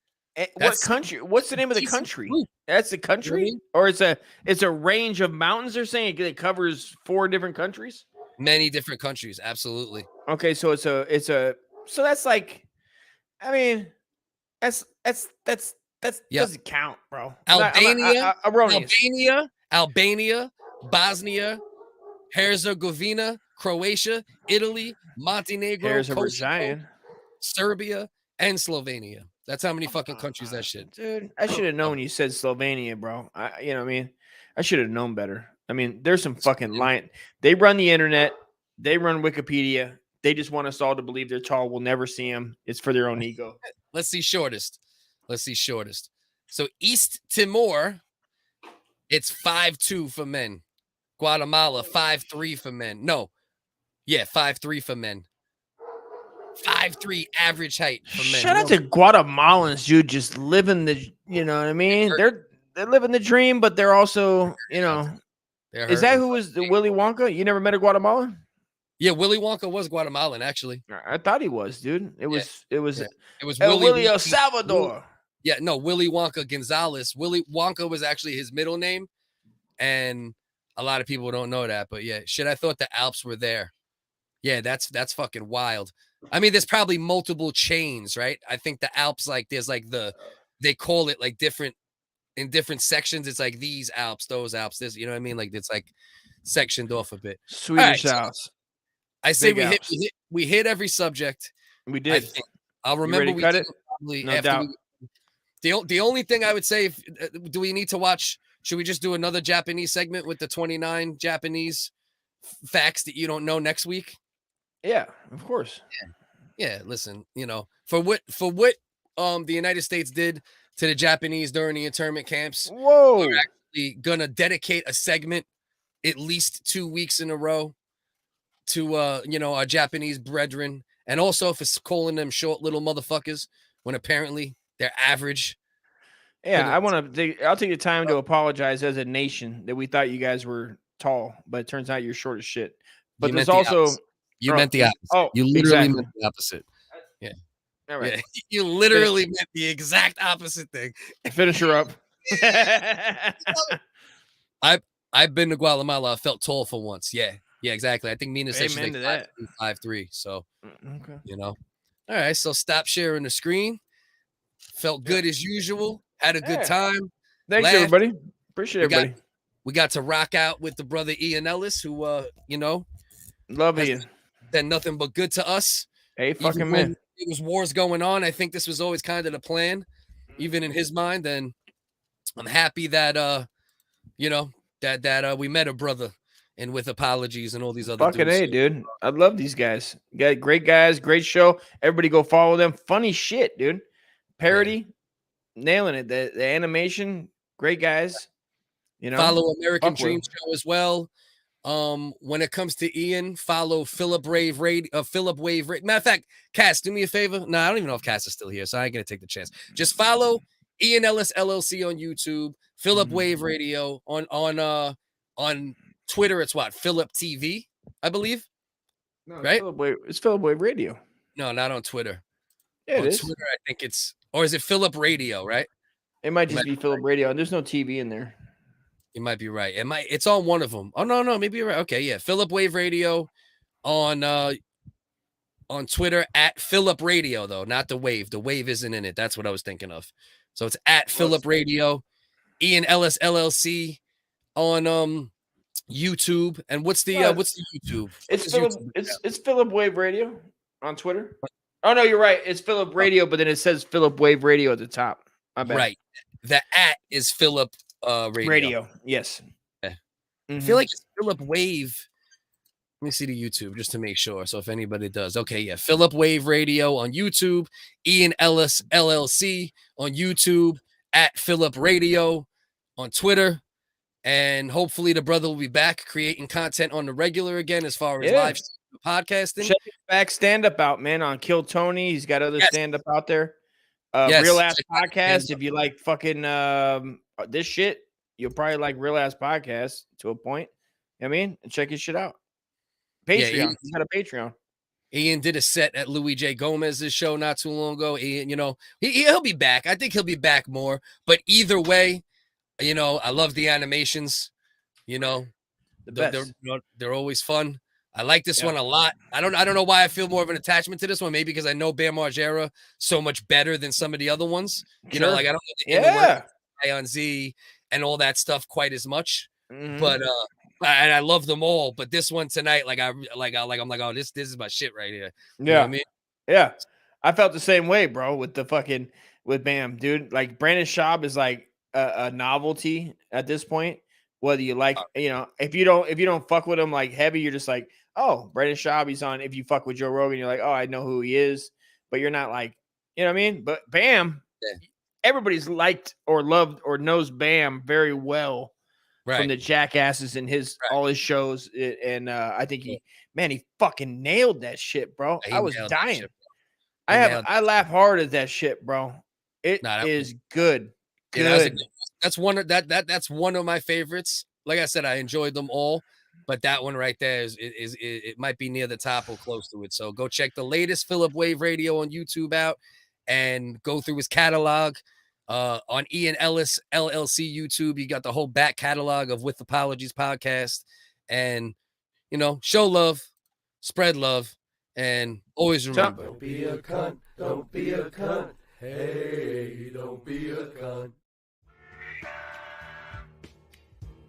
what country? What's the name of the country? That's the country, or it's a range of mountains. They're saying it covers 4 different countries. Many different countries, absolutely. Okay, so so that's like, I mean, that's doesn't count, bro. Albania, Bosnia, Herzegovina, Croatia, Italy, Montenegro, Kosovo, Serbia, and Slovenia. That's how many fucking countries that shit. Dude, I should have known you said Slovenia, bro. You know what I mean? I should have known better. I mean, there's some fucking lying. They run the internet. They run Wikipedia. They just want us all to believe they're tall. We'll never see them. It's for their own ego. Let's see shortest. So East Timor, it's 5'2" for men. Guatemala, 5'3" for men. No. Yeah, 5'3" for men. 5'3" average height for men. Shout out to Guatemalans, dude, just living the, you know what I mean? They're living the dream, but they're also, you know. Is that who was the Willy Wonka? You never met a Guatemalan? Yeah, Willy Wonka was Guatemalan, actually. I thought he was, dude. It was Willy El Salvador. Yeah, no, Willy Wonka Gonzalez. Willy Wonka was actually his middle name, and a lot of people don't know that. But yeah, shit, I thought the Alps were there. Yeah, that's fucking wild. I mean, there's probably multiple chains, right? I think the Alps, like, there's like they call it like different in different sections. It's like these Alps, those Alps, this, you know what I mean? Like it's like sectioned off a bit. Swedish Alps. I say we hit every subject. We did. I'll remember we cut it. No doubt. The only thing I would say, do we need to watch? Should we just do another Japanese segment with the 29 Japanese facts that you don't know next week? Yeah, of course. Yeah. Listen, you know, for what the United States did to the Japanese during the internment camps. Whoa. We're actually gonna dedicate a segment at least 2 weeks in a row to our Japanese brethren, and also for calling them short little motherfuckers when apparently they're average. Yeah, I'll take the time to apologize as a nation that we thought you guys were tall, but it turns out you're short as shit. But there's also you meant the opposite. Oh, you literally meant the opposite. Yeah. All right. Yeah. You literally meant the exact opposite thing. Finish her up. I've been to Guatemala. I felt tall for once. Yeah, exactly. I think Mina said she's like 5'3". So, okay. You know. All right. So stop sharing the screen. Felt good as usual. Had a good time. Thanks, everybody. Appreciate everybody. we got to rock out with the brother Ian Ellis, who you know, love Ian. Been nothing but good to us. Hey, fucking man. It was wars going on. I think this was always kind of the plan, even in his mind. And I'm happy that you know, that we met a brother, and with apologies and all these other fucking dudes. A, dude. I love these guys. Got great guys, great show. Everybody go follow them. Funny shit, dude. Parody, nailing it. The animation, great guys. You know, follow American Dream Show as well. When it comes to Ian, follow Philip Wave Radio. Matter of fact, Cass, do me a favor. No, I don't even know if Cass is still here, so I ain't gonna take the chance. Just follow Ian Ellis LLC on YouTube, Philip Wave Radio on Twitter. It's what, Philip TV, I believe. No, right? It's Philip Wave Radio. No, not on Twitter. Yeah, on it is. Twitter, I think it's, or is it Philip Radio? Right? It might just be Philip Radio, and there's no TV in there. You might be right. It's on one of them. Oh no, maybe you're right. Okay, yeah. Philip Wave Radio on Twitter at Philip Radio, though, not the Wave. The Wave isn't in it. That's what I was thinking of. So it's at Philip Radio, Ian Ellis LLC on YouTube. And what's the YouTube? It's Philip Wave Radio on Twitter. Oh no, you're right. It's Philip Radio, but then it says Philip Wave Radio at the top. My bad. Right. The at is Philip Radio. Yes. Yeah. I feel like it's Philip Wave. Let me see the YouTube just to make sure. So if anybody does, okay, yeah, Philip Wave Radio on YouTube, Ian Ellis LLC on YouTube, at Philip Radio on Twitter, and hopefully the brother will be back creating content on the regular again as far as live podcasting. Check his back stand up out, man, on Kill Tony. He's got other stand up out there. Real Ass Podcast. If you like fucking this shit, you'll probably like Real Ass Podcast to a point. You know what I mean, and check his shit out. Patreon. Yeah, He's got a Patreon. Ian did a set at Louis J. Gomez's show not too long ago. Ian, you know, he'll be back. I think he'll be back more. But either way, you know, I love the animations. You know, they're always fun. I like this one a lot. I don't know why I feel more of an attachment to this one. Maybe because I know Bam Margera so much better than some of the other ones. You know, like I don't know the Ion Z and all that stuff quite as much. But and I love them all. But this one tonight, I'm like, oh, this is my shit right here. You know what I mean? Yeah. I felt the same way, bro, with Bam, dude. Like Brandon Schaub is like a novelty at this point. Whether you like, you know, if you don't fuck with him like heavy, you're just like, oh, Brandon Schaub, he's on. If you fuck with Joe Rogan, you're like, oh, I know who he is, but you're not like, you know what I mean? But Bam, everybody's liked or loved or knows Bam very well from the jackasses in all his shows. And I think he fucking nailed that shit, bro. I was dying. I laugh hard at that shit, bro. It is good. Good. That's one of my favorites. Like I said, I enjoyed them all, but that one right there is it might be near the top or close to it. So go check the latest Philip Wave Radio on YouTube out and go through his catalog. On Ian Ellis LLC YouTube, you got the whole back catalog of With Apologies podcast, and you know, show love, spread love, and always remember, don't be a cunt, don't be a cunt. Hey, don't be a cunt.